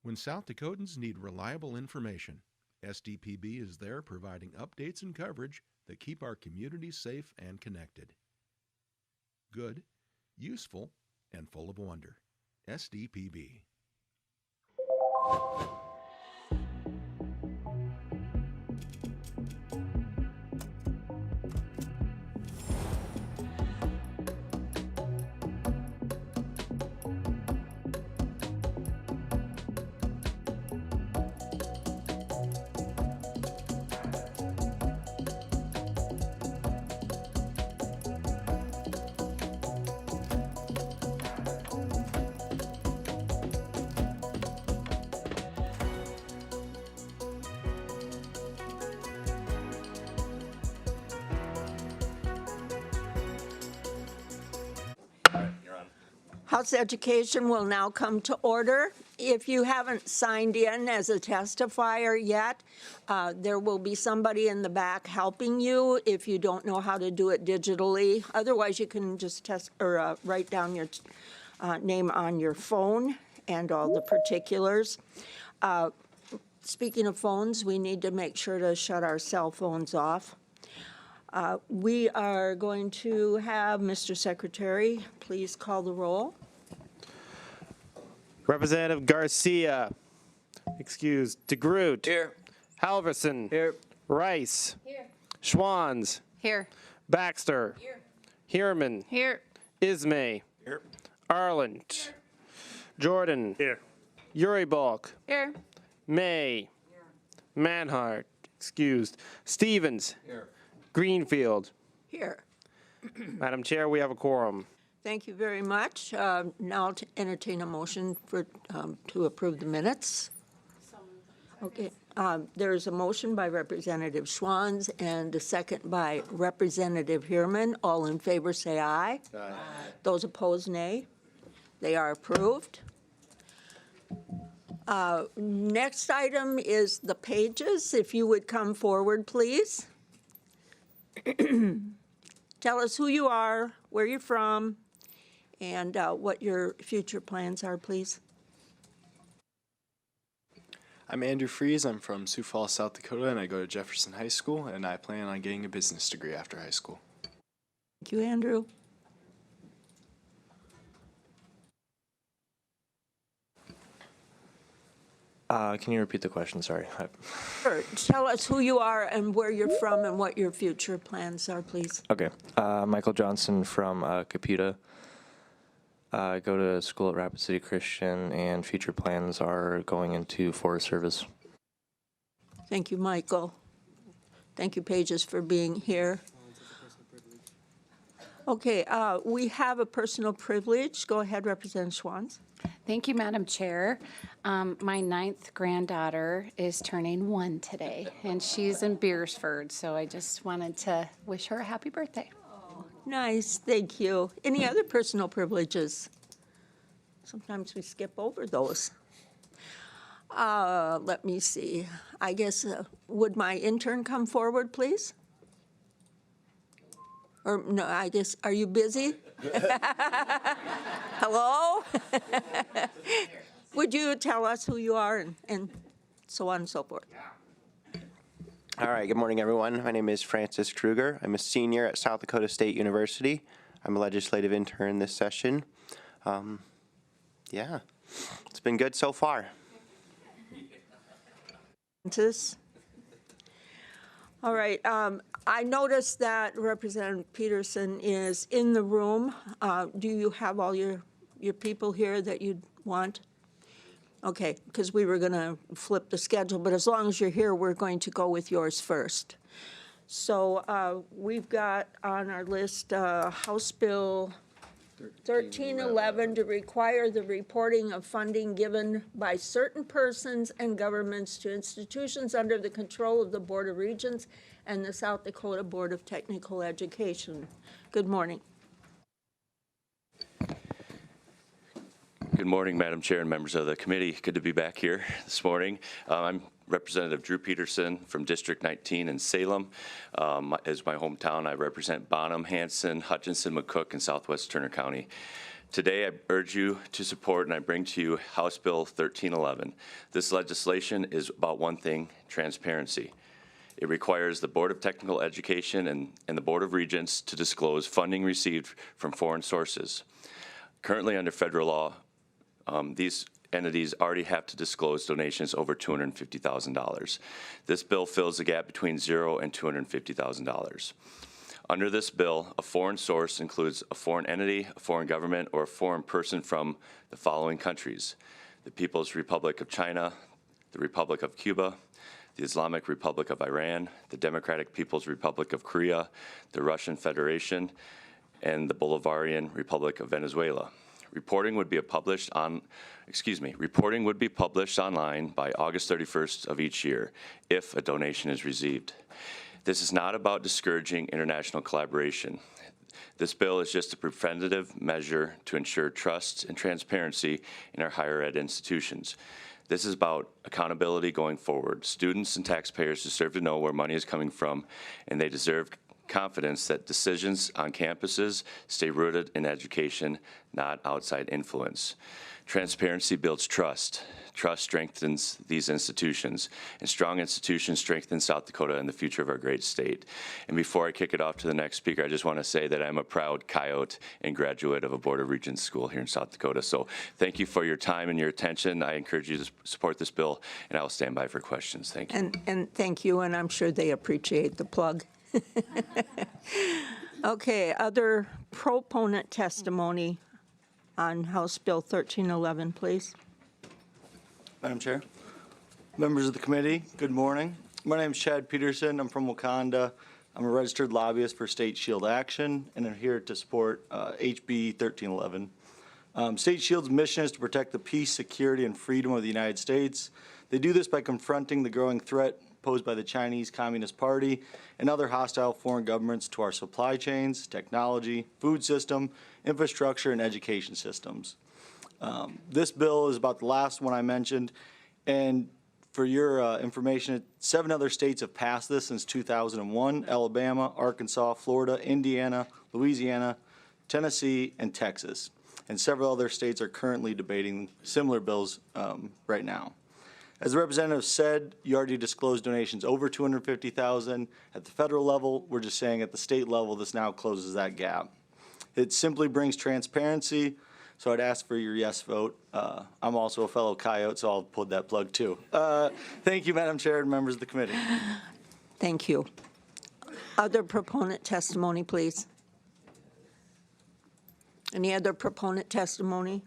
When South Dakotans need reliable information, SDPB is there providing updates and coverage that keep our communities safe and connected. Good, useful, and full of wonder. SDPB. House Education will now come to order. If you haven't signed in as a testifier yet, there will be somebody in the back helping you if you don't know how to do it digitally. Otherwise, you can just write down your name on your phone and all the particulars. Speaking of phones, we need to make sure to shut our cell phones off. We are going to have Mr. Secretary, please call the roll. Representative Garcia, excused. DeGroot. Here. Halverson. Here. Rice. Here. Schwanz. Here. Baxter. Here. Heerman. Here. Ismay. Here. Arland. Here. Jordan. Here. Uribalk. Here. May. Here. Manhart, excused. Stevens. Here. Greenfield. Here. Madam Chair, we have a quorum. Thank you very much. Now to entertain a motion for, to approve the minutes. Okay. There's a motion by Representative Schwanz and a second by Representative Heerman. All in favor say aye. Aye. Those opposed, nay. They are approved. Next item is the pages. If you would come forward, please. Tell us who you are, where you're from, and what your future plans are, please. I'm Andrew Fries. I'm from Sioux Falls, South Dakota, and I go to Jefferson High School, and I plan on getting a business degree after high school. Thank you, Andrew. Can you repeat the question? Sorry. Sure. Tell us who you are and where you're from and what your future plans are, please. Okay. Michael Johnson from Caputa. I go to school at Rapid City Christian, and future plans are going into Forest Service. Thank you, Michael. Thank you, Pages, for being here. Okay, we have a personal privilege. Go ahead, Representative Schwanz. Thank you, Madam Chair. My 9th granddaughter is turning 1 today, and she's in Beersford, so I just wanted to wish her a happy birthday. Nice, thank you. Any other personal privileges? Sometimes we skip over those. Let me see. I guess, would my intern come forward, please? Or no, I guess, are you busy? Hello? Would you tell us who you are and so on and so forth? All right, good morning, everyone. My name is Francis Kruger. I'm a senior at South Dakota State University. I'm a legislative intern this session. Yeah, it's been good so far. Francis? All right, I noticed that Representative Peterson is in the room. Do you have all your people here that you'd want? Okay, because we were going to flip the schedule, but as long as you're here, we're going to go with yours first. So we've got on our list House Bill 1311 to require the reporting of funding given by certain persons and governments to institutions under the control of the Board of Regents and the South Dakota Board of Technical Education. Good morning. Good morning, Madam Chair and members of the committee. Good to be back here this morning. I'm Representative Drew Peterson from District 19 in Salem. As my hometown, I represent Bonham, Hanson, Hutchinson, McCook, and Southwest Turner County. Today, I urge you to support and I bring to you House Bill 1311. This legislation is about one thing: transparency. It requires the Board of Technical Education and the Board of Regents to disclose funding received from foreign sources. Currently, under federal law, these entities already have to disclose donations over $250,000. This bill fills the gap between $0 and $250,000. Under this bill, a foreign source includes a foreign entity, a foreign government, or a foreign person from the following countries: the People's Republic of China, the Republic of Cuba, the Islamic Republic of Iran, the Democratic People's Republic of Korea, the Russian Federation, and the Bolivarian Republic of Venezuela. Reporting would be published online by August 31st of each year if a donation is received. This is not about discouraging international collaboration. This bill is just a preventative measure to ensure trust and transparency in our higher ed institutions. This is about accountability going forward. Students and taxpayers deserve to know where money is coming from, and they deserve confidence that decisions on campuses stay rooted in education, not outside influence. Transparency builds trust. Trust strengthens these institutions, and strong institutions strengthen South Dakota and the future of our great state. And before I kick it off to the next speaker, I just want to say that I'm a proud Coyote and graduate of a Board of Regents school here in South Dakota. So thank you for your time and your attention. I encourage you to support this bill, and I will stand by for questions. Thank you. And thank you, and I'm sure they appreciate the plug. Okay, other proponent testimony on House Bill 1311, please. Madam Chair, members of the committee, good morning. My name is Chad Peterson. I'm from Wakanda. I'm a registered lobbyist for State Shield Action, and I'm here to support HB 1311. State Shield's mission is to protect the peace, security, and freedom of the United States. They do this by confronting the growing threat posed by the Chinese Communist Party and other hostile foreign governments to our supply chains, technology, food system, infrastructure, and education systems. This bill is about the last one I mentioned, and for your information, 7 other states have passed this since 2001: Alabama, Arkansas, Florida, Indiana, Louisiana, Tennessee, and Texas. And several other states are currently debating similar bills right now. As the representative said, you already disclosed donations over $250,000 at the federal level. We're just saying at the state level, this now closes that gap. It simply brings transparency, so I'd ask for your yes vote. I'm also a fellow Coyote, so I'll put that plug too. Thank you, Madam Chair and members of the committee. Thank you. Other proponent testimony, please. Any other proponent testimony?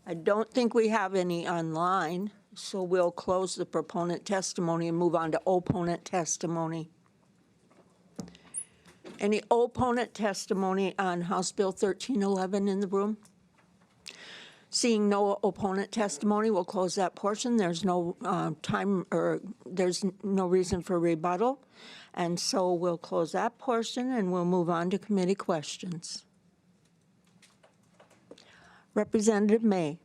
I don't think we have any online, so we'll close the proponent testimony and move on to opponent testimony. Any opponent testimony on House Bill 1311 in the room? Seeing no opponent testimony, we'll close that portion. There's no there's no reason for rebuttal. And so we'll close that portion and we'll move on to committee questions. Representative May.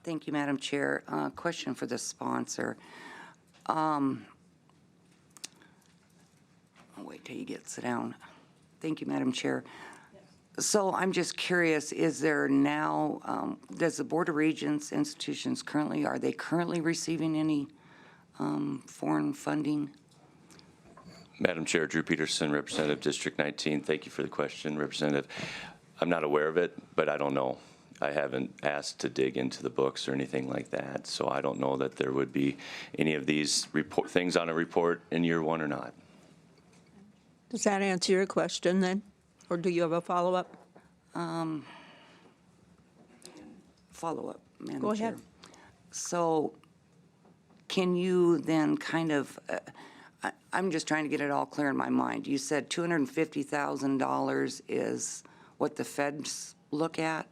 Thank you, Madam Chair. Question for the sponsor. I'll wait till you get sit down. Thank you, Madam Chair. So I'm just curious, is there now, does the Board of Regents institutions are they currently receiving any foreign funding? Madam Chair, Drew Peterson, Representative District 19. Thank you for the question, Representative. I'm not aware of it, but I don't know. I haven't asked to dig into the books or anything like that, so I don't know that there would be any of these things on a report in year one or not. Does that answer your question then? Or do you have a follow-up? Follow-up, Madam Go Chair. ahead. So can you then kind of, I'm just trying to get it all clear in my mind. You said $250,000 is what the feds look at?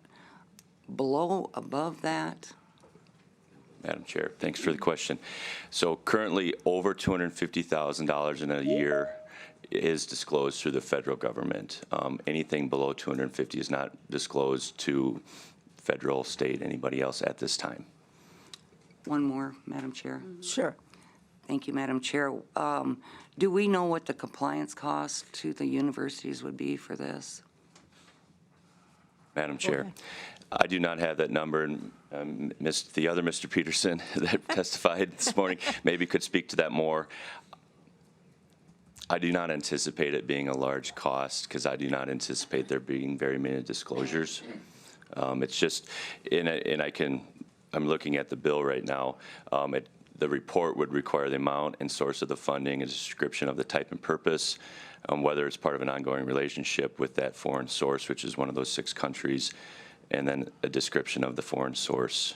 Below, above that? Madam Chair, thanks for the question. So currently, over $250,000 in a year is disclosed through the federal government. Anything below 250 is not disclosed to federal, state, anybody else at this time. One more, Madam Chair. Sure. Thank you, Madam Chair. Do we know what the compliance cost to the universities would be for this? Madam Chair, I do not have that number, and the other Mr. Peterson that testified this morning maybe could speak to that more. I do not anticipate it being a large cost because I do not anticipate there being very many disclosures. It's just, I'm looking at the bill right now. The report would require the amount and source of the funding, a description of the type and purpose, whether it's part of an ongoing relationship with that foreign source, which is one of those 6 countries, and then a description of the foreign source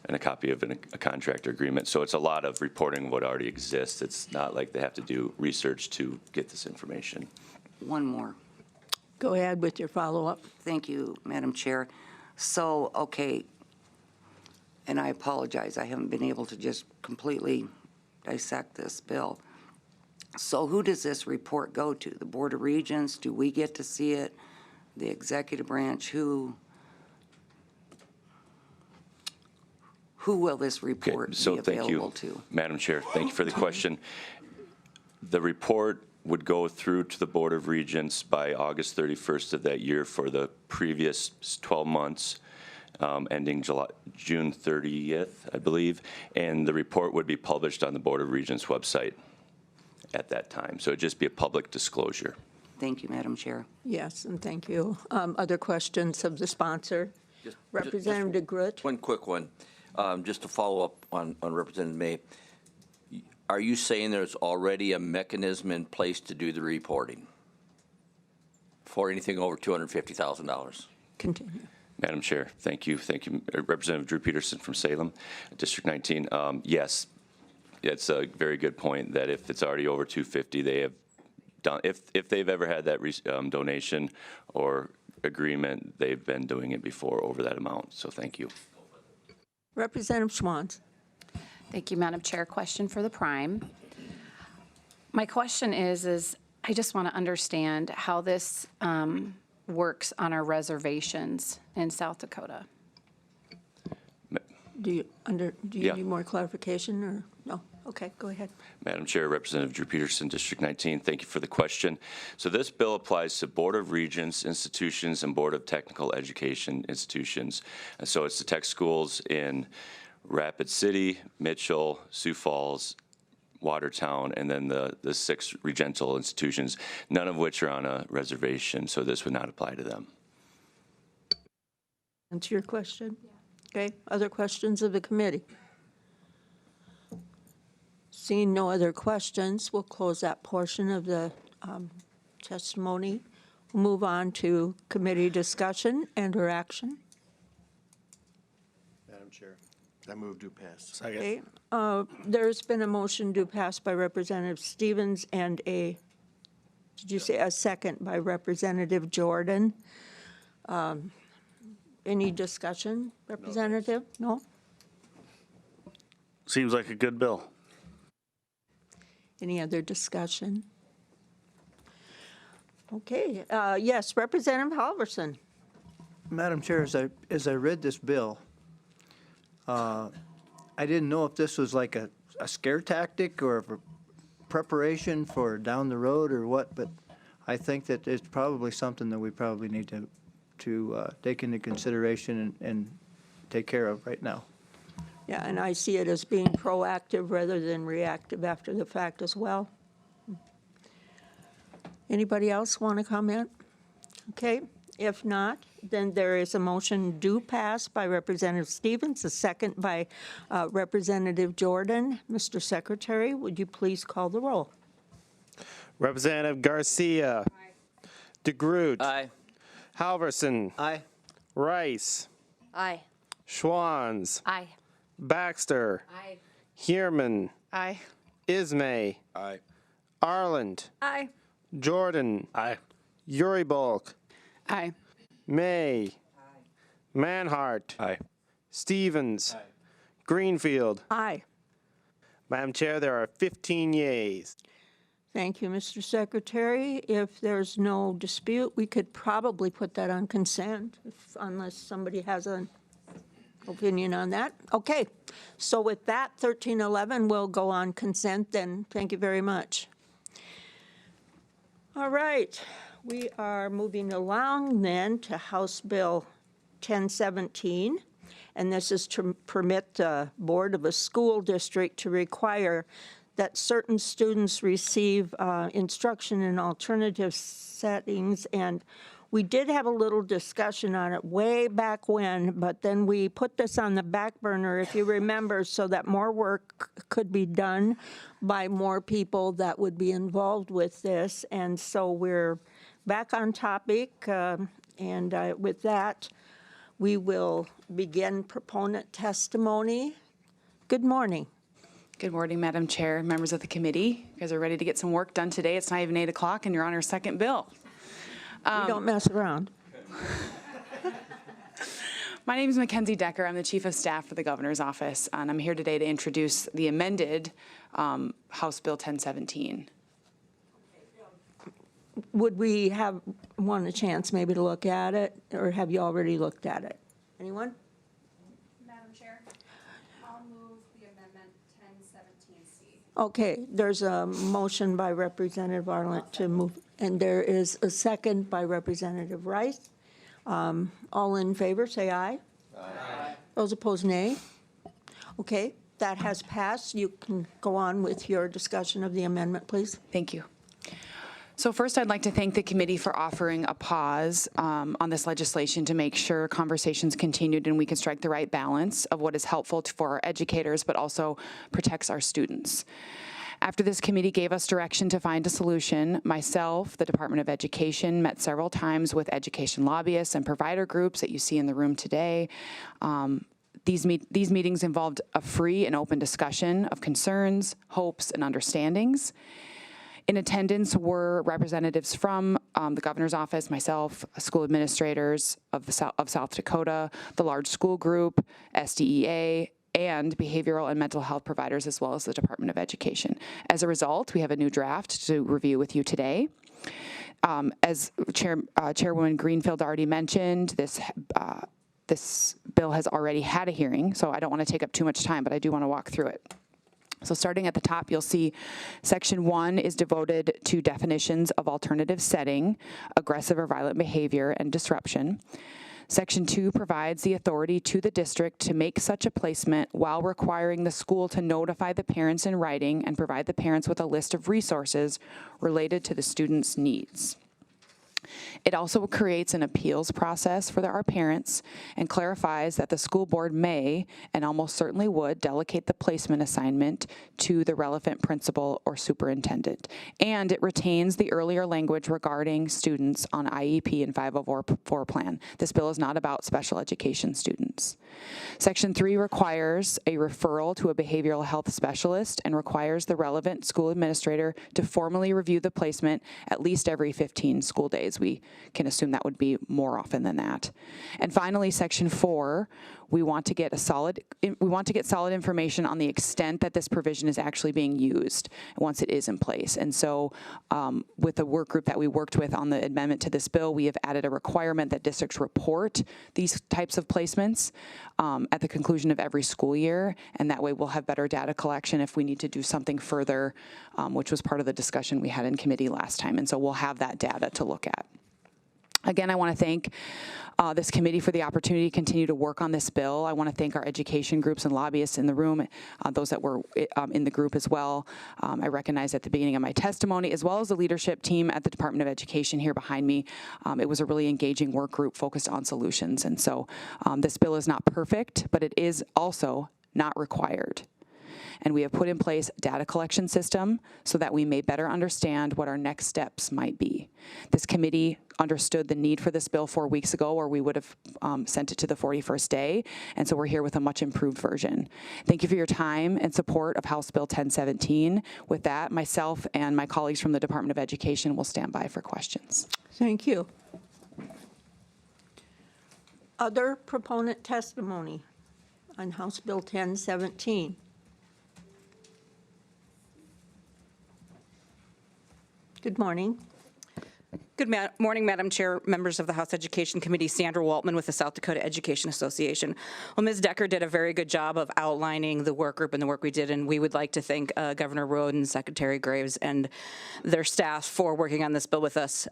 and a copy of a contract or agreement. So it's a lot of reporting of what already exists. It's not like they have to do research to get this information. One more. Go ahead with your follow-up. Thank you, Madam Chair. So, okay, and I apologize, I haven't been able to just completely dissect this bill. So who does this report go to? The Board of Regents? Do we get to see it? The executive branch? Who will this report be available to? Madam Chair, thank you for the question. The report would go through to the Board of Regents by August 31st of that year for the previous 12 months, ending June 30th, I believe, and the report would be published on the Board of Regents website at that time. So it'd just be a public disclosure. Thank you, Madam Chair. Yes, and thank you. Other questions of the sponsor? Representative DeGroot? One quick one, just to follow up on Representative May. Are you saying there's already a mechanism in place to do the reporting for anything over $250,000? Continue. Madam Chair, thank you. Thank you. Representative Drew Peterson from Salem, District 19. Yes, it's a very good point that if it's already over 250, they have done, if they've ever had that donation or agreement, they've been doing it before over that amount. So thank you. Representative Schwans. Thank you, Madam Chair. Question for the Prime. My question is I just want to understand how this works on our reservations in South Dakota. Do you Yeah. need more clarification or no? Okay, go ahead. Madam Chair, Representative Drew Peterson, District 19, thank you for the question. So this bill applies to Board of Regents institutions and Board of Technical Education institutions. And so it's the tech schools in Rapid City, Mitchell, Sioux Falls, Watertown, and then the 6 regental institutions, none of which are on a reservation, so this would not apply to them. Answer your question? Okay, other questions of the committee? Seeing no other questions, we'll close that portion of the testimony. We'll move on to committee discussion and/or action. Madam Chair, I move to pass. Okay, there's been a motion to pass by Representative Stevens and did you say a second by Representative Jordan? Any discussion, Representative? No? Seems like a good bill. Any other discussion? Okay, yes, Representative Halverson. Madam Chair, as I read this bill, I didn't know if this was like a scare tactic or a preparation for down the road or what, but I think that it's probably something that we probably need to take into consideration and take care of right now. Yeah, and I see it as being proactive rather than reactive after the fact as well. Anybody else want to comment? Okay, if not, then there is a motion do pass by Representative Stevens, a second by Representative Jordan. Mr. Secretary, would you please call the roll? Representative Garcia. Aye. DeGroot. Aye. Halverson. Aye. Rice. Aye. Schwans. Aye. Baxter. Aye. Heerman. Aye. Ismay. Aye. Arland. Aye. Jordan. Aye. Uribolk. Aye. May. Manhart. Aye. Stevens. Greenfield. Aye. Madam Chair, there are 15 yeas. Thank you, Mr. Secretary. If there's no dispute, we could probably put that on consent unless somebody has a opinion on that? Okay, so with that, 1311 will go on consent then. Thank you very much. All right, we are moving along then to House Bill 1017, and this is to permit the board of a school district to require that certain students receive instruction in alternative settings. And we did have a little discussion on it way back when, but then we put this on the back burner, if you remember, so that more work could be done by more people that would be involved with this. And so we're back on topic, and with that, we will begin proponent testimony. Good morning. Good morning, Madam Chair, members of the committee. You guys are ready to get some work done today. It's not even 8 o'clock and you're on your second bill. We don't mess around. My name is Mackenzie Decker. I'm the Chief of Staff for the Governor's Office, and I'm here today to introduce the amended House Bill 1017. Would we want a chance maybe to look at it, or have you already looked at it? Anyone? Madam Chair, I'll move the amendment 1017C. Okay, there's a motion by Representative Arlen to move, and there is a second by Representative Rice. All in favor, say aye. Aye. Those opposed, nay. Okay, that has passed. You can go on with your discussion of the amendment, please. Thank you. So first, I'd like to thank the committee for offering a pause on this legislation to make sure conversations continued and we can strike the right balance of what is helpful for our educators, but also protects our students. After this committee gave us direction to find a solution, myself, the Department of Education, met several times with education lobbyists and provider groups that you see in the room today. These meetings involved a free and open discussion of concerns, hopes, and understandings. In attendance were representatives from the governor's office, myself, school administrators of South Dakota, the large school group, SDEA, and behavioral and mental health providers, as well as the Department of Education. As a result, we have a new draft to review with you today. As Chairwoman Greenfield already mentioned, this bill has already had a hearing, so I don't want to take up too much time, but I do want to walk through it. So starting at the top, you'll see Section 1 is devoted to definitions of alternative setting, aggressive or violent behavior, and disruption. Section 2 provides the authority to the district to make such a placement while requiring the school to notify the parents in writing and provide the parents with a list of resources related to the student's needs. It also creates an appeals process for our parents and clarifies that the school board may, and almost certainly would, delegate the placement assignment to the relevant principal or superintendent. And it retains the earlier language regarding students on IEP and 504 plan. This bill is not about special education students. Section 3 requires a referral to a behavioral health specialist and requires the relevant school administrator to formally review the placement at least every 15 school days. We can assume that would be more often than that. And finally, Section 4, we want to get solid information on the extent that this provision is actually being used once it is in place. And so with the work group that we worked with on the amendment to this bill, we have added a requirement that districts report these types of placements at the conclusion of every school year, and that way we'll have better data collection if we need to do something further, which was part of the discussion we had in committee last time. And so we'll have that data to look at. Again, I want to thank this committee for the opportunity to continue to work on this bill. I want to thank our education groups and lobbyists in the room, those that were in the group as well. I recognize at the beginning of my testimony, as well as the leadership team at the Department of Education here behind me, it was a really engaging work group focused on solutions. And so this bill is not perfect, but it is also not required. And we have put in place a data collection system so that we may better understand what our next steps might be. This committee understood the need for this bill 4 weeks ago, or we would have sent it to the 41st day, and so we're here with a much improved version. Thank you for your time and support of House Bill 1017. With that, myself and my colleagues from the Department of Education will stand by for questions. Thank you. Other proponent testimony on House Bill 1017. Good morning. Good morning, Madam Chair, members of the House Education Committee. Sandra Waltman with the South Dakota Education Association. Well, Ms. Decker did a very good job of outlining the work group and the work we did, and we would like to thank Governor Roden, Secretary Graves, and their staff for working on this bill with us.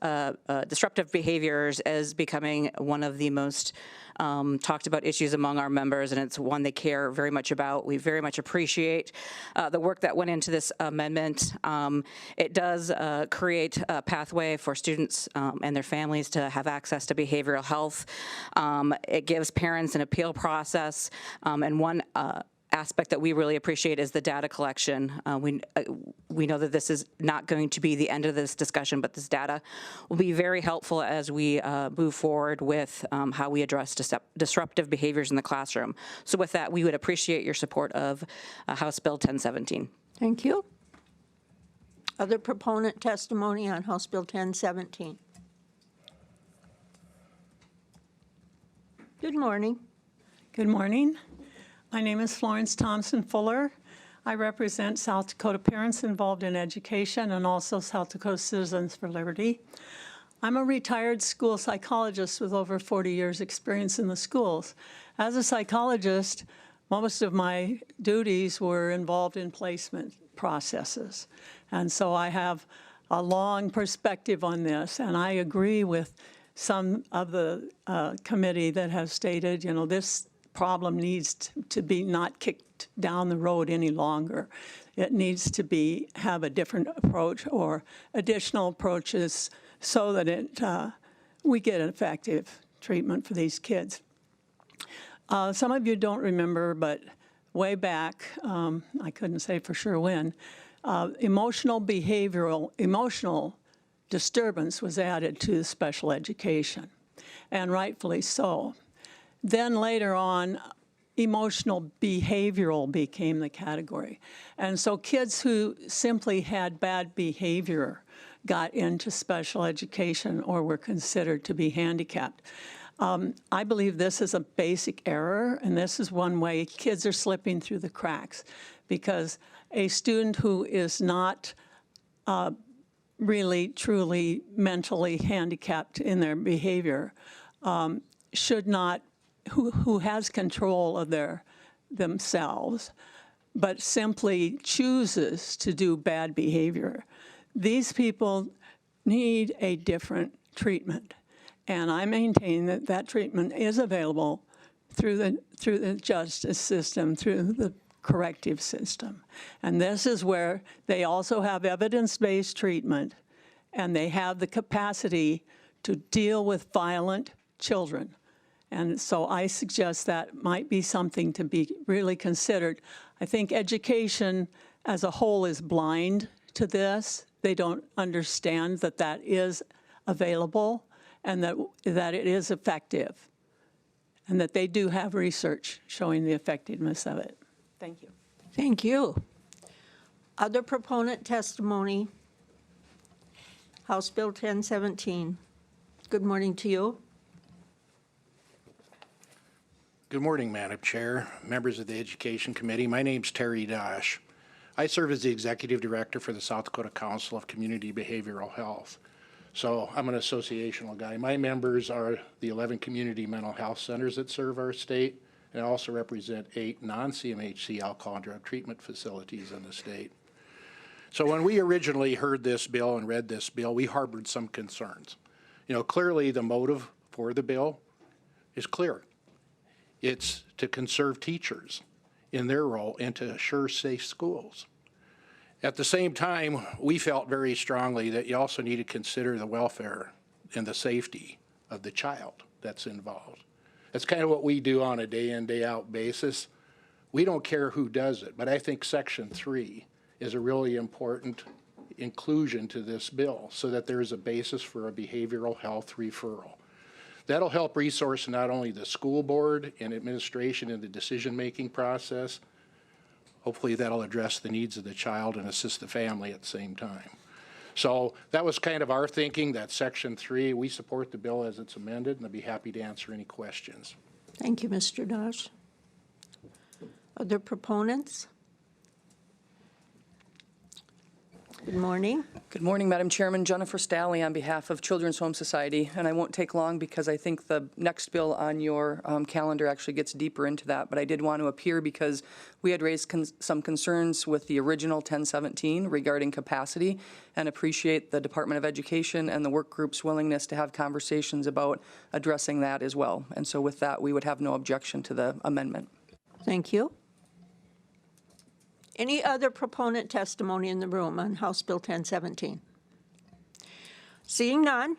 Disruptive behaviors is becoming one of the most talked about issues among our members, and it's one they care very much about. We very much appreciate the work that went into this amendment. It does create a pathway for students and their families to have access to behavioral health. It gives parents an appeal process, and one aspect that we really appreciate is the data collection. We know that this is not going to be the end of this discussion, but this data will be very helpful as we move forward with how we address disruptive behaviors in the classroom. So with that, we would appreciate your support of House Bill 1017. Thank you. Other proponent testimony on House Bill 1017. Good morning. Good morning. My name is Florence Thompson Fuller. I represent South Dakota parents involved in education and also South Dakota Citizens for Liberty. I'm a retired school psychologist with over 40 years experience in the schools. As a psychologist, most of my duties were involved in placement processes. And so I have a long perspective on this, and I agree with some of the committee that have stated, you know, this problem needs to be not kicked down the road any longer. It needs to have a different approach or additional approaches so that we get an effective treatment for these kids. Some of you don't remember, but way back, I couldn't say for sure when, emotional disturbance was added to special education, and rightfully so. Then later on, emotional behavioral became the category. And so kids who simply had bad behavior got into special education or were considered to be handicapped. I believe this is a basic error, and this is one way kids are slipping through the cracks, because a student who is not really, truly mentally handicapped in their behavior should not, who has control of themselves, but simply chooses to do bad behavior. These people need a different treatment. And I maintain that that treatment is available through the justice system, through the corrective system. And this is where they also have evidence-based treatment, and they have the capacity to deal with violent children. And so I suggest that might be something to be really considered. I think education as a whole is blind to this. They don't understand that that is available and that it is effective, and that they do have research showing the effectiveness of it. Thank you. Thank you. Other proponent testimony. House Bill 1017. Good morning to you. Good morning, Madam Chair, members of the Education Committee. My name's Terry Dosh. I serve as the Executive Director for the South Dakota Council of Community Behavioral Health. So I'm an associational guy. My members are the 11 community mental health centers that serve our state, and I also represent 8 non-CMHC alcohol and drug treatment facilities in the state. So when we originally heard this bill and read this bill, we harbored some concerns. You know, clearly the motive for the bill is clear. It's to conserve teachers in their role and to assure safe schools. At the same time, we felt very strongly that you also need to consider the welfare and the safety of the child that's involved. That's kind of what we do on a day in, day out basis. We don't care who does it, but I think Section 3 is a really important inclusion to this bill so that there is a basis for a behavioral health referral. That'll help resource not only the school board and administration in the decision-making process. Hopefully that'll address the needs of the child and assist the family at the same time. So that was kind of our thinking, that Section 3. We support the bill as it's amended, and I'd be happy to answer any questions. Thank you, Mr. Dosh. Other proponents? Good morning. Good morning, Madam Chairman. Jennifer Stalley on behalf of Children's Home Society. And I won't take long because I think the next bill on your calendar actually gets deeper into that. But I did want to appear because we had raised some concerns with the original 1017 regarding capacity, and appreciate the Department of Education and the work group's willingness to have conversations about addressing that as well. And so with that, we would have no objection to the amendment. Thank you. Any other proponent testimony in the room on House Bill 1017? Seeing none,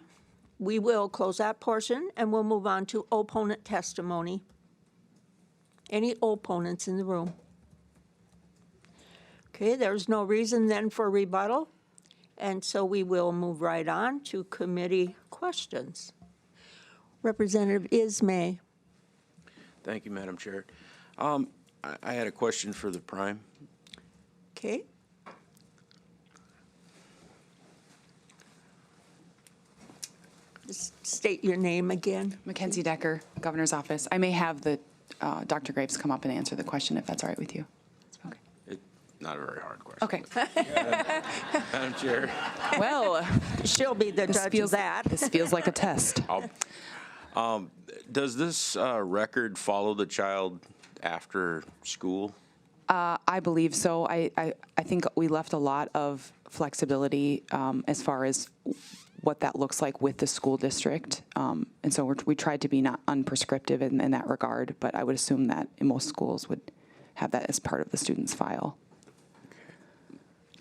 we will close that portion and we'll move on to opponent testimony. Any opponents in the room? Okay, there's no reason then for rebuttal, and so we will move right on to committee questions. Representative Ismay. Thank you, Madam Chair. I had a question for the prime. Okay. Just state your name again. Mackenzie Decker, Governor's Office. I may have the Dr. Graves come up and answer the question if that's all right with you. Not a very hard question. Okay. Madam Chair. Well, she'll be the judge of that. This feels like a test. Does this record follow the child after school? I believe so. I think we left a lot of flexibility as far as what that looks like with the school district. And so we tried to be not unprescriptive in that regard, but I would assume that in most schools would have that as part of the student's file.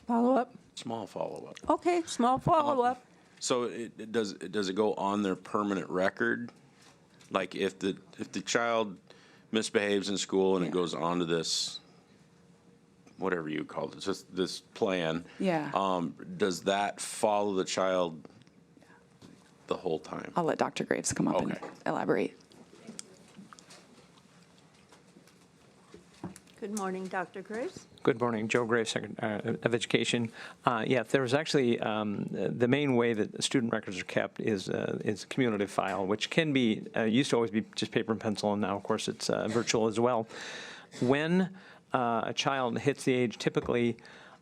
Follow-up? Small follow-up. Okay, small follow-up. So does it go on their permanent record? Like if the child misbehaves in school and it goes on to this, whatever you call it, just this plan. Yeah. Does that follow the child the whole time? I'll let Dr. Graves come up and elaborate. Good morning, Dr. Graves. Good morning, Joe Graves, Secretary of Education. Yeah, there's actually the main way that student records are kept is cumulative file, which can be used to always be just paper and pencil, and now of course it's virtual as well. When a child hits the age typically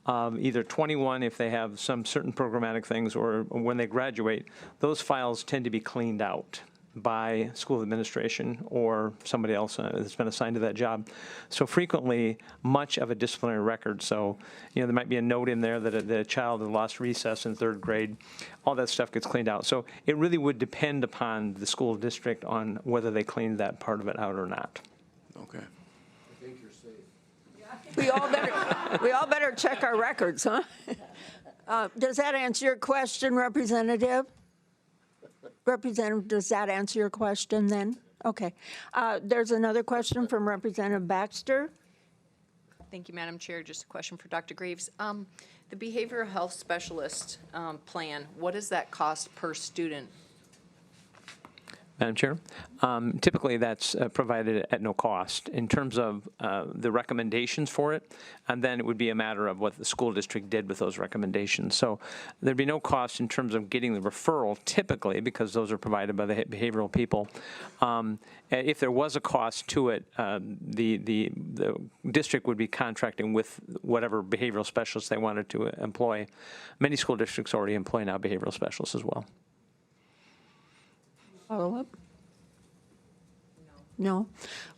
of either 21 if they have some certain programmatic things, or when they graduate, those files tend to be cleaned out by school administration or somebody else that's been assigned to that job. So frequently, much of a disciplinary record, so there might be a note in there that a child had lost recess in 3rd grade, all that stuff gets cleaned out. So it really would depend upon the school district on whether they cleaned that part of it out or not. Okay. We all better check our records, huh? Does that answer your question, Representative? Representative, does that answer your question then? Okay. There's another question from Representative Baxter. Thank you, Madam Chair. Just a question for Dr. Graves. The behavioral health specialist plan, what does that cost per student? Madam Chair, typically that's provided at no cost in terms of the recommendations for it, and then it would be a matter of what the school district did with those recommendations. So there'd be no cost in terms of getting the referral typically, because those are provided by the behavioral people. If there was a cost to it, the district would be contracting with whatever behavioral specialists they wanted to employ. Many school districts already employ now behavioral specialists as well. Follow-up? No.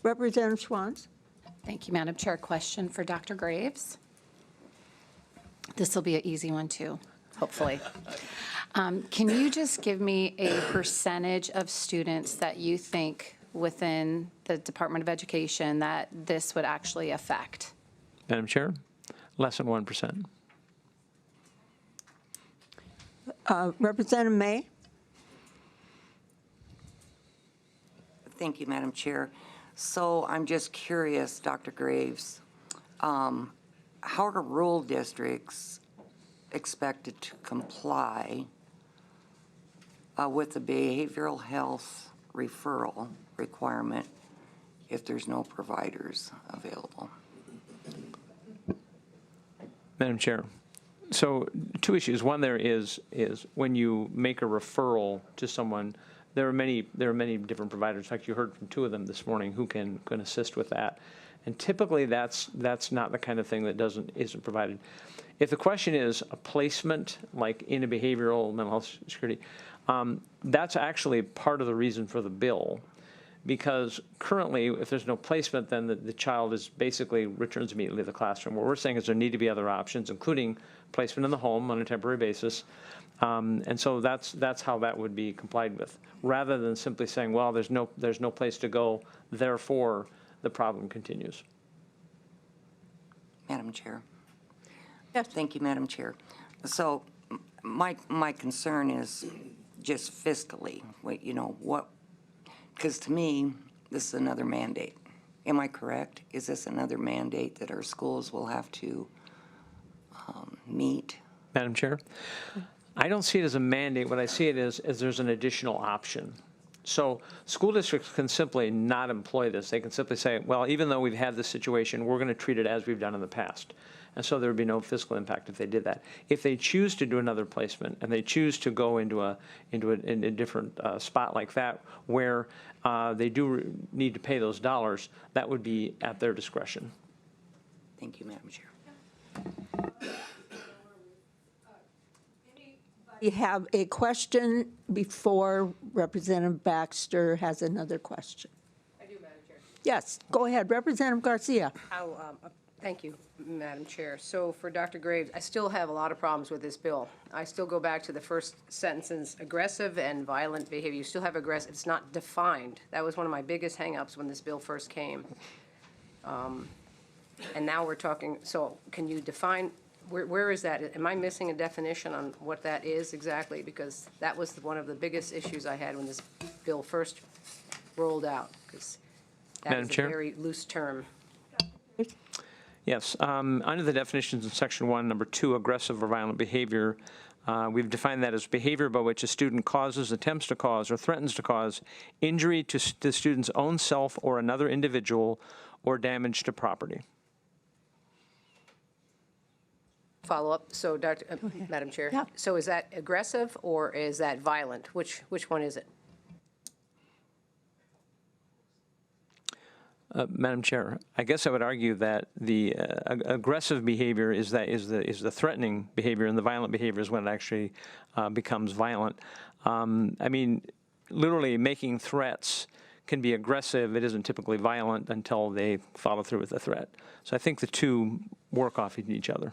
Representative Schwantz? Thank you, Madam Chair. Question for Dr. Graves. This will be an easy one too, hopefully. Can you just give me a percentage of students that you think within the Department of Education that this would actually affect? Madam Chair, less than 1%. Representative May? Thank you, Madam Chair. So I'm just curious, Dr. Graves, how are rural districts expected to comply with the behavioral health referral requirement if there's no providers available? Madam Chair, so 2 issues. One there is when you make a referral to someone, there are many different providers. In fact, you heard from 2 of them this morning who can assist with that. And typically, that's not the kind of thing that isn't provided. If the question is a placement, like in a behavioral mental health security, that's actually part of the reason for the bill. Because currently, if there's no placement, then the child is basically returns immediately to the classroom. What we're saying is there need to be other options, including placement in the home on a temporary basis. And so that's how that would be complied with, rather than simply saying, well, there's no place to go, therefore the problem continues. Madam Chair. Yes. Thank you, Madam Chair. So my concern is just fiscally, because to me, this is another mandate. Am I correct? Is this another mandate that our schools will have to meet? Madam Chair, I don't see it as a mandate. What I see it as there's an additional option. So school districts can simply not employ this. They can simply say, well, even though we've had this situation, we're going to treat it as we've done in the past. And so there would be no fiscal impact if they did that. If they choose to do another placement and they choose to go into a different spot like that where they do need to pay those dollars, that would be at their discretion. Thank you, Madam Chair. You have a question before Representative Baxter has another question. I do, Madam Chair. Yes, go ahead, Representative Garcia. Thank you, Madam Chair. So for Dr. Graves, I still have a lot of problems with this bill. I still go back to the first sentences, aggressive and violent behavior. You still have aggressive, it's not defined. That was one of my biggest hangups when this bill first came. And now we're talking, so can you define, where is that? Am I missing a definition on what that is exactly? Because that was one of the biggest issues I had when this bill first rolled out, because that Madam is a Chair? very loose term. Yes, under the definitions in Section 1, Number 2, aggressive or violent behavior, we've defined that as behavior by which a student causes, attempts to cause, or threatens to cause injury to the student's own self or another individual or damage to property. Follow-up, so Madam Chair, so is that aggressive or is that violent? Which one is it? Madam Chair, I guess I would argue that the aggressive behavior is the threatening behavior, and the violent behavior is when it actually becomes violent. I mean, literally making threats can be aggressive. It isn't typically violent until they follow through with the threat. So I think the two work off each other.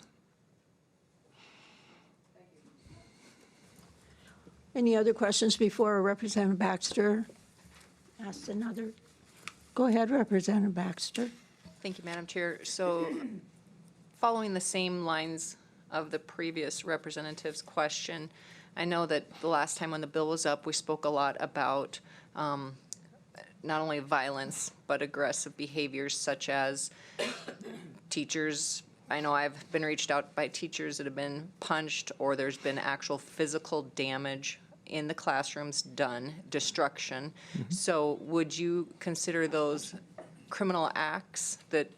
Any other questions before Representative Baxter asks another? Go ahead, Representative Baxter. Thank you, Madam Chair. So following the same lines of the previous representative's question, I know that the last time when the bill was up, we spoke a lot about not only violence, but aggressive behaviors such as teachers. I know I've been reached out by teachers that have been punched, or there's been actual physical damage in the classrooms done, destruction. So would you consider those criminal acts that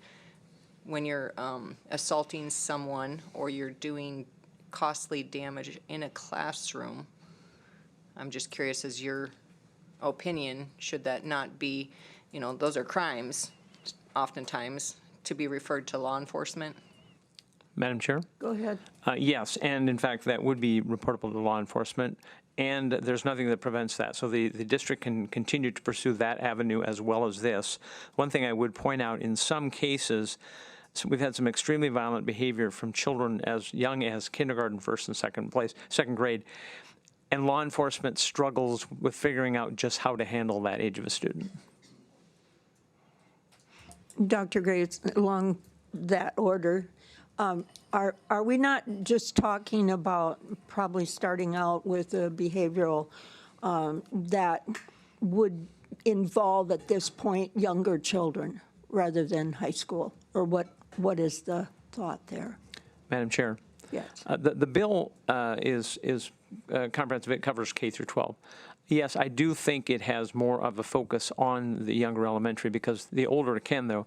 when you're assaulting someone or you're doing costly damage in a classroom? I'm just curious, as your opinion, should that not be, those are crimes oftentimes, to be referred to law enforcement? Madam Chair? Go ahead. Yes, and in fact, that would be reportable to law enforcement, and there's nothing that prevents that. So the district can continue to pursue that avenue as well as this. One thing I would point out, in some cases, we've had some extremely violent behavior from children as young as kindergarten, first and second grade, and law enforcement struggles with figuring out just how to handle that age of a student. Dr. Graves, along that order, are we not just talking about probably starting out with a behavioral that would involve at this point younger children rather than high school? Or what is the thought there? Madam Chair? Yes. The bill is comprehensive. It covers K through 12. Yes, I do think it has more of a focus on the younger elementary because the older it can, though.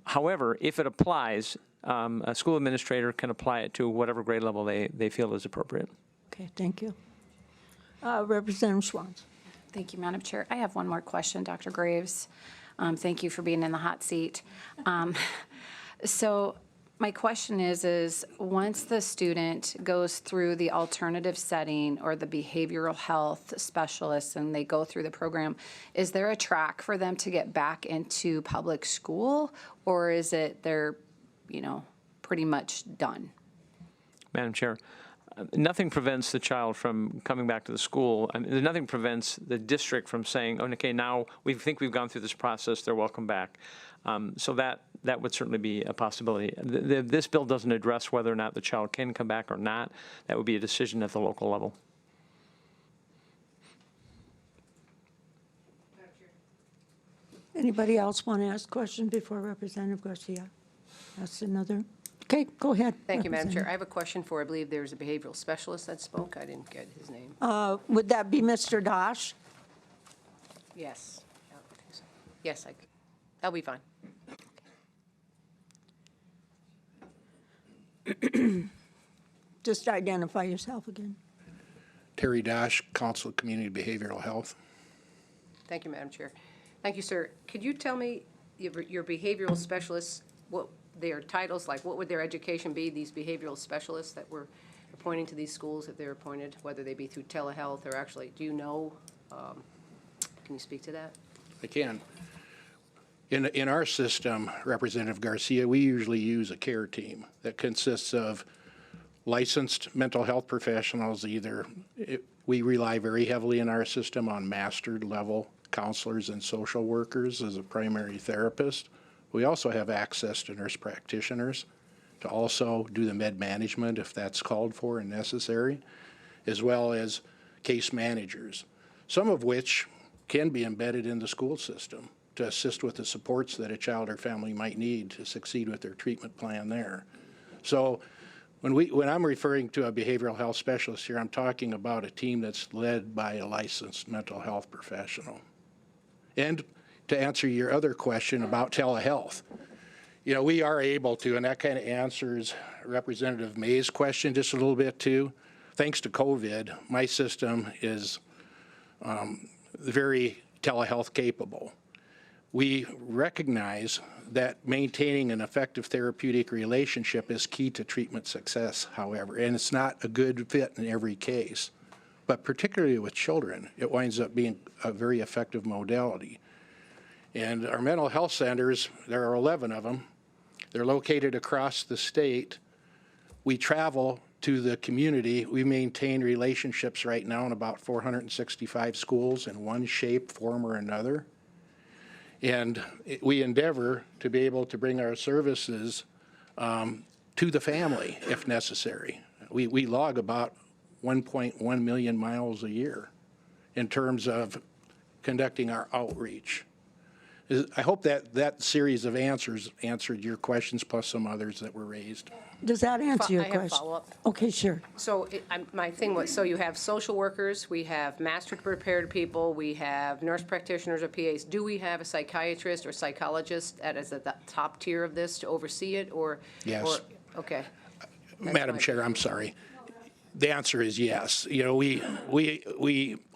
However, if it applies, a school administrator can apply it to whatever grade level they feel is appropriate. Okay, thank you. Representative Schwanz. Thank you, Madam Chair. I have one more question, Dr. Graves. Thank you for being in the hot seat. So my question is once the student goes through the alternative setting or the behavioral health specialist and they go through the program, is there a track for them to get back into public school, or is it they're, pretty much done? Madam Chair, nothing prevents the child from coming back to the school. Nothing prevents the district from saying, oh, okay, now we think we've gone through this process, they're welcome back. So that would certainly be a possibility. This bill doesn't address whether or not the child can come back or not. That would be a decision at the local level. Anybody else want to ask a question before Representative Garcia asks another? Okay, go ahead. Thank you, Madam Chair. I Representative. have a question for, I believe there's a behavioral specialist that spoke. I didn't get his name. Would that be Mr. Dosh? Yes. Yes, that'll be fine. Just identify yourself again. Terry Dosh, Council of Community Behavioral Health. Thank you, Madam Chair. Thank you, sir. Could you tell me, your behavioral specialists, what their titles, like what would their education be, these behavioral specialists that were appointing to these schools, if they're appointed, whether they be through telehealth or actually, do you know? Can you speak to that? I can. In our system, Representative Garcia, we usually use a care team that consists of licensed mental health professionals. We rely very heavily in our system on mastered level counselors and social workers as a primary therapist. We also have access to nurse practitioners to also do the med management if that's called for and necessary, as well as case managers, some of which can be embedded in the school system to assist with the supports that a child or family might need to succeed with their treatment plan there. So when I'm referring to a behavioral health specialist here, I'm talking about a team that's led by a licensed mental health professional. And to answer your other question about telehealth, we are able to, and that kind of answers Representative May's question just a little bit too. Thanks to COVID, my system is very telehealth capable. We recognize that maintaining an effective therapeutic relationship is key to treatment success, however, and it's not a good fit in every case. But particularly with children, it winds up being a very effective modality. And our mental health centers, there are 11 of them. They're located across the state. We travel to the community. We maintain relationships right now in about 465 schools in one shape, form, or another. And we endeavor to be able to bring our services to the family if necessary. We log about 1.1 million miles a year in terms of conducting our outreach. I hope that series of answers answered your questions plus some others that were raised. Does that answer your I have question? follow-up. Okay, sure. So my thing was, so you have social workers, we have mastered prepared people, we have nurse practitioners or PAs. Do we have a psychiatrist or psychologist that is at the top tier of this to oversee it, or? Yes. Okay. Madam Chair, I'm sorry. The answer is yes.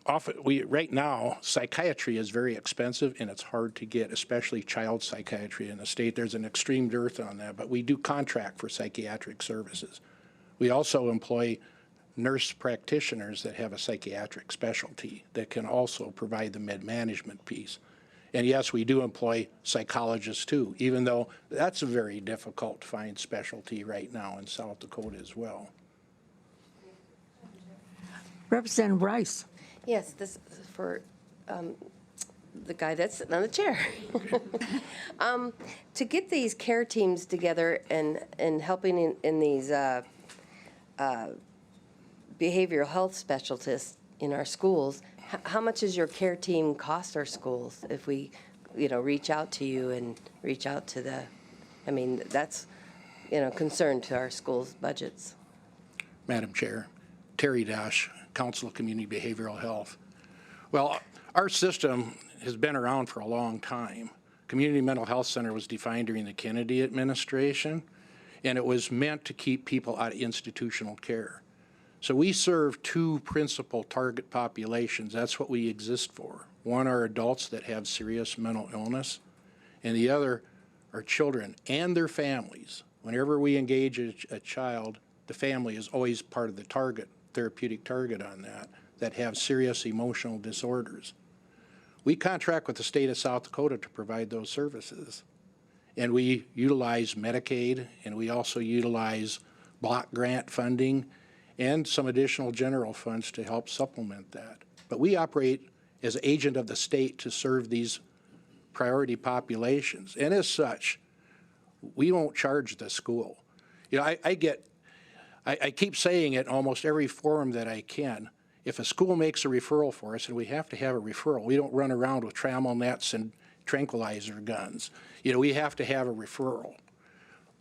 Right now, psychiatry is very expensive and it's hard to get, especially child psychiatry in the state. There's an extreme dearth on that, but we do contract for psychiatric services. We also employ nurse practitioners that have a psychiatric specialty that can also provide the med management piece. And yes, we do employ psychologists too, even though that's a very difficult to find specialty right now in South Dakota as well. Representative Rice. Yes, this is for the guy that's sitting on the chair. To get these care teams together and helping in these behavioral health specialists in our schools, how much does your care team cost our schools if we, reach out to you and reach out to that's, concern to our schools' budgets? Madam Chair, Terry Dosh, Council of Community Behavioral Health. Well, our system has been around for a long time. Community Mental Health Center was defined during the Kennedy administration, and it was meant to keep people out of institutional care. So we serve two principal target populations. That's what we exist for. One are adults that have serious mental illness, and the other are children and their families. Whenever we engage a child, the family is always part of the target, therapeutic target on that have serious emotional disorders. We contract with the state of South Dakota to provide those services. And we utilize Medicaid, and we also utilize block grant funding and some additional general funds to help supplement that. But we operate as agent of the state to serve these priority populations. And as such, we won't charge the school. You know, I keep saying it in almost every forum that I can. If a school makes a referral for us, and we have to have a referral, we don't run around with trammel nets and tranquilizer guns. You know, we have to have a referral.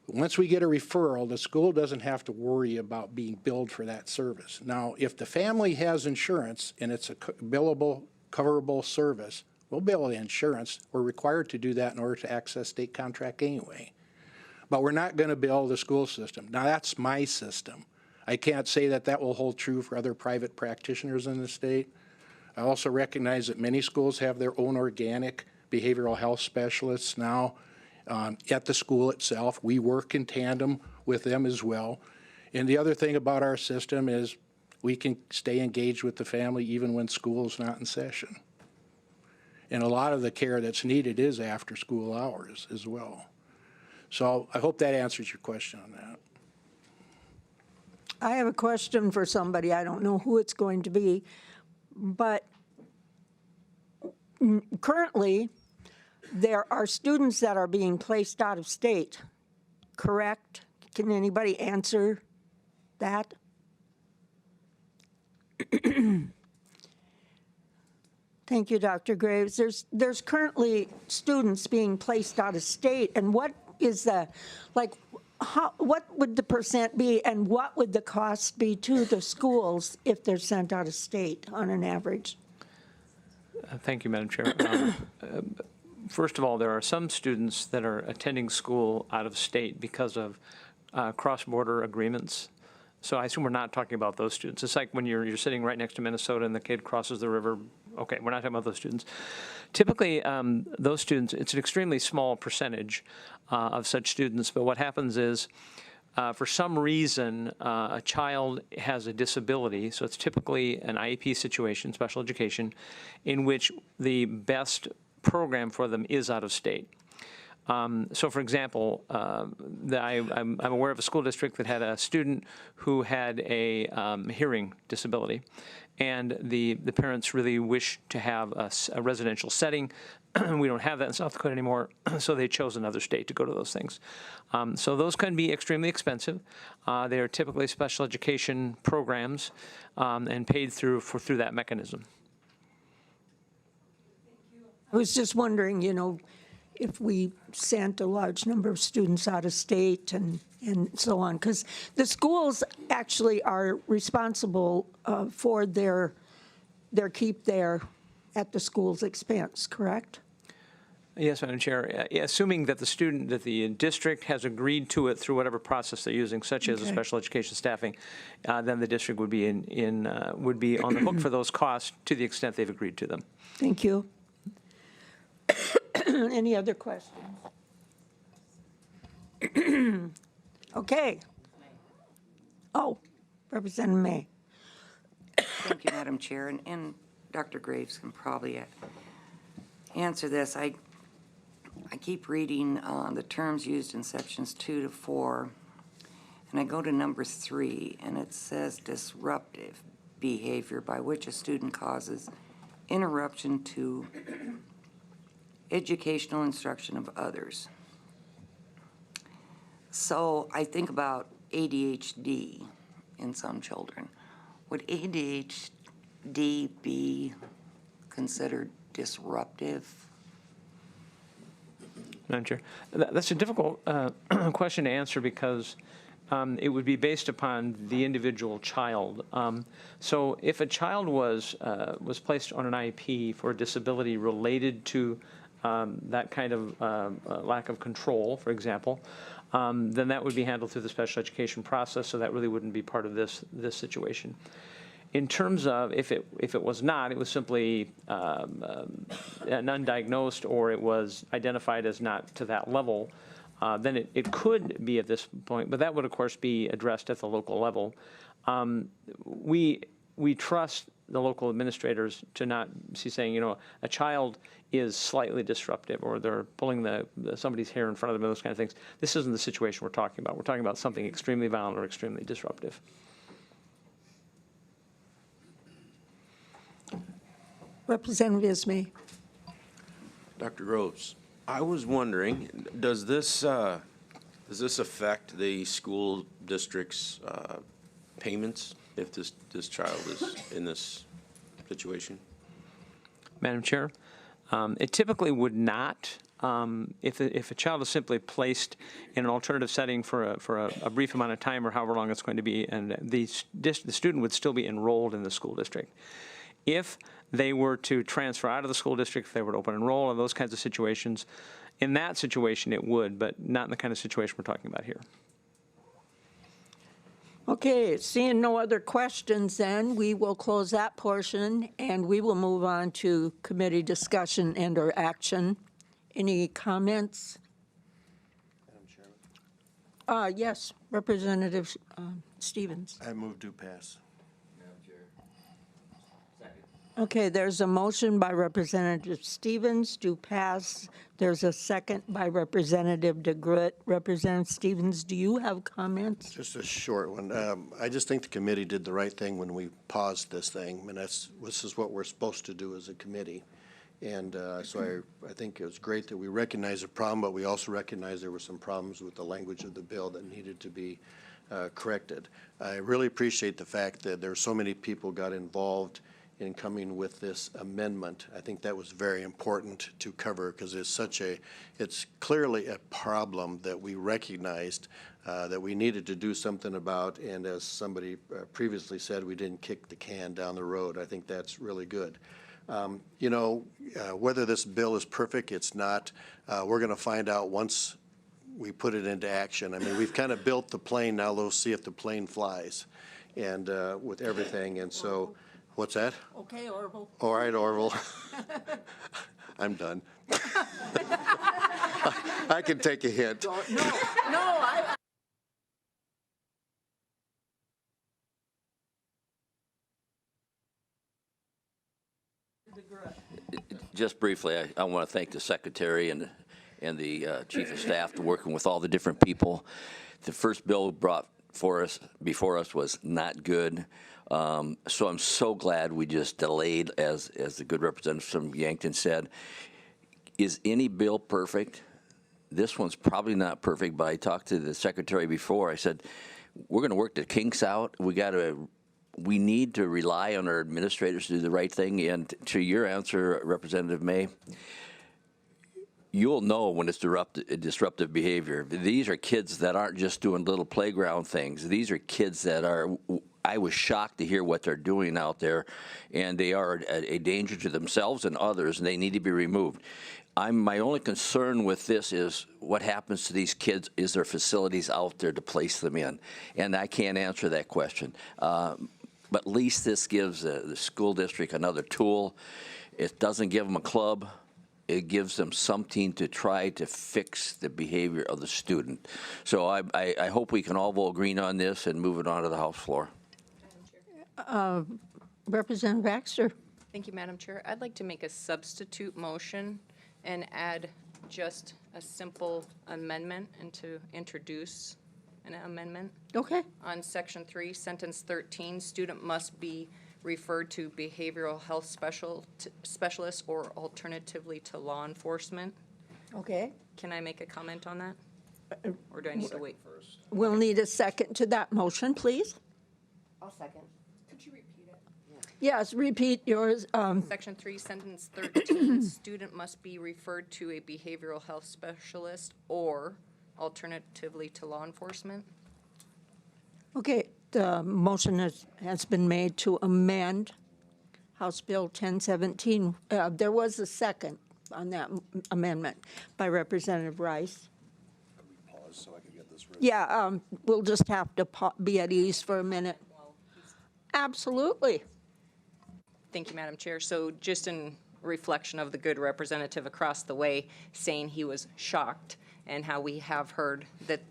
Once we get a referral, the school doesn't have to worry about being billed for that service. Now, if the family has insurance and it's a billable, coverable service, we'll bill the insurance. We're required to do that in order to access state contract anyway. But we're not going to bill the school system. Now, that's my system. I can't say that that will hold true for other private practitioners in the state. I also recognize that many schools have their own organic behavioral health specialists now at the school itself. We work in tandem with them as well. And the other thing about our system is we can stay engaged with the family even when school's not in session. And a lot of the care that's needed is after school hours as well. So I hope that answers your question on that. I have a question for somebody. I don't know who it's going to be, but currently there are students that are being placed out of state, correct? Can anybody answer that? Thank you, Dr. Graves. There's currently students being placed out of state, and what is the, like, what would the percent be, and what would the cost be to the schools if they're sent out of state on an average? Thank you, Madam Chair. First of all, there are some students that are attending school out of state because of cross-border agreements. So I assume we're not talking about those students. It's like when you're sitting right next to Minnesota and the kid crosses the river. Okay, we're not talking about those students. Typically, those students, it's an extremely small percentage of such students, but what happens is, for some reason, a child has a disability, so it's typically an IEP situation, special education, in which the best program for them is out of state. So, for example, I'm aware of a school district that had a student who had a hearing disability, and the parents really wish to have a residential setting. We don't have that in South Dakota anymore, so they chose another state to go to those things. So those can be extremely expensive. They are typically special education programs and paid through that mechanism. I was just wondering, you know, if we sent a large number of students out of state and so on, because the schools actually are responsible for their keep there at the school's expense, correct? Yes, Madam Chair. Assuming that the district has agreed to it through whatever process they're using, such as a special education staffing, then the district would be would be on the hook for those costs to the extent they've agreed to them. Thank you. Any other questions? Okay. Oh, Representative May. Thank you, Madam Chair, and Dr. Graves can probably answer this. I keep reading the terms used in sections 2 to 4, and I go to number 3, and it says disruptive behavior by which a student causes interruption to educational instruction of others. So I think about ADHD in some children. Would ADHD be considered disruptive? Madam Chair, that's a difficult question to answer because it would be based upon the individual child. So if a child was placed on an IEP for a disability related to that kind of lack of control, for example, then that would be handled through the special education process, so that really wouldn't be part of this situation. In terms of if it was not, it was simply an undiagnosed or it was identified as not to that level, then it could be at this point, but that would, of course, be addressed at the local level. We trust the local administrators to not see saying, a child is slightly disruptive or they're pulling somebody's hair in front of them, those kind of things. This isn't the situation we're talking about. We're talking about something extremely violent or extremely disruptive. Representative Ismay. Dr. Groves, I was wondering, does this affect the school district's payments if this child is in this situation? Madam Chair, it typically would not. If a child is simply placed in an alternative setting for a brief amount of time or however long it's going to be, and the student would still be enrolled in the school district. If they were to transfer out of the school district, if they were to open enroll in those kinds of situations, in that situation it would, but not in the kind of situation we're talking about here. Okay, seeing no other questions then, we will close that portion and we will move on to committee discussion and or action. Any comments? Yes, Representative Stevens. I move to pass. Okay, there's a motion by Representative Stevens to pass. There's a second by Representative DeGroot. Representative Stevens, do you have comments? Just a short one. I just think the committee did the right thing when we paused this thing, and this is what we're supposed to do as a committee. And so I think it was great that we recognized the problem, but we also recognized there were some problems with the language of the bill that needed to be corrected. I really appreciate the fact that there were so many people got involved in coming with this amendment. I think that was very important to cover because it's clearly a problem that we recognized that we needed to do something about, and as somebody previously said, we didn't kick the can down the road. I think that's really good. Whether this bill is perfect, it's not. We're going to find out once we put it into action. I mean, we've kind of built the plane, now let's see if the plane flies, and with everything, and so. What's that? Okay, Orville. All right, Orville. I'm done. I can take a hint. Just briefly, I want to thank the secretary and the chief of staff for working with all the different people. The first bill brought before us was not good. So I'm so glad we just delayed, as the good representative from Yankton said. Is any bill perfect? This one's probably not perfect, but I talked to the secretary before. I said, we're going to work the kinks out. We need to rely on our administrators to do the right thing. And to your answer, Representative May, you'll know when it's disruptive behavior. These are kids that aren't just doing little playground things. These are kids that I was shocked to hear what they're doing out there, and they are a danger to themselves and others, and they need to be removed. My only concern with this is what happens to these kids. Is there facilities out there to place them in? And I can't answer that question. But at least this gives the school district another tool. It doesn't give them a club. It gives them something to try to fix the behavior of the student. So I hope we can all vote green on this and move it on to the House floor. Representative Baxter. Thank you, Madam Chair. I'd like to make a substitute motion and add just a simple amendment and to introduce an amendment. Okay. On Section 3, Sentence 13, student must be referred to behavioral health specialist or alternatively to law enforcement. Okay. Can I make a comment on that? Or do I need to wait first? We'll need a second to that motion, please. I'll second. Could you repeat it? Yes, repeat yours. Section 3, Sentence 13, student must be referred to a behavioral health specialist or alternatively to law enforcement. Okay, the motion has been made to amend House Bill 1017. There was a second on that amendment by Representative Rice. Pause so I can get this ready. Yeah, we'll just have to be at ease for a minute. Absolutely. Thank you, Madam Chair. So just in reflection of the good representative across the way saying he was shocked, and how we have heard that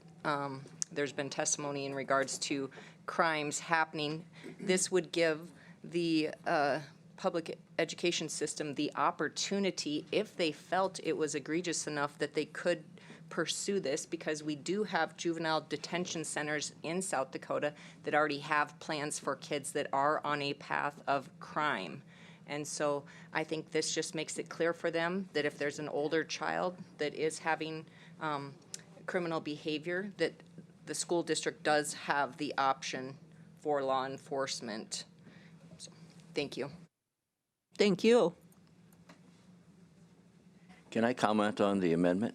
there's been testimony in regards to crimes happening, this would give the public education system the opportunity, if they felt it was egregious enough, that they could pursue this, because we do have juvenile detention centers in South Dakota that already have plans for kids that are on a path of crime. And so I think this just makes it clear for them that if there's an older child that is having criminal behavior, that the school district does have the option for law enforcement. So, thank you. Thank you. Can I comment on the amendment?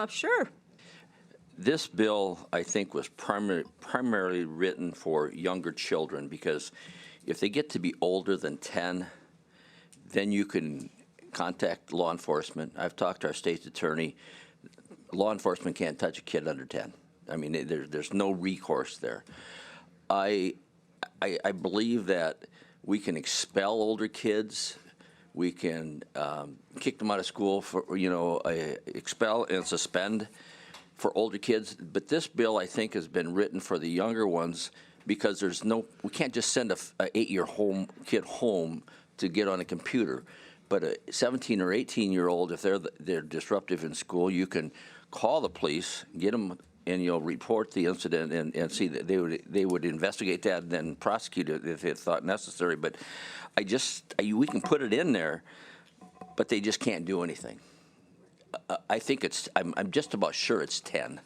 Sure. This bill, I think, was primarily written for younger children, because if they get to be older than 10, then you can contact law enforcement. I've talked to our state's attorney. Law enforcement can't touch a kid under 10. I mean, there's no recourse there. I believe that we can expel older kids. We can kick them out of school for, expel and suspend for older kids. But this bill, I think, has been written for the younger ones, because we can't just send a 8-year kid home to get on a computer. But a 17 or 18-year-old, if they're disruptive in school, you can call the police, get them, and you'll report the incident and see that they would investigate that and then prosecute it if it thought necessary. But we can put it in there, but they just can't do anything. I think I'm just about sure it's 10.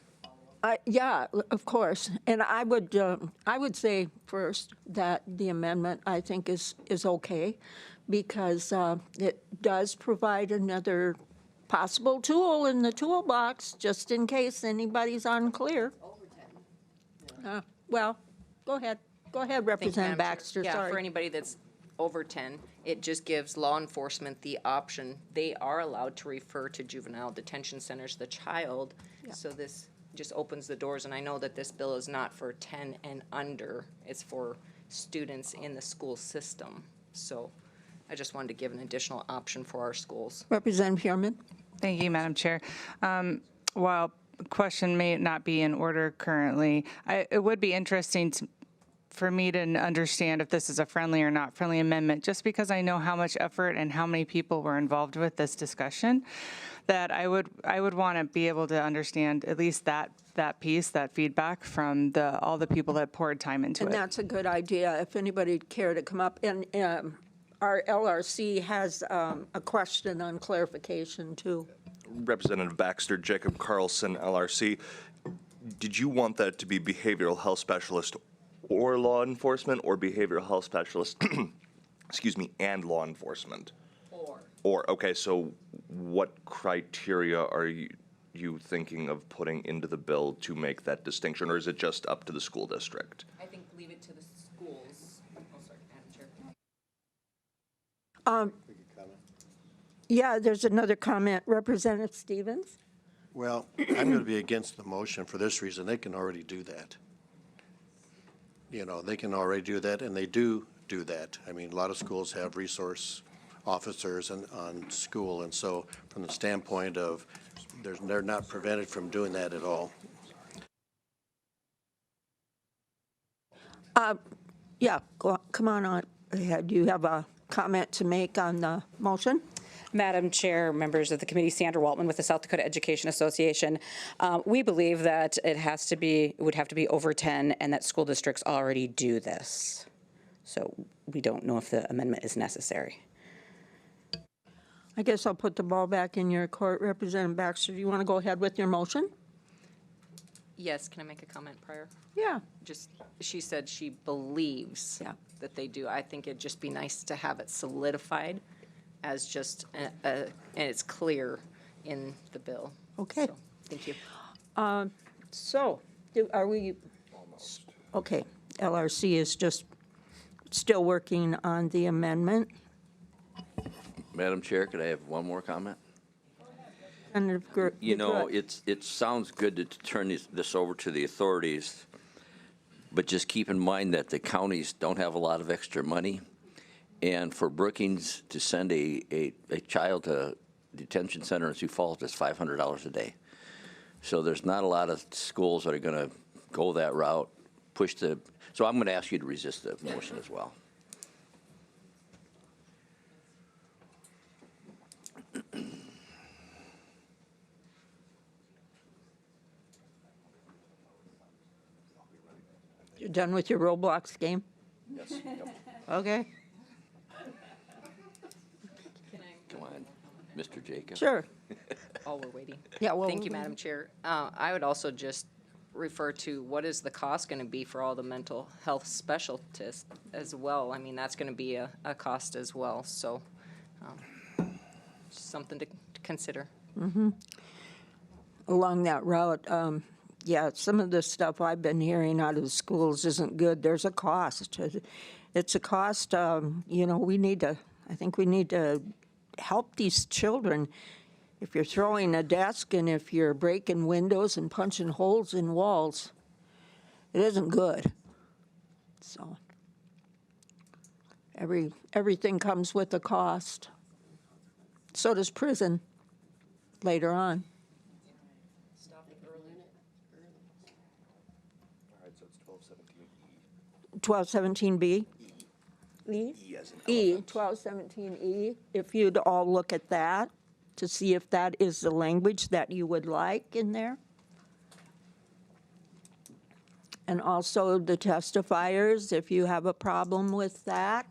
Yeah, of course. And I would say first that the amendment, I think, is okay, because it does provide another possible tool in the toolbox, just in case anybody's unclear. Well, go ahead. Go ahead, Thank you, Representative Madam Chair. Baxter. Yeah, Sorry. for anybody that's over 10, it just gives law enforcement the option. They are allowed to refer to juvenile detention centers the child. So this just opens the doors. And I know that this bill is not for 10 and under. It's for students in the school system. So I just wanted to give an additional option for our schools. Representative Huerman. Thank you, Madam Chair. While the question may not be in order currently, it would be interesting for me to understand if this is a friendly or not friendly amendment, just because I know how much effort and how many people were involved with this discussion, that I would want to be able to understand at least that piece, that feedback from all the people that poured time into it. And that's a good idea. If anybody'd care to come up. And our LRC has a question on clarification, too. Representative Baxter, Jacob Carlson, LRC. Did you want that to be behavioral health specialist or law enforcement, or behavioral health specialist, excuse me, and law enforcement? Or, okay, so what criteria are you thinking of putting into the bill to make that distinction, or is it just up to the school district? I think leave it to the schools. Oh, sorry, Madam Chair. Yeah, there's another comment. Representative Stevens? Well, I'm going to be against the motion for this reason. They can already do that. They can already do that, and they do that. I mean, a lot of schools have resource officers on school, and so from the standpoint of they're not prevented from doing that at all. Yeah, come on ahead. Do you have a comment to make on the motion? Madam Chair, members of the committee, Sandra Waltman with the South Dakota Education Association. We believe that it would have to be over 10, and that school districts already do this. So we don't know if the amendment is necessary. I guess I'll put the ball back in your court. Representative Baxter, do you want to go ahead with your motion? Yes, can I make a comment prior? Yeah. She said she believes that they do. I think it'd just be nice to have it solidified as just, and it's clear in the bill. Okay. So, thank you. Are we? Okay, LRC is just still working on the amendment. Madam Chair, could I have one more comment? Senator It sounds good to turn this over to the authorities, But just keep in mind that the counties don't have a lot of extra money. And for Brookings to send a child to detention center in Sioux Falls is $500 a day. So there's not a lot of schools that are going to go that route, so I'm going to ask you to resist the motion as well. You're done with your Roblox game? Yes. Yep. Okay. Come on, Mr. Jacob. Sure. While we're waiting. Yeah, well, Thank you, Madam Chair. I would also just refer to what is the cost going to be for all the mental health specialists as well. I mean, that's going to be a cost as well. So something to consider. Along that route, yeah, some of the stuff I've been hearing out of the schools isn't good. There's a cost. It's a cost, you know, I think we need to help these children. If you're throwing a desk and if you're breaking windows and punching holes in walls, it isn't good. So everything comes with a cost. So does prison later on. 1217B? E, 1217E. If you'd all look at that to see if that is the language that you would like in there. And also the testifiers, if you have a problem with that.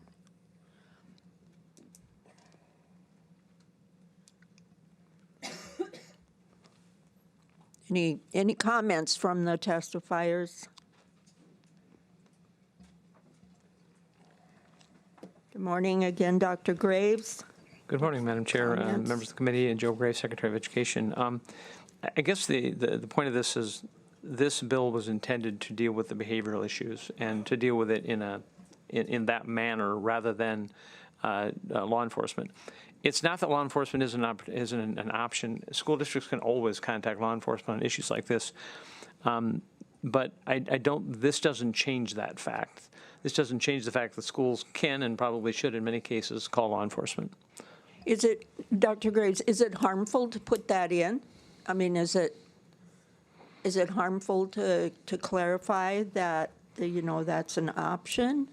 Any comments from the testifiers? Good morning again, Dr. Graves. Good morning, Madam Chair, Comments? members of the committee, and Joe Graves, Secretary of Education. I guess the point of this is this bill was intended to deal with the behavioral issues and to deal with it in that manner rather than law enforcement. It's not that law enforcement isn't an option. School districts can always contact law enforcement on issues like this. But this doesn't change that fact. This doesn't change the fact that schools can and probably should in many cases call law enforcement. Is it, Dr. Graves, is it harmful to put that in? I mean, is it harmful to clarify that, you know, that's an option?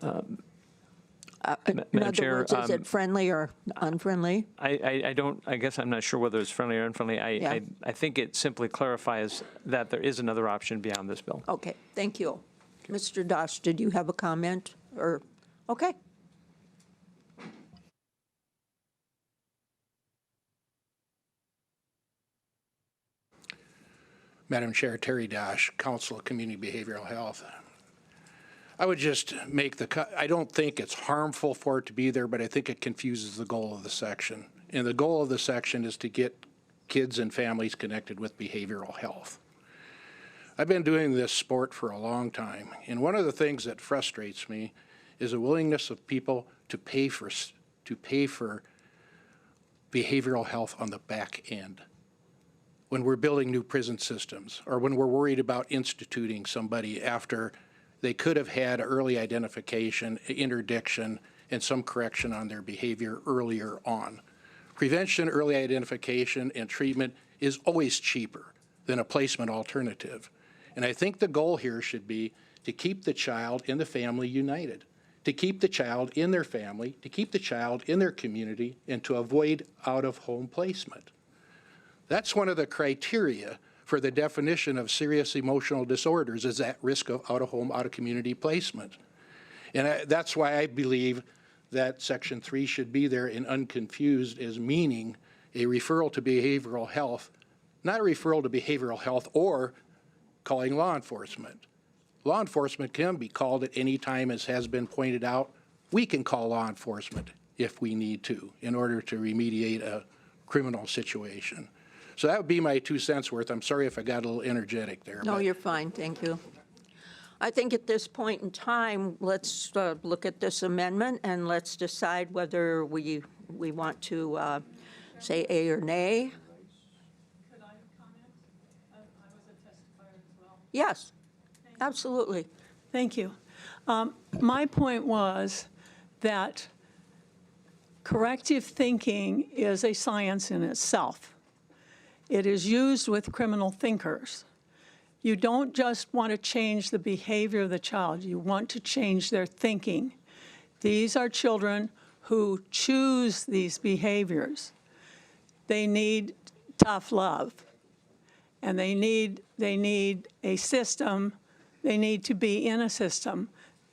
In Madam other Chair, words, is it friendly or unfriendly? I guess I'm not sure whether it's friendly or unfriendly. Yeah. I think it simply clarifies that there is another option beyond this bill. Okay, thank you. Mr. Dosh, did you have a comment or, okay. Madam Chair, Terry Dosh, Council of Community Behavioral Health. I would just make I don't think it's harmful for it to be there, but I think it confuses the goal of the section. And the goal of the section is to get kids and families connected with behavioral health. I've been doing this sport for a long time, and one of the things that frustrates me is a willingness of people to pay for behavioral health on the back end. When we're building new prison systems, or when we're worried about instituting somebody after they could have had early identification, interdiction, and some correction on their behavior earlier on. Prevention, early identification, and treatment is always cheaper than a placement alternative. And I think the goal here should be to keep the child and the family united, to keep the child in their family, to keep the child in their community, and to avoid out-of-home placement. That's one of the criteria for the definition of serious emotional disorders, is that risk of out-of-home, out-of-community placement. And that's why I believe that Section 3 should be there in unconfused as meaning a referral to behavioral health, not a referral to behavioral health or calling law enforcement. Law enforcement can be called at any time, as has been pointed out. We can call law enforcement if we need to in order to remediate a criminal situation. So that would be my 2 cents worth. I'm sorry if I got a little energetic there. No, you're fine, thank you. I think at this point in time, let's look at this amendment and let's decide whether we want to say A or nay. Could I comment? I was a testifier as well. Yes, Absolutely. Thank you. My point was that corrective thinking is a science in itself. It is used with criminal thinkers. You don't just want to change the behavior of the child, you want to change their thinking. These are children who choose these behaviors. They need tough love, and they need a system. They need to be in a system.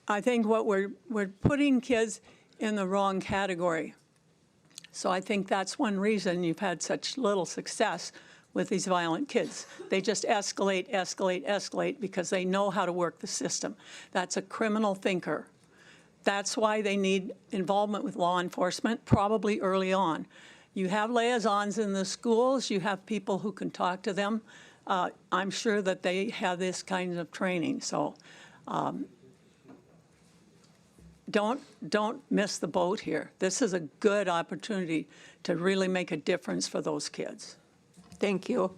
I think what we're putting kids in the wrong category. So I think that's one reason you've had such little success with these violent kids. They just escalate, escalate, escalate because they know how to work the system. That's a criminal thinker. That's why they need involvement with law enforcement, probably early on. You have liaisons in the schools. You have people who can talk to them. I'm sure that they have this kind of training. So don't miss the boat here. This is a good opportunity to really make a difference for those kids. Thank you.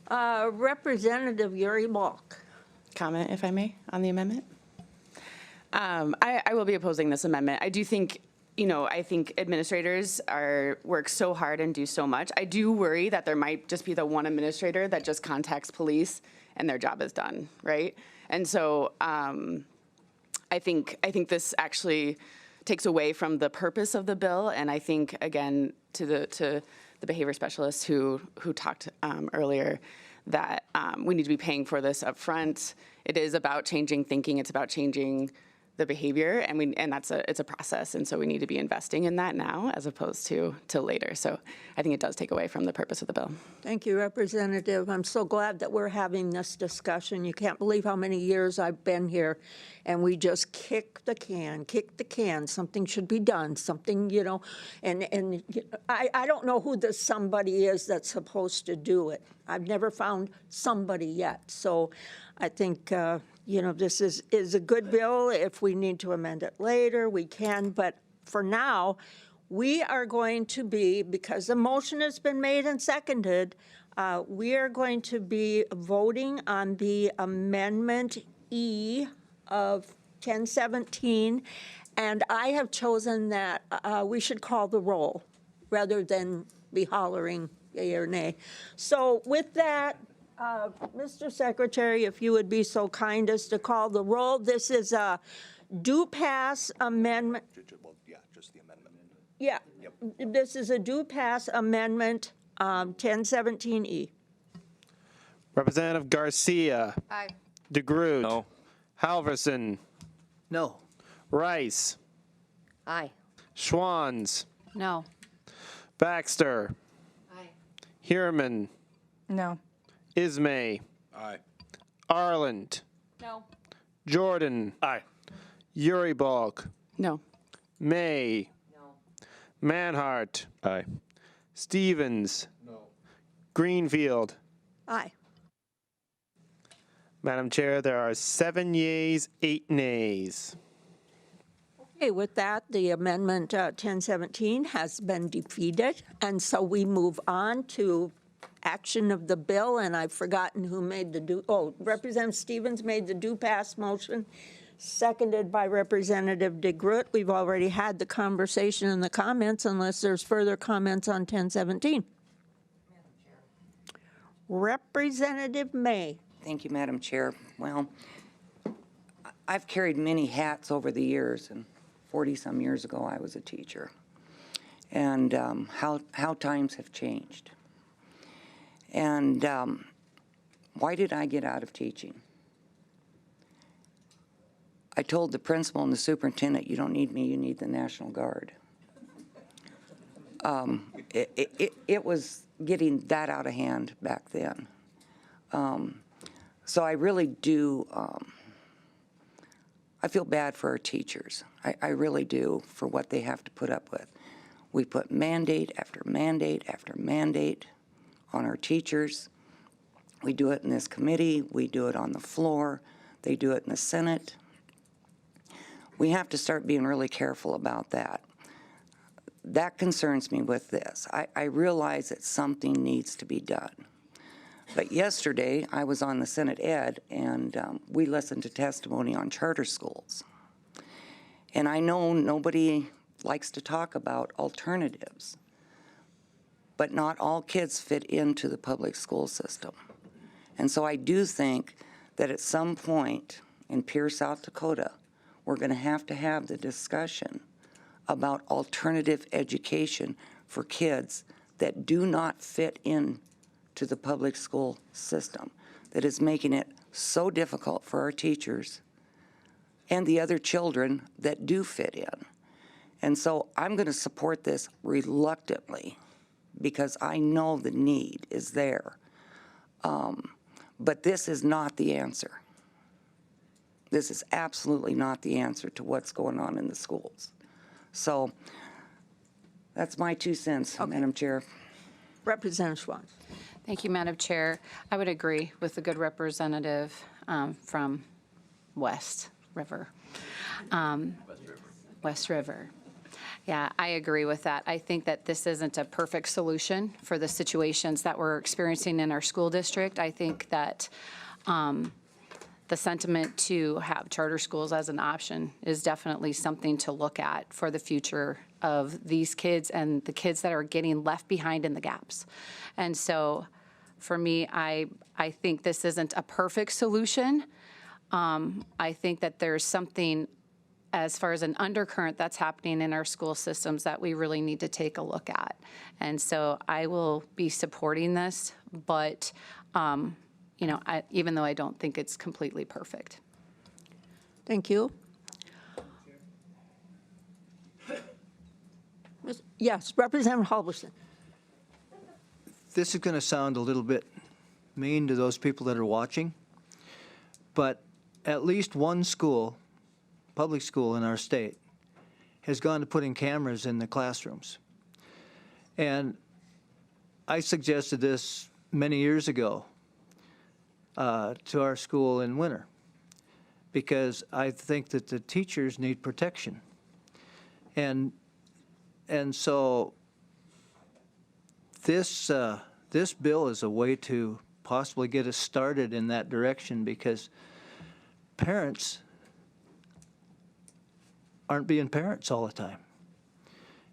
Representative Yuri Balk. Comment, if I may, on the amendment? I will be opposing this amendment. I do think, I think administrators work so hard and do so much. I do worry that there might just be the one administrator that just contacts police and their job is done, right? And so I think this actually takes away from the purpose of the bill. And I think, again, to the behavior specialists who talked earlier, that we need to be paying for this up front. It is about changing thinking. It's about changing the behavior, and it's a process, and so we need to be investing in that now as opposed to later. So I think it does take away from the purpose of the bill. Thank you, Representative. I'm so glad that we're having this discussion. You can't believe how many years I've been here, and we just kick the can. Something should be done, something, and I don't know who the somebody is that's supposed to do it. I've never found somebody yet. So I think, this is a good bill. If we need to amend it later, we can. But for now, we are going to be, because the motion has been made and seconded, we are going to be voting on the Amendment E of 1017. And I have chosen that we should call the roll rather than be hollering yea or nay. So with that, Mr. Secretary, if you would be so kind as to call the roll. This is a do pass amendment. Yeah, just the amendment. Yeah, Yep. This is a do pass amendment 1017E. Representative Garcia. Aye. DeGroot. No. Halverson. No. Rice. Aye. Schwans. No. Baxter. Aye. Hierman. No. Ismay. Aye. Arland. No. Jordan. Aye. Yuri Balk. No. May. No. Manhart. Aye. Stevens. No. Greenfield. Aye. Madam Chair, there are 7 yeas, 8 nays. Okay, with that, the amendment 1017 has been defeated, and so we move on to action of the bill, and I've forgotten who made the Representative Stevens made the do pass motion, seconded by Representative DeGroot. We've already had the conversation and the comments, unless there's further comments on 1017. Representative May. Thank you, Madam Chair. Well, I've carried many hats over the years, and 40-some years ago I was a teacher. And how times have changed. And why did I get out of teaching? I told the principal and the superintendent, you don't need me, you need the National Guard. It was getting that out of hand back then. So I really do, I feel bad for our teachers. I really do, for what they have to put up with. We put mandate after mandate after mandate on our teachers. We do it in this committee. We do it on the floor. They do it in the Senate. We have to start being really careful about that. That concerns me with this. I realize that something needs to be done. But yesterday, I was on the Senate Ed, and we listened to testimony on charter schools. And I know nobody likes to talk about alternatives, but not all kids fit into the public school system. And so I do think that at some point in Pierce, South Dakota, we're going to have the discussion about alternative education for kids that do not fit in to the public school system, that is making it so difficult for our teachers and the other children that do fit in. And so I'm going to support this reluctantly because I know the need is there. But this is not the answer. This is absolutely not the answer to what's going on in the schools. So that's my 2 cents, Madam Chair. Representative Schwanz. Thank you, Madam Chair. I would agree with the good representative from West River. West River. Yeah, I agree with that. I think that this isn't a perfect solution for the situations that we're experiencing in our school district. I think that the sentiment to have charter schools as an option is definitely something to look at for the future of these kids and the kids that are getting left behind in the gaps. And so for me, I think this isn't a perfect solution. I think that there's something as far as an undercurrent that's happening in our school systems that we really need to take a look at. And so I will be supporting this, but you know, even though I don't think it's completely perfect. Thank you. Yes, Representative Halverson. This is going to sound a little bit mean to those people that are watching, but at least one school, public school in our state, has gone to putting cameras in the classrooms. And I suggested this many years ago to our school in Winter, because I think that the teachers need protection. And so this bill is a way to possibly get us started in that direction, because parents aren't being parents all the time.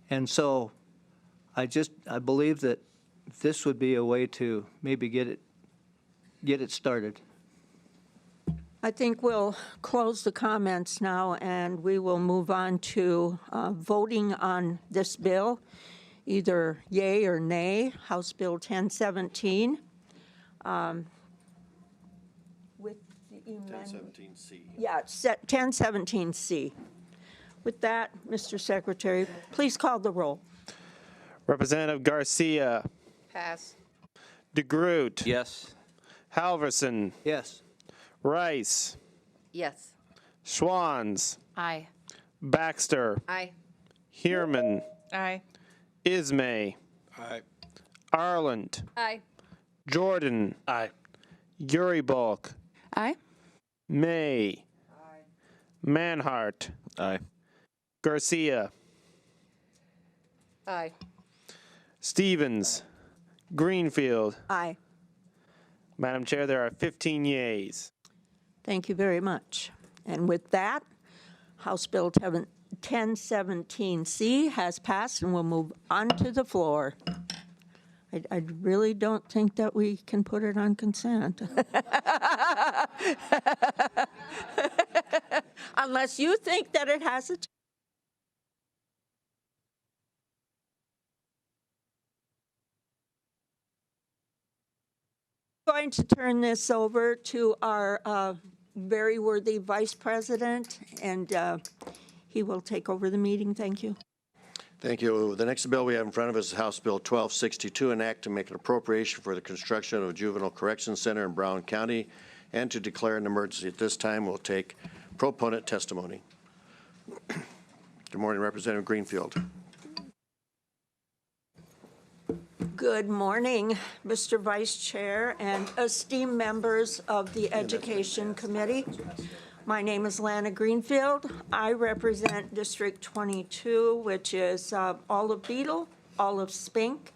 And so I believe that this would be a way to maybe get it started. I think we'll close the comments now, and we will move on to voting on this bill, either yay or nay, House Bill 1017. With the amendment. 1017C. Yeah, 1017C. With that, Mr. Secretary, please call the roll. Representative Garcia, Pass. DeGroot, Yes. Halverson, Yes. Rice, Yes. Schwanz, Aye. Baxter, Aye. Heerman, Aye. Ismay, Aye. Arland, Aye. Jordan, Aye. Uribulk, Aye. May, Manhart, Aye. Garcia, Aye. Stevens, Greenfield. Aye. Madam Chair, there are 15 yeas. Thank you very much. And with that, House Bill 1017C has passed and will move on to the floor. I really don't think that we can put it on consent. Unless you think that it has a going to turn this over to our very worthy Vice President, and he will take over the meeting. Thank you. Thank you. The next bill we have in front of us is House Bill 1262, an act to make an appropriation for the construction of a juvenile correction center in Brown County and to declare an emergency. At this time, we'll take proponent testimony. Good morning, Representative Greenfield. Good morning, Mr. Vice Chair and esteemed members of the Education Committee. My name is Lana Greenfield. I represent District 22, which is all of Beetle, all of Spink,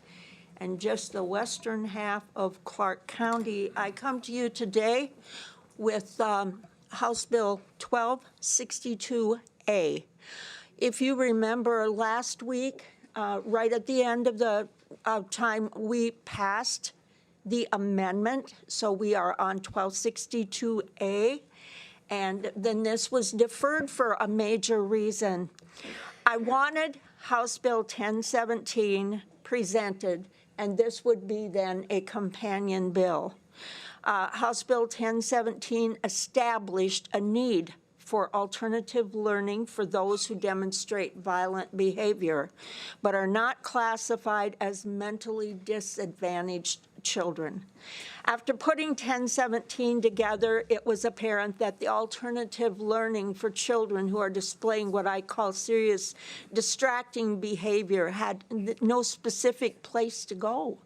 and just the western half of Clark County. I come to you today with House Bill 1262A. If you remember last week, right at the end of the time, we passed the amendment, so we are on 1262A, and then this was deferred for a major reason. I wanted House Bill 1017 presented, and this would be then a companion bill. House Bill 1017 established a need for alternative learning for those who demonstrate violent behavior, but are not classified as mentally disadvantaged children. After putting 1017 together, it was apparent that the alternative learning for children who are displaying what I call serious distracting behavior had no specific place to go.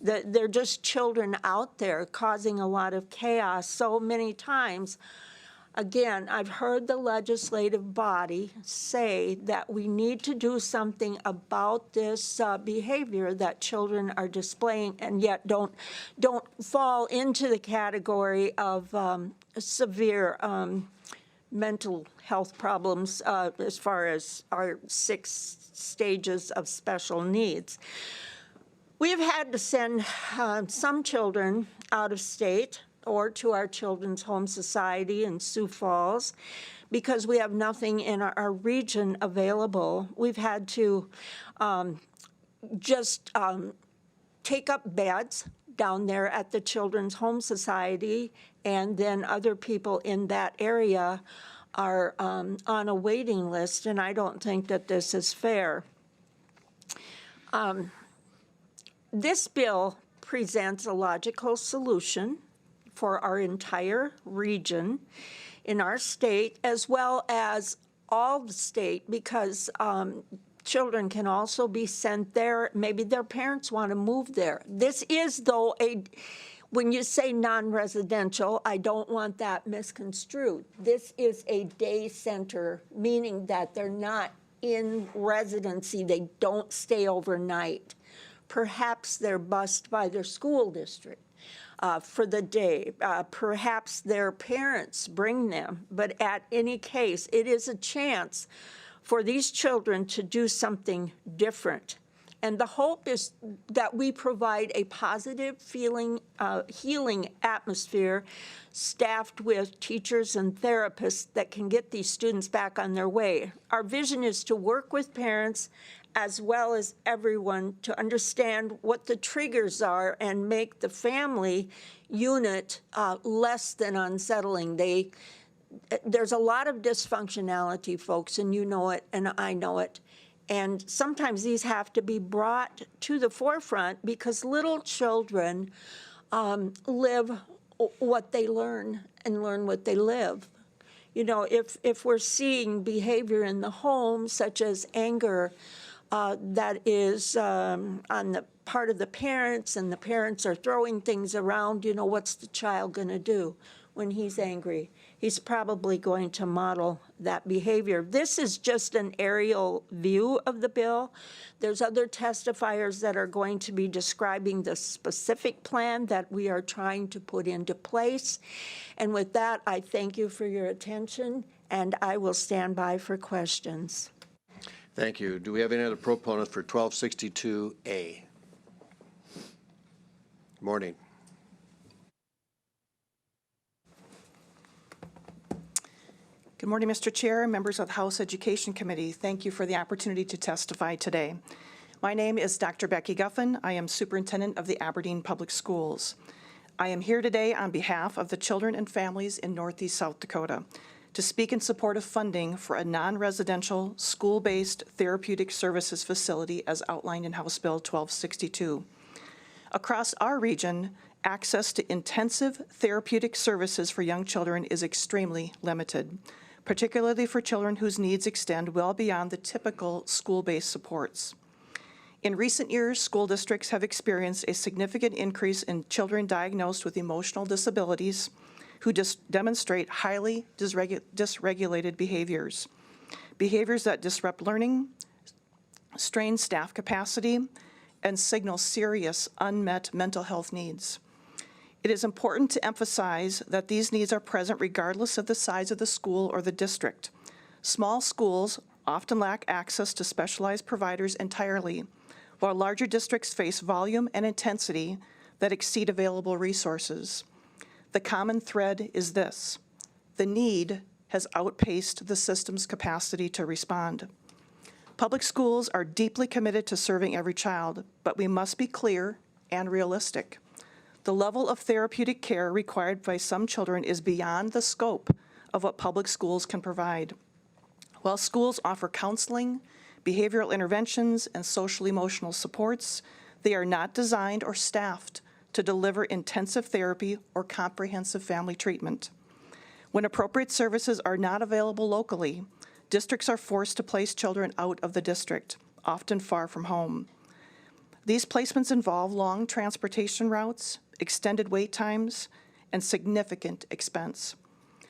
They're just children out there causing a lot of chaos so many times. Again, I've heard the legislative body say that we need to do something about this behavior that children are displaying, and yet don't fall into the category of severe mental health problems as far as our 6 stages of special needs. We've had to send some children out of state or to our Children's Home Society in Sioux Falls because we have nothing in our region available. We've had to just take up beds down there at the Children's Home Society, and then other people in that area are on a waiting list, and I don't think that this is fair. This bill presents a logical solution for our entire region in our state, as well as all the state, because children can also be sent there. Maybe their parents want to move there. This is, though, when you say non-residential, I don't want that misconstrued. This is a day center, meaning that they're not in residency. They don't stay overnight. Perhaps they're bused by their school district for the day. Perhaps their parents bring them. But at any case, it is a chance for these children to do something different. And the hope is that we provide a positive healing atmosphere staffed with teachers and therapists that can get these students back on their way. Our vision is to work with parents as well as everyone to understand what the triggers are and make the family unit less than unsettling. There's a lot of dysfunctionality, folks, and you know it, and I know it. And sometimes these have to be brought to the forefront because little children live what they learn and learn what they live. You know, if we're seeing behavior in the home, such as anger, that is on the part of the parents, and the parents are throwing things around, you know, what's the child going to do when he's angry? He's probably going to model that behavior. This is just an aerial view of the bill. There's other testifiers that are going to be describing the specific plan that we are trying to put into place. And with that, I thank you for your attention, and I will stand by for questions. Thank you. Do we have any other proponents for 1262A? Morning. Good morning, Mr. Chair, members of the House Education Committee. Thank you for the opportunity to testify today. My name is Dr. Becky Guffin. I am Superintendent of the Aberdeen Public Schools. I am here today on behalf of the children and families in Northeast South Dakota to speak in support of funding for a non-residential, school-based therapeutic services facility as outlined in House Bill 1262. Across our region, access to intensive therapeutic services for young children is extremely limited, particularly for children whose needs extend well beyond the typical school-based supports. In recent years, school districts have experienced a significant increase in children diagnosed with emotional disabilities who demonstrate highly dysregulated behaviors that disrupt learning, strain staff capacity, and signal serious unmet mental health needs. It is important to emphasize that these needs are present regardless of the size of the school or the district. Small schools often lack access to specialized providers entirely, while larger districts face volume and intensity that exceed available resources. The common thread is this: the need has outpaced the system's capacity to respond. Public schools are deeply committed to serving every child, but we must be clear and realistic. The level of therapeutic care required by some children is beyond the scope of what public schools can provide. While schools offer counseling, behavioral interventions, and social-emotional supports, they are not designed or staffed to deliver intensive therapy or comprehensive family treatment. When appropriate services are not available locally, districts are forced to place children out of the district, often far from home. These placements involve long transportation routes, extended wait times, and significant expense.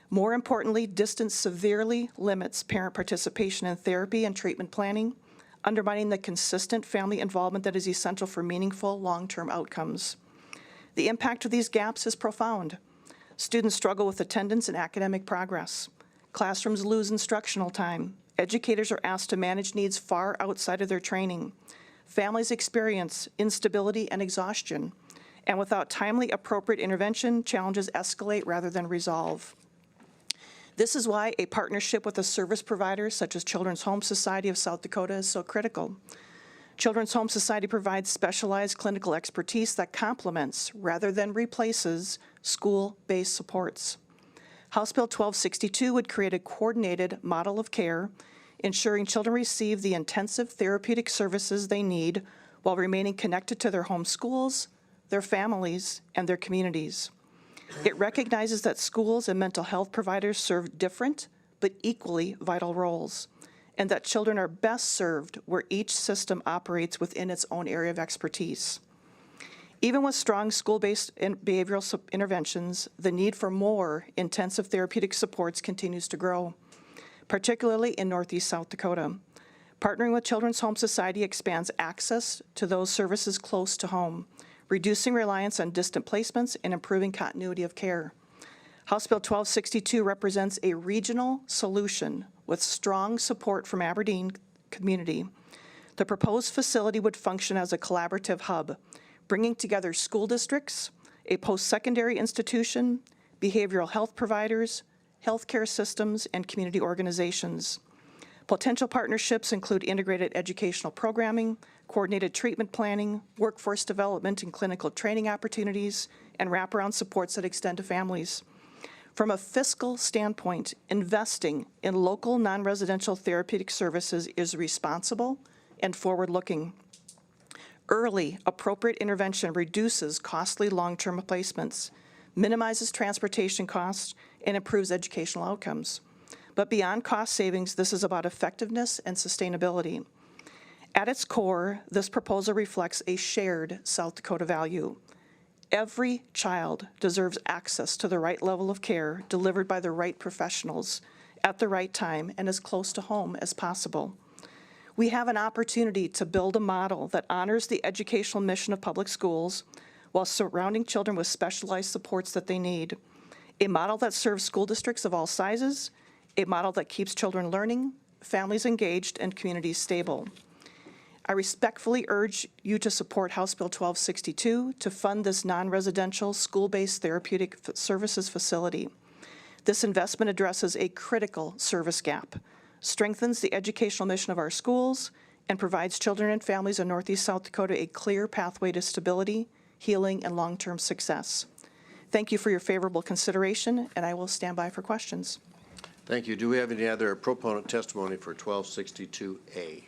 More importantly, distance severely limits parent participation in therapy and treatment planning, undermining the consistent family involvement that is essential for meaningful long-term outcomes. The impact of these gaps is profound. Students struggle with attendance and academic progress. Classrooms lose instructional time. Educators are asked to manage needs far outside of their training. Families experience instability and exhaustion. And without timely, appropriate intervention, challenges escalate rather than resolve. This is why a partnership with a service provider such as Children's Home Society of South Dakota is so critical. Children's Home Society provides specialized clinical expertise that complements, rather than replaces, school-based supports. House Bill 1262 would create a coordinated model of care, ensuring children receive the intensive therapeutic services they need while remaining connected to their home schools, their families, and their communities. It recognizes that schools and mental health providers serve different but equally vital roles, and that children are best served where each system operates within its own area of expertise. Even with strong school-based behavioral interventions, the need for more intensive therapeutic supports continues to grow, particularly in Northeast South Dakota. Partnering with Children's Home Society expands access to those services close to home, reducing reliance on distant placements and improving continuity of care. House Bill 1262 represents a regional solution with strong support from Aberdeen community. The proposed facility would function as a collaborative hub, bringing together school districts, a post-secondary institution, behavioral health providers, healthcare systems, and community organizations. Potential partnerships include integrated educational programming, coordinated treatment planning, workforce development and clinical training opportunities, and wraparound supports that extend to families. From a fiscal standpoint, investing in local non-residential therapeutic services is responsible and forward-looking. Early, appropriate intervention reduces costly long-term placements, minimizes transportation costs, and improves educational outcomes. But beyond cost savings, this is about effectiveness and sustainability. At its core, this proposal reflects a shared South Dakota value. Every child deserves access to the right level of care delivered by the right professionals at the right time and as close to home as possible. We have an opportunity to build a model that honors the educational mission of public schools while surrounding children with specialized supports that they need. A model that serves school districts of all sizes, a model that keeps children learning, families engaged, and communities stable. I respectfully urge you to support House Bill 1262 to fund this non-residential school-based therapeutic services facility. This investment addresses a critical service gap, strengthens the educational mission of our schools, and provides children and families in Northeast South Dakota a clear pathway to stability, healing, and long-term success. Thank you for your favorable consideration, and I will stand by for questions. Thank you. Do we have any other proponent testimony for 1262A?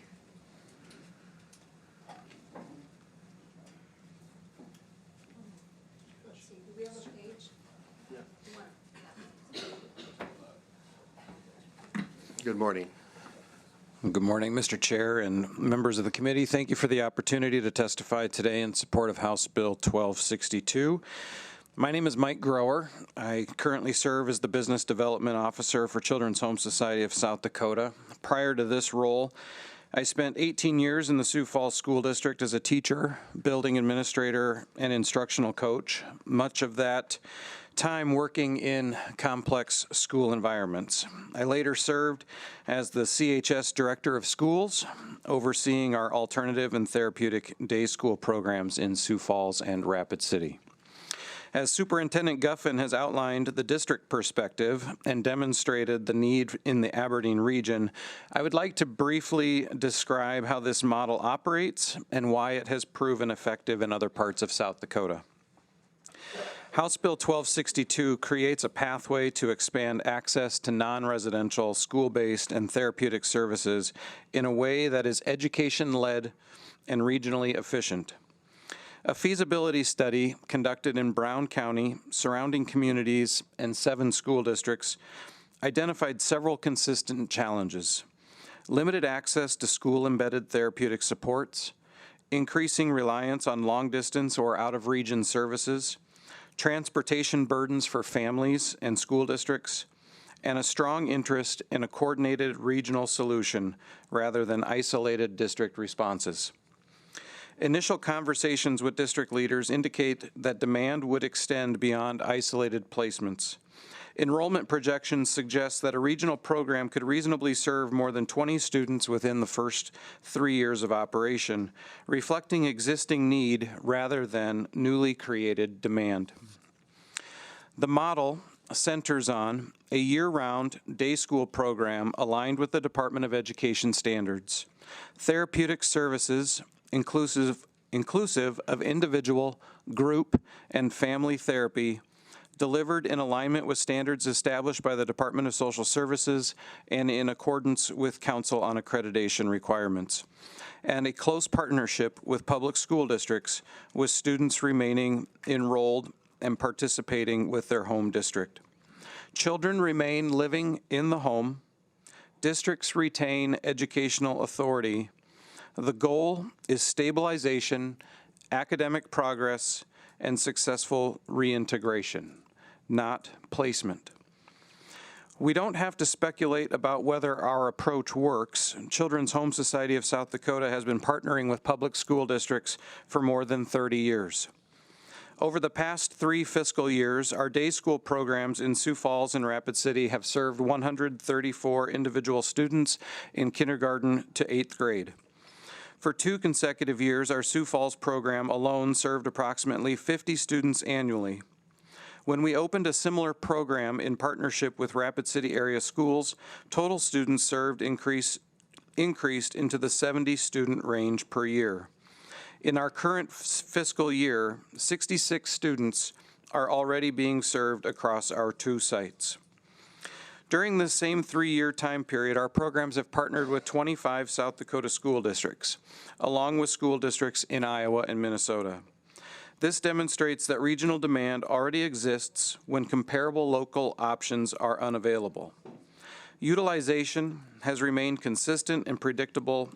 Good morning. Good morning, Mr. Chair and members of the committee. Thank you for the opportunity to testify today in support of House Bill 1262. My name is Mike Grower. I currently serve as the Business Development Officer for Children's Home Society of South Dakota. Prior to this role, I spent 18 years in the Sioux Falls School District as a teacher, building administrator, and instructional coach, much of that time working in complex school environments. I later served as the CHS Director of Schools, overseeing our alternative and therapeutic day school programs in Sioux Falls and Rapid City. As Superintendent Guffin has outlined the district perspective and demonstrated the need in the Aberdeen region, I would like to briefly describe how this model operates and why it has proven effective in other parts of South Dakota. House Bill 1262 creates a pathway to expand access to non-residential, school-based, and therapeutic services in a way that is education-led and regionally efficient. A feasibility study conducted in Brown County, surrounding communities, and 7 school districts identified several consistent challenges: limited access to school-embedded therapeutic supports, increasing reliance on long-distance or out-of-region services, transportation burdens for families and school districts, and a strong interest in a coordinated regional solution rather than isolated district responses. Initial conversations with district leaders indicate that demand would extend beyond isolated placements. Enrollment projections suggest that a regional program could reasonably serve more than 20 students within the first 3 years of operation, reflecting existing need rather than newly created demand. The model centers on a year-round day school program aligned with the Department of Education standards, therapeutic services inclusive of individual, group, and family therapy delivered in alignment with standards established by the Department of Social Services and in accordance with Council on Accreditation requirements, and a close partnership with public school districts, with students remaining enrolled and participating with their home district. Children remain living in the home. Districts retain educational authority. The goal is stabilization, academic progress, and successful reintegration, not placement. We don't have to speculate about whether our approach works. Children's Home Society of South Dakota has been partnering with public school districts for more than 30 years. Over the past 3 fiscal years, our day school programs in Sioux Falls and Rapid City have served 134 individual students in kindergarten to 8th grade. For 2 consecutive years, our Sioux Falls program alone served approximately 50 students annually. When we opened a similar program in partnership with Rapid City area schools, total students served increased into the 70 student range per year. In our current fiscal year, 66 students are already being served across our 2 sites. During this same 3-year time period, our programs have partnered with 25 South Dakota school districts, along with school districts in Iowa and Minnesota. This demonstrates that regional demand already exists when comparable local options are unavailable. Utilization has remained consistent and predictable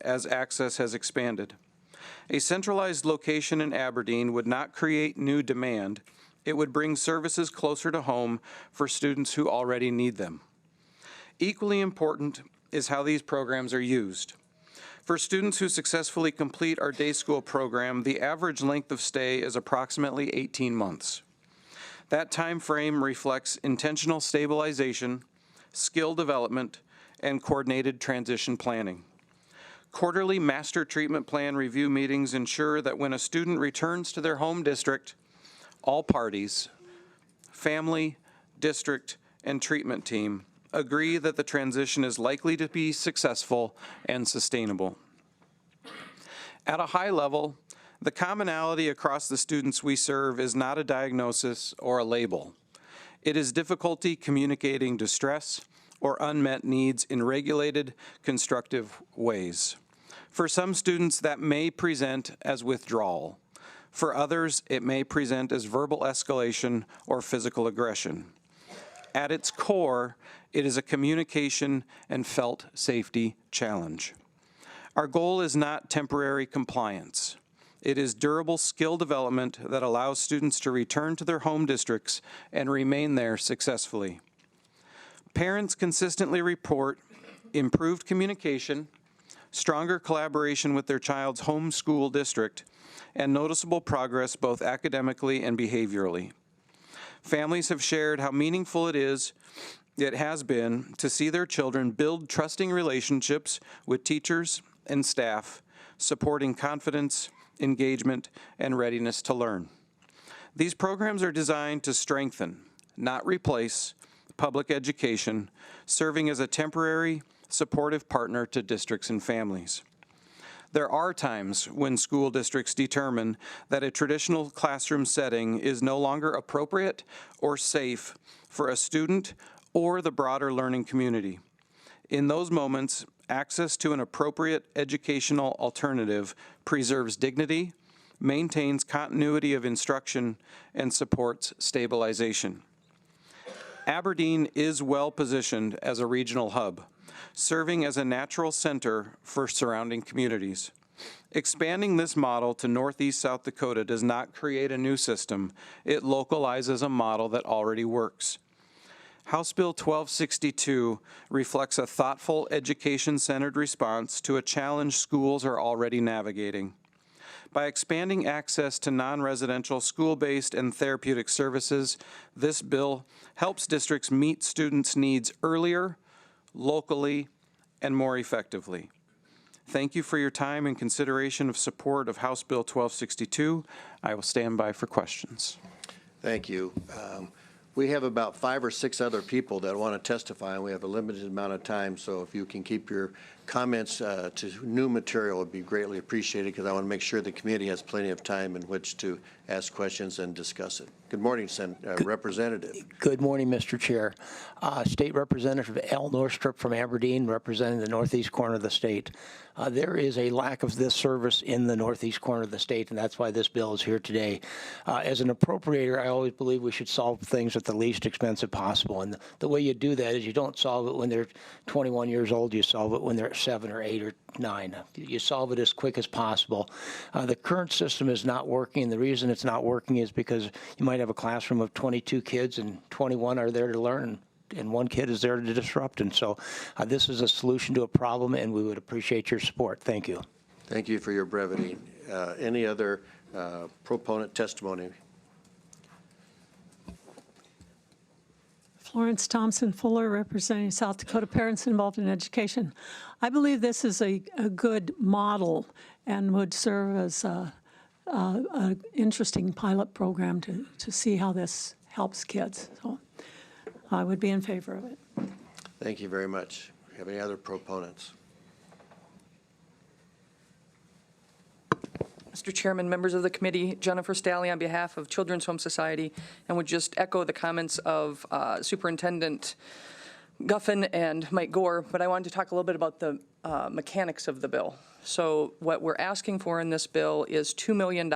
as access has expanded. A centralized location in Aberdeen would not create new demand. It would bring services closer to home for students who already need them. Equally important is how these programs are used. For students who successfully complete our day school program, the average length of stay is approximately 18 months. That time frame reflects intentional stabilization, skill development, and coordinated transition planning. Quarterly master treatment plan review meetings ensure that when a student returns to their home district, all parties, family, district, and treatment team agree that the transition is likely to be successful and sustainable. At a high level, the commonality across the students we serve is not a diagnosis or a label. It is difficulty communicating distress or unmet needs in regulated, constructive ways. For some students, that may present as withdrawal. For others, it may present as verbal escalation or physical aggression. At its core, it is a communication and felt safety challenge. Our goal is not temporary compliance. It is durable skill development that allows students to return to their home districts and remain there successfully. Parents consistently report improved communication, stronger collaboration with their child's home school district, and noticeable progress both academically and behaviorally. Families have shared how meaningful it has been to see their children build trusting relationships with teachers and staff, supporting confidence, engagement, and readiness to learn. These programs are designed to strengthen, not replace, public education, serving as a temporary, supportive partner to districts and families. There are times when school districts determine that a traditional classroom setting is no longer appropriate or safe for a student or the broader learning community. In those moments, access to an appropriate educational alternative preserves dignity, maintains continuity of instruction, and supports stabilization. Aberdeen is well positioned as a regional hub, serving as a natural center for surrounding communities. Expanding this model to Northeast South Dakota does not create a new system. It localizes a model that already works. House Bill 1262 reflects a thoughtful, education-centered response to a challenge schools are already navigating. By expanding access to non-residential school-based and therapeutic services, this bill helps districts meet students' needs earlier, locally, and more effectively. Thank you for your time and consideration of support of House Bill 1262. I will stand by for questions. Thank you. We have about 5 or 6 other people that want to testify, and we have a limited amount of time, so if you can keep your comments to new material, would be greatly appreciated, because I want to make sure the committee has plenty of time in which to ask questions and discuss it. Good morning, Representative. Good morning, Mr. Chair. State Representative Al Norstrup from Aberdeen, representing the northeast corner of the state. There is a lack of this service in the northeast corner of the state, and that's why this bill is here today. As an appropriator, I always believe we should solve things at the least expensive possible, and the way you do that is you don't solve it when they're 21 years old, you solve it when they're 7 or 8 or 9. You solve it as quick as possible. The current system is not working. The reason it's not working is because you might have a classroom of 22 kids and 21 are there to learn, and 1 kid is there to disrupt. And so this is a solution to a problem, and we would appreciate your support. Thank you. Thank you for your brevity. Any other proponent testimony? Florence Thompson Fuller, representing South Dakota parents involved in education. I believe this is a good model and would serve as an interesting pilot program to see how this helps kids. So I would be in favor of it. Thank you very much. Do you have any other proponents? Mr. Chairman, members of the committee, Jennifer Stalley on behalf of Children's Home Society, and would just echo the comments of Superintendent Guffin and Mike Gore, but I wanted to talk a little bit about the mechanics of the bill. So what we're asking for in this bill is $2 million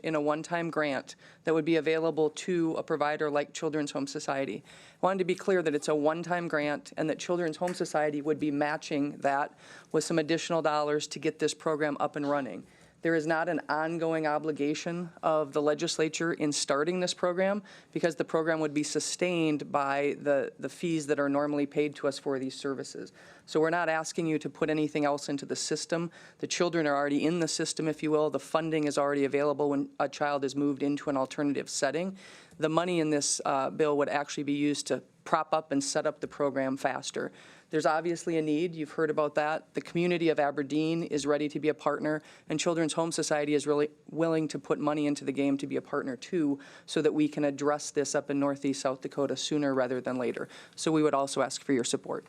in a one-time grant that would be available to a provider like Children's Home Society. I wanted to be clear that it's a one-time grant and that Children's Home Society would be matching that with some additional dollars to get this program up and running. There is not an ongoing obligation of the legislature in starting this program because the program would be sustained by the fees that are normally paid to us for these services. So we're not asking you to put anything else into the system. The children are already in the system, if you will. The funding is already available when a child is moved into an alternative setting. The money in this bill would actually be used to prop up and set up the program faster. There's obviously a need. You've heard about that. The community of Aberdeen is ready to be a partner, and Children's Home Society is really willing to put money into the game to be a partner too, so that we can address this up in Northeast South Dakota sooner rather than later. So we would also ask for your support.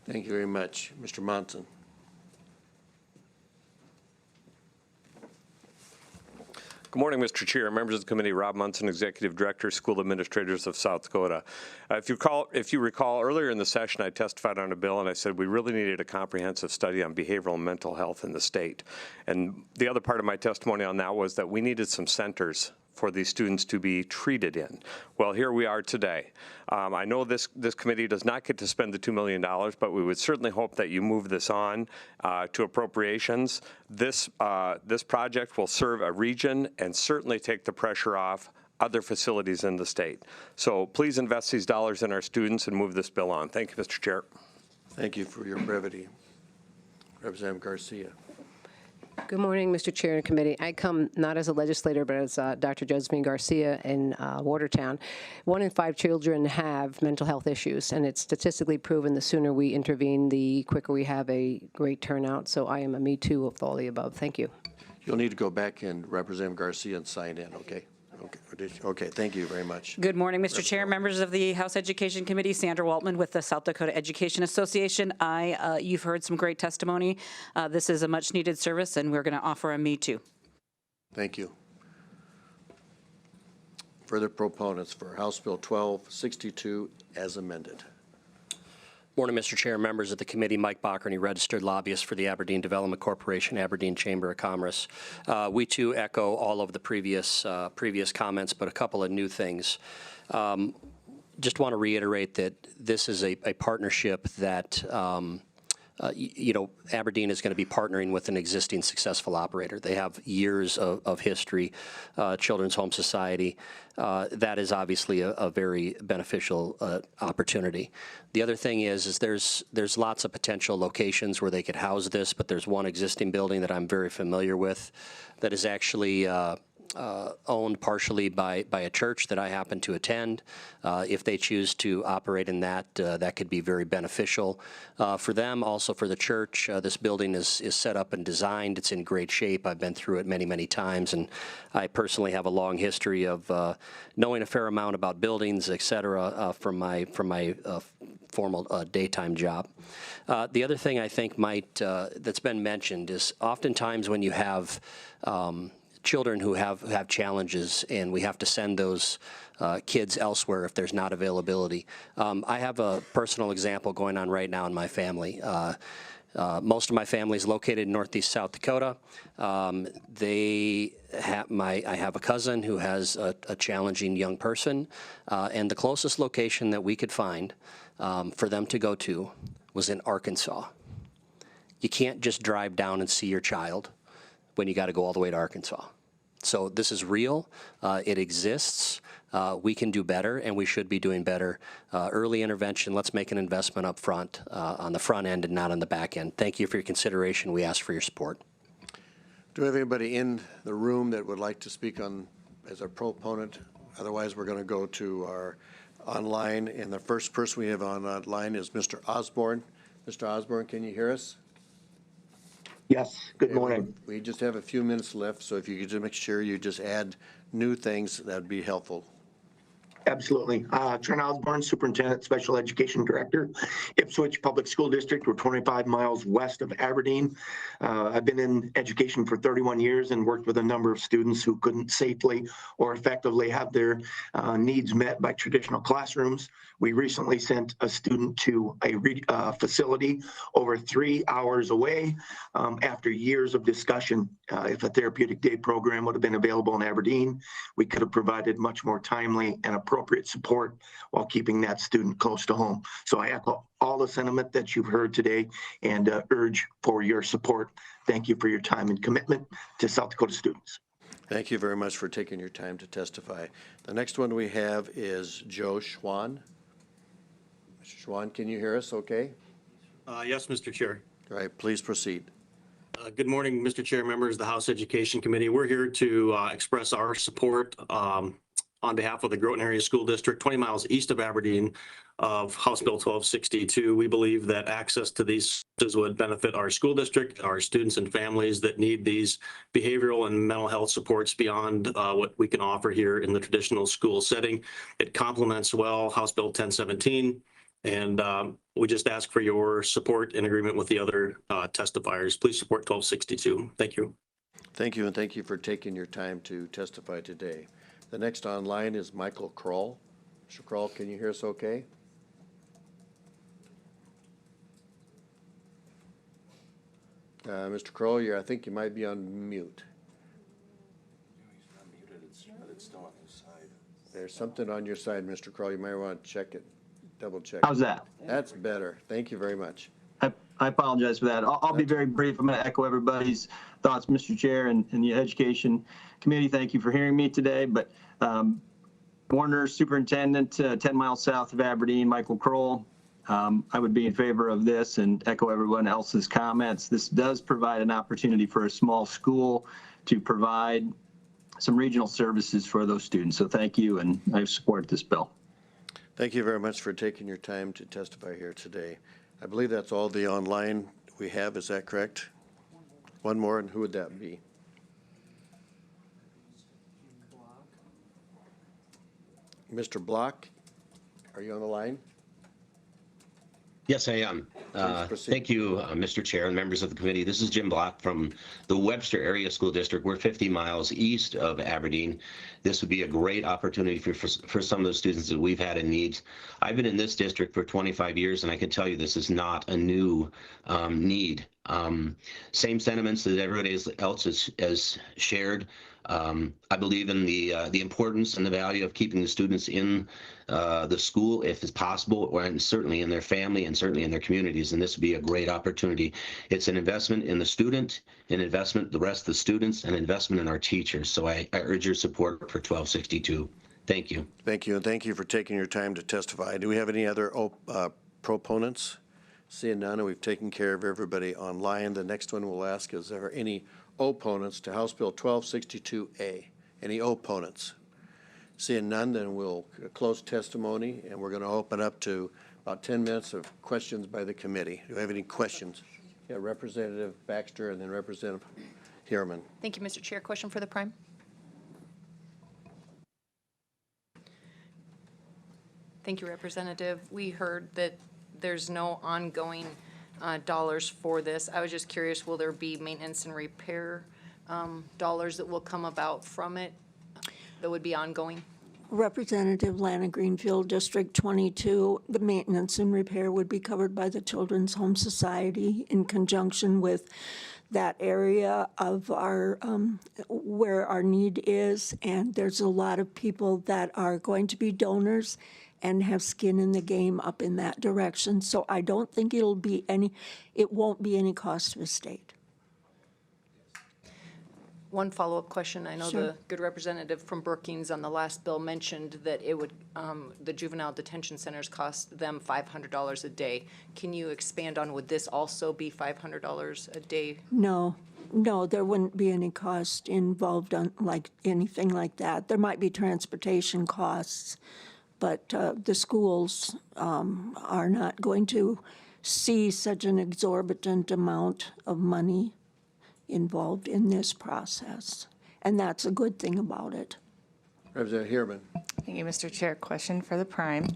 Thank you very much. Mr. Monson. Good morning, Mr. Chair, members of the committee. Rob Munson, Executive Director, School Administrators of South Dakota. If you recall, earlier in the session, I testified on a bill and I said we really needed a comprehensive study on behavioral and mental health in the state. And the other part of my testimony on that was that we needed some centers for these students to be treated in. Well, here we are today. I know this committee does not get to spend the $2 million, but we would certainly hope that you move this on to appropriations. This project will serve a region and certainly take the pressure off other facilities in the state. So please invest these dollars in our students and move this bill on. Thank you, Mr. Chair. Thank you for your brevity. Representative Garcia. Good morning, Mr. Chair and committee. I come not as a legislator, but as Dr. Josephine Garcia in Watertown. 1 in 5 children have mental health issues, and it's statistically proven the sooner we intervene, the quicker we have a great turnout. So I am a me too of all the above. Thank you. You'll need to go back and Representative Garcia and sign in, okay? Okay, thank you very much. Good morning, Mr. Chair, members of the House Education Committee. Sandra Waltman with the South Dakota Education Association. You've heard some great testimony. This is a much-needed service, and we're going to offer a Me Too. Thank you. Further proponents for House Bill 1262 as amended. Morning, Mr. Chair, members of the committee. Mike Bockerny, registered lobbyist for the Aberdeen Development Corporation, Aberdeen Chamber of Commerce. We too echo all of the previous comments, but a couple of new things. Just want to reiterate that this is a partnership that Aberdeen is going to be partnering with an existing successful operator. They have years of history, Children's Home Society. That is obviously a very beneficial opportunity. The other thing is there's lots of potential locations where they could house this, but there's one existing building that I'm very familiar with that is actually owned partially by a church that I happen to attend. If they choose to operate in that, that could be very beneficial for them, also for the church. This building is set up and designed. It's in great shape. I've been through it many, many times, and I personally have a long history of knowing a fair amount about buildings, et cetera, from my formal daytime job. The other thing I think that's been mentioned is oftentimes when you have children who have challenges and we have to send those kids elsewhere if there's not availability. I have a personal example going on right now in my family. Most of my family is located in Northeast South Dakota. I have a cousin who has a challenging young person, and the closest location that we could find for them to go to was in Arkansas. You can't just drive down and see your child when you got to go all the way to Arkansas. So this is real. It exists. We can do better, and we should be doing better. Early intervention, let's make an investment up front on the front end and not on the back end. Thank you for your consideration. We ask for your support. Do we have anybody in the room that would like to speak on as a proponent? Otherwise, we're going to go to our online, and the first person we have online is Mr. Osborne. Mr. Osborne, can you hear us? Yes, good morning. We just have a few minutes left, so if you could just make sure you just add new things, that'd be helpful. Absolutely. Trent Osborne, Superintendent, Special Education Director, Ipswich Public School District. We're 25 miles west of Aberdeen. I've been in education for 31 years and worked with a number of students who couldn't safely or effectively have their needs met by traditional classrooms. We recently sent a student to a facility over 3 hours away after years of discussion. If a therapeutic day program would have been available in Aberdeen, we could have provided much more timely and appropriate support while keeping that student close to home. So I echo all the sentiment that you've heard today and urge for your support. Thank you for your time and commitment to South Dakota students. Thank you very much for taking your time to testify. The next one we have is Joe Schwan. Mr. Schwan, can you hear us okay? Yes, Mr. Chair. All right, please proceed. Good morning, Mr. Chair, members of the House Education Committee. We're here to express our support on behalf of the Groton Area School District, 20 miles east of Aberdeen, of House Bill 1262. We believe that access to these services would benefit our school district, our students and families that need these behavioral and mental health supports beyond what we can offer here in the traditional school setting. It complements well House Bill 1017. And we just ask for your support in agreement with the other testifiers. Please support 1262. Thank you. Thank you, and thank you for taking your time to testify today. The next online is Michael Kroll. Mr. Kroll, can you hear us okay? Mr. Kroll, I think you might be on mute. There's something on your side, Mr. Kroll. You might want to check it. Double check. How's that? That's better. Thank you very much. I apologize for that. I'll be very brief. I'm going to echo everybody's thoughts, Mr. Chair, and the Education Committee. Thank you for hearing me today. But Warner Superintendent, 10 miles south of Aberdeen, Michael Kroll. I would be in favor of this and echo everyone else's comments. This does provide an opportunity for a small school to provide some regional services for those students. So thank you, and I support this bill. Thank you very much for taking your time to testify here today. I believe that's all the online we have. Is that correct? One more, and who would that be? Mr. Block, are you on the line? Yes, I am. Thank you, Mr. Chair and members of the committee. This is Jim Block from the Webster Area School District. We're 50 miles east of Aberdeen. This would be a great opportunity for some of those students that we've had in need. I've been in this district for 25 years, and I can tell you this is not a new need. Same sentiments that everybody else has shared. I believe in the importance and the value of keeping the students in the school if it's possible, and certainly in their family and certainly in their communities, and this would be a great opportunity. It's an investment in the student, an investment in the rest of the students, and an investment in our teachers. So I urge your support for 1262. Thank you. Thank you, and thank you for taking your time to testify. Do we have any other proponents? Seeing none, and we've taken care of everybody online. The next one we'll ask is there any opponents to House Bill 1262A? Any opponents? Seeing none, then we'll close testimony, and we're going to open up to about 10 minutes of questions by the committee. Do you have any questions? Yeah, Representative Baxter and then Representative Heuermann. Thank you, Mr. Chair. Question for the Prime. Thank you, Representative. We heard that there's no ongoing dollars for this. I was just curious, will there be maintenance and repair dollars that will come about from it that would be ongoing? Representative Lana Greenfield, District 22, the maintenance and repair would be covered by the Children's Home Society in conjunction with that area of our, where our need is. And there's a lot of people that are going to be donors and have skin in the game up in that direction. So I don't think it won't be any cost to the state. One follow-up question. I know Sure. the good representative from Brookings on the last bill mentioned that it would, the juvenile detention centers cost them $500 a day. Can you expand on, would this also be $500 a day? No, there wouldn't be any cost involved on like anything like that. There might be transportation costs, but the schools are not going to see such an exorbitant amount of money involved in this process. And that's a good thing about it. Representative Heuermann. Thank you, Mr. Chair. Question for the Prime.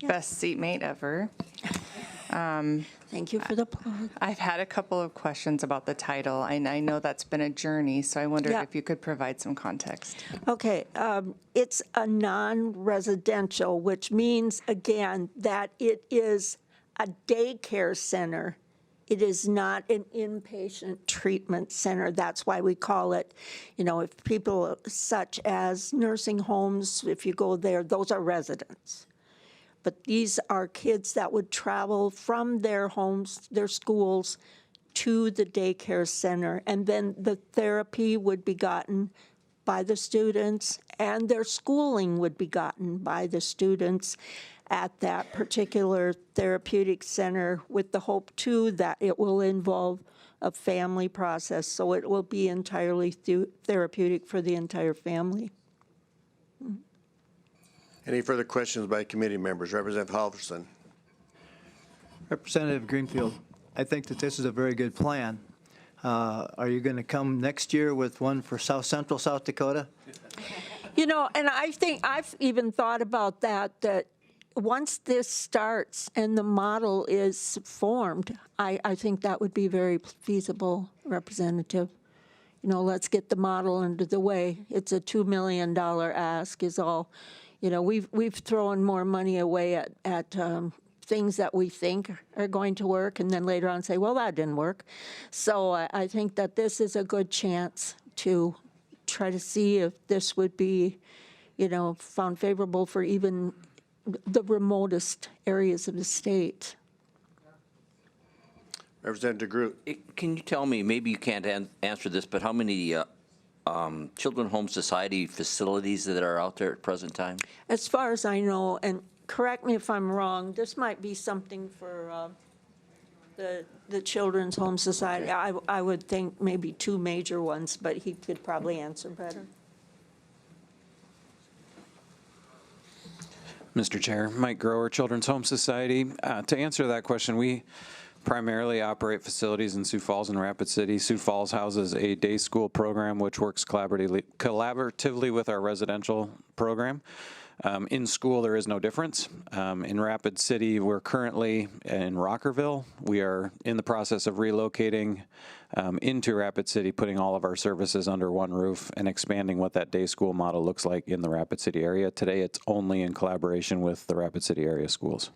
Best seatmate ever. Thank you for the plug. I've had a couple of questions about the title, and I know that's been a journey, so I wondered Yeah. if you could provide some context. Okay, it's a non-residential, which means, again, that it is a daycare center. It is not an inpatient treatment center. That's why we call it, if people such as nursing homes, if you go there, those are residents. But these are kids that would travel from their homes, their schools, to the daycare center. And then the therapy would be gotten by the students, and their schooling would be gotten by the students at that particular therapeutic center, with the hope, too, that it will involve a family process, so it will be entirely therapeutic for the entire family. Any further questions by committee members? Representative Halverson. Representative Greenfield, I think that this is a very good plan. Are you going to come next year with one for South Central South Dakota? And I think I've even thought about that once this starts and the model is formed, I think that would be very feasible, Representative. Let's get the model under the way. It's a $2 million ask is all. We've thrown more money away at things that we think are going to work, and then later on say, well, that didn't work. So I think that this is a good chance to try to see if this would be, found favorable for even the remotest areas of the state. Representative Groot. Can you tell me, maybe you can't answer this, but how many Children's Home Society facilities that are out there at present time? As far as I know, and correct me if I'm wrong, this might be something for the Children's Home Society. I would think maybe two major ones, but he could probably answer better. Mr. Chair, Mike Grower, Children's Home Society. To answer that question, we primarily operate facilities in Sioux Falls and Rapid City. Sioux Falls houses a day school program which works collaboratively with our residential program. In school, there is no difference. In Rapid City, we're currently in Rockerville. We are in the process of relocating into Rapid City, putting all of our services under one roof and expanding what that day school model looks like in the Rapid City area. Today, it's only in collaboration with the Rapid City area schools.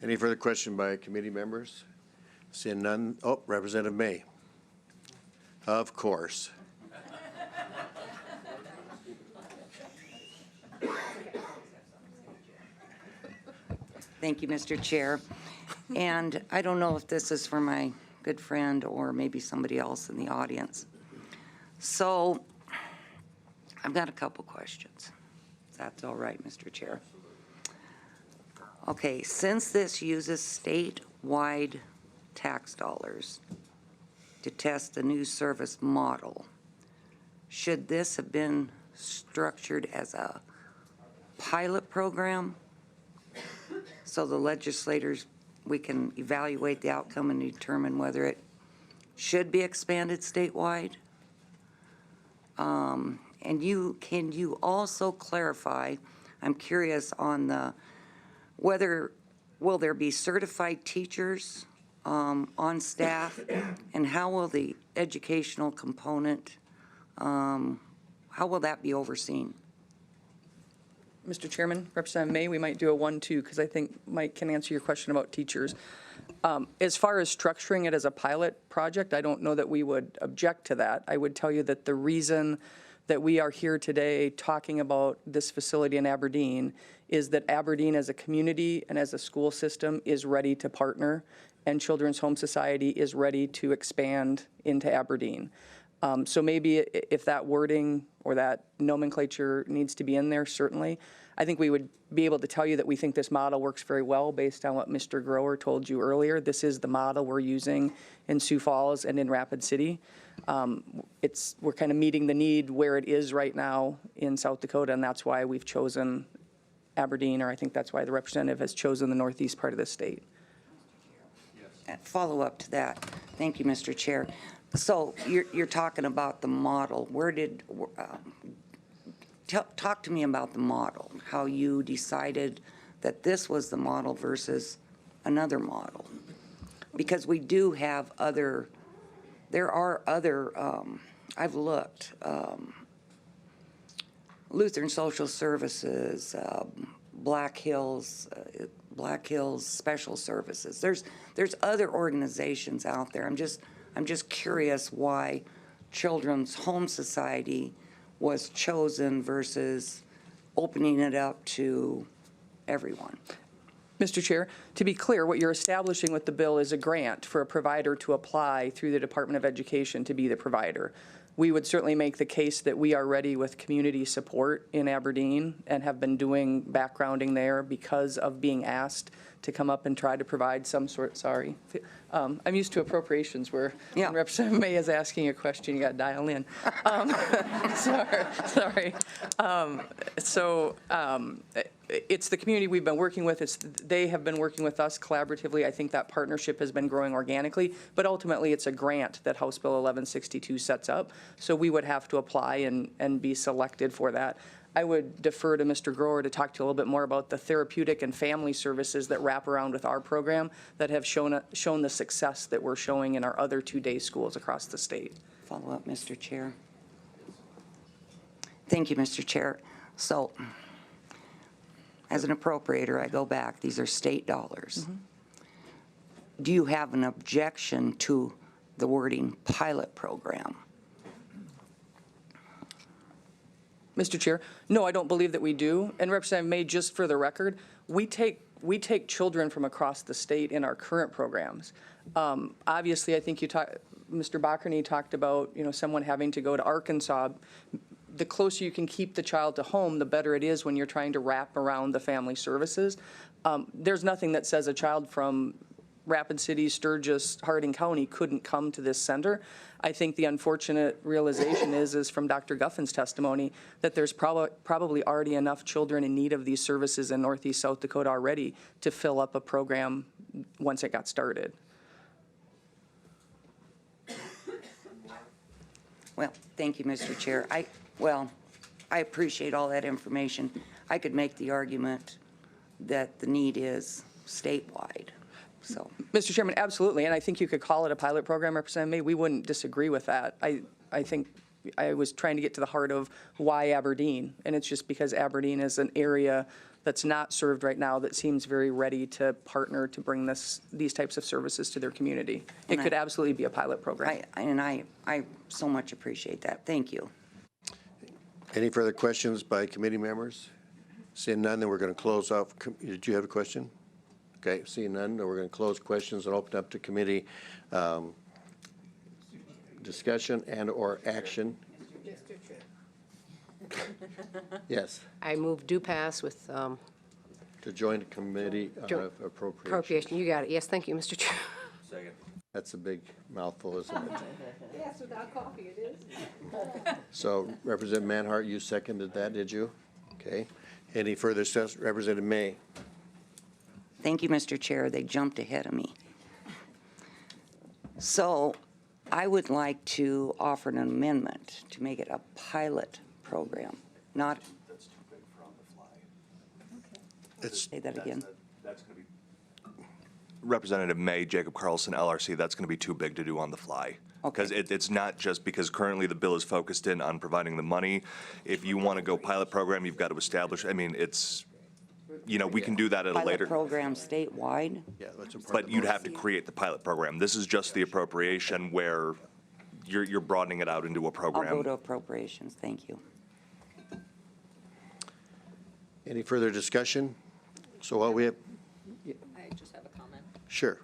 Any further question by committee members? Seeing none. Oh, Representative May. Of course. Thank you, Mr. Chair. And I don't know if this is for my good friend or maybe somebody else in the audience. So I've got a couple questions. If that's all right, Mr. Chair. Okay, since this uses statewide tax dollars to test the new service model, should this have been structured as a pilot program so the legislators, we can evaluate the outcome and determine whether it should be expanded statewide? And can you also clarify, I'm curious on the, whether, will there be certified teachers on staff? And how will the educational component, how will that be overseen? Mr. Chairman, Representative May, we might do a 1-2 because I think Mike can answer your question about teachers. As far as structuring it as a pilot project, I don't know that we would object to that. I would tell you that the reason that we are here today talking about this facility in Aberdeen is that Aberdeen as a community and as a school system is ready to partner, and Children's Home Society is ready to expand into Aberdeen. So maybe if that wording or that nomenclature needs to be in there, certainly. I think we would be able to tell you that we think this model works very well based on what Mr. Grower told you earlier. This is the model we're using in Sioux Falls and in Rapid City. We're kind of meeting the need where it is right now in South Dakota, and that's why we've chosen Aberdeen, or I think that's why the representative has chosen the northeast part of the state. Follow up to that. Thank you, Mr. Chair. So you're talking about the model. Where did, talk to me about the model, how you decided that this was the model versus another model. Because we do have other, there are other, I've looked, Lutheran Social Services, Black Hills Special Services. There's other organizations out there. I'm just curious why Children's Home Society was chosen versus opening it up to everyone. Mr. Chair, to be clear, what you're establishing with the bill is a grant for a provider to apply through the Department of Education to be the provider. We would certainly make the case that we are ready with community support in Aberdeen and have been doing backgrounding there because of being asked to come up and try to provide some sort, sorry. I'm used to appropriations where when Representative May is asking a question, you got to dial in. Sorry. It's the community we've been working with. They have been working with us collaboratively. I think that partnership has been growing organically, but ultimately it's a grant that House Bill 1162 sets up. So we would have to apply and be selected for that. I would defer to Mr. Grower to talk to you a little bit more about the therapeutic and family services that wrap around with our program that have shown the success that we're showing in our other two-day schools across the state. Follow up, Mr. Chair. Thank you, Mr. Chair. So, as an appropriator, I go back. These are state dollars. Mm-hmm. Do you have an objection to the wording pilot program? Mr. Chair, no, I don't believe that we do. And Representative May, just for the record, we take children from across the state in our current programs. Obviously, I think Mr. Bockerny talked about someone having to go to Arkansas the closer you can keep the child to home, the better it is when you're trying to wrap around the family services. There's nothing that says a child from Rapid City, Sturgis, Harding County couldn't come to this center. I think the unfortunate realization is from Dr. Guffin's testimony that there's probably already enough children in need of these services in Northeast South Dakota already to fill up a program once it got started. Well, thank you, Mr. Chair. I appreciate all that information. I could make the argument that the need is statewide, so. Mr. Chairman, absolutely, and I think you could call it a pilot program, Representative May. We wouldn't disagree with that. I think I was trying to get to the heart of why Aberdeen, and it's just because Aberdeen is an area that's not served right now that seems very ready to partner to bring these types of services to their community. It could absolutely be a pilot program. I so much appreciate that. Thank you. Any further questions by committee members? Seeing none, then we're going to close off. Did you have a question? Okay, seeing none, then we're going to close questions and open up to committee discussion and/or action. Mr. Chair. Yes. I move do pass with To join the committee of appropriation. appropriation. You got it. Yes, thank you, Mr. Chair. Second. That's a big mouthful, isn't it? Yes, without coffee it is. So Representative Manhart, you seconded that, did you? Okay. Any further discussion? Representative May. Thank you, Mr. Chair. They jumped ahead of me. So I would like to offer an amendment to make it a pilot program, not. That's too big for on the fly. Say that again. That's going to be. Representative May, Jacob Carlson, LRC, that's going to be too big to do on the fly. Because it's not just because currently the bill is focused in on providing the money. If you want to go pilot program, you've got to establish, I mean, it's, you know, we can do that at a later. Pilot program statewide? Yeah, that's a But you'd have to create the pilot program. This is just the appropriation where you're broadening it out into a program. I'll go to appropriations. Thank you. Any further discussion? So while we have, I just have a comment. sure.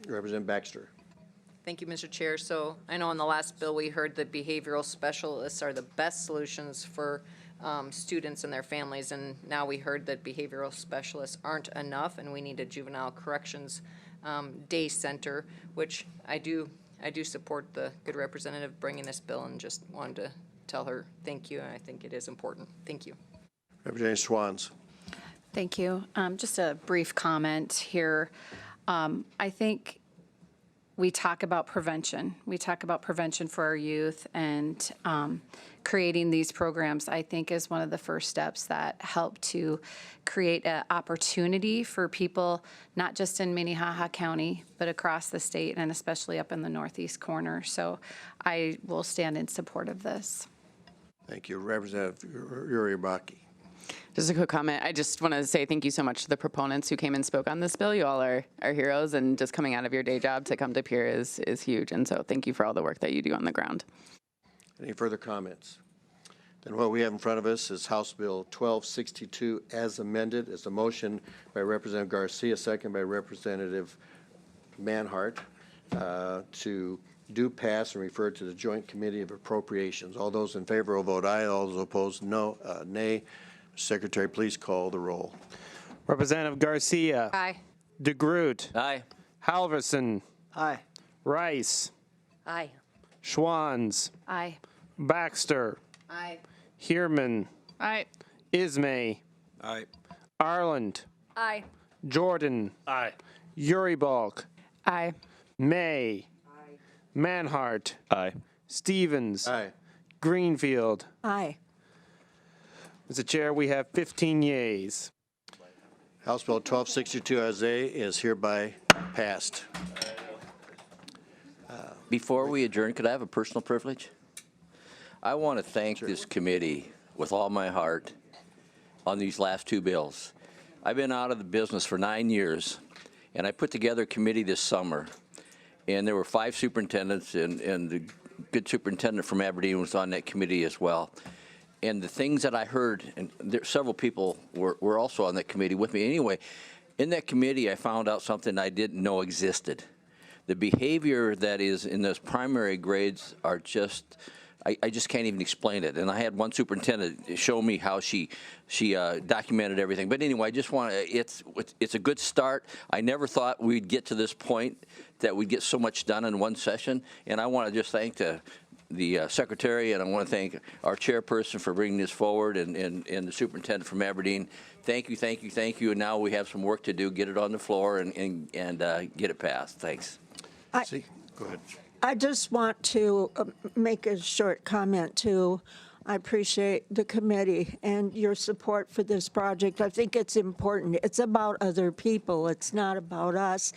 Representative Baxter. Thank you, Mr. Chair. So I know in the last bill, we heard that behavioral specialists are the best solutions for students and their families, and now we heard that behavioral specialists aren't enough, and we need a juvenile corrections day center, which I do support the good representative bringing this bill, and just wanted to tell her thank you, and I think it is important. Thank you. Representative Swans. Thank you. Just a brief comment here. I think we talk about prevention. We talk about prevention for our youth, and creating these programs, I think, is one of the first steps that help to create an opportunity for people, not just in Minnehaha County, but across the state, and especially up in the northeast corner. So I will stand in support of this. Thank you. Representative Uribarki. Just a quick comment. I just want to say thank you so much to the proponents who came and spoke on this bill. You all are heroes, and just coming out of your day job to come to Pierre is huge. And so thank you for all the work that you do on the ground. Any further comments? Then what we have in front of us is House Bill 1262 as amended. It's a motion by Representative Garcia, second by Representative Manhart, to do pass and refer to the Joint Committee of Appropriations. All those in favor will vote aye. All those opposed, no, nay. Secretary, please call the roll. Representative Garcia. Aye. DeGroot. Aye. Halverson. Aye. Rice. Aye. Schwans. Aye. Baxter. Aye. Heerman. Aye. Ismay. Aye. Arland. Aye. Jordan. Aye. Uribalk. Aye. May. Aye. Manhart. Aye. Stevens. Aye. Greenfield. Aye. Mr. Chair, we have 15 yeas. House Bill 1262 as A is hereby passed. Before we adjourn, could I have a personal privilege? I want to thank this committee with all my heart on these last two bills. I've been out of the business for 9 years, and I put together a committee this summer, and there were 5 superintendents, and the good superintendent from Aberdeen was on that committee as well. And the things that I heard, and several people were also on that committee with me. Anyway, in that committee, I found out something I didn't know existed. The behavior that is in those primary grades are just, I just can't even explain it. And I had one superintendent show me how she documented everything. But anyway, I just want to, it's a good start. I never thought we'd get to this point that we'd get so much done in one session. And I want to just thank the secretary, and I want to thank our chairperson for bringing this forward, and the superintendent from Aberdeen. Thank you, thank you, thank you. And now we have some work to do, get it on the floor and get it passed. Thanks. Go ahead. I just want to make a short comment too. I appreciate the committee and your support for this project. I think it's important. It's about other people. It's not about us.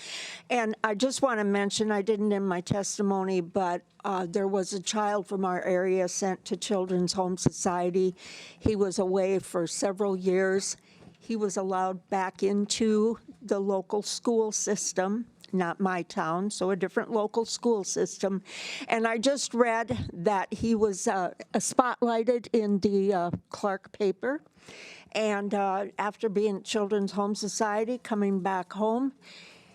And I just want to mention, I didn't in my testimony, but there was a child from our area sent to Children's Home Society. He was away for several years. He was allowed back into the local school system. Not my town, so a different local school system. And I just read that he was spotlighted in the Clark paper. And after being at Children's Home Society, coming back home,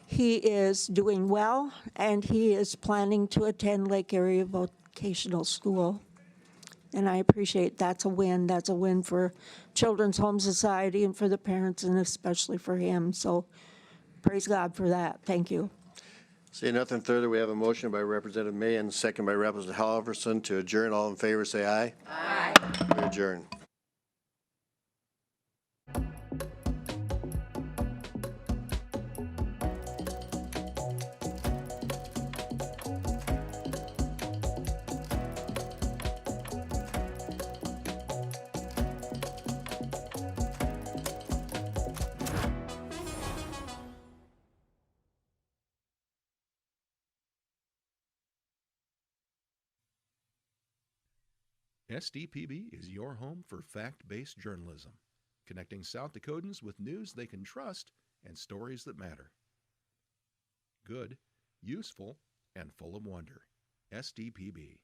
he is doing well, and he is planning to attend Lake Area Vocational School. And I appreciate that's a win. That's a win for Children's Home Society and for the parents, and especially for him. So praise God for that. Thank you. Say nothing further. We have a motion by Representative May and a second by Representative Halverson to adjourn. All in favor, say aye. Aye. We adjourn. SDPB is your home for fact-based journalism, connecting South Dakotans with news they can trust and stories that matter. Good, useful, and full of wonder. SDPB.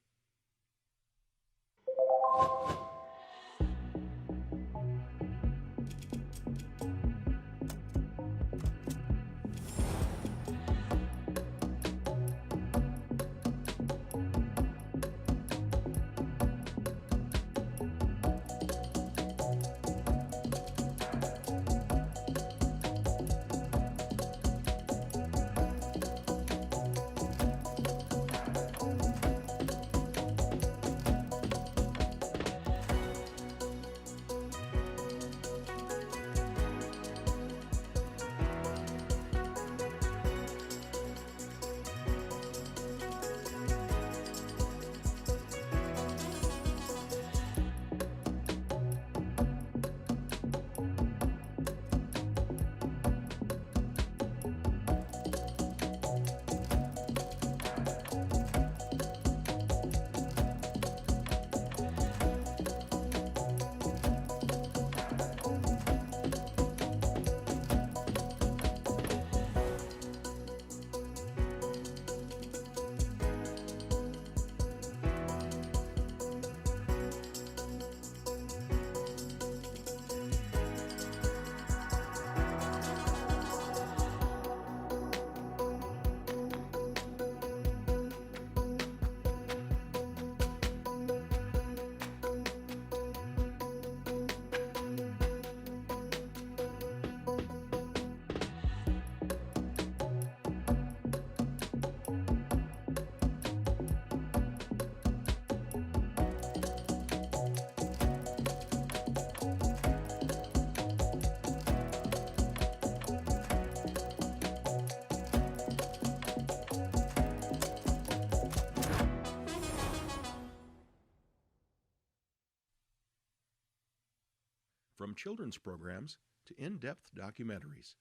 From children's programs to in-depth documentaries,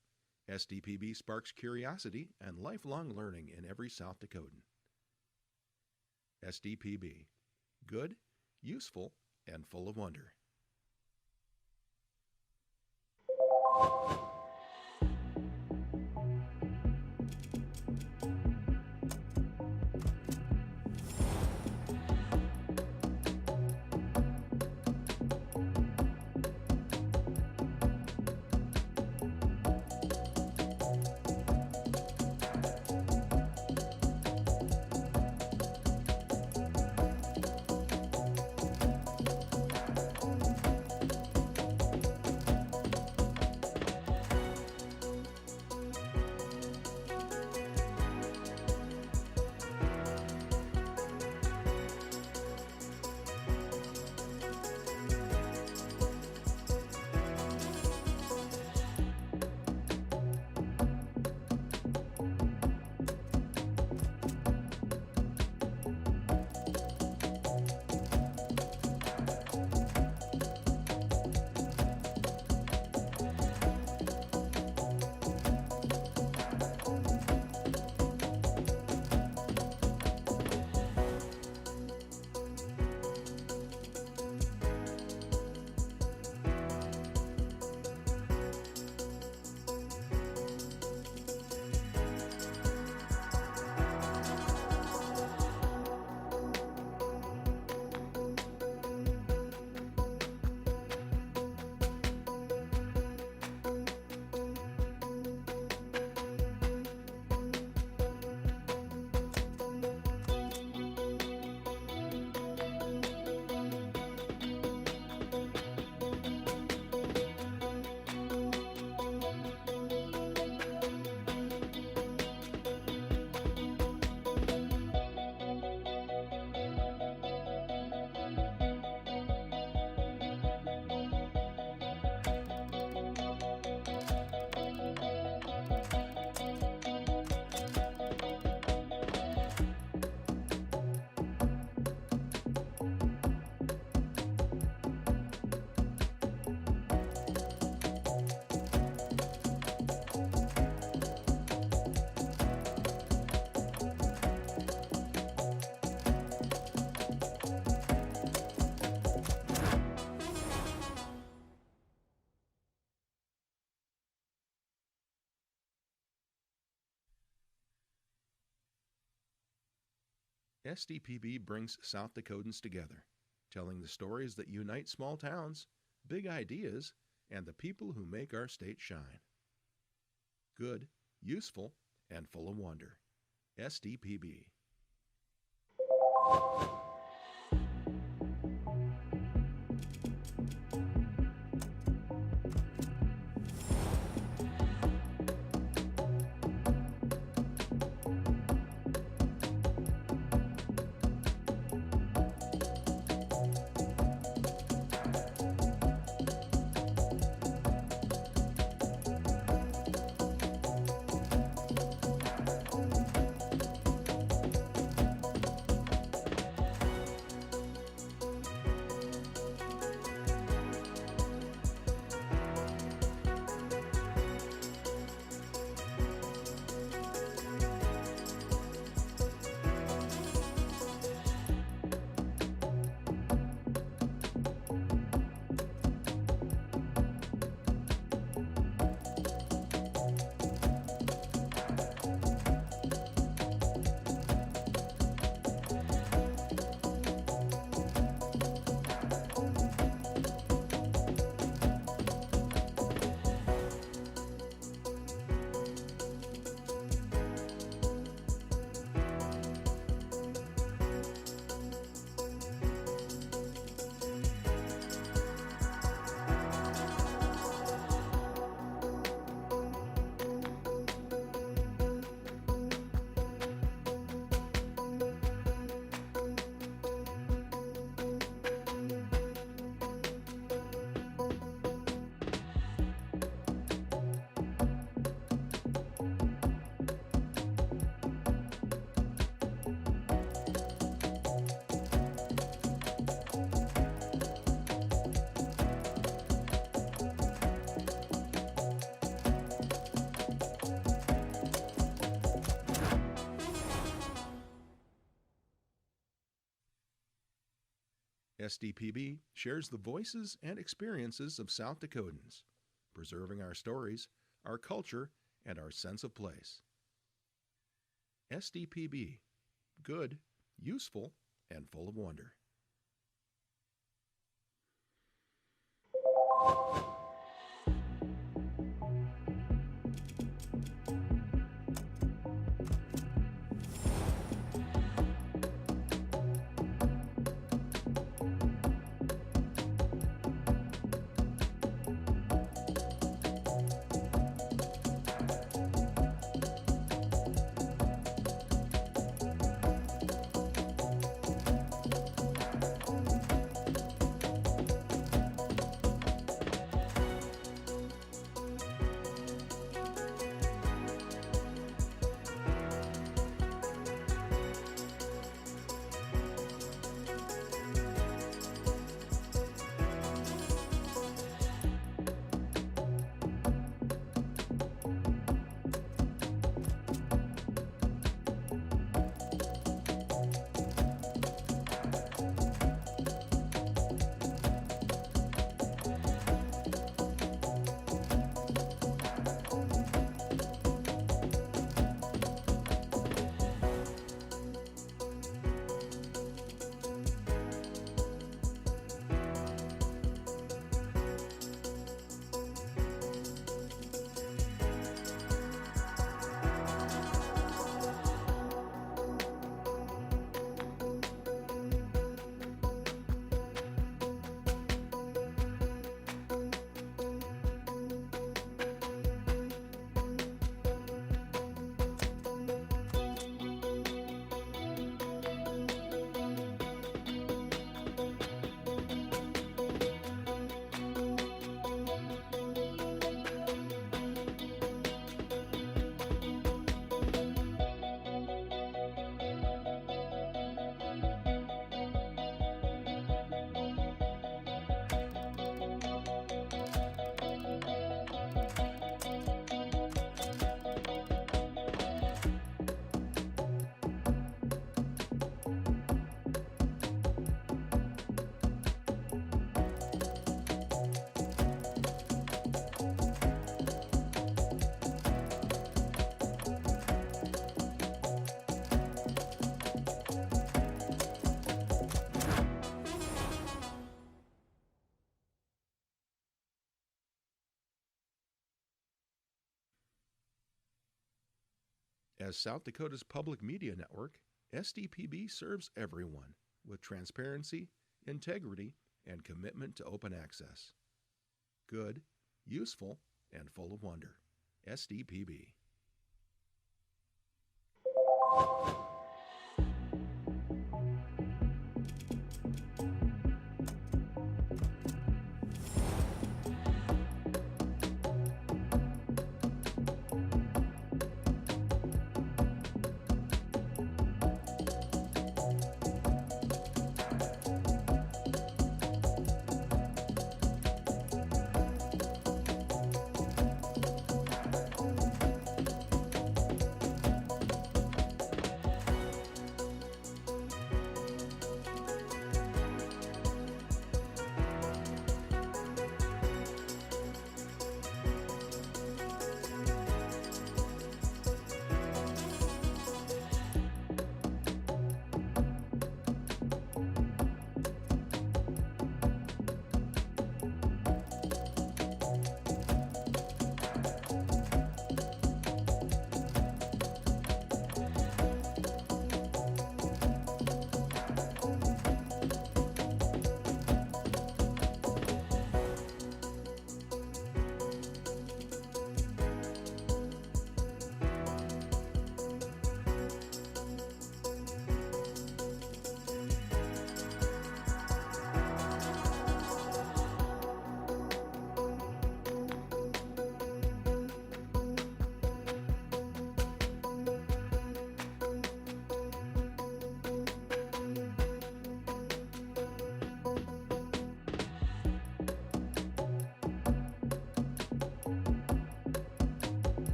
SDPB sparks curiosity and lifelong learning in every South Dakotan. SDPB. Good, useful, and full of wonder. SDPB brings South Dakotans together, telling the stories that unite small towns, big ideas, and the people who make our state shine. Good, useful, and full of wonder. SDPB. SDPB shares the voices and experiences of South Dakotans, preserving our stories, our culture, and our sense of place. SDPB, good, useful, and full of wonder. As South Dakota's public media network, SDPB serves everyone with transparency, integrity, and commitment to open access. Good, useful, and full of wonder. SDPB.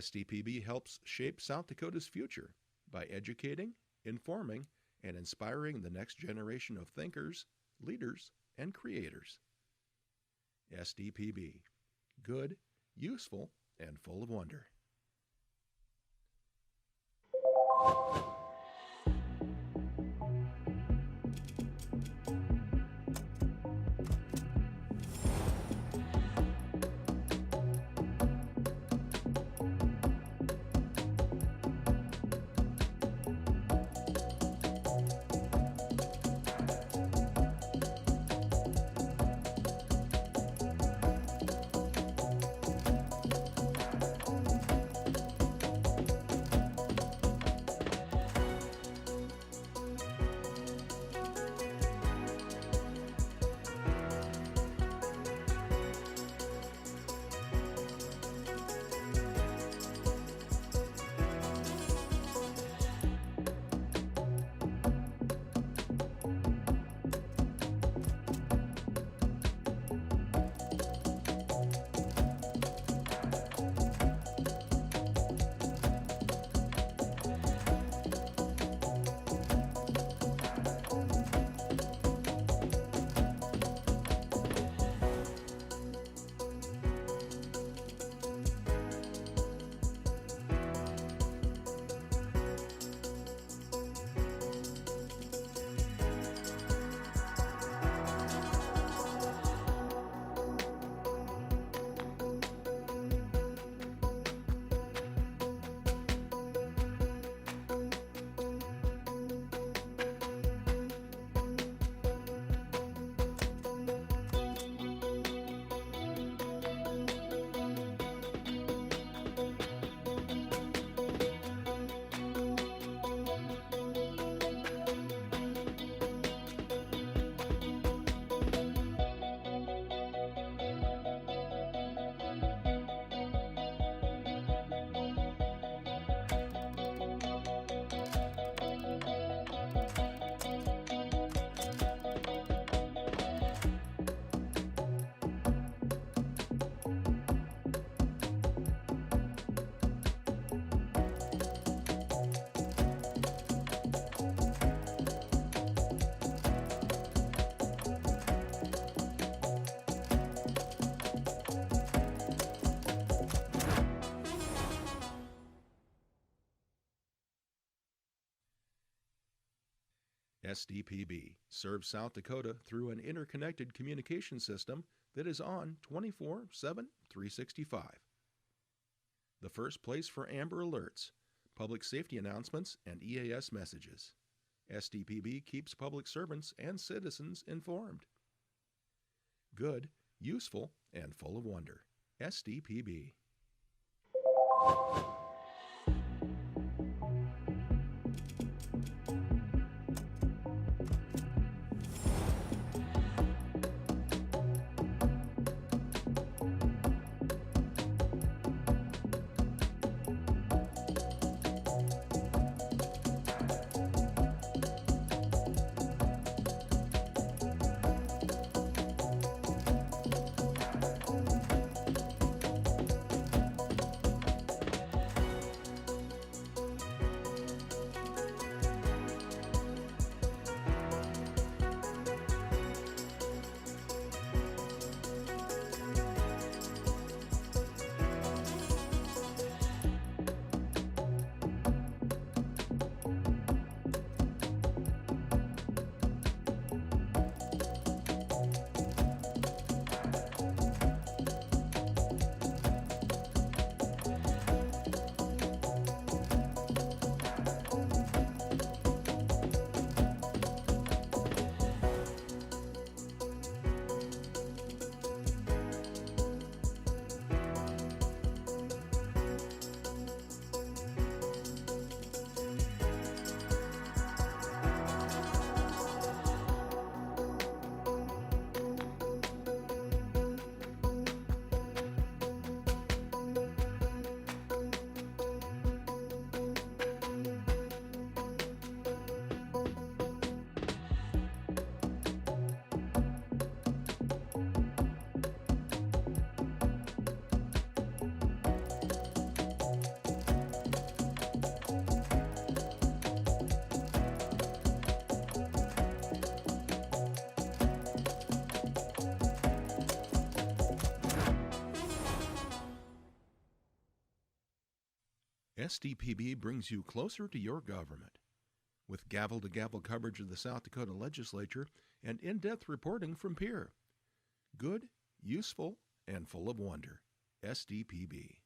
SDPB helps shape South Dakota's future by educating, informing, and inspiring the next generation of thinkers, leaders, and creators. SDPB. Good, useful, and full of wonder. SDPB serves South Dakota through an interconnected communication system that is on 24/7, 365. The first place for Amber Alerts, public safety announcements, and EAS messages. SDPB keeps public servants and citizens informed. Good, useful, and full of wonder. SDPB. SDPB brings you closer to your government. With gavel-to-gavel coverage of the South Dakota legislature and in-depth reporting from Pierre. Good, useful, and full of wonder. SDPB.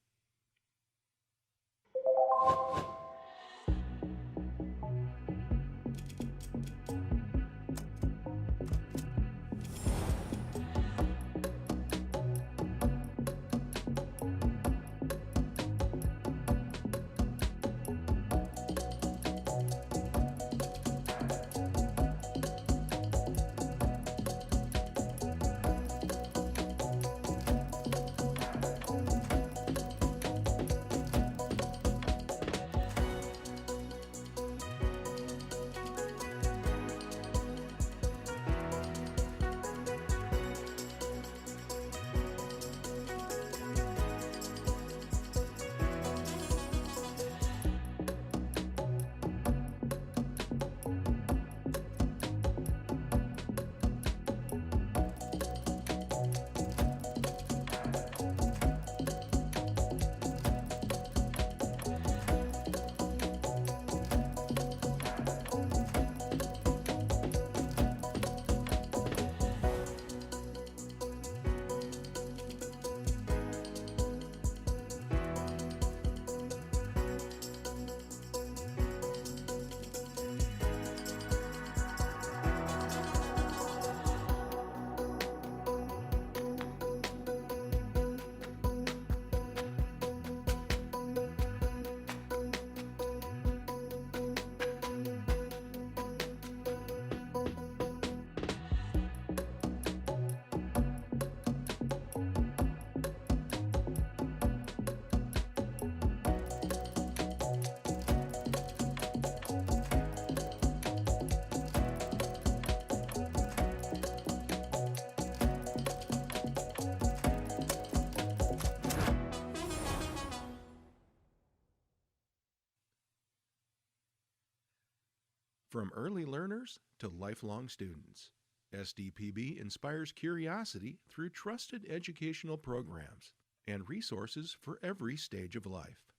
From early learners to lifelong students, SDPB inspires curiosity through trusted educational programs and resources for every stage of life.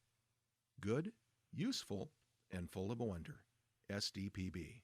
Good, useful, and full of wonder. SDPB.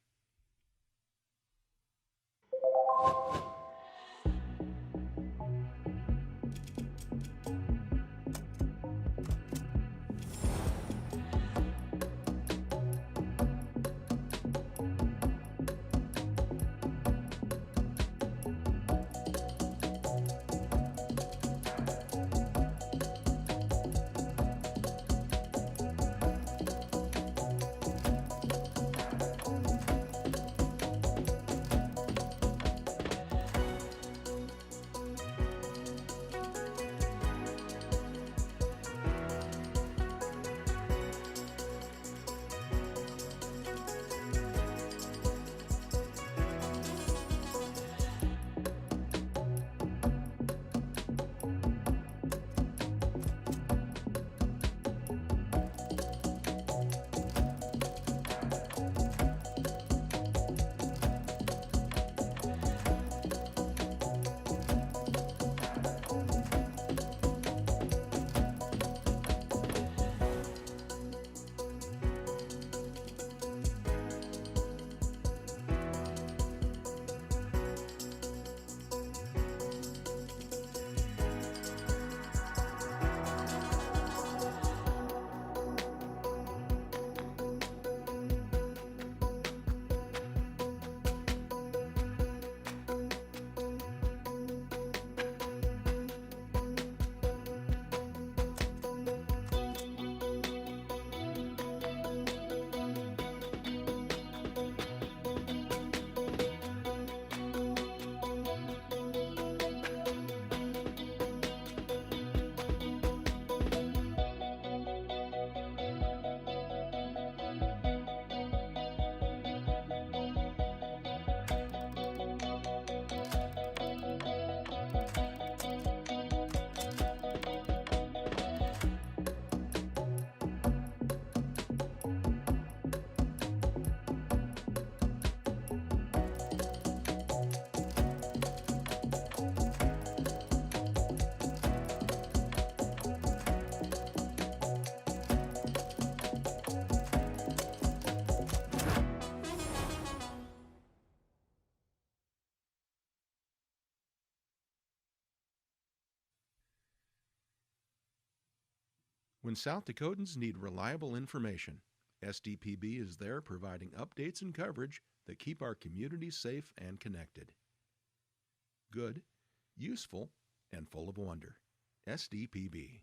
When South Dakotans need reliable information, SDPB is there providing updates and coverage that keep our communities safe and connected. Good, useful, and full of wonder. SDPB.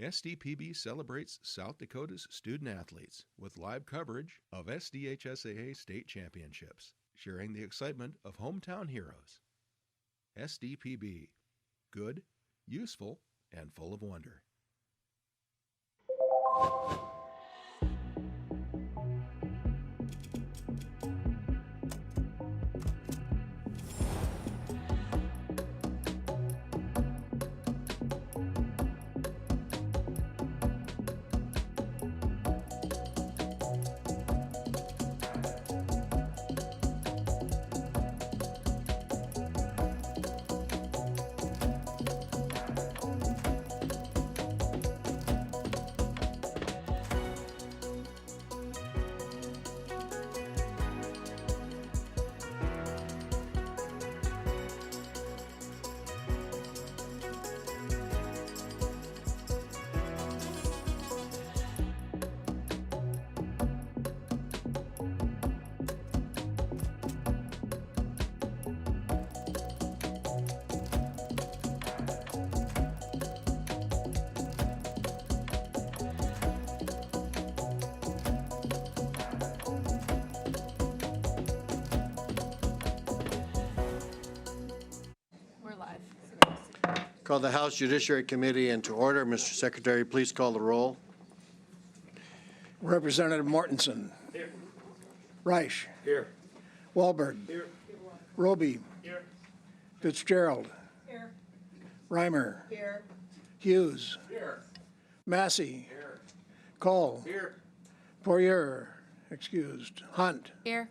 SDPB celebrates South Dakota's student athletes with live coverage of SDHSAA state championships, sharing the excitement of hometown heroes. SDPB, good, useful, and full of wonder. Call the House Judiciary Committee into order. Mr. Secretary, please call the roll. Representative Mortensen. Here. Reich. Here. Wahlberg. Here. Roby. Here. Fitzgerald. Here. Reimer. Here. Hughes. Here. Massey. Here. Cole. Here. Poirier, excused. Hunt. Here.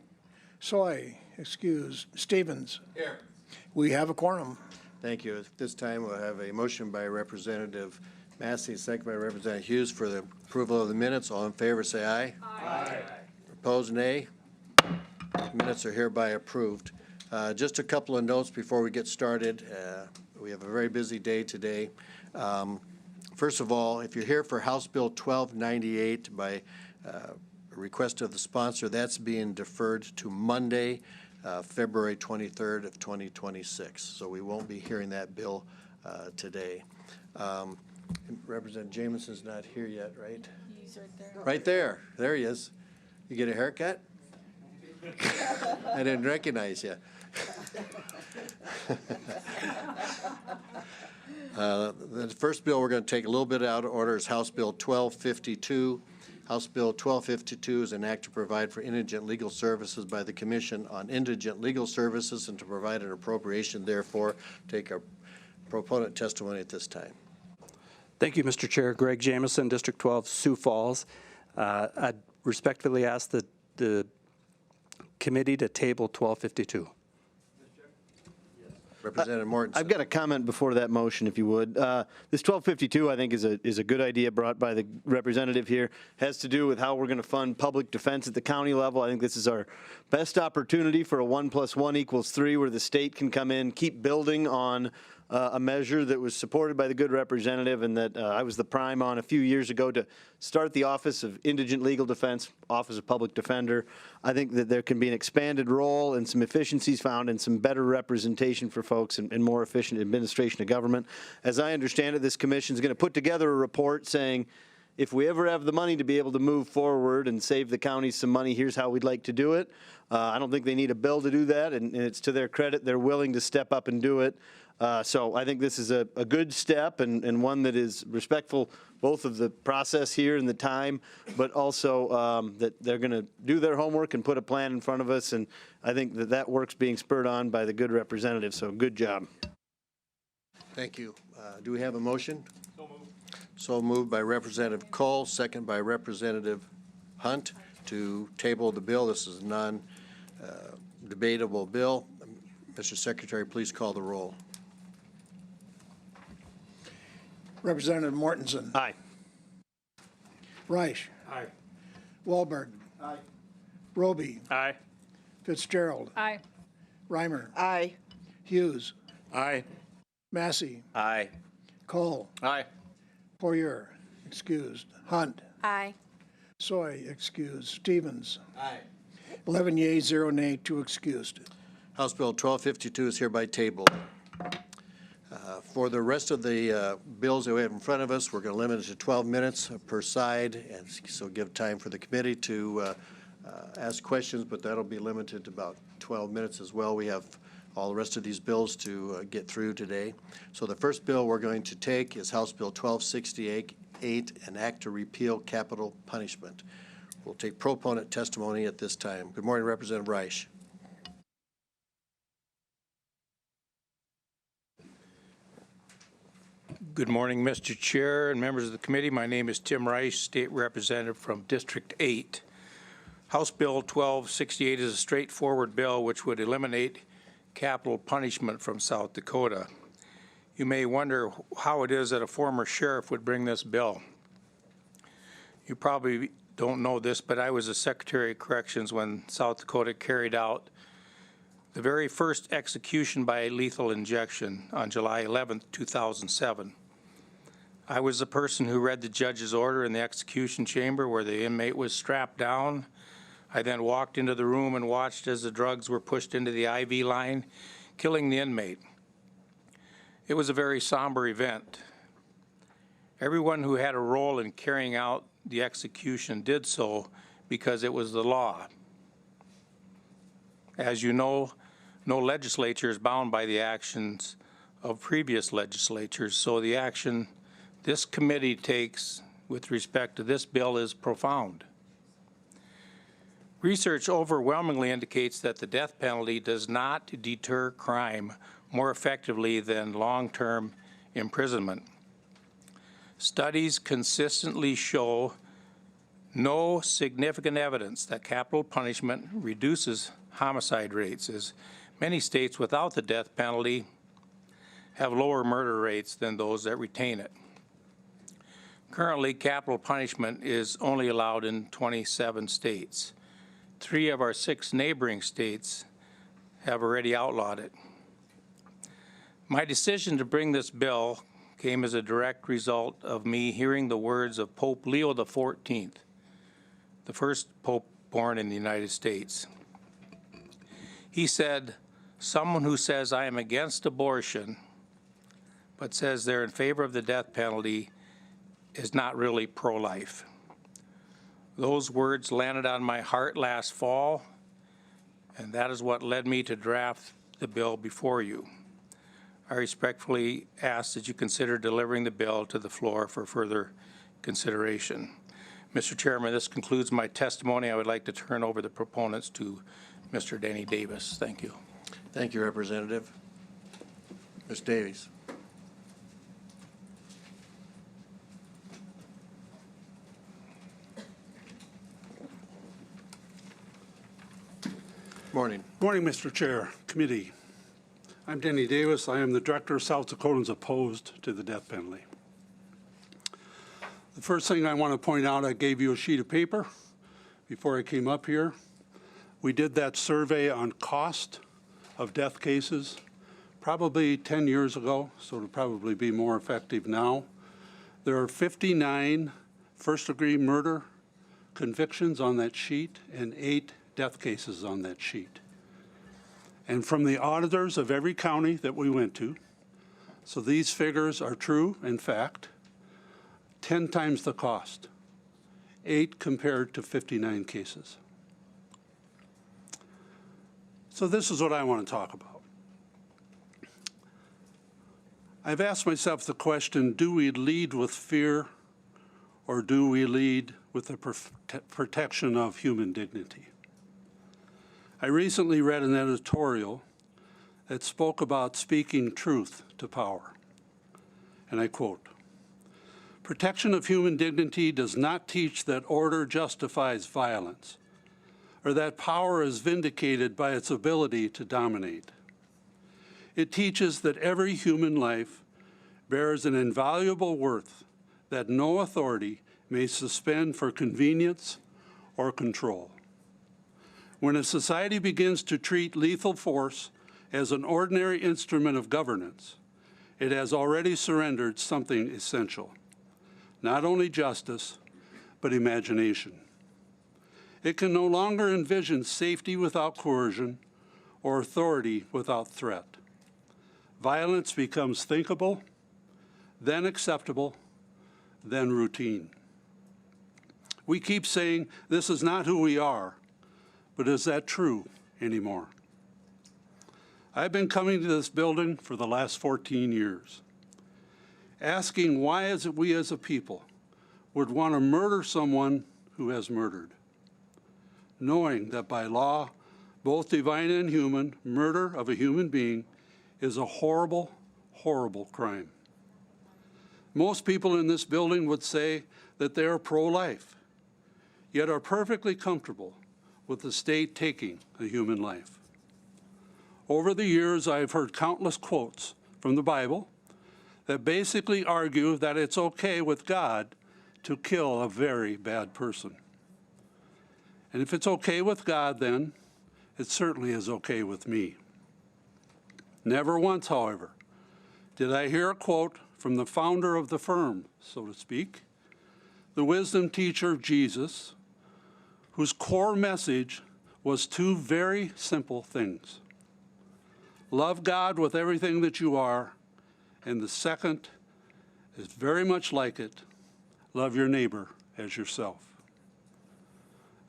Soy, excused. Stevens. Here. We have a quorum. Thank you. At this time, we'll have a motion by Representative Massey, second by Representative Hughes for the approval of the minutes. All in favor, say aye. Aye. Opposed, nay. Minutes are hereby approved. Just a couple of notes before we get started. We have a very busy day today. First of all, if you're here for House Bill 1298 by request of the sponsor, that's being deferred to Monday, February 23rd of 2026. So we won't be hearing that bill today. Representative Jameson's not here yet, right? He's right there. Right there. There he is. You get a haircut? I didn't recognize you. The first bill we're going to take a little bit out of order is House Bill 1252. House Bill 1252 is an act to provide for indigent legal services by the Commission on Indigent Legal Services and to provide an appropriation, therefore. Take a proponent testimony at this time. Thank you, Mr. Chair. Greg Jameson, District 12, Sioux Falls. I'd respectfully ask the committee to table 1252. Representative Mortensen. I've got a comment before that motion, if you would. This 1252, I think, is a good idea brought by the representative here. Has to do with how we're going to fund public defense at the county level. I think this is our best opportunity for a 1 + 1 = 3, where the state can come in, keep building on a measure that was supported by the good representative and that I was the prime on a few years ago to start the Office of Indigent Legal Defense, Office of Public Defender. I think that there can be an expanded role and some efficiencies found and some better representation for folks and more efficient administration of government. As I understand it, this commission is going to put together a report saying, if we ever have the money to be able to move forward and save the counties some money, here's how we'd like to do it. I don't think they need a bill to do that, and it's to their credit. They're willing to step up and do it. So I think this is a good step and one that is respectful both of the process here and the time, but also that they're going to do their homework and put a plan in front of us. And I think that work's being spurred on by the good representative. So good job. Thank you. Do we have a motion? So moved. So moved by Representative Cole, second by Representative Hunt to table the bill. This is a non-debatable bill. Mr. Secretary, please call the roll. Representative Mortensen. Aye. Reich. Aye. Wahlberg. Aye. Roby. Aye. Fitzgerald. Aye. Reimer. Aye. Hughes. Aye. Massey. Aye. Cole. Aye. Poirier, excused. Hunt. Aye. Soy, excused. Stevens. Aye. 11 yeas, 0 nay, 2 excused. House Bill 1252 is hereby tabled. For the rest of the bills that we have in front of us, we're going to limit it to 12 minutes per side, and so give time for the committee to ask questions, but that'll be limited to about 12 minutes as well. We have all the rest of these bills to get through today. So the first bill we're going to take is House Bill 1268, an act to repeal capital punishment. We'll take proponent testimony at this time. Good morning, Representative Reich. Good morning, Mr. Chair and members of the committee. My name is Tim Rice, State Representative from District 8. House Bill 1268 is a straightforward bill which would eliminate capital punishment from South Dakota. You may wonder how it is that a former sheriff would bring this bill. You probably don't know this, but I was the Secretary of Corrections when South Dakota carried out the very first execution by lethal injection on July 11th, 2007. I was the person who read the judge's order in the execution chamber where the inmate was strapped down. I then walked into the room and watched as the drugs were pushed into the IV line, killing the inmate. It was a very somber event. Everyone who had a role in carrying out the execution did so because it was the law. As you know, no legislature is bound by the actions of previous legislatures, so the action this committee takes with respect to this bill is profound. Research overwhelmingly indicates that the death penalty does not deter crime more effectively than long-term imprisonment. Studies consistently show no significant evidence that capital punishment reduces homicide rates, as many states without the death penalty have lower murder rates than those that retain it. Currently, capital punishment is only allowed in 27 states. 3 of our 6 neighboring states have already outlawed it. My decision to bring this bill came as a direct result of me hearing the words of Pope Leo XIV, the first pope born in the United States. He said, "Someone who says I am against abortion, but says they're in favor of the death penalty, is not really pro-life." Those words landed on my heart last fall, and that is what led me to draft the bill before you. I respectfully ask that you consider delivering the bill to the floor for further consideration. Mr. Chairman, this concludes my testimony. I would like to turn over the proponents to Mr. Danny Davis. Thank you. Thank you, Representative. Ms. Davies. Morning. Morning, Mr. Chair, committee. I'm Denny Davis. I am the director of South Dakotans Opposed to the Death Penalty. The first thing I want to point out, I gave you a sheet of paper before I came up here. We did that survey on cost of death cases probably 10 years ago, so it'll probably be more effective now. There are 59 first-degree murder convictions on that sheet and 8 death cases on that sheet. And from the auditors of every county that we went to, so these figures are true, in fact, 10 times the cost, 8 compared to 59 cases. So this is what I want to talk about. I've asked myself the question, do we lead with fear or do we lead with the protection of human dignity? I recently read an editorial that spoke about speaking truth to power. And I quote, "Protection of human dignity does not teach that order justifies violence, or that power is vindicated by its ability to dominate. It teaches that every human life bears an invaluable worth that no authority may suspend for convenience or control. When a society begins to treat lethal force as an ordinary instrument of governance, it has already surrendered something essential, not only justice, but imagination. It can no longer envision safety without coercion or authority without threat. Violence becomes thinkable, then acceptable, then routine. We keep saying this is not who we are, but is that true anymore? I've been coming to this building for the last 14 years, asking why is it we as a people would want to murder someone who has murdered, knowing that by law, both divine and human, murder of a human being is a horrible, horrible crime. Most people in this building would say that they are pro-life, yet are perfectly comfortable with the state taking a human life. Over the years, I've heard countless quotes from the Bible that basically argue that it's okay with God to kill a very bad person. And if it's okay with God, then it certainly is okay with me. Never once, however, did I hear a quote from the founder of the firm, so to speak, the wisdom teacher of Jesus, whose core message was two very simple things. Love God with everything that you are, and the second is very much like it, love your neighbor as yourself.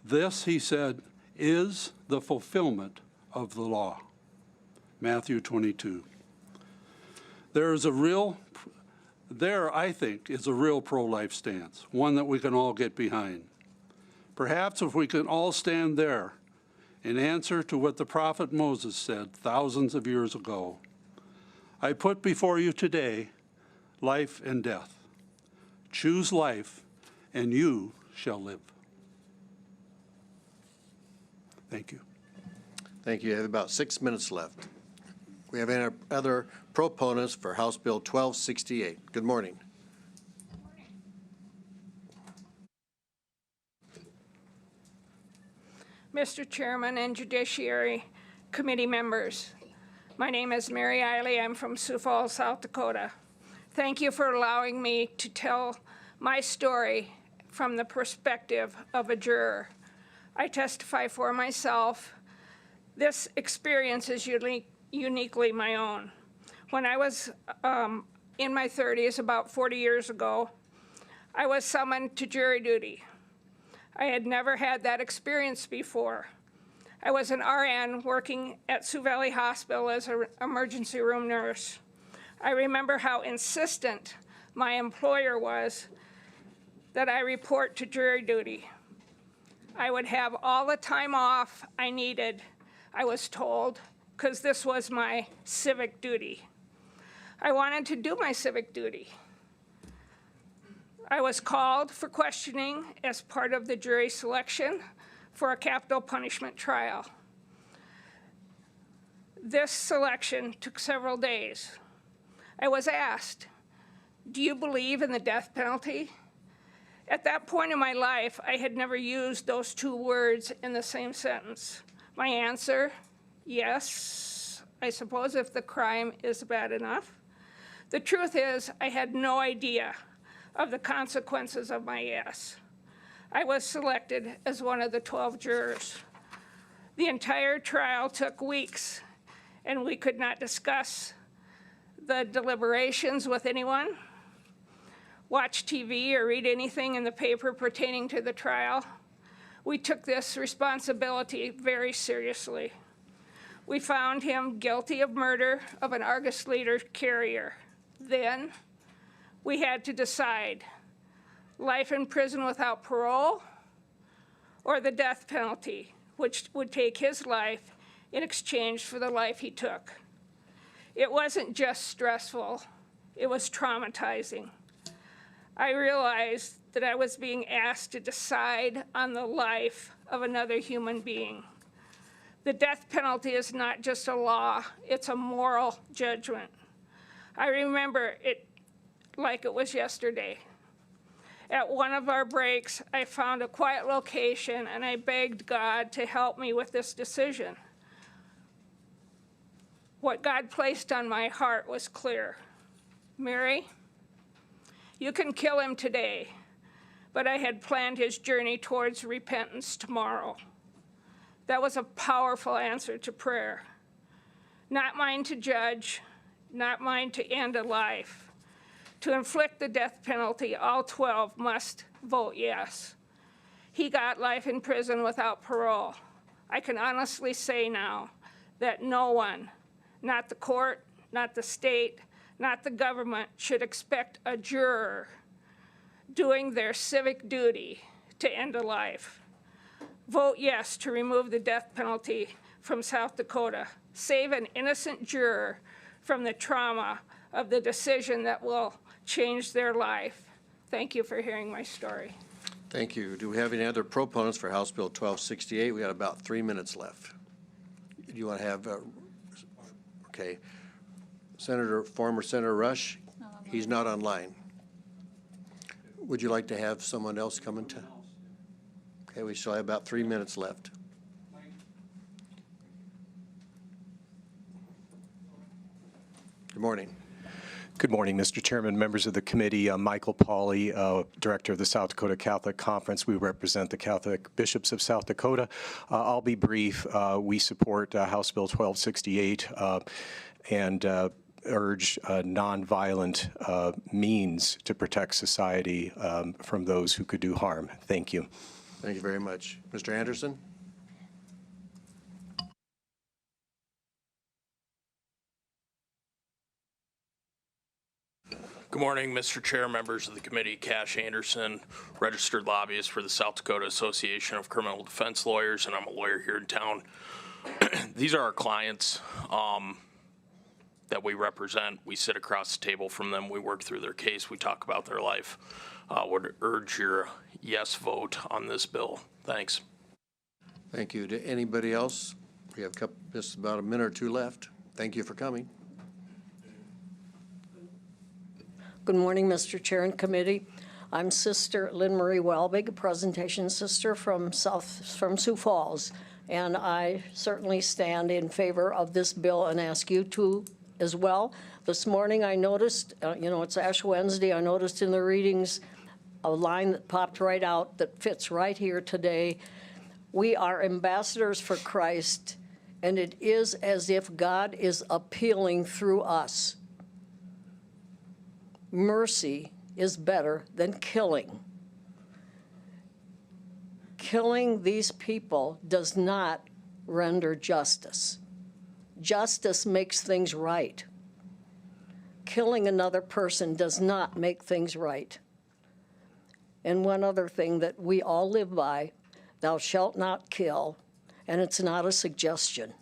This, he said, is the fulfillment of the law. Matthew 22. There, I think, is a real pro-life stance, one that we can all get behind. Perhaps if we can all stand there in answer to what the prophet Moses said thousands of years ago, I put before you today life and death. Choose life, and you shall live. Thank you. Thank you. You have about 6 minutes left. We have any other proponents for House Bill 1268. Good morning. Mr. Chairman and Judiciary Committee members, my name is Mary Eiley. I'm from Sioux Falls, South Dakota. Thank you for allowing me to tell my story from the perspective of a juror. I testify for myself. This experience is uniquely my own. When I was in my 30s, about 40 years ago, I was summoned to jury duty. I had never had that experience before. I was an RN working at Sioux Valley Hospital as an emergency room nurse. I remember how insistent my employer was that I report to jury duty. I would have all the time off I needed, I was told, because this was my civic duty. I wanted to do my civic duty. I was called for questioning as part of the jury selection for a capital punishment trial. This selection took several days. I was asked, "Do you believe in the death penalty?" At that point in my life, I had never used those two words in the same sentence. My answer, yes, I suppose, if the crime is bad enough. The truth is, I had no idea of the consequences of my yes. I was selected as one of the 12 jurors. The entire trial took weeks, and we could not discuss the deliberations with anyone, watch TV, or read anything in the paper pertaining to the trial. We took this responsibility very seriously. We found him guilty of murder of an Argus Leader carrier. Then we had to decide life in prison without parole or the death penalty, which would take his life in exchange for the life he took. It wasn't just stressful, it was traumatizing. I realized that I was being asked to decide on the life of another human being. The death penalty is not just a law, it's a moral judgment. I remember it like it was yesterday. At one of our breaks, I found a quiet location and I begged God to help me with this decision. What God placed on my heart was clear. Mary, you can kill him today, but I had planned his journey towards repentance tomorrow. That was a powerful answer to prayer. Not mine to judge, not mine to end a life. To inflict the death penalty, all 12 must vote yes. He got life in prison without parole. I can honestly say now that no one, not the court, not the state, not the government, should expect a juror doing their civic duty to end a life. Vote yes to remove the death penalty from South Dakota. Save an innocent juror from the trauma of the decision that will change their life. Thank you for hearing my story. Thank you. Do we have any other proponents for House Bill 1268? We got about 3 minutes left. Do you want to have, okay. Former Senator Rush, he's not online. Would you like to have someone else come into? Okay, we still have about 3 minutes left. Good morning. Good morning, Mr. Chairman, members of the committee. Michael Pauley, Director of the South Dakota Catholic Conference. We represent the Catholic Bishops of South Dakota. I'll be brief. We support House Bill 1268 and urge nonviolent means to protect society from those who could do harm. Thank you. Thank you very much. Mr. Anderson? Good morning, Mr. Chair, members of the committee. Cash Anderson, registered lobbyist for the South Dakota Association of Criminal Defense Lawyers, and I'm a lawyer here in town. These are our clients that we represent. We sit across the table from them. We work through their case. We talk about their life. Would urge your yes vote on this bill. Thanks. Thank you. To anybody else? We have just about a minute or two left. Thank you for coming. Good morning, Mr. Chair and committee. I'm Sister Lynn Marie Welbig, a presentation sister from Sioux Falls, and I certainly stand in favor of this bill and ask you to as well. This morning I noticed, it's Ash Wednesday, I noticed in the readings a line that popped right out that fits right here today. We are ambassadors for Christ, and it is as if God is appealing through us. Mercy is better than killing. Killing these people does not render justice. Justice makes things right. Killing another person does not make things right. And one other thing that we all live by, thou shalt not kill, and it's not a suggestion.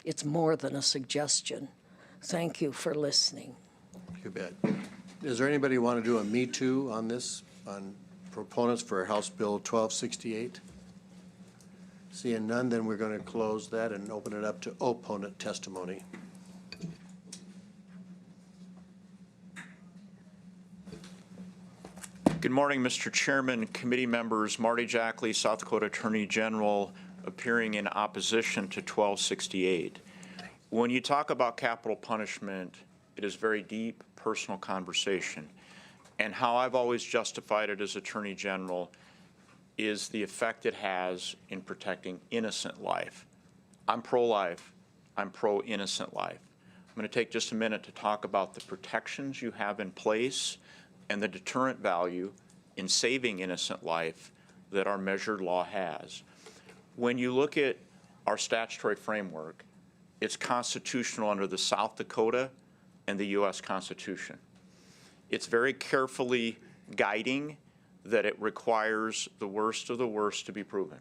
It's more than a suggestion. Thank you for listening. You bet. Is there anybody who want to do a Me Too on this, on proponents for House Bill 1268? Seeing none, then we're going to close that and open it up to opponent testimony. Good morning, Mr. Chairman, committee members. Marty Jackley, South Dakota Attorney General, appearing in opposition to 1268. When you talk about capital punishment, it is very deep, personal conversation. And how I've always justified it as Attorney General is the effect it has in protecting innocent life. I'm pro-life. I'm pro-innocent life. I'm going to take just a minute to talk about the protections you have in place and the deterrent value in saving innocent life that our measured law has. When you look at our statutory framework, it's constitutional under the South Dakota and the U.S. Constitution. It's very carefully guiding that it requires the worst of the worst to be proven.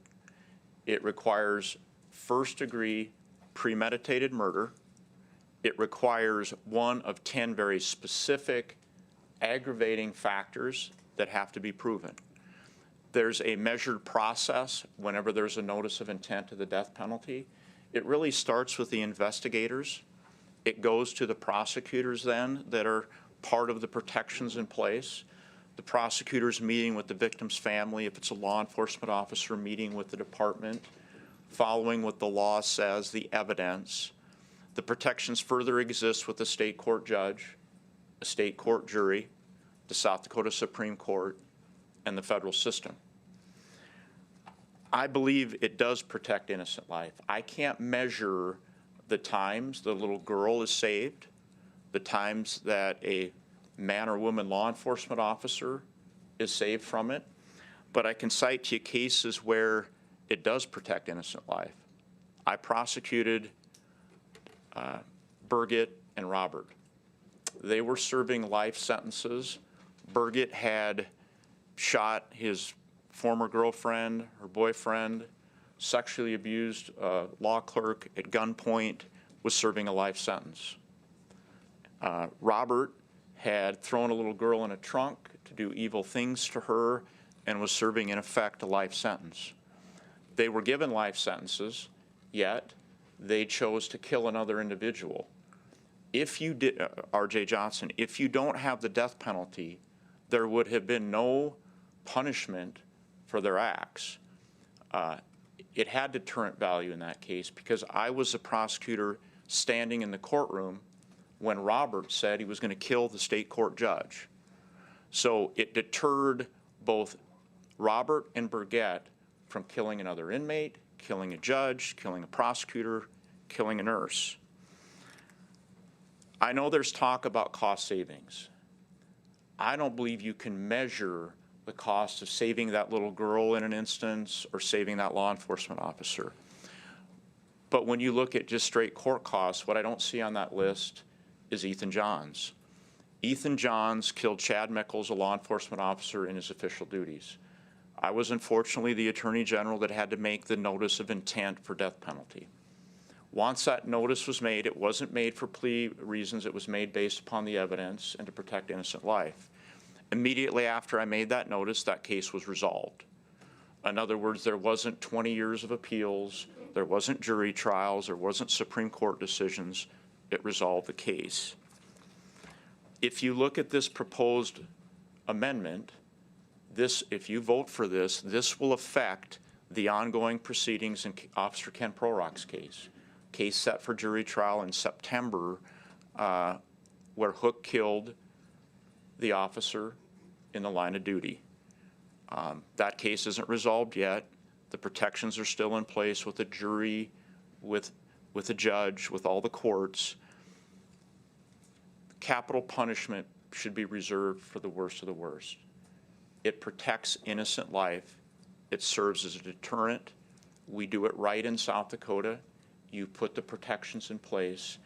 It requires first-degree premeditated murder. It requires one of 10 very specific aggravating factors that have to be proven. There's a measured process whenever there's a notice of intent to the death penalty. It really starts with the investigators. It goes to the prosecutors then that are part of the protections in place. The prosecutors meeting with the victim's family, if it's a law enforcement officer meeting with the department, following what the law says, the evidence. The protections further exist with the state court judge, a state court jury, the South Dakota Supreme Court, and the federal system. I believe it does protect innocent life. I can't measure the times the little girl is saved, the times that a man or woman law enforcement officer is saved from it, but I can cite to you cases where it does protect innocent life. I prosecuted Birgit and Robert. They were serving life sentences. Birgit had shot his former girlfriend, her boyfriend, sexually abused a law clerk at gunpoint, was serving a life sentence. Robert had thrown a little girl in a trunk to do evil things to her and was serving, in effect, a life sentence. They were given life sentences, yet they chose to kill another individual. If you did, R.J. Johnson, if you don't have the death penalty, there would have been no punishment for their acts. It had deterrent value in that case because I was the prosecutor standing in the courtroom when Robert said he was going to kill the state court judge. So it deterred both Robert and Birgit from killing another inmate, killing a judge, killing a prosecutor, killing a nurse. I know there's talk about cost savings. I don't believe you can measure the cost of saving that little girl in an instance or saving that law enforcement officer. But when you look at just straight court costs, what I don't see on that list is Ethan Johns. Ethan Johns killed Chad Mickles, a law enforcement officer, in his official duties. I was unfortunately the Attorney General that had to make the notice of intent for death penalty. Once that notice was made, it wasn't made for plea reasons, it was made based upon the evidence and to protect innocent life. Immediately after I made that notice, that case was resolved. In other words, there wasn't 20 years of appeals, there wasn't jury trials, there wasn't Supreme Court decisions. It resolved the case. If you look at this proposed amendment, if you vote for this, this will affect the ongoing proceedings in Officer Ken Prorock's case set for jury trial in September, where Hook killed the officer in the line of duty. That case isn't resolved yet. The protections are still in place with the jury, with the judge, with all the courts. Capital punishment should be reserved for the worst of the worst. It protects innocent life. It serves as a deterrent. We do it right in South Dakota. You put the protections in place.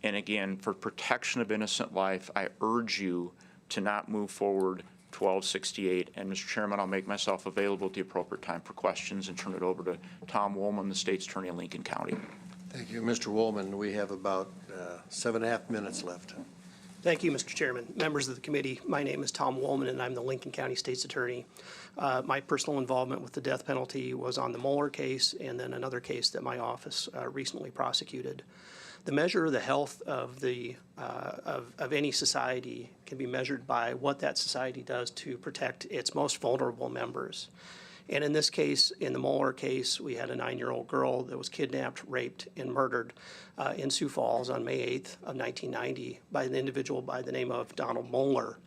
And again, for protection of innocent life, I urge you to not move forward 1268. And Mr. Chairman, I'll make myself available at the appropriate time for questions and turn it over to Tom Woolman, the State's Attorney in Lincoln County. Thank you, Mr. Woolman. We have about 7.5 minutes left. Thank you, Mr. Chairman. Members of the committee, my name is Tom Woolman, and I'm the Lincoln County State's Attorney. My personal involvement with the death penalty was on the Moeller case and then another case that my office recently prosecuted. The measure of the health of any society can be measured by what that society does to protect its most vulnerable members. And in this case, in the Moeller case, we had a 9-year-old girl that was kidnapped, raped, and murdered in Sioux Falls on May 8th of 1990 by an individual by the name of Donald Moeller.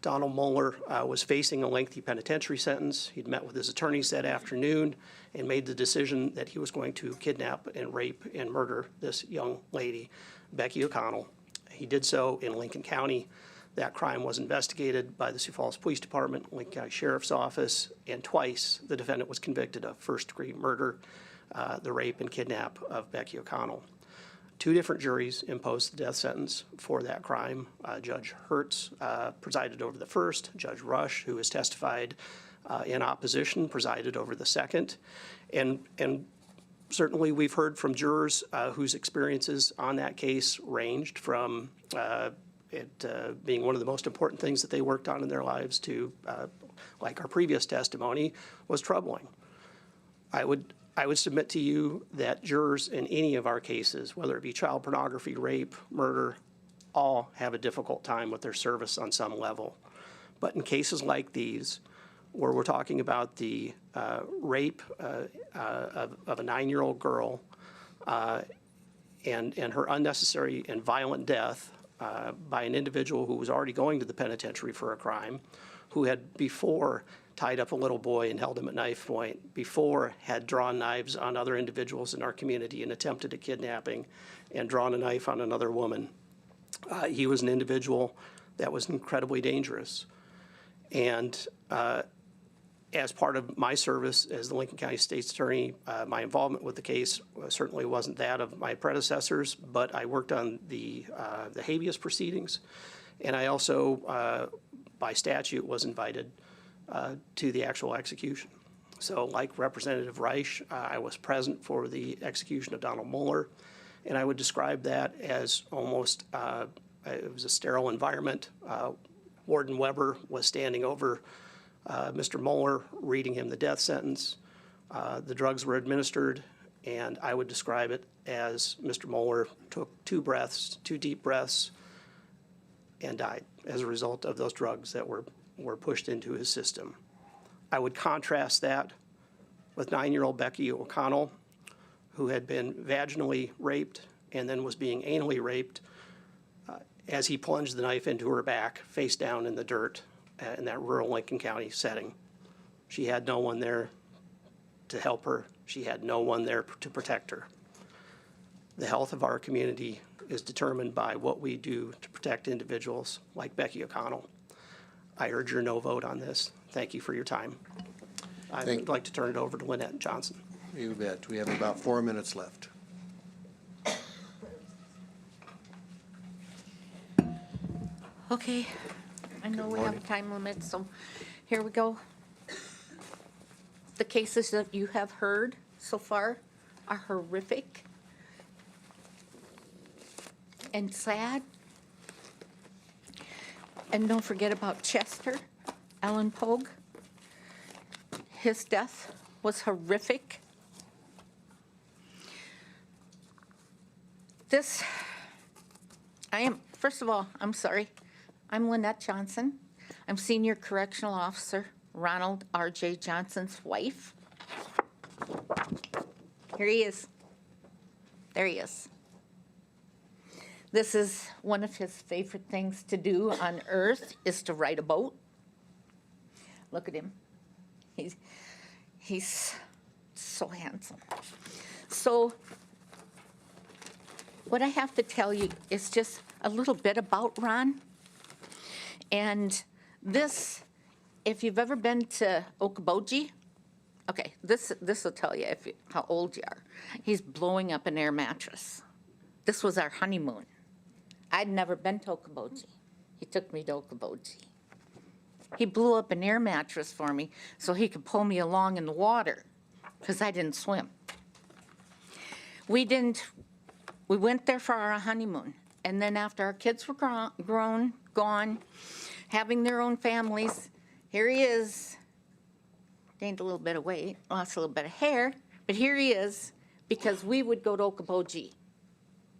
Donald Moeller was facing a lengthy penitentiary sentence. He'd met with his attorneys that afternoon and made the decision that he was going to kidnap and rape and murder this young lady, Becky O'Connell. He did so in Lincoln County. That crime was investigated by the Sioux Falls Police Department, Lincoln County Sheriff's Office, and twice the defendant was convicted of first-degree murder, the rape and kidnap of Becky O'Connell. 2 different juries imposed the death sentence for that crime. Judge Hertz presided over the first. Judge Rush, who has testified in opposition, presided over the second. And certainly we've heard from jurors whose experiences on that case ranged from it being one of the most important things that they worked on in their lives to, like our previous testimony, was troubling. I would submit to you that jurors in any of our cases, whether it be child pornography, rape, murder, all have a difficult time with their service on some level. But in cases like these, where we're talking about the rape of a 9-year-old girl and her unnecessary and violent death by an individual who was already going to the penitentiary for a crime, who had before tied up a little boy and held him at knife point, before had drawn knives on other individuals in our community and attempted a kidnapping and drawn a knife on another woman. He was an individual that was incredibly dangerous. And as part of my service as the Lincoln County State's Attorney, my involvement with the case certainly wasn't that of my predecessors, but I worked on the habeas proceedings. And I also, by statute, was invited to the actual execution. So like Representative Reich, I was present for the execution of Donald Mueller, and I would describe that as almost, it was a sterile environment. Warden Weber was standing over Mr. Mueller, reading him the death sentence. The drugs were administered, and I would describe it as Mr. Mueller took two deep breaths, and died as a result of those drugs that were pushed into his system. I would contrast that with 9-year-old Becky O'Connell, who had been vaginally raped and then was being anally raped as he plunged the knife into her back, face down in the dirt in that rural Lincoln County setting. She had no one there to help her. She had no one there to protect her. The health of our community is determined by what we do to protect individuals like Becky O'Connell. I urge your no vote on this. Thank you for your time. I'd like to turn it over to Lynette Johnson. You bet. We have about 4 minutes left. Okay, I know we have a time limit, so here we go. The cases that you have heard so far are horrific and sad. And don't forget about Chester Allen Pogue. His death was horrific. First of all, I'm sorry. I'm Lynette Johnson. I'm Senior Correctional Officer Ronald R.J. Johnson's wife. Here he is. There he is. This is one of his favorite things to do on earth, is to ride a boat. Look at him. He's so handsome. So what I have to tell you is just a little bit about Ron. And this, if you've ever been to Okoboji, okay, this will tell you how old you are. He's blowing up an air mattress. This was our honeymoon. I'd never been to Okoboji. He took me to Okoboji. He blew up an air mattress for me so he could pull me along in the water because I didn't swim. We went there for our honeymoon. And then after our kids were grown, gone, having their own families, here he is, gained a little bit of weight, lost a little bit of hair, but here he is because we would go to Okoboji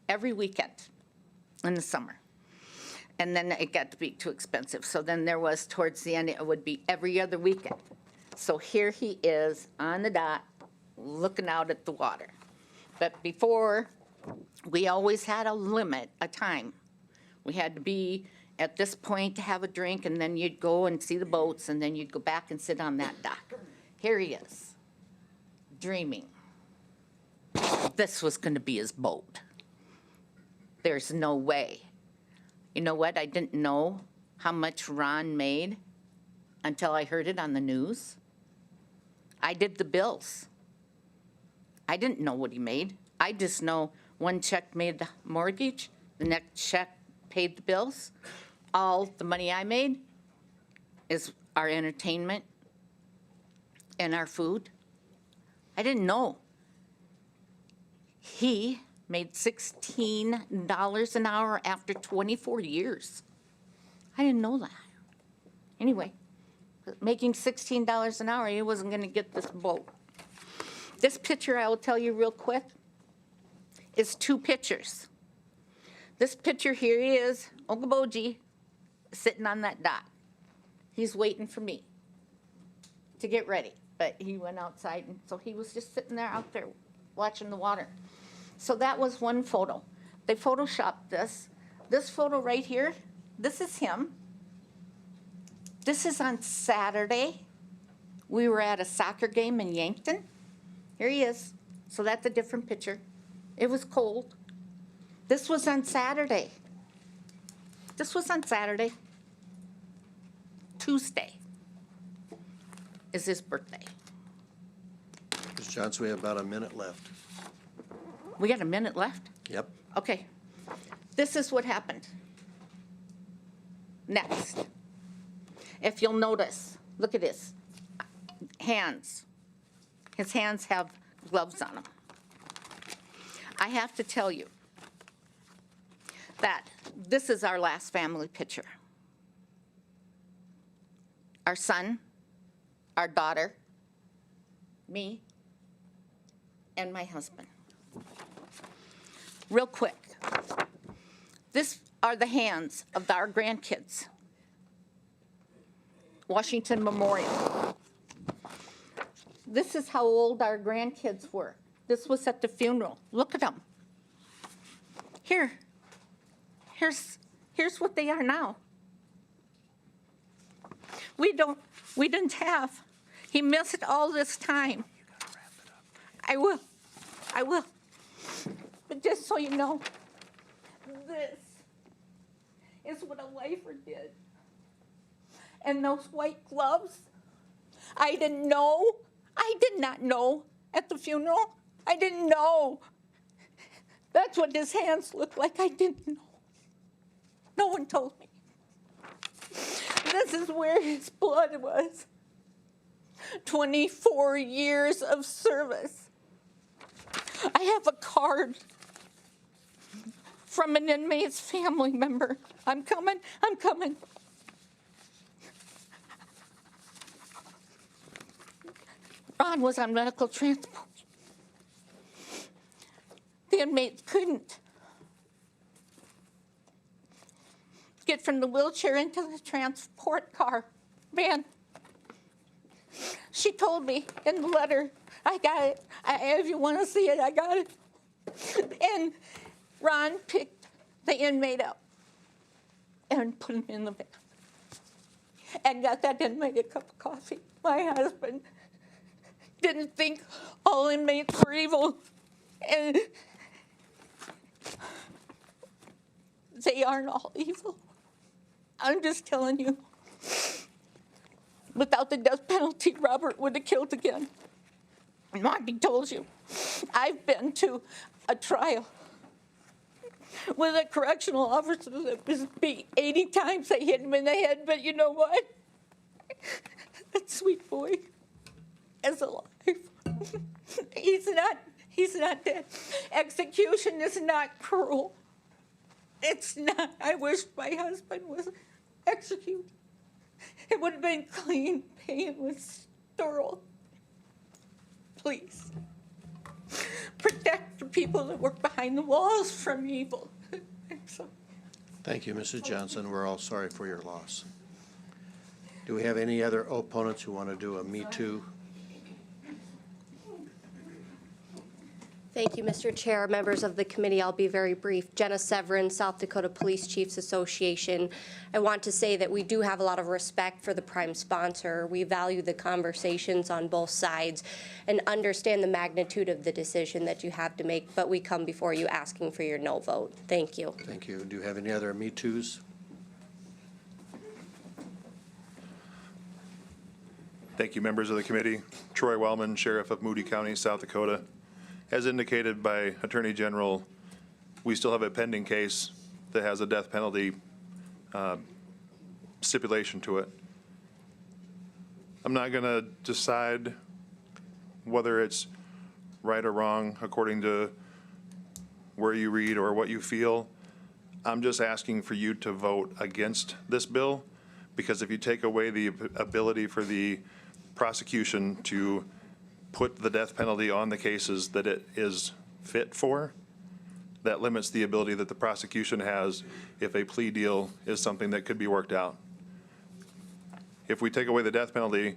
every weekend in the summer. And then it got to be too expensive. So then there was, towards the end, it would be every other weekend. So here he is on the dock, looking out at the water. But before, we always had a limit, a time. We had to be at this point to have a drink, and then you'd go and see the boats, and then you'd go back and sit on that dock. Here he is, dreaming. This was going to be his boat. There's no way. You know what? I didn't know how much Ron made until I heard it on the news. I did the bills. I didn't know what he made. I just know one check made the mortgage, the next check paid the bills. All the money I made is our entertainment and our food. I didn't know. He made $16 an hour after 24 years. I didn't know that. Anyway, making $16 an hour, he wasn't going to get this boat. This picture, I will tell you real quick, is two pictures. This picture here he is, Okoboji, sitting on that dock. He's waiting for me to get ready, but he went outside, and so he was just sitting there out there watching the water. So that was one photo. They photoshopped this. This photo right here, this is him. This is on Saturday. We were at a soccer game in Yankton. Here he is. So that's a different picture. It was cold. This was on Saturday. This was on Saturday. Tuesday is his birthday. Ms. Johnson, we have about a minute left. We got a minute left? Yep. Okay. This is what happened. Next. If you'll notice, look at this. Hands. His hands have gloves on them. I have to tell you that this is our last family picture. Our son, our daughter, me, and my husband. Real quick, this are the hands of our grandkids. Washington Memorial. This is how old our grandkids were. This was at the funeral. Look at them. Here's what they are now. We didn't have. He missed all this time. I will. But just so you know, this is what a lifer did. And those white gloves, I did not know at the funeral. I didn't know. That's what his hands looked like. I didn't know. No one told me. This is where his blood was. 24 years of service. I have a card from an inmate's family member. I'm coming. Ron was on medical transport. The inmate couldn't get from the wheelchair into the transport car van. She told me in the letter, I got it. If you want to see it, I got it. And Ron picked the inmate up and put him in the van and got that inmate a cup of coffee. My husband didn't think all inmates were evil, and they aren't all evil. I'm just telling you, without the death penalty, Robert would have killed again. Monty told you, I've been to a trial with a correctional officer that was beat 80 times. They hit him in the head, but you know what? That sweet boy is alive. He's not dead. Execution is not cruel. It's not. I wish my husband was executed. It would have been clean, painless, thorough. Please, protect the people that work behind the walls from evil. I'm sorry. Thank you, Mrs. Johnson. We're all sorry for your loss. Do we have any other opponents who want to do a Me Too? Thank you, Mr. Chair, members of the committee. I'll be very brief. Jenna Severin, South Dakota Police Chiefs Association. I want to say that we do have a lot of respect for the prime sponsor. We value the conversations on both sides and understand the magnitude of the decision that you have to make, but we come before you asking for your no vote. Thank you. Thank you. Do you have any other Me Too's? Thank you, members of the committee. Troy Wellman, Sheriff of Moody County, South Dakota. As indicated by Attorney General, we still have a pending case that has a death penalty stipulation to it. I'm not going to decide whether it's right or wrong according to where you read or what you feel. I'm just asking for you to vote against this bill, because if you take away the ability for the prosecution to put the death penalty on the cases that it is fit for, that limits the ability that the prosecution has if a plea deal is something that could be worked out. If we take away the death penalty,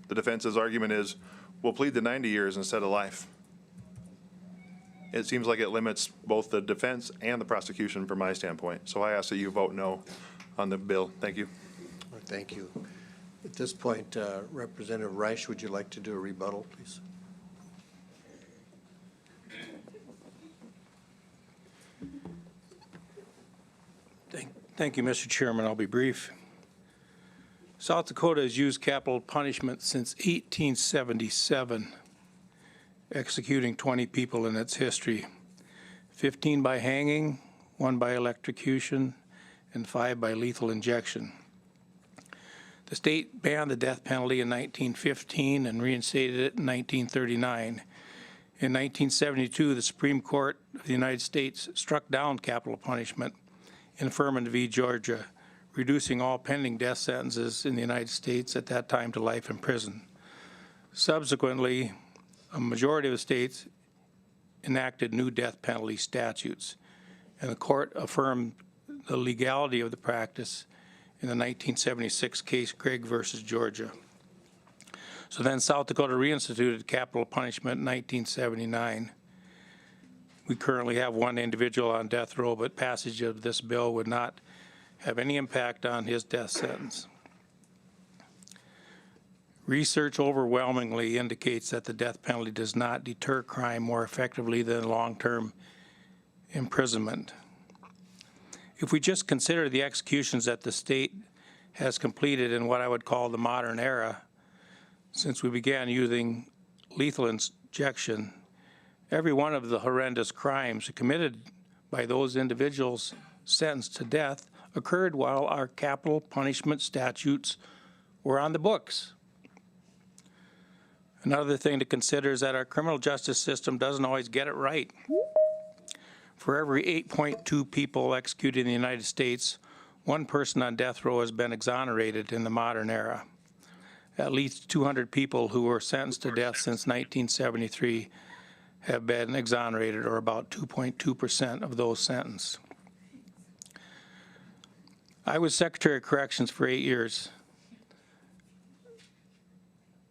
the defense's argument is, we'll plead to 90 years instead of life. It seems like it limits both the defense and the prosecution from my standpoint. So I ask that you vote no on the bill. Thank you. Thank you. At this point, Representative Reich, would you like to do a rebuttal, please? Thank you, Mr. Chairman. I'll be brief. South Dakota has used capital punishment since 1877, executing 20 people in its history, 15 by hanging, 1 by electrocution, and 5 by lethal injection. The state banned the death penalty in 1915 and reinstated it in 1939. In 1972, the Supreme Court of the United States struck down capital punishment in Furman v. Georgia, reducing all pending death sentences in the United States at that time to life in prison. Subsequently, a majority of the states enacted new death penalty statutes, and the court affirmed the legality of the practice in the 1976 case Gregg versus Georgia. So then South Dakota reinstituted capital punishment in 1979. We currently have 1 individual on death row, but passage of this bill would not have any impact on his death sentence. Research overwhelmingly indicates that the death penalty does not deter crime more effectively than long-term imprisonment. If we just consider the executions that the state has completed in what I would call the modern era, since we began using lethal injection, every one of the horrendous crimes committed by those individuals sentenced to death occurred while our capital punishment statutes were on the books. Another thing to consider is that our criminal justice system doesn't always get it right. For every 8.2 people executed in the United States, 1 person on death row has been exonerated in the modern era. At least 200 people who were sentenced to death since 1973 have been exonerated, or about 2.2% of those sentenced. I was Secretary of Corrections for 8 years,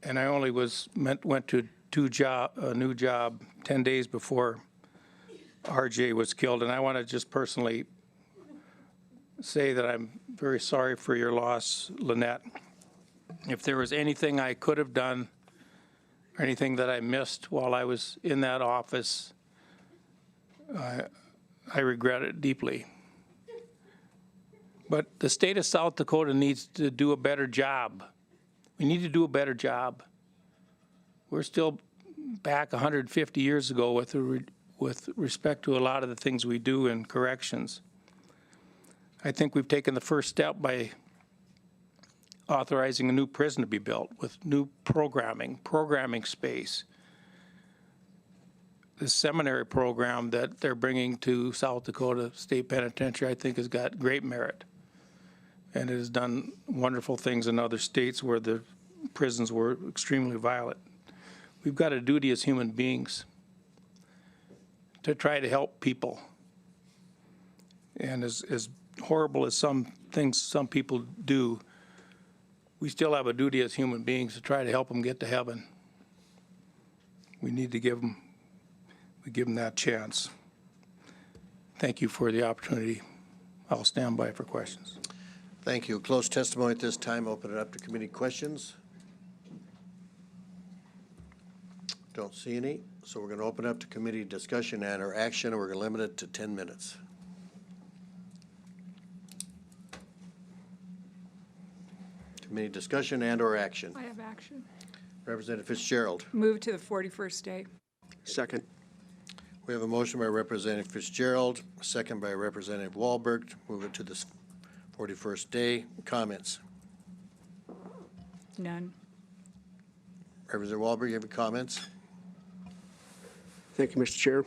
and I only went to a new job 10 days before RJ was killed, and I want to just personally say that I'm very sorry for your loss, Lynette. If there was anything I could have done, or anything that I missed while I was in that office, I regret it deeply. But the state of South Dakota needs to do a better job. We need to do a better job. We're still back 150 years ago with respect to a lot of the things we do in corrections. I think we've taken the first step by authorizing a new prison to be built with new programming space. The seminary program that they're bringing to South Dakota State Penitentiary, I think, has got great merit. And it has done wonderful things in other states where the prisons were extremely violent. We've got a duty as human beings to try to help people. And as horrible as some things some people do, we still have a duty as human beings to try to help them get to heaven. We need to give them that chance. Thank you for the opportunity. I'll stand by for questions. Thank you. Close testimony at this time. Open it up to committee questions. Don't see any. So we're going to open up to committee discussion and or action, and we're going to limit it to 10 minutes. Committee discussion and or action. I have action. Representative Fitzgerald. Move to the 41st day. Second. We have a motion by Representative Fitzgerald, a second by Representative Wahlberg to move it to the 41st day. Comments? None. Representative Wahlberg, you have any comments? Thank you, Mr. Chair.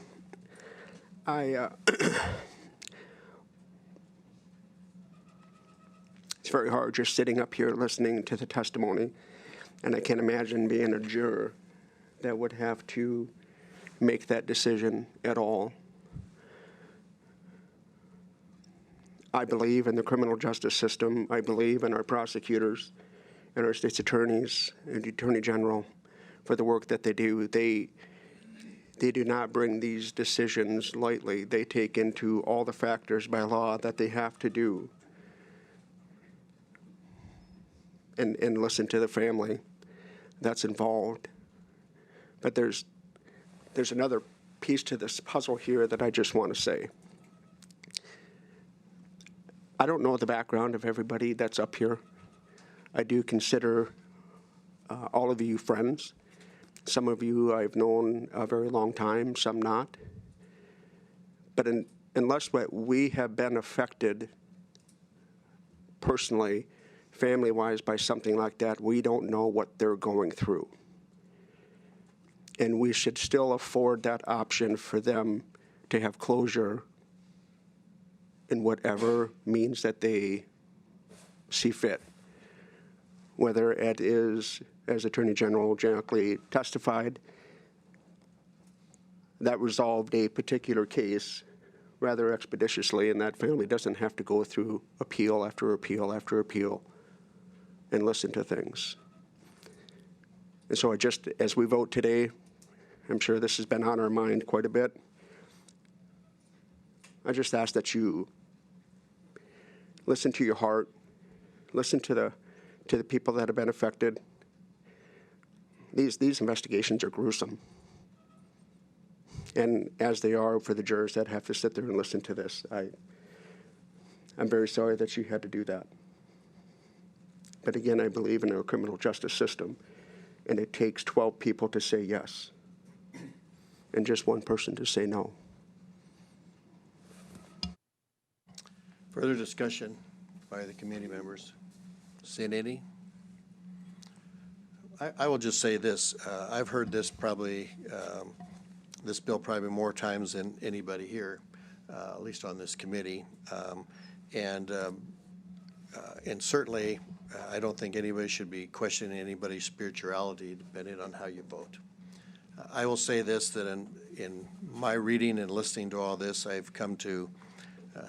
It's very hard just sitting up here listening to the testimony, and I can't imagine being a juror that would have to make that decision at all. I believe in the criminal justice system. I believe in our prosecutors and our state's attorneys and the Attorney General for the work that they do. They do not bring these decisions lightly. They take into all the factors by law that they have to do and listen to the family that's involved. But there's another piece to this puzzle here that I just want to say. I don't know the background of everybody that's up here. I do consider all of you friends. Some of you I've known a very long time, some not. But unless we have been affected personally, family-wise, by something like that, we don't know what they're going through. And we should still afford that option for them to have closure in whatever means that they see fit. Whether it is, as Attorney General Jackley testified, that resolved a particular case rather expeditiously, and that family doesn't have to go through appeal after appeal after appeal and listen to things. And so as we vote today, I'm sure this has been on our mind quite a bit. I just ask that you listen to your heart, listen to the people that have been affected. These investigations are gruesome. And as they are for the jurors that have to sit there and listen to this, I'm very sorry that you had to do that. But again, I believe in our criminal justice system, and it takes 12 people to say yes, and just one person to say no. Further discussion by the committee members? Seeing any? I will just say this. I've heard this this bill probably more times than anybody here, at least on this committee. And certainly, I don't think anybody should be questioning anybody's spirituality depending on how you vote. I will say this, that in my reading and listening to all this, I've come to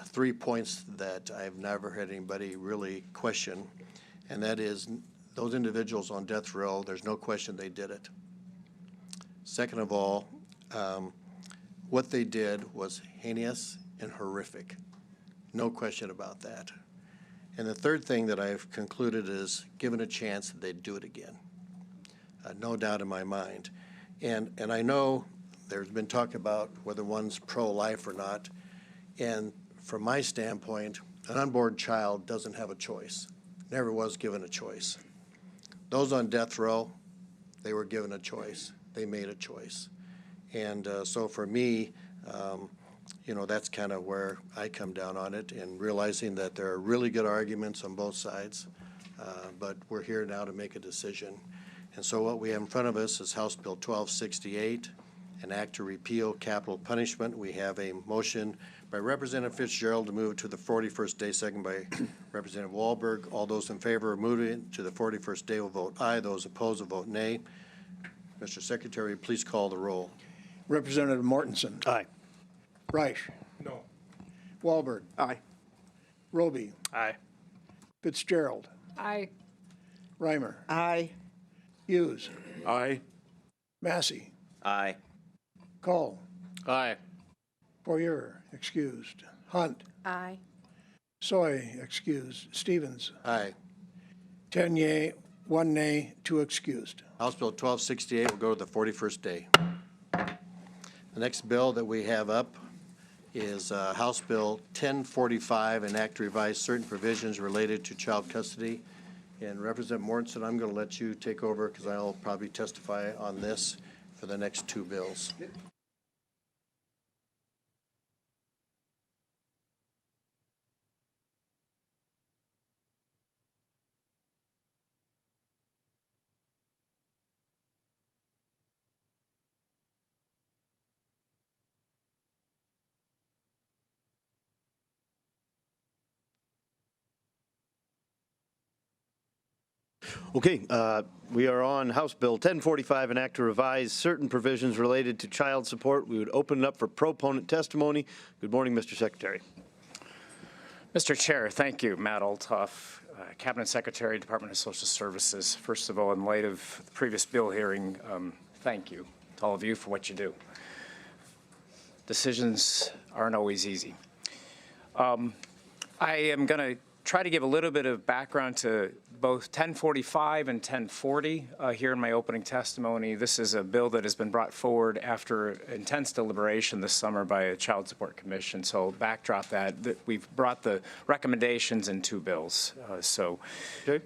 3 points that I've never had anybody really question, and that is those individuals on death row, there's no question they did it. Second of all, what they did was heinous and horrific. No question about that. And the third thing that I've concluded is, given a chance, they'd do it again. No doubt in my mind. And I know there's been talk about whether one's pro-life or not. And from my standpoint, an unborn child doesn't have a choice. Never was given a choice. Those on death row, they were given a choice. They made a choice. And so for me, that's kind of where I come down on it, and realizing that there are really good arguments on both sides, but we're here now to make a decision. And so what we have in front of us is House Bill 1268, an act to repeal capital punishment. We have a motion by Representative Fitzgerald to move it to the 41st day, second by Representative Wahlberg. All those in favor of moving it to the 41st day will vote aye. Those opposed will vote nay. Mr. Secretary, please call the roll. Representative Mortensen. Aye. Reich. No. Wahlberg. Aye. Roby. Aye. Fitzgerald. Aye. Reimer. Aye. Hughes. Aye. Massey. Aye. Call. Aye. Poirier, excused. Hunt. Aye. Soy, excused. Stevens. Aye. 10 yea, 1 nay, 2 excused. House Bill 1268 will go to the 41st day. The next bill that we have up is House Bill 1045, an act to revise certain provisions related to child custody. And Representative Mortensen, I'm going to let you take over because I'll probably testify on this for the next two bills. Okay, we are on House Bill 1045, an act to revise certain provisions related to child support. We would open it up for proponent testimony. Good morning, Mr. Secretary. Mr. Chair, thank you. Matt Olthoff, Cabinet Secretary, Department of Social Services. First of all, in light of the previous bill hearing, thank you to all of you for what you do. Decisions aren't always easy. I am going to try to give a little bit of background to both 1045 and 1040 here in my opening testimony. This is a bill that has been brought forward after intense deliberation this summer by a Child Support Commission. So backdrop that we've brought the recommendations in two bills. Okay.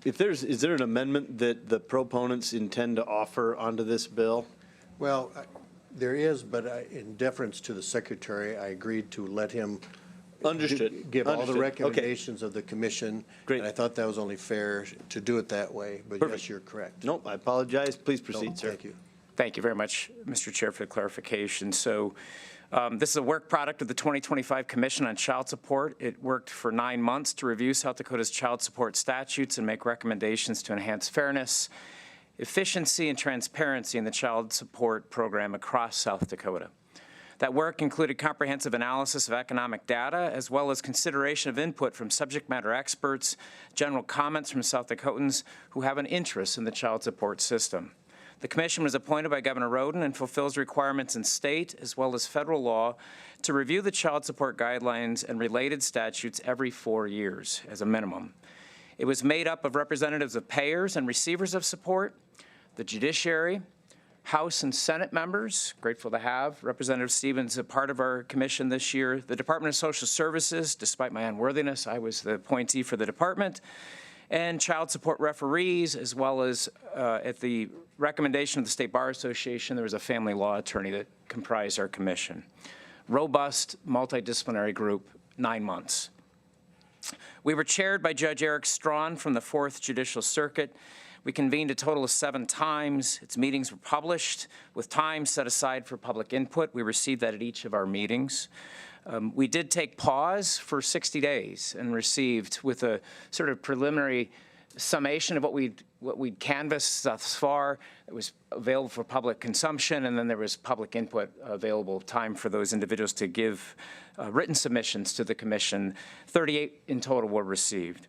Is there an amendment that the proponents intend to offer onto this bill? Well, there is, but in deference to the secretary, I agreed to let him Understood. give all the Understood. recommendations of the commission. Great. And I thought that was only fair to do it that way, but Perfect. yes, you're correct. Nope, I apologize. Please proceed, No, sir. Thank you. Thank you very much, Mr. Chair, for the clarification. So this is a work product of the 2025 Commission on Child Support. It worked for 9 months to review South Dakota's child support statutes and make recommendations to enhance fairness, efficiency, and transparency in the child support program across South Dakota. That work included comprehensive analysis of economic data, as well as consideration of input from subject matter experts, general comments from South Dakotans who have an interest in the child support system. The commission was appointed by Governor Roden and fulfills requirements in state as well as federal law to review the child support guidelines and related statutes every 4 years as a minimum. It was made up of representatives of payers and receivers of support, the judiciary, House and Senate members, grateful to have Representative Stevens a part of our commission this year, the Department of Social Services, despite my unworthiness, I was the appointee for the department, and child support referees, as well as at the recommendation of the State Bar Association, there was a family law attorney that comprised our commission. Robust, multidisciplinary group, 9 months. We were chaired by Judge Eric Strawn from the 4th Judicial Circuit. We convened a total of 7 times. Its meetings were published with time set aside for public input. We received that at each of our meetings. We did take pause for 60 days and received with a sort of preliminary summation of what we'd canvassed thus far. It was available for public consumption, and then there was public input available, time for those individuals to give written submissions to the commission. 38 in total were received.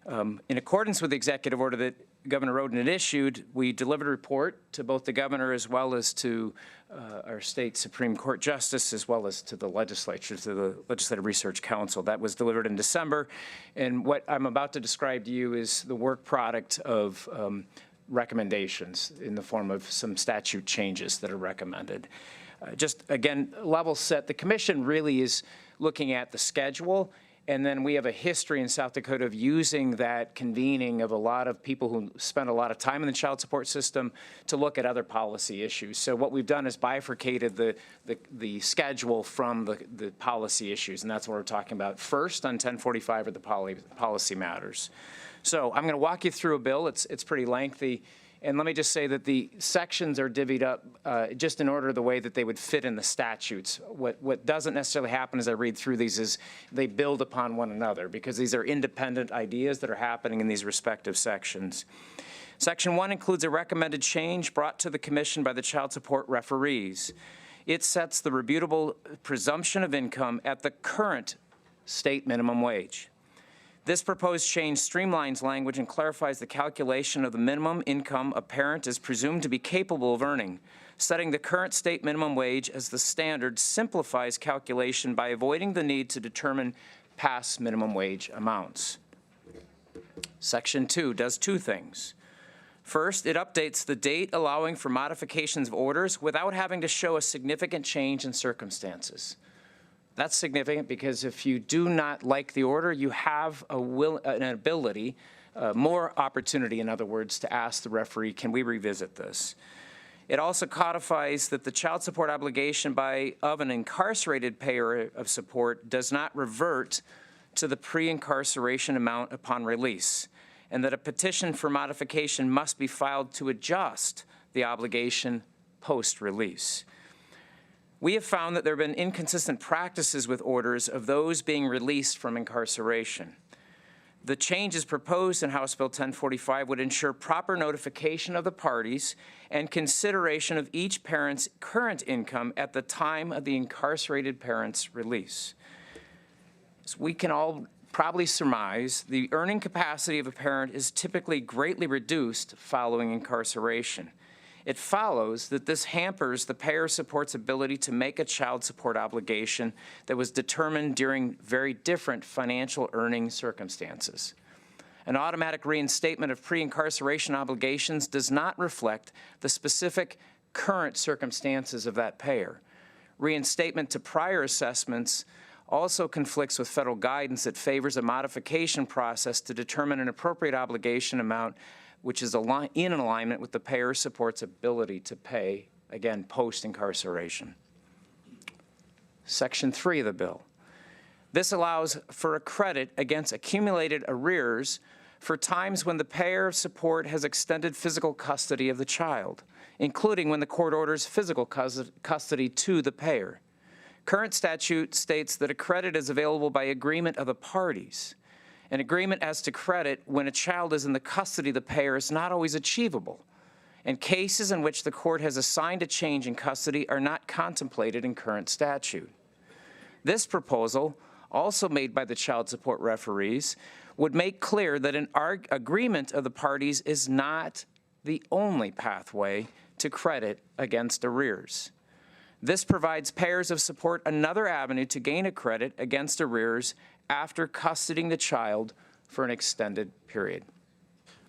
In accordance with the executive order that Governor Roden had issued, we delivered a report to both the governor as well as to our state Supreme Court justice, as well as to the legislature, to the Legislative Research Council. That was delivered in December. And what I'm about to describe to you is the work product of recommendations in the form of some statute changes that are recommended. Just again, level set, the commission really is looking at the schedule. And then we have a history in South Dakota of using that convening of a lot of people who spend a lot of time in the child support system to look at other policy issues. So what we've done is bifurcated the schedule from the policy issues, and that's what we're talking about first on 1045 are the policy matters. So I'm going to walk you through a bill. It's pretty lengthy. And let me just say that the sections are divvied up just in order the way that they would fit in the statutes. What doesn't necessarily happen as I read through these is they build upon one another because these are independent ideas that are happening in these respective sections. Section 1 includes a recommended change brought to the commission by the child support referees. It sets the rebutable presumption of income at the current state minimum wage. This proposed change streamlines language and clarifies the calculation of the minimum income a parent is presumed to be capable of earning. Setting the current state minimum wage as the standard simplifies calculation by avoiding the need to determine past minimum wage amounts. Section 2 does 2 things. First, it updates the date allowing for modifications of orders without having to show a significant change in circumstances. That's significant because if you do not like the order, you have an ability, more opportunity, in other words, to ask the referee, can we revisit this? It also codifies that the child support obligation of an incarcerated payer of support does not revert to the pre-incarceration amount upon release, and that a petition for modification must be filed to adjust the obligation post-release. We have found that there have been inconsistent practices with orders of those being released from incarceration. The changes proposed in House Bill 1045 would ensure proper notification of the parties and consideration of each parent's current income at the time of the incarcerated parent's release. As we can all probably surmise, the earning capacity of a parent is typically greatly reduced following incarceration. it follows that this hampers the payer support's ability to make a child support obligation that was determined during very different financial earning circumstances. An automatic reinstatement of pre-incarceration obligations does not reflect the specific current circumstances of that payer. Reinstatement to prior assessments also conflicts with federal guidance that favors a modification process to determine an appropriate obligation amount which is in alignment with the payer support's ability to pay, again, post-incarceration. Section 3 of the bill. This allows for a credit against accumulated arrears for times when the payer of support has extended physical custody of the child, including when the court orders physical custody to the payer. Current statute states that a credit is available by agreement of the parties. An agreement as to credit when a child is in the custody of the payer is not always achievable, and cases in which the court has assigned a change in custody are not contemplated in current statute. This proposal, also made by the child support referees, would make clear that an agreement of the parties is not the only pathway to credit against arrears. This provides payers of support another avenue to gain a credit against arrears after custodying the child for an extended period.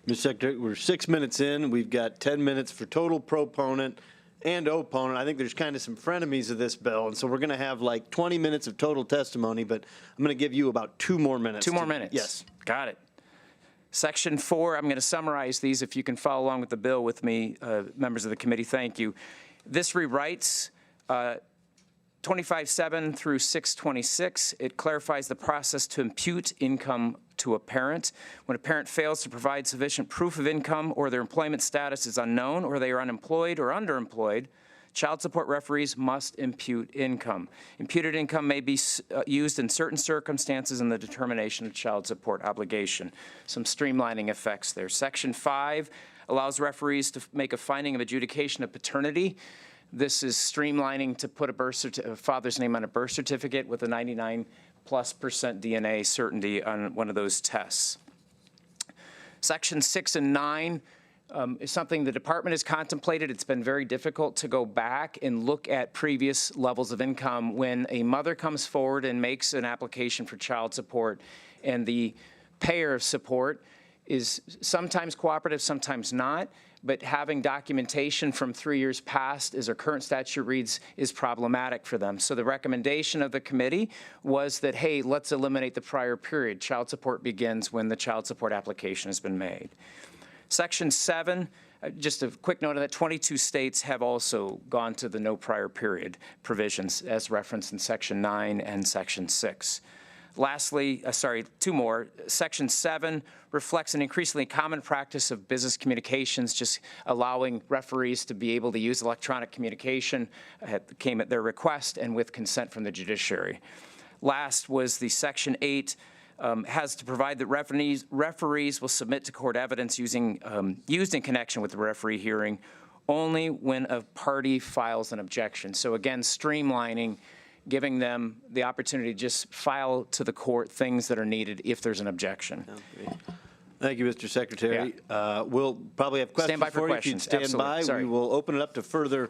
Mr. Secretary, we're 6 minutes in. We've got 10 minutes for total proponent and opponent. I think there's kind of some frenemies of this bill, and so we're going to have like 20 minutes of total testimony, but I'm going to give you about 2 more minutes. 2 more minutes? Yes. Got it. Section 4, I'm going to summarize these. If you can follow along with the bill with me, members of the committee, thank you. This rewrites 25.7 through 626. It clarifies the process to impute income to a parent. When a parent fails to provide sufficient proof of income or their employment status is unknown or they are unemployed or underemployed, child support referees must impute income. Imputed income may be used in certain circumstances in the determination of child support obligation. Some streamlining effects there. Section 5 allows referees to make a finding of adjudication of paternity. This is streamlining to put a father's name on a birth certificate with a 99+% DNA certainty on one of those tests. Section 6 and 9 is something the department has contemplated. It's been very difficult to go back and look at previous levels of income when a mother comes forward and makes an application for child support and the payer of support is sometimes cooperative, sometimes not. But having documentation from 3 years past, as our current statute reads, is problematic for them. So the recommendation of the committee was that, hey, let's eliminate the prior period. Child support begins when the child support application has been made. Section 7, just a quick note of that, 22 states have also gone to the no prior period provisions as referenced in Section 9 and Section 6. Lastly, 2 more. Section 7 reflects an increasingly common practice of business communications, just allowing referees to be able to use electronic communication. Came at their request and with consent from the judiciary. Last was the Section 8 has to provide that referees will submit to court evidence used in connection with the referee hearing only when a party files an objection. So again, streamlining, giving them the opportunity to just file to the court things that are needed if there's an objection. Thank you, Mr. Secretary. We'll probably have questions Stand by for for you. questions. If you'd stand Absolutely. by, Sorry. we will open it up to further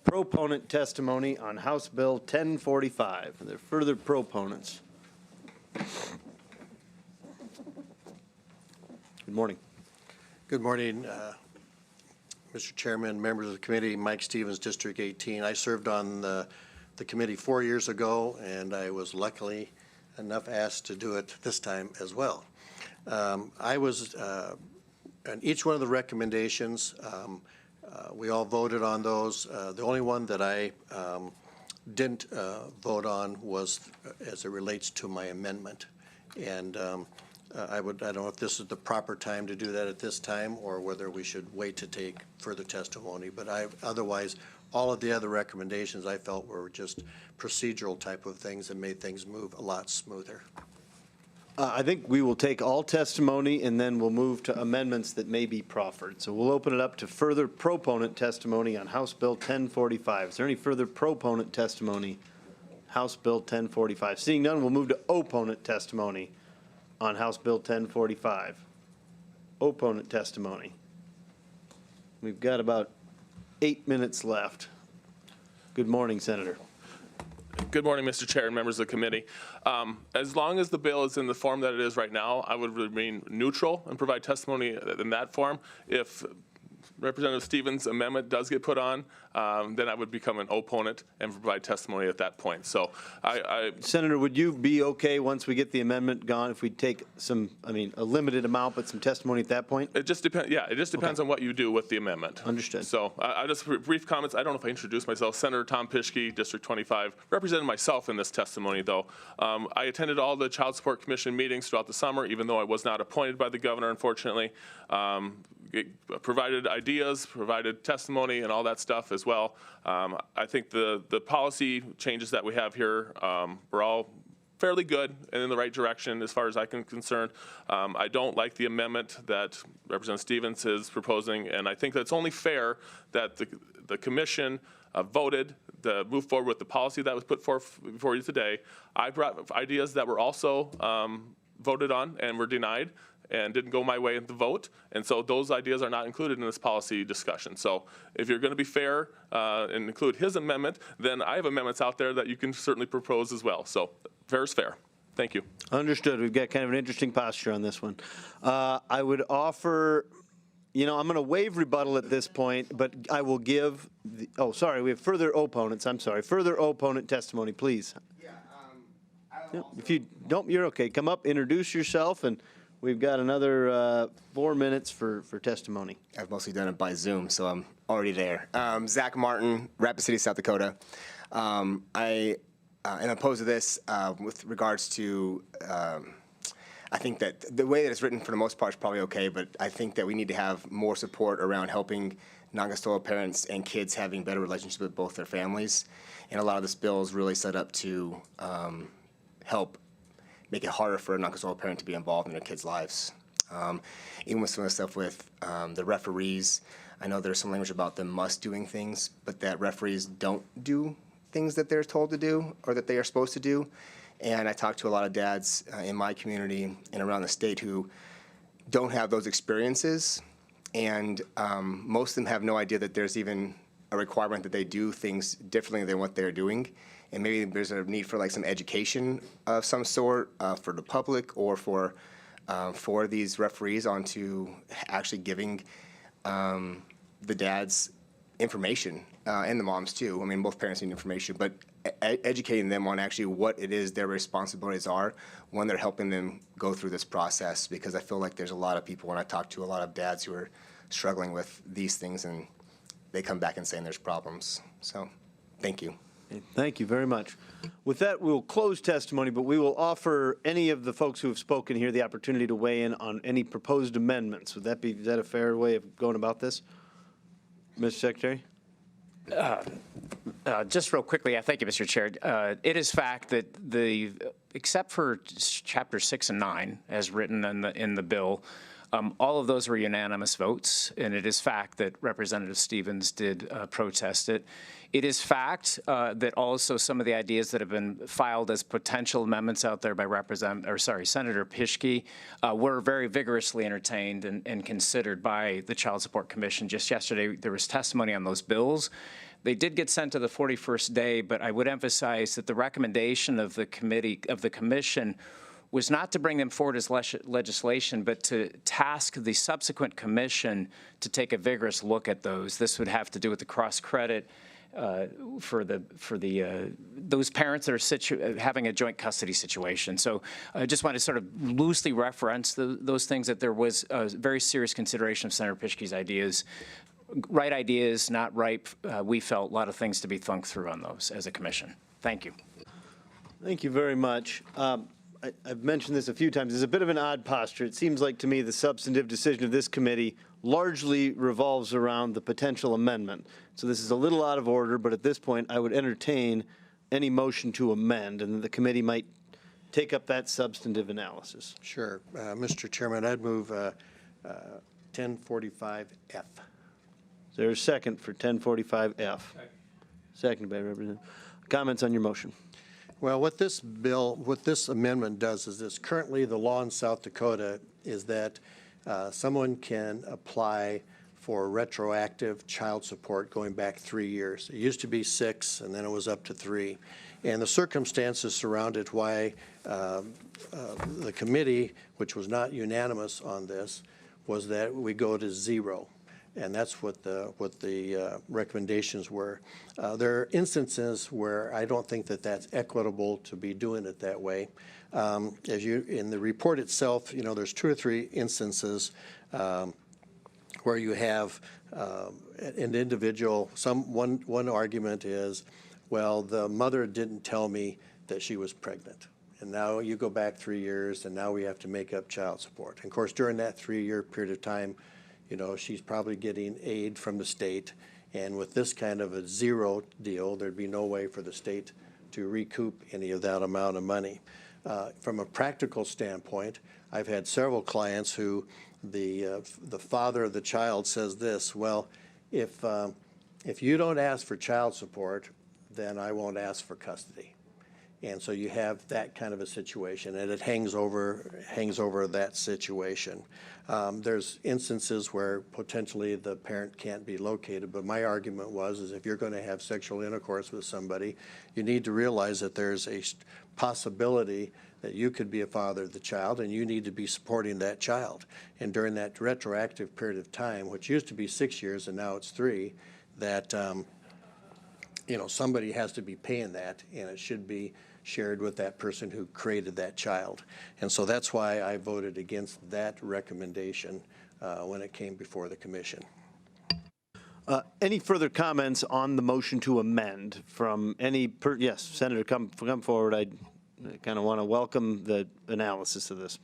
proponent testimony on House Bill 1045. Are there further proponents? Good morning. Good morning, Mr. Chairman, members of the committee. Mike Stevens, District 18. I served on the committee 4 years ago, and I was luckily enough asked to do it this time as well. I was, on each one of the recommendations, we all voted on those. The only one that I didn't vote on was as it relates to my amendment. And I don't know if this is the proper time to do that at this time or whether we should wait to take further testimony. But otherwise, all of the other recommendations I felt were just procedural type of things that made things move a lot smoother. I think we will take all testimony and then we'll move to amendments that may be proffered. So we'll open it up to further proponent testimony on House Bill 1045. Is there any further proponent testimony? House Bill 1045. Seeing none, we'll move to opponent testimony on House Bill 1045. Opponent testimony. We've got about 8 minutes left. Good morning, Senator. Good morning, Mr. Chair and members of the committee. As long as the bill is in the form that it is right now, I would remain neutral and provide testimony in that form. If Representative Stevens' amendment does get put on, then I would become an opponent and provide testimony at that point. So Senator, would you be okay once we get the amendment gone if we take some, I mean, a limited amount, but some testimony at that point? It just depends. Yeah, it just depends on what you do with the amendment. Understood. So I just brief comments. I don't know if I introduced myself. Senator Tom Pischke, District 25, represented myself in this testimony, though. I attended all the Child Support Commission meetings throughout the summer, even though I was not appointed by the governor, unfortunately. Provided ideas, provided testimony, and all that stuff as well. I think the policy changes that we have here were all fairly good and in the right direction as far as I'm concerned. I don't like the amendment that Representative Stevens is proposing, and I think that it's only fair that the commission voted to move forward with the policy that was put forth before you today. I brought ideas that were also voted on and were denied and didn't go my way in the vote. And so those ideas are not included in this policy discussion. So if you're going to be fair and include his amendment, then I have amendments out there that you can certainly propose as well. So fair is fair. Thank you. Understood. We've got kind of an interesting posture on this one. I would offer, I'm going to waive rebuttal at this point, but I will give, we have further opponents. I'm sorry. Further opponent testimony, please. Yeah, if you don't, you're okay. Come up, introduce yourself, and we've got another 4 minutes for testimony. I've mostly done it by Zoom, so I'm already there. Zach Martin, Rapid City, South Dakota. I am opposed to this with regards to, I think that the way that it's written for the most part is probably okay, but I think that we need to have more support around helping non-custodial parents and kids having better relationships with both their families. And a lot of this bill is really set up to help make it harder for a non-custodial parent to be involved in their kids' lives. Even with some of the stuff with the referees, I know there's some language about them must doing things, but that referees don't do things that they're told to do or that they are supposed to do. And I talk to a lot of dads in my community and around the state who don't have those experiences, and most of them have no idea that there's even a requirement that they do things differently than what they're doing. And maybe there's a need for like some education of some sort for the public or for these referees onto actually giving the dads information and the moms too. I mean, both parents need information, but educating them on actually what it is their responsibilities are when they're helping them go through this process. Because I feel like there's a lot of people, when I talk to a lot of dads who are struggling with these things, and they come back and saying there's problems. So, thank you. Thank you very much. With that, we'll close testimony, but we will offer any of the folks who have spoken here the opportunity to weigh in on any proposed amendments. Is that a fair way of going about this? Mr. Secretary? Just real quickly, thank you, Mr. Chair. It is fact that except for Chapter 6 and 9, as written in the bill, all of those were unanimous votes, and it is fact that Representative Stevens did protest it. It is fact that also some of the ideas that have been filed as potential amendments out there by Senator Pischke were very vigorously entertained and considered by the Child Support Commission. Just yesterday, there was testimony on those bills. They did get sent to the 41st day, but I would emphasize that the recommendation of the commission was not to bring them forward as legislation, but to task the subsequent commission to take a vigorous look at those. This would have to do with the cross credit for those parents that are having a joint custody situation. So I just want to sort of loosely reference those things, that there was a very serious consideration of Senator Pischke's ideas. Right ideas, not ripe. We felt a lot of things to be thunk through on those as a commission. Thank you. Thank you very much. I've mentioned this a few times. There's a bit of an odd posture. It seems like to me the substantive decision of this committee largely revolves around the potential amendment. So this is a little out of order, but at this point I would entertain any motion to amend, and the committee might take up that substantive analysis. Sure. Mr. Chairman, I'd move 1045F. Is there a second for 1045F? Seconded by Representative. Comments on your motion? Well, what this amendment does is this. Currently, the law in South Dakota is that someone can apply for retroactive child support going back 3 years. It used to be 6, and then it was up to 3. And the circumstances surrounded why the committee, which was not unanimous on this, was that we go to 0. And that's what the recommendations were. There are instances where I don't think that that's equitable to be doing it that way. As you, in the report itself, you know, there's 2 or 3 instances where you have an individual, one argument is, well, the mother didn't tell me that she was pregnant. And now you go back 3 years, and now we have to make up child support. And of course, during that 3-year period of time, you know, she's probably getting aid from the state. And with this kind of a 0 deal, there'd be no way for the state to recoup any of that amount of money. From a practical standpoint, I've had several clients who the father of the child says this, well, if you don't ask for child support, then I won't ask for custody. And so you have that kind of a situation, and it hangs over that situation. There's instances where potentially the parent can't be located, but my argument is if you're going to have sexual intercourse with somebody, you need to realize that there's a possibility that you could be a father of the child, and you need to be supporting that child. And during that retroactive period of time, which used to be 6 years and now it's 3, that you know, somebody has to be paying that, and it should be shared with that person who created that child. And so that's why I voted against that recommendation when it came before the commission. Any further comments on the motion to amend from any, yes, Senator, come forward. I kind of want to welcome the analysis of this.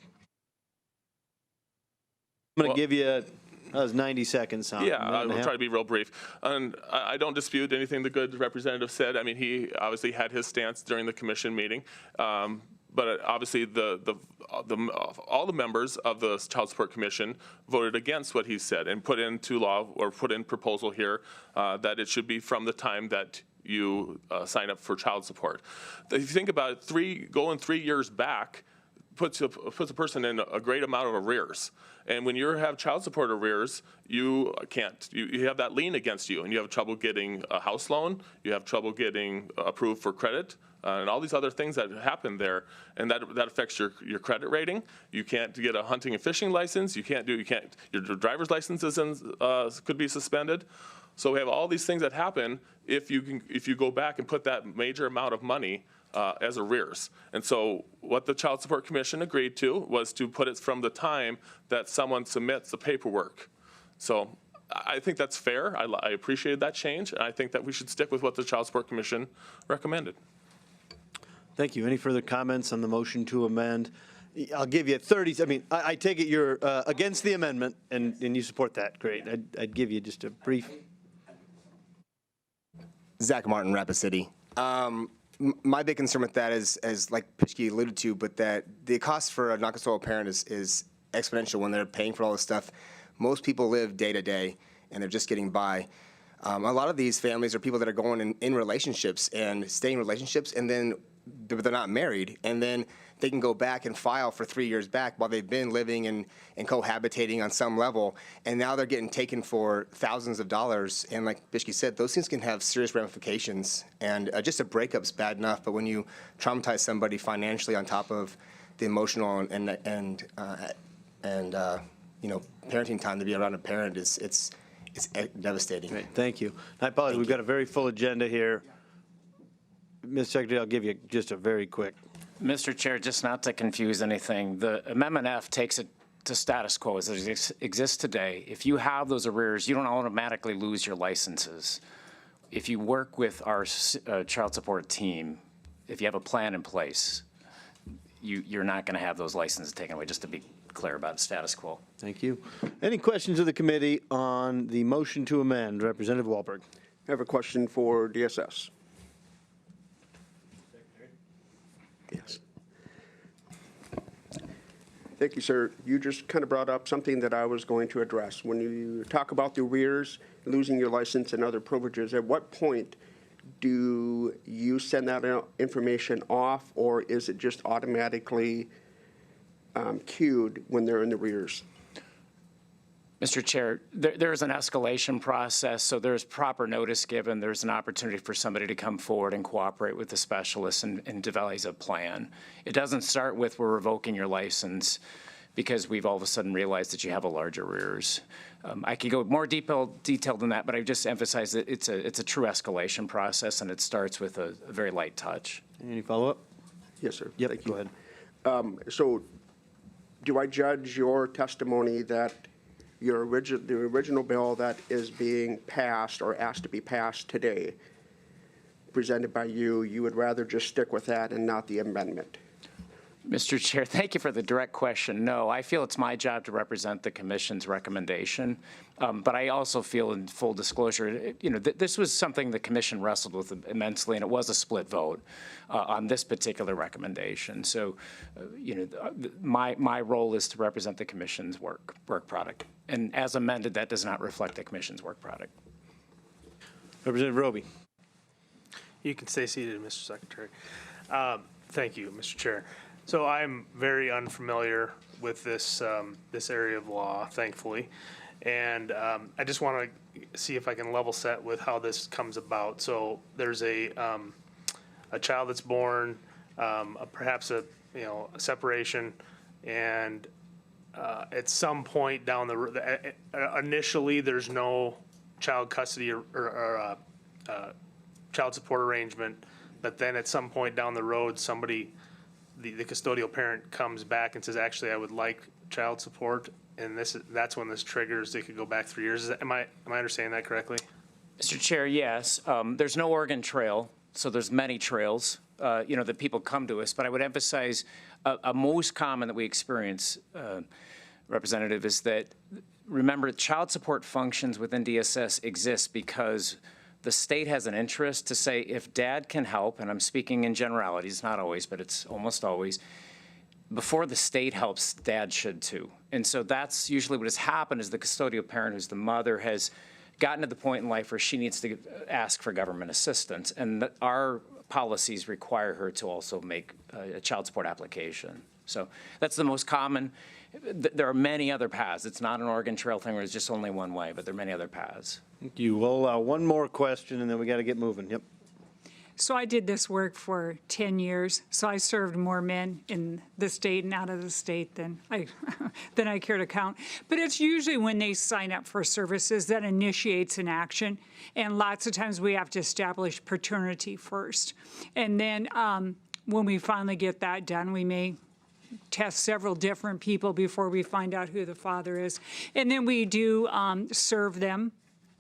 I'm going to give you that was 90 seconds. Yeah, I will try to be real brief. And I don't dispute anything the good representative said. I mean, he obviously had his stance during the commission meeting. But obviously all the members of the Child Support Commission voted against what he said and put into law or put in proposal here that it should be from the time that you sign up for child support. If you think about it, going 3 years back puts a person in a great amount of arrears. And when you have child support arrears, you have that lien against you, and you have trouble getting a house loan, you have trouble getting approved for credit, and all these other things that happen there, and that affects your credit rating. You can't get a hunting and fishing license. Your driver's license could be suspended. So we have all these things that happen if you go back and put that major amount of money as arrears. And so what the Child Support Commission agreed to was to put it from the time that someone submits the paperwork. So I think that's fair. I appreciated that change, and I think that we should stick with what the Child Support Commission recommended. Thank you. Any further comments on the motion to amend? I'll give you 30. I mean, I take it you're against the amendment, and you support that. Great. I'd give you just a brief. Zach Martin, Rapid City. My big concern with that is, as like Pischke alluded to, but that the cost for a non-custodial parent is exponential when they're paying for all this stuff. Most people live day to day, and they're just getting by. A lot of these families are people that are going in relationships and staying in relationships, and then they're not married, and then they can go back and file for 3 years back while they've been living and cohabitating on some level, and now they're getting taken for thousands of dollars. And like Pischke said, those things can have serious ramifications. And just a breakup's bad enough, but when you traumatize somebody financially on top of the emotional and you know, parenting time to be around a parent it's devastating. Great. Thank you. I apologize. We've got a very full agenda here. Ms. Secretary, I'll give you just a very quick. Mr. Chair, just not to confuse anything, the Amendment F takes it to status quo as it exists today. If you have those arrears, you don't automatically lose your licenses. If you work with our child support team, if you have a plan in place, you're not going to have those licenses taken away, just to be clear about status quo. Thank you. Any questions of the committee on the motion to amend? Representative Wahlberg. I have a question for DSS. Yes. Thank you, sir. You just kind of brought up something that I was going to address. When you talk about the arrears, losing your license and other privileges, at what point do you send that information off, or is it just automatically queued when they're in the arrears? Mr. Chair, there's an escalation process, so there's proper notice given. There's an opportunity for somebody to come forward and cooperate with the specialist and devise a plan. It doesn't start with we're revoking your license because we've all of a sudden realized that you have a large arrears. I could go more detailed than that, but I just emphasize that it's a true escalation process, and it starts with a very light touch. Any follow-up? Yes, sir. Yep, Thank go you. ahead. So do I judge your testimony that the original bill that is being passed or asked to be passed today, presented by you, you would rather just stick with that and not the amendment? Mr. Chair, thank you for the direct question. No, I feel it's my job to represent the commission's recommendation, but I also feel, in full disclosure, this was something the commission wrestled with immensely, and it was a split vote on this particular recommendation. So, my role is to represent the commission's work product, and as amended, that does not reflect the commission's work product. Representative Roby. You can stay seated, Mr. Secretary. Thank you, Mr. Chair. So I'm very unfamiliar with this this area of law, thankfully, and I just want to see if I can level set with how this comes about. So there's a child that's born, perhaps a separation, and at some point down the road, initially there's no child custody or child support arrangement, but then at some point down the road, somebody, the custodial parent comes back and says, actually, I would like child support, and that's when this triggers. They could go back 3 years. Am I understanding that correctly? Mr. Chair, yes. There's no Oregon Trail, so there's many trails, that people come to us. But I would emphasize a most common that we experience, Representative, is that, remember, child support functions within DSS exist because the state has an interest to say if dad can help, and I'm speaking in generalities, not always, but it's almost always, before the state helps, dad should too. And so that's usually what has happened is the custodial parent, who's the mother, has gotten to the point in life where she needs to ask for government assistance. And our policies require her to also make a child support application. So that's the most common. There are many other paths. It's not an Oregon Trail thing where it's just only one way, but there are many other paths. Thank you. We'll allow one more question, and then we got to get moving. Yep. So I did this work for 10 years. So I served more men in the state and out of the state than I care to count. But it's usually when they sign up for services that initiates an action. And lots of times we have to establish paternity first. And then when we finally get that done, we may test several different people before we find out who the father is. And then we do serve them.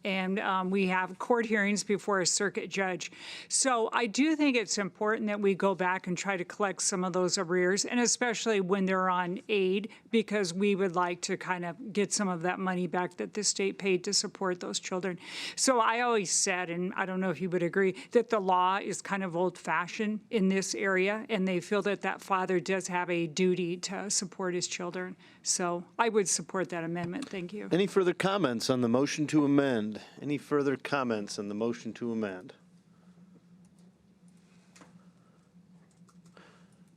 And we have court hearings before a circuit judge. So I do think it's important that we go back and try to collect some of those arrears, and especially when they're on aid, because we would like to kind of get some of that money back that the state paid to support those children. So I always said, and I don't know if you would agree, that the law is kind of old-fashioned in this area, and they feel that that father does have a duty to support his children. So I would support that amendment. Thank you. Any further comments on the motion to amend? Any further comments on the motion to amend?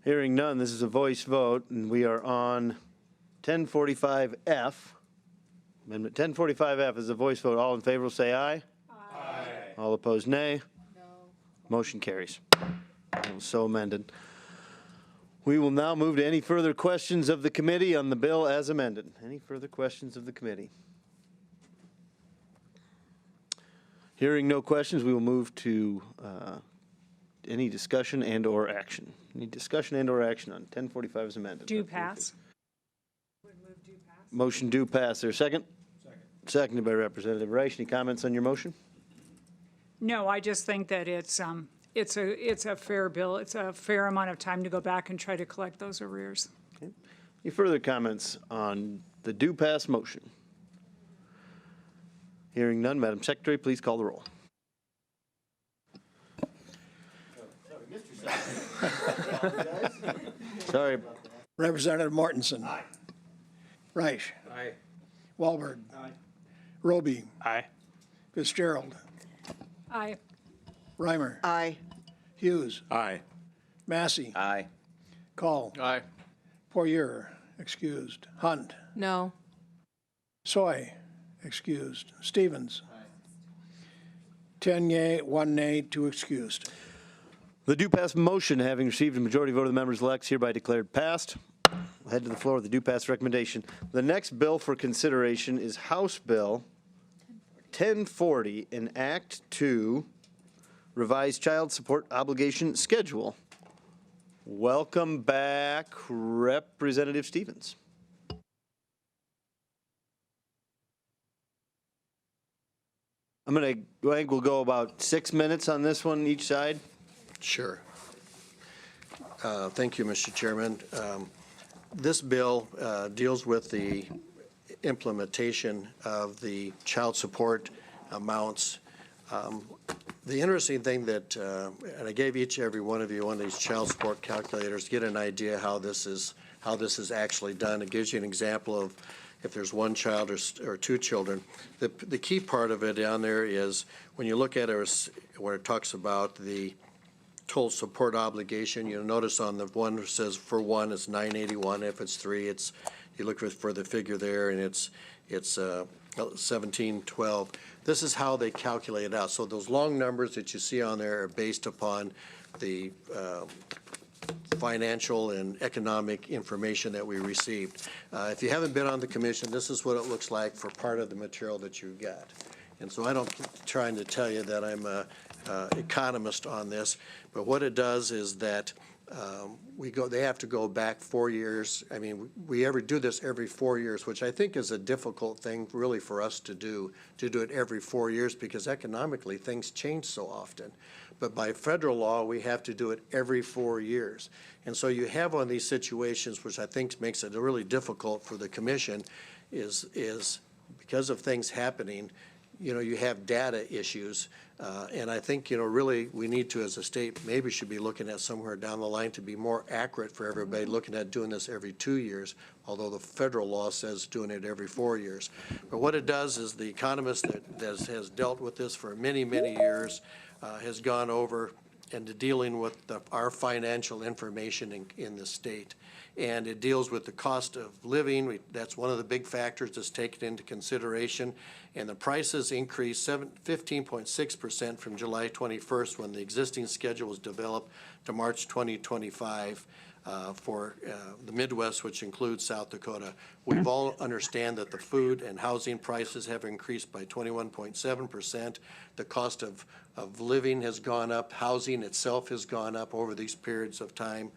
Hearing none, this is a voice vote, and we are on 1045F. Amendment 1045F is a voice vote. All in favor will say aye. Aye. All opposed, nay. No. Motion carries. It was so amended. We will now move to any further questions of the committee on the bill as amended. Any further questions of the committee? Hearing no questions, we will move to any discussion and or action. Any discussion and or action on 1045 as amended? Do pass. Motion do pass. There a second? Second. Seconded by Representative Reich. Any comments on your motion? No, I just think that it's a fair bill. It's a fair amount of time to go back and try to collect those arrears. Okay. Any further comments on the do pass motion? Hearing none, Madam Secretary, please call the roll. Sorry. Representative Mortensen. Aye. Reich. Aye. Wahlberg. Aye. Roby. Aye. Fitzgerald. Aye. Reimer. Aye. Hughes. Aye. Massey. Aye. Call. Aye. Poirier, excused. Hunt. No. Soy, excused. Stevens. 10 yea, 1 nay, 2 excused. The do pass motion, having received a majority vote of the members-elect, is hereby declared passed. We'll head to the floor with the do pass recommendation. The next bill for consideration is House Bill 1040, an Act to revise child support obligation schedule. Welcome back, Representative Stevens. I think we'll go about 6 minutes on this one each side. Sure. Thank you, Mr. Chairman. This bill deals with the implementation of the child support amounts. The interesting thing that, and I gave every one of you one of these child support calculators to get an idea how this is actually done. It gives you an example of if there's one child or two children. The key part of it down there is when you look at it where it talks about the total support obligation, you'll notice on the one that says for one it's $981. If it's three, it's you look for the figure there and it's $1712. This is how they calculate it out. So those long numbers that you see on there are based upon the financial and economic information that we received. If you haven't been on the commission, this is what it looks like for part of the material that you got. And so I don't trying to tell you that I'm a economist on this, but what it does is that they have to go back 4 years. I mean, we ever do this every 4 years, which I think is a difficult thing really for us to do it every 4 years because economically things change so often. But by federal law, we have to do it every 4 years. And so you have one of these situations, which I think makes it really difficult for the commission, is because of things happening, you have data issues. And I think, really we need to, as a state, maybe should be looking at somewhere down the line to be more accurate for everybody, looking at doing this every 2 years, although the federal law says doing it every 4 years. But what it does is the economist that has dealt with this for many, many years has gone over into dealing with our financial information in the state. And it deals with the cost of living. That's one of the big factors that's taken into consideration. And the prices increased 15.6% from July 21st when the existing schedule was developed to March 2025 for the Midwest, which includes South Dakota. We've all understand that the food and housing prices have increased by 21.7%. The cost of living has gone up. Housing itself has gone up over these periods of time.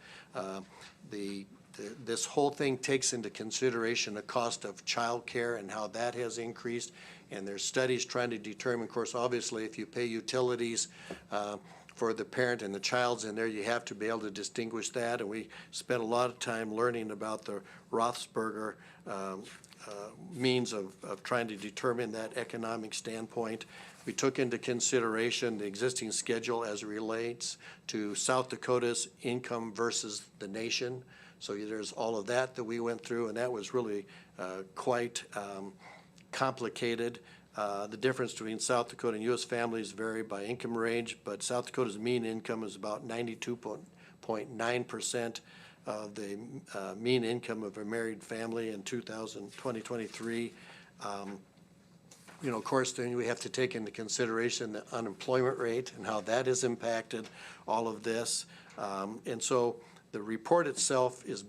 This whole thing takes into consideration the cost of child care and how that has increased. And there's studies trying to determine, of course, obviously, if you pay utilities for the parent and the child's in there, you have to be able to distinguish that. And we spent a lot of time learning about the Roethlisberger means of trying to determine that economic standpoint. We took into consideration the existing schedule as it relates to South Dakota's income versus the nation. So there's all of that we went through, and that was really quite complicated. The difference between South Dakota and U.S. families vary by income range, but South Dakota's mean income is about 92.9% of the mean income of a married family in 2023. Of course, then we have to take into consideration the unemployment rate and how that has impacted all of this. And so the report itself is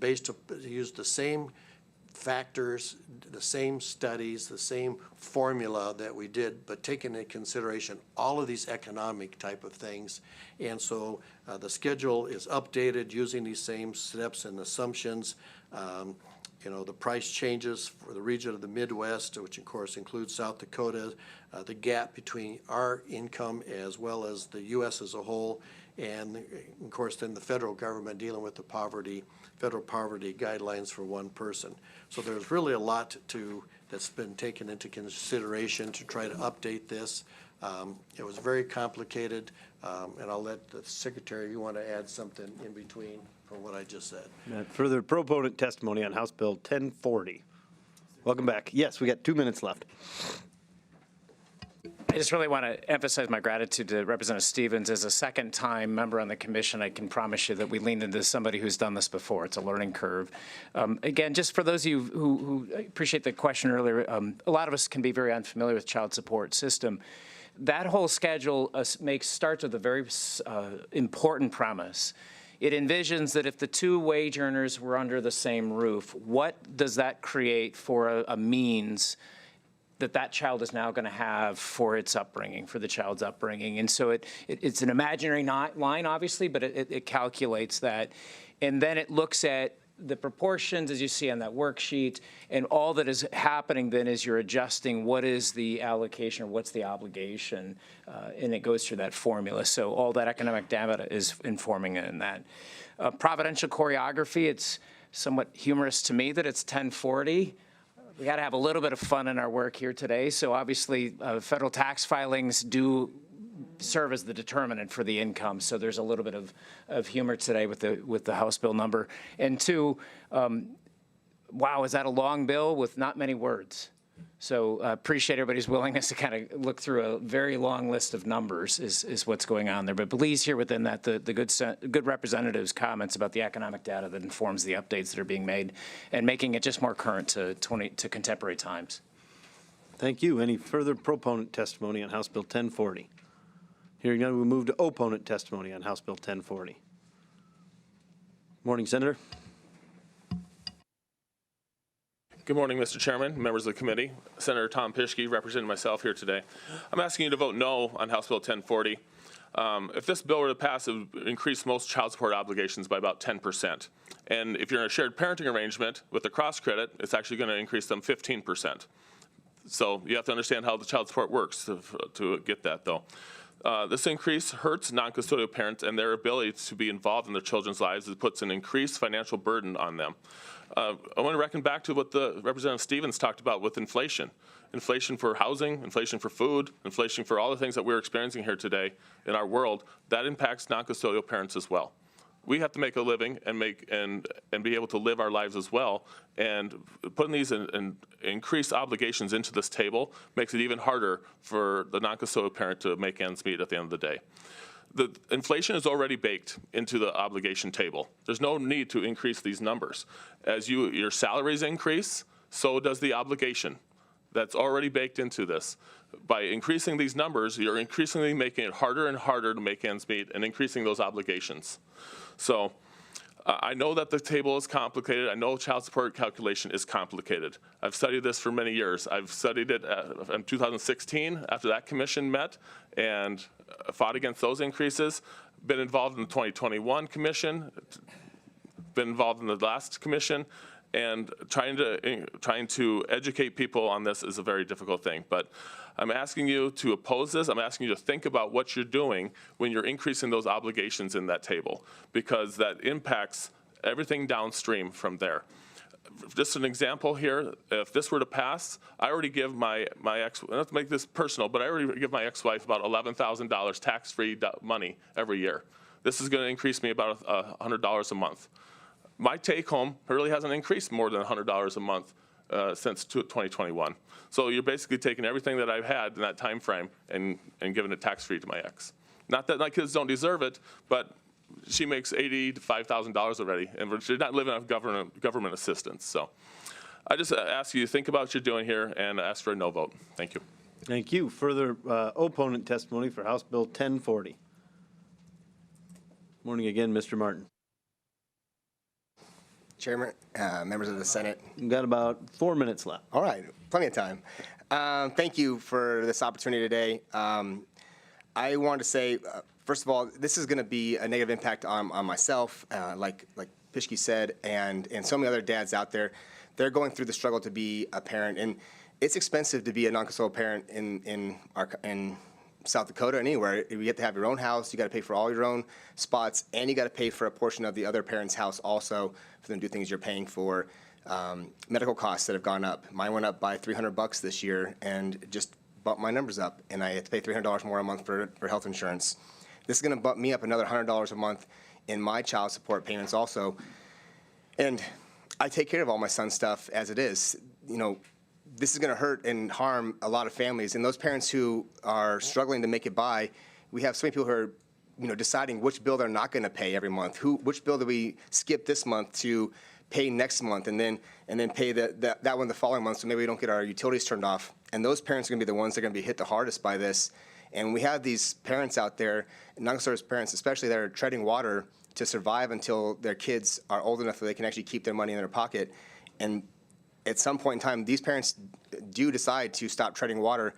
use the same factors, the same studies, the same formula that we did, but taking into consideration all of these economic type of things. And so the schedule is updated using these same steps and assumptions. The price changes for the region of the Midwest, which of course includes South Dakota, the gap between our income as well as the U.S. as a whole, and of course then the federal government dealing with the federal poverty guidelines for one person. So there's really a lot that's been taken into consideration to try to update this. It was very complicated, and I'll let the secretary, if you want to add something in between from what I just said. Further proponent testimony on House Bill 1040. Welcome back. Yes, we got 2 minutes left. I just really want to emphasize my gratitude to Representative Stevens. As a second-time member on the commission, I can promise you that we leaned into somebody who's done this before. It's a learning curve. Again, just for those of you who appreciate the question earlier, a lot of us can be very unfamiliar with child support system. That whole schedule starts with a very important premise. It envisions that if the two wage earners were under the same roof, what does that create for a means that child is now going to have for its upbringing, for the child's upbringing. And so it's an imaginary line, obviously, but it calculates that. And then it looks at the proportions, as you see on that worksheet, and all that is happening then is you're adjusting what is the allocation or what's the obligation, and it goes through that formula. So all that economic data is informing it in that. Providential choreography, it's somewhat humorous to me that it's 1040. We got to have a little bit of fun in our work here today. So obviously, federal tax filings do serve as the determinant for the income. So there's a little bit of humor today with the House bill number. And two, wow, is that a long bill with not many words? So appreciate everybody's willingness to kind of look through a very long list of numbers is what's going on there. But please hear within that the good representative's comments about the economic data that informs the updates that are being made and making it just more current to contemporary times. Thank you. Any further proponent testimony on House Bill 1040? Hearing none, we move to opponent testimony on House Bill 1040. Morning, Senator. Good morning, Mr. Chairman, members of the committee. Senator Tom Pischke, representing myself here today. I'm asking you to vote no on House Bill 1040. If this bill were to pass, it would increase most child support obligations by about 10%. And if you're in a shared parenting arrangement with the cross credit, it's actually going to increase them 15%. So you have to understand how the child support works to get that, though. This increase hurts non-custodial parents and their ability to be involved in their children's lives. It puts an increased financial burden on them. I want to reckon back to what the Representative Stevens talked about with inflation. Inflation for housing, inflation for food, inflation for all the things that we're experiencing here today in our world. That impacts non-custodial parents as well. We have to make a living and be able to live our lives as well. And putting these increased obligations into this table makes it even harder for the non-custodial parent to make ends meet at the end of the day. The inflation is already baked into the obligation table. There's no need to increase these numbers. As your salaries increase, so does the obligation. That's already baked into this. By increasing these numbers, you're increasingly making it harder and harder to make ends meet and increasing those obligations. So I know that the table is complicated. I know child support calculation is complicated. I've studied this for many years. I've studied it in 2016 after that commission met and fought against those increases. Been involved in the 2021 commission, been involved in the last commission, and trying to educate people on this is a very difficult thing. But I'm asking you to oppose this. I'm asking you to think about what you're doing when you're increasing those obligations in that table, because that impacts everything downstream from there. Just an example here, if this were to pass, I already give my ex, not to make this personal, but I already give my ex-wife about $11,000 tax-free money every year. This is going to increase me about $100 a month. My take-home really hasn't increased more than $100 a month since 2021. So you're basically taking everything that I've had in that time frame and giving it tax-free to my ex. Not that my kids don't deserve it, but she makes $80,000 to $5,000 already, and she's not living off government assistance. So I just ask you to think about what you're doing here and ask for a no vote. Thank you. Thank you. Further opponent testimony for House Bill 1040. Morning again, Mr. Martin. Chairman, members of the Senate. We've got about 4 minutes left. All right, plenty of time. Thank you for this opportunity today. I want to say, first of all, this is going to be a negative impact on myself, like Pischke said, and so many other dads out there. They're going through the struggle to be a parent, and it's expensive to be a non-custodial parent in South Dakota, anywhere. You have to have your own house, you got to pay for all your own spots, and you got to pay for a portion of the other parent's house also for them to do things you're paying for. Medical costs that have gone up. Mine went up by $300 this year and just bumped my numbers up, and I have to pay $300 more a month for health insurance. This is going to bump me up another $100 a month in my child support payments also. And I take care of all my son's stuff as it is. You know, this is going to hurt and harm a lot of families. And those parents who are struggling to make it by, we have so many people who are, deciding which bill they're not going to pay every month. Which bill do we skip this month to pay next month, and then pay that one the following month, so maybe we don't get our utilities turned off. And those parents are going to be the ones that are going to be hit the hardest by this. And we have these parents out there, non-service parents especially, that are treading water to survive until their kids are old enough that they can actually keep their money in their pocket. And at some point in time, these parents do decide to stop treading water,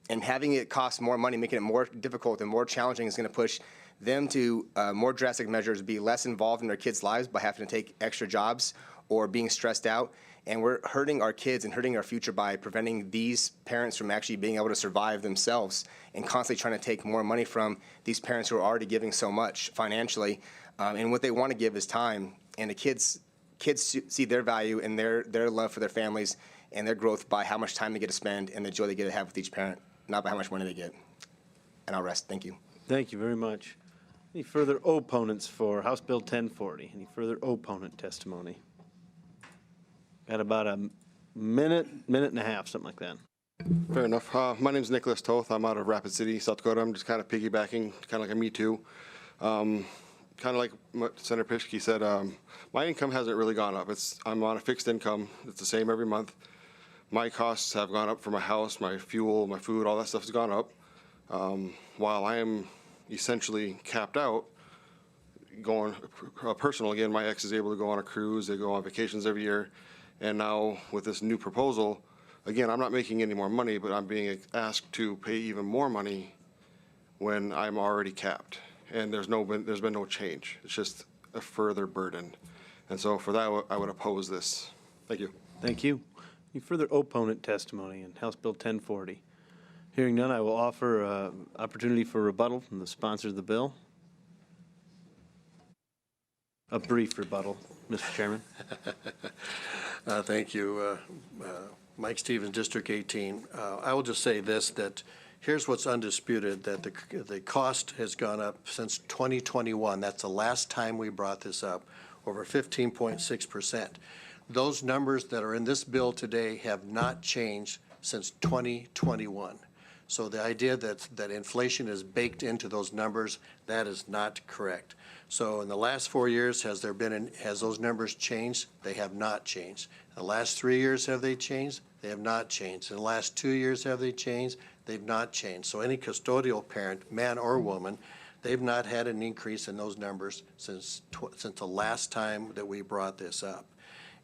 and having it cost more money, making it more difficult and more challenging, is going to push them to more drastic measures, be less involved in their kids' lives by having to take extra jobs or being stressed out. And we're hurting our kids and hurting our future by preventing these parents from actually being able to survive themselves, and constantly trying to take more money from these parents who are already giving so much financially. And what they want to give is time. And the kids see their value and their love for their families and their growth by how much time they get to spend and the joy they get to have with each parent, not by how much money they get. And I'll rest. Thank you. Thank you very much. Any further opponents for House Bill 1040? Any further opponent testimony? Got about a minute and a half, something like that. Fair enough. My name's Nicholas Toth. I'm out of Rapid City, South Dakota. I'm just kind of piggybacking, kind of like a Me Too. Kind of like what Senator Pischke said, my income hasn't really gone up. I'm on a fixed income. It's the same every month. My costs have gone up for my house, my fuel, my food, all that stuff has gone up. While I am essentially capped out, going personal again, my ex is able to go on a cruise, they go on vacations every year. And now with this new proposal, again, I'm not making any more money, but I'm being asked to pay even more money when I'm already capped. And there's been no change. It's just a further burden. And so for that, I would oppose this. Thank you. Thank you. Any further opponent testimony in House Bill 1040? Hearing none, I will offer opportunity for rebuttal from the sponsor of the bill. A brief rebuttal, Mr. Chairman. Thank you. Mike Stevens, District 18. I will just say this, that here's what's undisputed, that the cost has gone up since 2021. That's the last time we brought this up, over 15.6%. Those numbers that are in this bill today have not changed since 2021. So the idea that inflation is baked into those numbers, that is not correct. So in the last 4 years, has those numbers changed? They have not changed. In the last 3 years, have they changed? They have not changed. In the last 2 years, have they changed? They've not changed. So any custodial parent, man or woman, they've not had an increase in those numbers since the last time that we brought this up.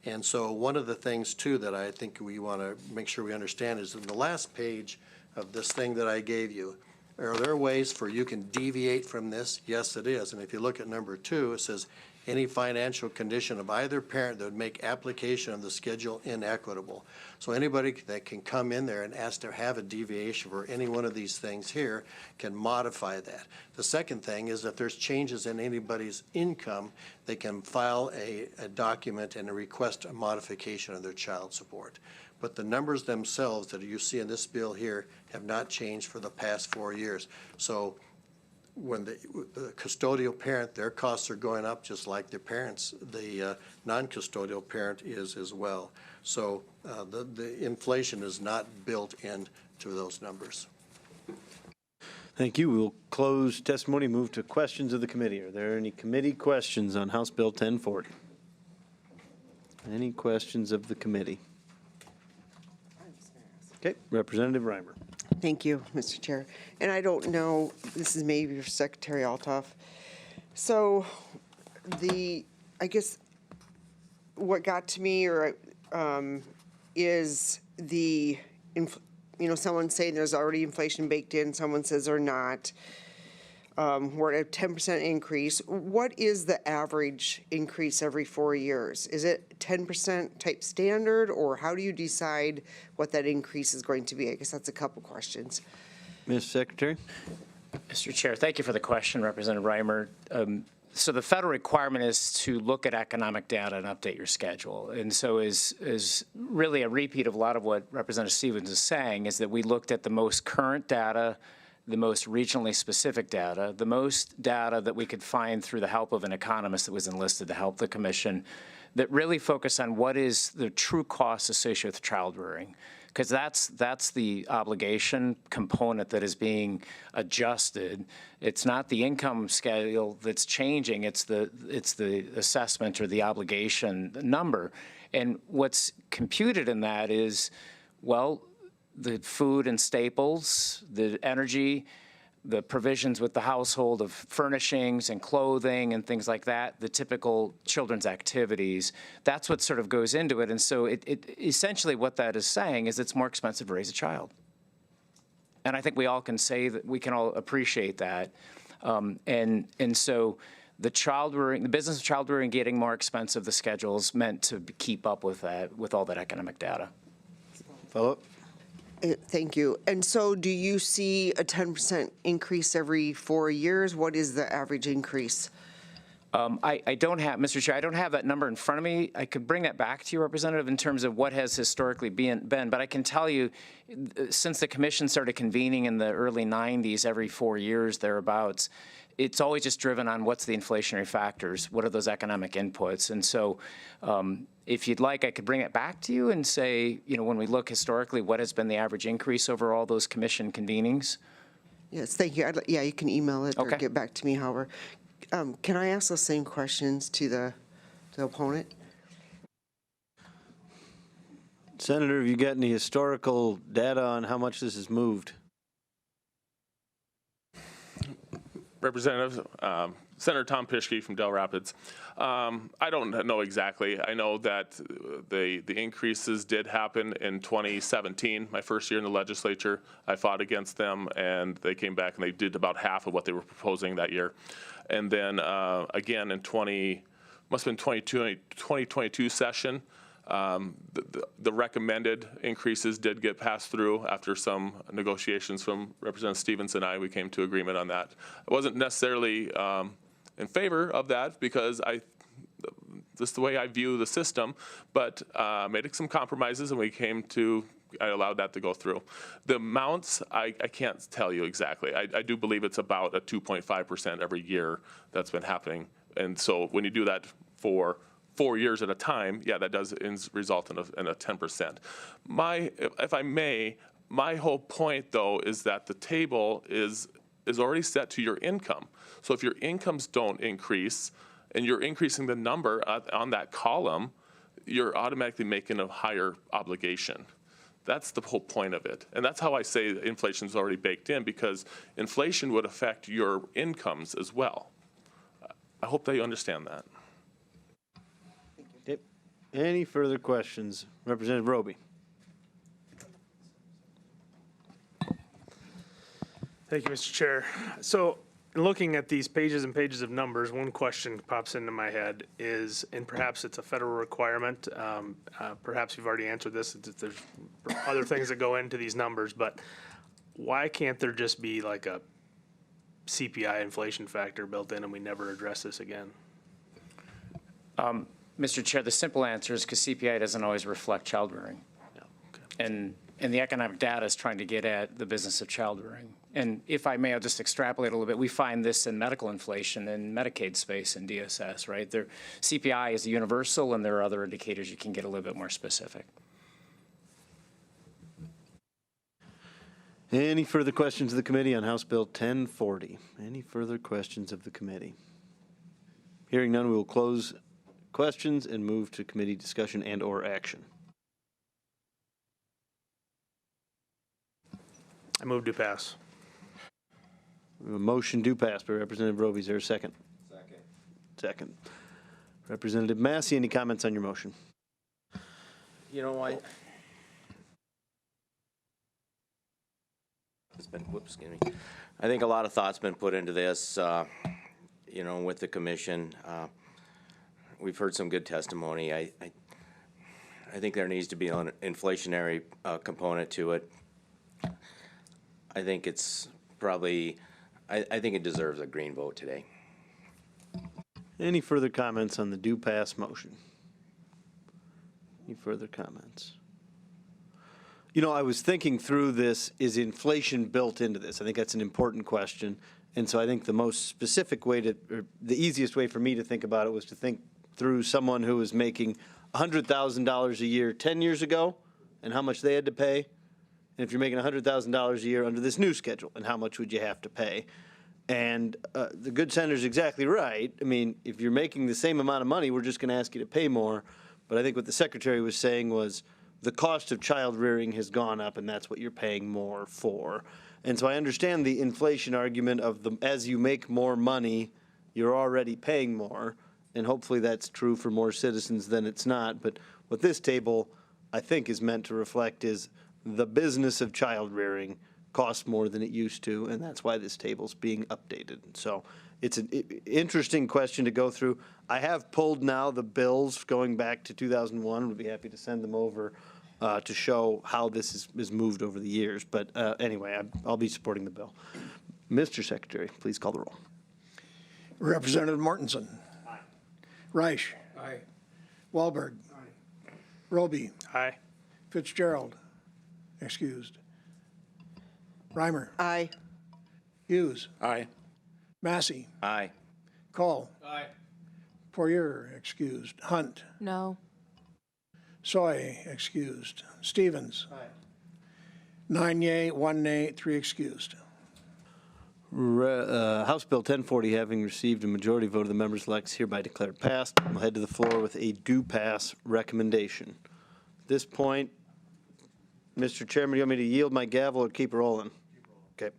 And so one of the things, too, that I think we want to make sure we understand is in the last page of this thing that I gave you, are there ways for you can deviate from this? Yes, it is. And if you look at number 2, it says, any financial condition of either parent that would make application of the schedule inequitable. So anybody that can come in there and ask to have a deviation for any one of these things here can modify that. The second thing is if there's changes in anybody's income, they can file a document and request a modification of their child support. But the numbers themselves that you see in this bill here have not changed for the past 4 years. So when the custodial parent, their costs are going up just like the parents, the non-custodial parent is as well. So the inflation is not built into those numbers. Thank you. We'll close testimony, move to questions of the committee. Are there any committee questions on House Bill 1040? Any questions of the committee? Okay, Representative Reimer. Thank you, Mr. Chair. And I don't know, this is maybe for Secretary Althoff. So I guess what got to me is someone saying there's already inflation baked in, someone says they're not. We're at a 10% increase. What is the average increase every 4 years? Is it 10% type standard, or how do you decide what that increase is going to be? I guess that's a couple questions. Ms. Secretary. Mr. Chair, thank you for the question, Representative Reimer. So the federal requirement is to look at economic data and update your schedule. And so is really a repeat of a lot of what Representative Stevens is saying, is that we looked at the most current data, the most regionally specific data, the most data that we could find through the help of an economist that was enlisted to help the commission, that really focus on what is the true cost associated with child rearing. because that's the obligation component that is being adjusted. It's not the income scale that's changing, it's the assessment or the obligation number. And what's computed in that is, well, the food and staples, the energy, the provisions with the household of furnishings and clothing and things like that, the typical children's activities, that's what sort of goes into it. And so it essentially what that is saying is it's more expensive to raise a child. And I think we all can say that, we can all appreciate that. And so the business of child rearing getting more expensive, the schedule's meant to keep up with that, with all that economic data. Philip? Thank you. And so do you see a 10% increase every 4 years? What is the average increase? I don't have, Mr. Chair, I don't have that number in front of me. I could bring that back to you, Representative, in terms of what has historically been, but I can tell you, since the commission started convening in the early 90s, every 4 years thereabouts, it's always just driven on what's the inflationary factors, what are those economic inputs. And so if you'd like, I could bring it back to you and say, you know, when we look historically, what has been the average increase over all those commission convenings? Yes, thank you. Yeah, you can email it or Okay. get back to me, however. Can I ask the same questions to the opponent? Senator, have you got any historical data on how much this has moved? Representative, Senator Tom Pischke from Del Rapids. I don't know exactly. I know that the increases did happen in 2017, my first year in the legislature. I fought against them, and they came back and they did about half of what they were proposing that year. And then again in 2022 session, the recommended increases did get passed through after some negotiations from Representative Stevens and I. We came to agreement on that. I wasn't necessarily in favor of that because just the way I view the system, but made some compromises and I allowed that to go through. The amounts, I can't tell you exactly. I do believe it's about a 2.5% every year that's been happening. And so when you do that for 4 years at a time, yeah, that does result in a 10%. If I may, my whole point though is that the table is already set to your income. So if your incomes don't increase and you're increasing the number on that column, you're automatically making a higher obligation. That's the whole point of it. And that's how I say inflation is already baked in, because inflation would affect your incomes as well. I hope that you understand that. Okay. Any further questions? Representative Roby. Thank you, Mr. Chair. So in looking at these pages and pages of numbers, one question pops into my head is, and perhaps it's a federal requirement, perhaps you've already answered this, there's other things that go into these numbers, but why can't there just be like a CPI inflation factor built in and we never address this again? Mr. Chair, the simple answer is because CPI doesn't always reflect child rearing. And the economic data is trying to get at the business of child rearing. And if I may, I'll just extrapolate a little bit. We find this in medical inflation and Medicaid space and DSS, right? CPI is universal, and there are other indicators you can get a little bit more specific. Any further questions of the committee on House Bill 1040? Any further questions of the committee? Hearing none, we will close questions and move to committee discussion and/or action. I move to pass. We have a motion do pass by Representative Roby. Is there a second? Second. Representative Massey, any comments on your motion? You know, excuse me. I think a lot of thought's been put into this, you know, with the commission. We've heard some good testimony. I think there needs to be an inflationary component to it. I think it's probably, I think it deserves a green vote today. Any further comments on the do pass motion? Any further comments? You know, I was thinking through this, is inflation built into this? I think that's an important question. And so I think the most specific way to, or the easiest way for me to think about it was to think through someone who was making $100,000 a year 10 years ago and how much they had to pay, and if you're making $100,000 a year under this new schedule, and how much would you have to pay? And the good senator's exactly right. I mean, if you're making the same amount of money, we're just going to ask you to pay more. But I think what the secretary was saying was the cost of child rearing has gone up, and that's what you're paying more for. And so I understand the inflation argument of as you make more money, you're already paying more. And hopefully that's true for more citizens than it's not. But what this table, I think, is meant to reflect is the business of child rearing costs more than it used to, and that's why this table's being updated. So it's an interesting question to go through. I have pulled now the bills going back to 2001. We'd be happy to send them over to show how this is moved over the years. But anyway, I'll be supporting the bill. Mr. Secretary, please call the roll. Representative Mortensen. Aye. Reich. Aye. Wahlberg. Aye. Roby. Aye. Fitzgerald. Excused. Reimer. Aye. Hughes. Aye. Massey. Aye. Call. Aye. Poirier, excused. Hunt. No. Soy, excused. Stevens. Aye. 9 yea, 1 nay, 3 excused. House Bill 1040, having received a majority vote of the members elect, is hereby declared passed. We'll head to the floor with a do pass recommendation. At this point, Mr. Chairman, you want me to yield my gavel or keep rolling? Okay.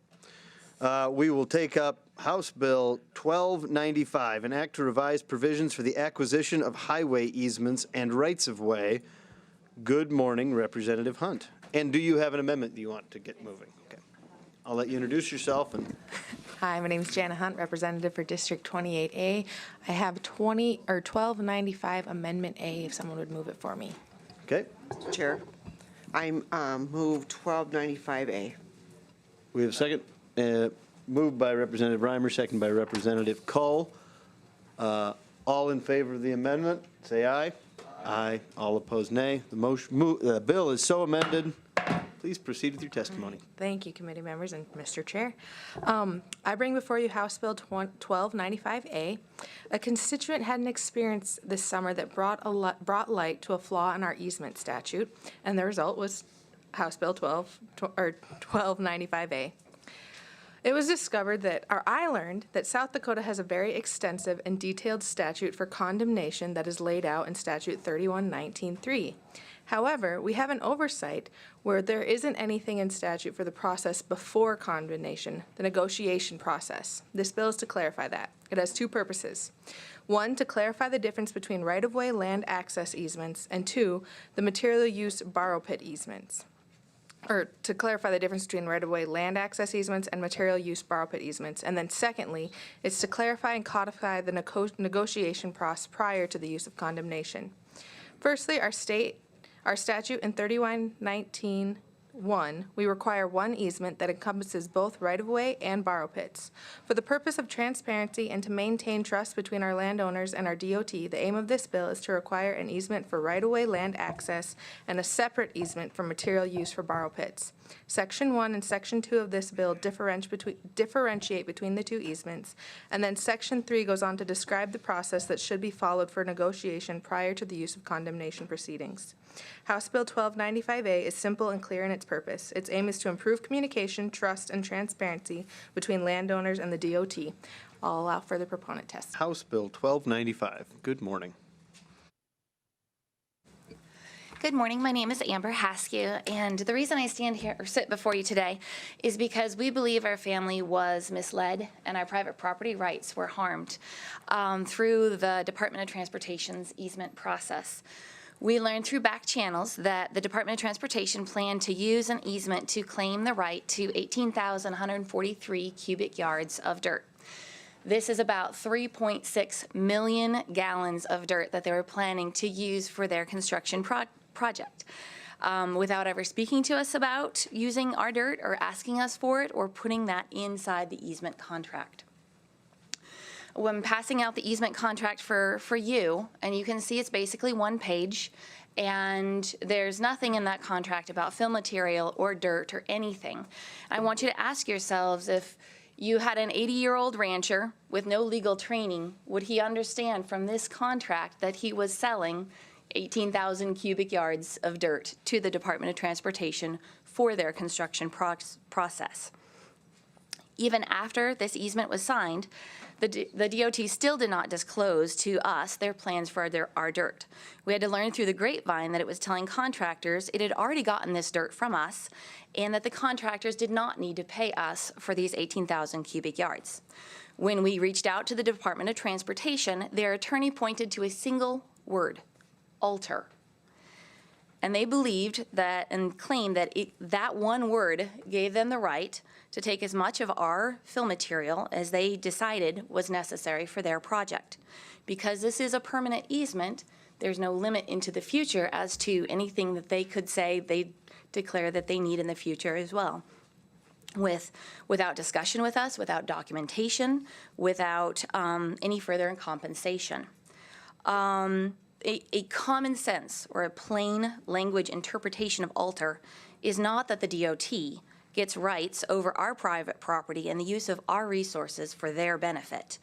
We will take up House Bill 1295, an act to revise provisions for the acquisition of highway easements and rights-of-way. Good morning, Representative Hunt. And do you have an amendment that you want to get moving? Okay. I'll let you introduce yourself. And Hi, my name is Jana Hunt, representative for District 28A. I have 1295 Amendment A, if someone would move it for me. Okay. Chair, I move 1295A. We have a second. Moved by Representative Reimer, second by Representative Cole. All in favor of the amendment, say aye. Aye. All opposed, nay. The bill is so amended. Please proceed with your testimony. Thank you, committee members and Mr. Chair. I bring before you House Bill 1295A. A constituent had an experience this summer that brought light to a flaw in our easement statute, and the result was House Bill 1295A. It was discovered I learned that South Dakota has a very extensive and detailed statute for condemnation that is laid out in Statute 3119.3. However, we have an oversight where there isn't anything in statute for the process before condemnation, the negotiation process. This bill is to clarify that. It has two purposes. One, to clarify the difference between right-of-way land access easements, and two, the material use borrow pit easements. Or to clarify the difference between right-of-way land access easements and material use borrow pit easements. And then secondly, it's to clarify and codify the negotiation process prior to the use of condemnation. Firstly, our statute in 3119.1, we require one easement that encompasses both right-of-way and borrow pits. For the purpose of transparency and to maintain trust between our landowners and our DOT, the aim of this bill is to require an easement for right-of-way land access and a separate easement for material use for borrow pits. Section 1 and Section 2 of this bill differentiate between the two easements, and then Section 3 goes on to describe the process that should be followed for negotiation prior to the use of condemnation proceedings. House Bill 1295A is simple and clear in its purpose. Its aim is to improve communication, trust, and transparency between landowners and the DOT. I'll allow further proponent testimony. House Bill 1295. Good morning. Good morning. My name is Amber Haskew, and the reason I stand here or sit before you today is because we believe our family was misled and our private property rights were harmed through the Department of Transportation's easement process. We learned through back channels that the Department of Transportation planned to use an easement to claim the right to 18,143 cubic yards of dirt. This is about 3.6 million gallons of dirt that they were planning to use for their construction project. Without ever speaking to us about using our dirt or asking us for it or putting that inside the easement contract. When passing out the easement contract for you, and you can see it's basically one page, and there's nothing in that contract about fill material or dirt or anything. I want you to ask yourselves, if you had an 80-year-old rancher with no legal training, would he understand from this contract that he was selling 18,000 cubic yards of dirt to the Department of Transportation for their construction process. Even after this easement was signed, the DOT still did not disclose to us their plans for our dirt. We had to learn through the grapevine that it was telling contractors it had already gotten this dirt from us and that the contractors did not need to pay us for these 18,000 cubic yards. When we reached out to the Department of Transportation, their attorney pointed to a single word, alter. And they believed that and claimed that that one word gave them the right to take as much of our fill material as they decided was necessary for their project. Because this is a permanent easement, there's no limit into the future as to anything that they could say they declare that they need in the future as well. Without discussion with us, without documentation, without any further compensation. A common sense or a plain language interpretation of alter is not that the DOT gets rights over our private property and the use of our resources for their benefit.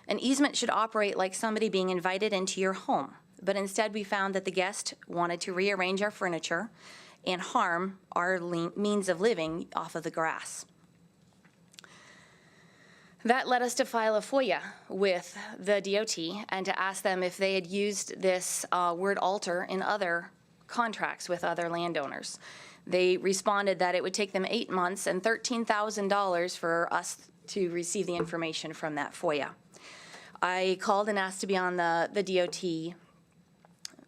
An easement should operate like somebody being invited into your home, but instead we found that the guest wanted to rearrange our furniture and harm our means of living off of the grass. That led us to file a FOIA with the DOT and to ask them if they had used this word alter in other contracts with other landowners. They responded that it would take them 8 months and $13,000 for us to receive the information from that FOIA. I called and asked to be on the DOT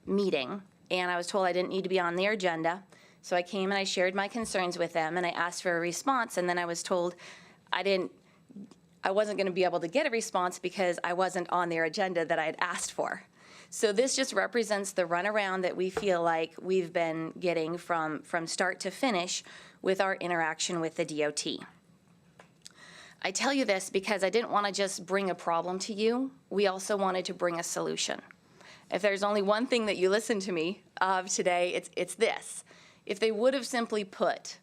meeting, and I was told I didn't need to be on their agenda. So I came and I shared my concerns with them, and I asked for a response, and then I was told I wasn't going to be able to get a response because I wasn't on their agenda that I had asked for. So this just represents the runaround that we feel like we've been getting from start to finish with our interaction with the DOT. I tell you this because I didn't want to just bring a problem to you. We also wanted to bring a solution. If there's only one thing that you listen to me of today, it's this. If they would have simply put,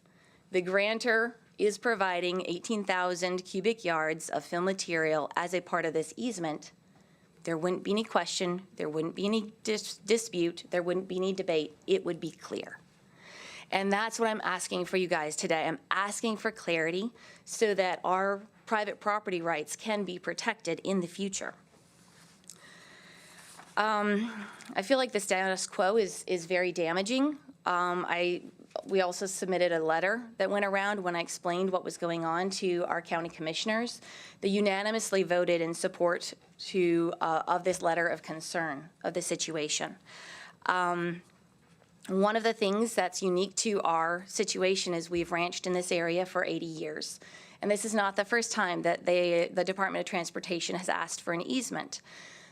the grantor is providing 18,000 cubic yards of fill material as a part of this easement, there wouldn't be any question, there wouldn't be any dispute, there wouldn't be any debate. It would be clear. And that's what I'm asking for you guys today. I'm asking for clarity so that our private property rights can be protected in the future. I feel like the status quo is very damaging. We also submitted a letter that went around when I explained what was going on to our county commissioners. They unanimously voted in support of this letter of concern of the situation. One of the things that's unique to our situation is we've ranched in this area for 80 years. And this is not the first time that the Department of Transportation has asked for an easement.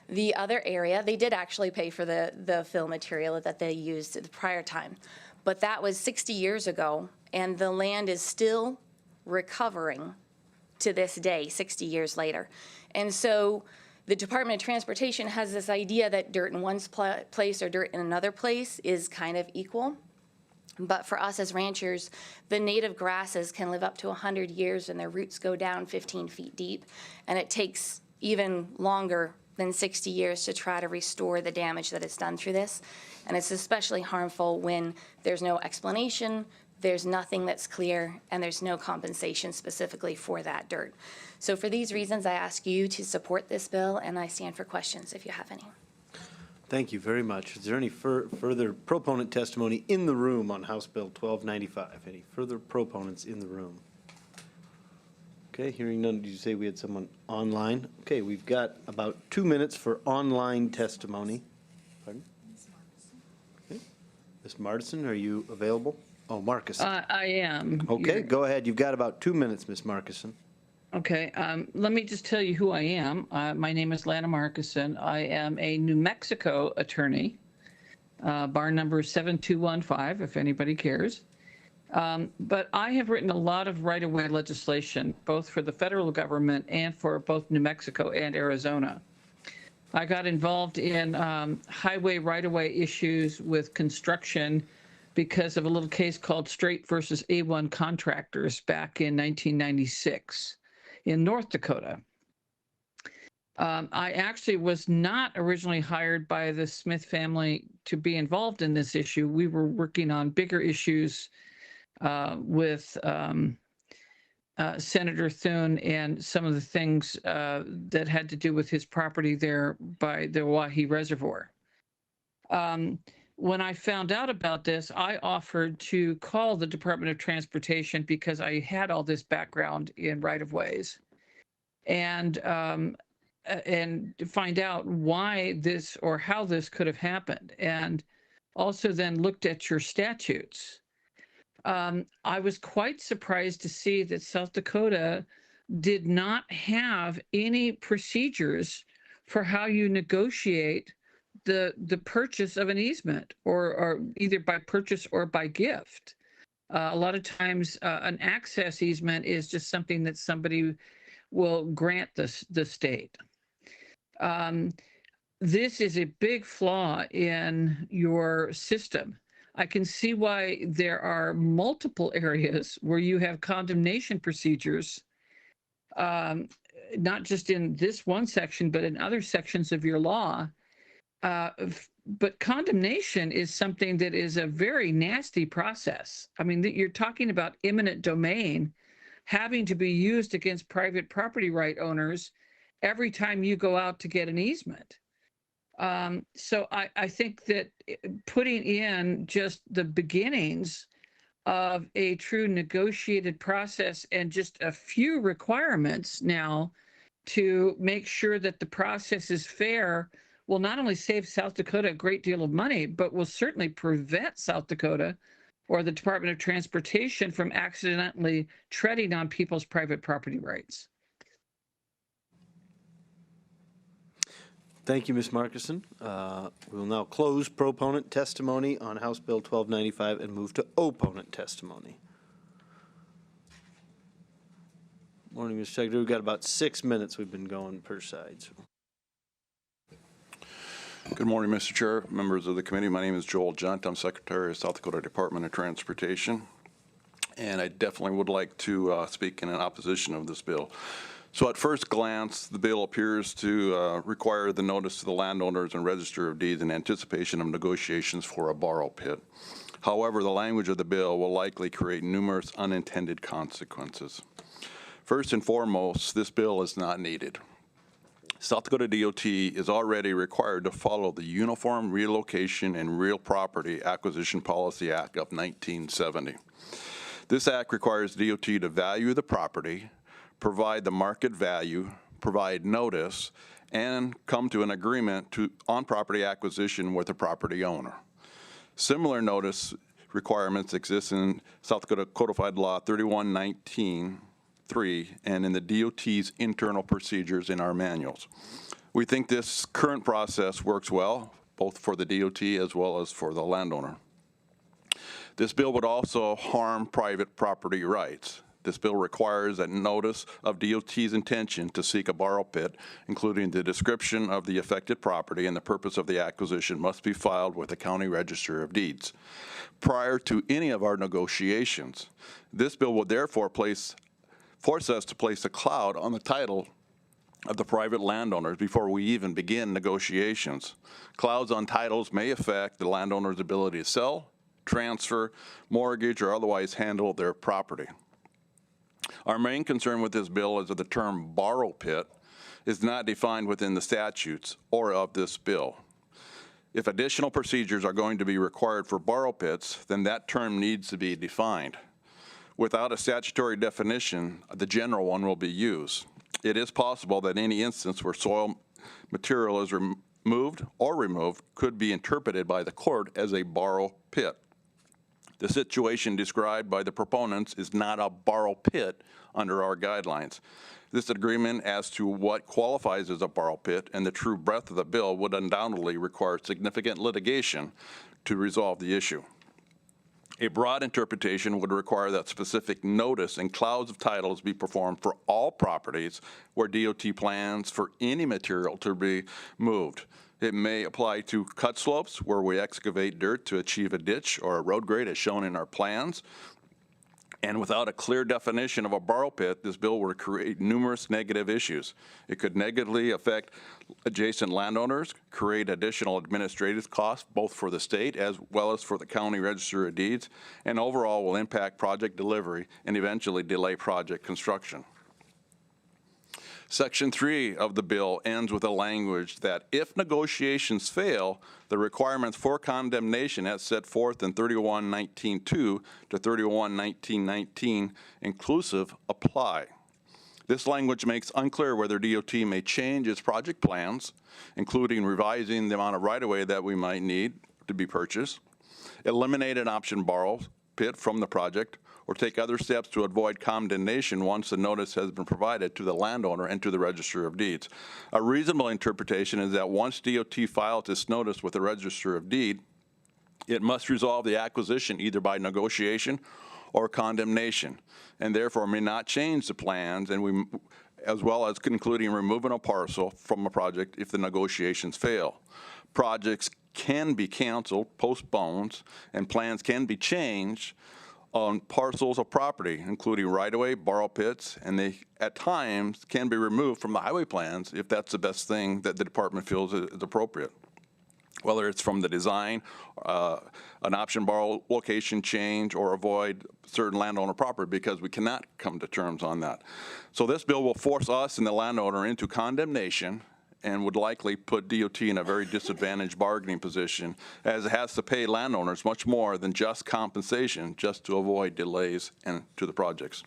The other area, they did actually pay for the fill material that they used at the prior time. But that was 60 years ago, and the land is still recovering to this day, 60 years later. And so the Department of Transportation has this idea that dirt in one place or dirt in another place is kind of equal. But for us as ranchers, the native grasses can live up to 100 years and their roots go down 15 feet deep. And it takes even longer than 60 years to try to restore the damage that is done through this. And it's especially harmful when there's no explanation, there's nothing that's clear, and there's no compensation specifically for that dirt. So for these reasons, I ask you to support this bill, and I stand for questions if you have any. Thank you very much. Is there any further proponent testimony in the room on House Bill 1295? Any further proponents in the room? Okay, hearing none. Did you say we had someone online? Okay, we've got about 2 minutes for online testimony. Pardon? Okay. Ms. Martison, are you available? Oh, Markison. I am. Okay, go ahead. You've got about 2 minutes, Ms. Markison. Okay, let me just tell you who I am. My name is Lana Markison. I am a New Mexico attorney. Bar number 7215, if anybody cares. But I have written a lot of right-of-way legislation, both for the federal government and for both New Mexico and Arizona. I got involved in highway right-of-way issues with construction because of a little case called Strait versus A1 Contractors back in 1996 in North Dakota. I actually was not originally hired by the Smith family to be involved in this issue. We were working on bigger issues with Senator Thune and some of the things that had to do with his property there by the Oahe Reservoir. When I found out about this, I offered to call the Department of Transportation because I had all this background in right-of-ways, and find out why this or how this could have happened, and also then looked at your statutes. I was quite surprised to see that South Dakota did not have any procedures for how you negotiate the purchase of an easement, or either by purchase or by gift. A lot of times an access easement is just something that somebody will grant the state. This is a big flaw in your system. I can see why there are multiple areas where you have condemnation procedures, not just in this one section, but in other sections of your law. But condemnation is something that is a very nasty process. I mean, you're talking about eminent domain having to be used against private property right owners every time you go out to get an easement. So I think that putting in just the beginnings of a true negotiated process and just a few requirements now to make sure that the process is fair will not only save South Dakota a great deal of money, but will certainly prevent South Dakota or the Department of Transportation from accidentally treading on people's private property rights. Thank you, Ms. Markison. We will now close proponent testimony on House Bill 1295 and move to opponent testimony. Morning, Mr. Secretary. We've got about 6 minutes we've been going per side. So. Good morning, Mr. Chair, members of the committee. My name is Joel Junt. I'm Secretary of South Dakota Department of Transportation, and I definitely would like to speak in opposition of this bill. So at first glance, the bill appears to require the notice to the landowners and Register of Deeds in anticipation of negotiations for a borrow pit. However, the language of the bill will likely create numerous unintended consequences. First and foremost, this bill is not needed. South Dakota DOT is already required to follow the Uniform Relocation and Real Property Acquisition Policy Act of 1970. This act requires DOT to value the property, provide the market value, provide notice, and come to an agreement on property acquisition with the property owner. Similar notice requirements exist in South Dakota Codified Law 3119-3 and in the DOT's internal procedures in our manuals. We think this current process works well, both for the DOT as well as for the landowner. This bill would also harm private property rights. This bill requires a notice of DOT's intention to seek a borrow pit, including the description of the affected property and the purpose of the acquisition must be filed with the County Register of Deeds. Prior to any of our negotiations, this bill will therefore force us to place a cloud on the title of the private landowners before we even begin negotiations. Clouds on titles may affect the landowner's ability to sell, transfer, mortgage, or otherwise handle their property. Our main concern with this bill is that the term borrow pit is not defined within the statutes or of this bill. If additional procedures are going to be required for borrow pits, then that term needs to be defined. Without a statutory definition, the general one will be used. It is possible that any instance where soil material is removed or removed could be interpreted by the court as a borrow pit. The situation described by the proponents is not a borrow pit under our guidelines. This agreement as to what qualifies as a borrow pit and the true breadth of the bill would undoubtedly require significant litigation to resolve the issue. A broad interpretation would require that specific notice and clouds of titles be performed for all properties where DOT plans for any material to be moved. It may apply to cut slopes where we excavate dirt to achieve a ditch or a road grade as shown in our plans. And without a clear definition of a borrow pit, this bill would create numerous negative issues. It could negatively affect adjacent landowners, create additional administrative costs, both for the state as well as for the county register of deeds, and overall will impact project delivery and eventually delay project construction. Section 3 of the bill ends with a language that if negotiations fail, the requirements for condemnation as set forth in 31.19.2 to 31.19.19 inclusive apply. This language makes unclear whether DOT may change its project plans, including revising the amount of right-of-way that we might need to be purchased, eliminate an option borrow pit from the project, or take other steps to avoid condemnation once the notice has been provided to the landowner and to the Register of Deeds. A reasonable interpretation is that once DOT files its notice with the Register of Deeds, it must resolve the acquisition either by negotiation or condemnation, and therefore may not change the plans, and as well as including removing a parcel from a project if the negotiations fail. Projects can be canceled, postponed, and plans can be changed on parcels of property, including right-of-way, borrow pits, and they, at times, can be removed from the highway plans if that's the best thing that the department feels is appropriate. Whether it's from the design, an option borrow location change, or avoid certain landowner property, because we cannot come to terms on that. So this bill will force us and the landowner into condemnation and would likely put DOT in a very disadvantaged bargaining position, as it has to pay landowners much more than just compensation just to avoid delays to the projects.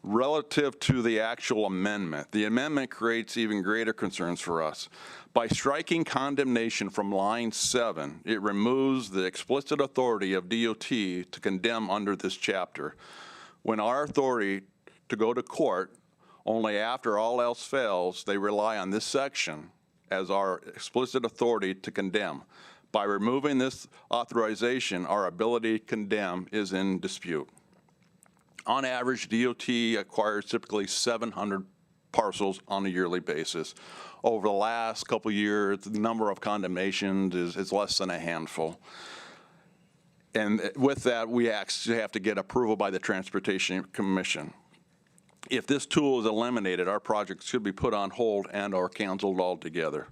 Relative to the actual amendment, the amendment creates even greater concerns for us. By striking condemnation from line 7, it removes the explicit authority of DOT to condemn under this chapter, when our authority to go to court only after all else fails, they rely on this section as our explicit authority to condemn. By removing this authorization, our ability to condemn is in dispute. On average, DOT acquires typically 700 parcels on a yearly basis. Over the last couple of years, the number of condemnations is less than a handful. And with that, we actually have to get approval by the Transportation Commission. If this tool is eliminated, our project should be put on hold and or canceled altogether.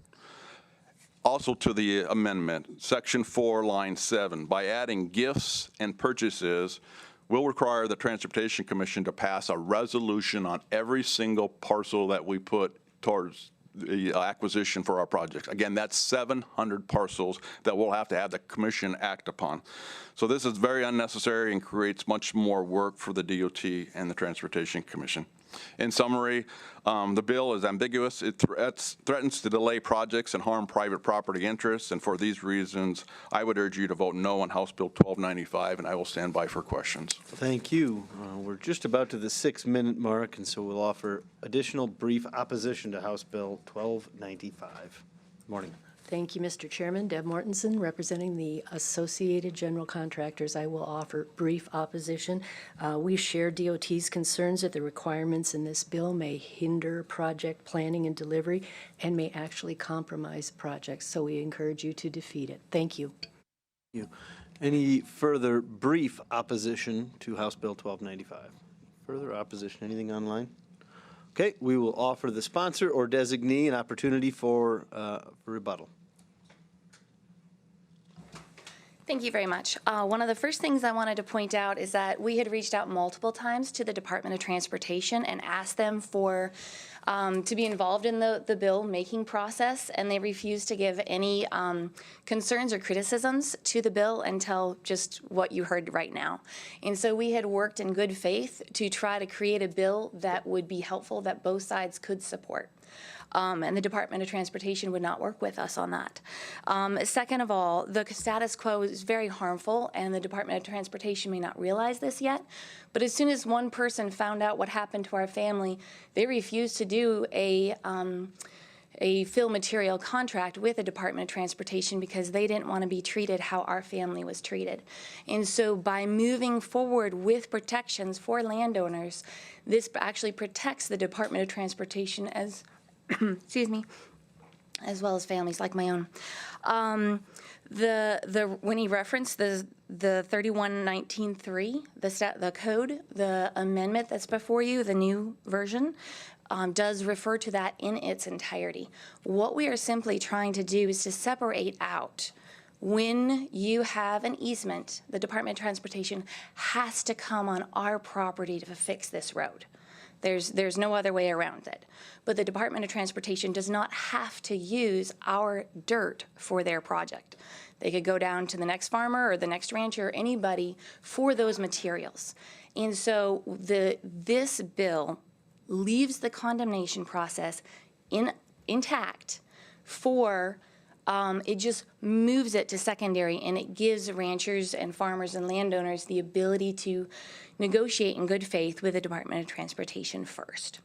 Also to the amendment, Section 4, Line 7, by adding gifts and purchases, will require the Transportation Commission to pass a resolution on every single parcel that we put towards the acquisition for our projects. Again, that's 700 parcels that we'll have the commission act upon. So this is very unnecessary and creates much more work for the DOT and the Transportation Commission. In summary, the bill is ambiguous. It threatens to delay projects and harm private property interests, and for these reasons, I would urge you to vote no on House Bill 1295, and I will stand by for questions. Thank you. We're just about to the 6-minute mark, and so we'll offer additional brief opposition to House Bill 1295. Morning. Thank you, Mr. Chairman. Deb Mortensen, representing the Associated General Contractors. I will offer brief opposition. We share DOT's concerns that the requirements in this bill may hinder project planning and delivery and may actually compromise projects, so we encourage you to defeat it. Thank you. Thank you. Any further brief opposition to House Bill 1295? Further opposition? Anything online? Okay, we will offer the sponsor or designee an opportunity for rebuttal. Thank you very much. One of the first things I wanted to point out is that we had reached out multiple times to the Department of Transportation and asked them for to be involved in the bill making process, and they refused to give any concerns or criticisms to the bill until just what you heard right now. And so we had worked in good faith to try to create a bill that would be helpful, that both sides could support. And the Department of Transportation would not work with us on that. Second of all, the status quo is very harmful, and the Department of Transportation may not realize this yet, but as soon as one person found out what happened to our family, they refused to do a fill material contract with the Department of Transportation because they didn't want to be treated how our family was treated. And so by moving forward with protections for landowners, this actually protects the Department of Transportation as excuse me, as well as families like my own. When he referenced the 3119.3, the code, the amendment that's before you, the new version, does refer to that in its entirety. What we are simply trying to do is to separate out when you have an easement, the Department of Transportation has to come on our property to fix this road. There's no other way around it. But the Department of Transportation does not have to use our dirt for their project. They could go down to the next farmer or the next rancher or anybody for those materials. And so this bill leaves the condemnation process intact for it just moves it to secondary, and it gives ranchers and farmers and landowners the ability to negotiate in good faith with the Department of Transportation first.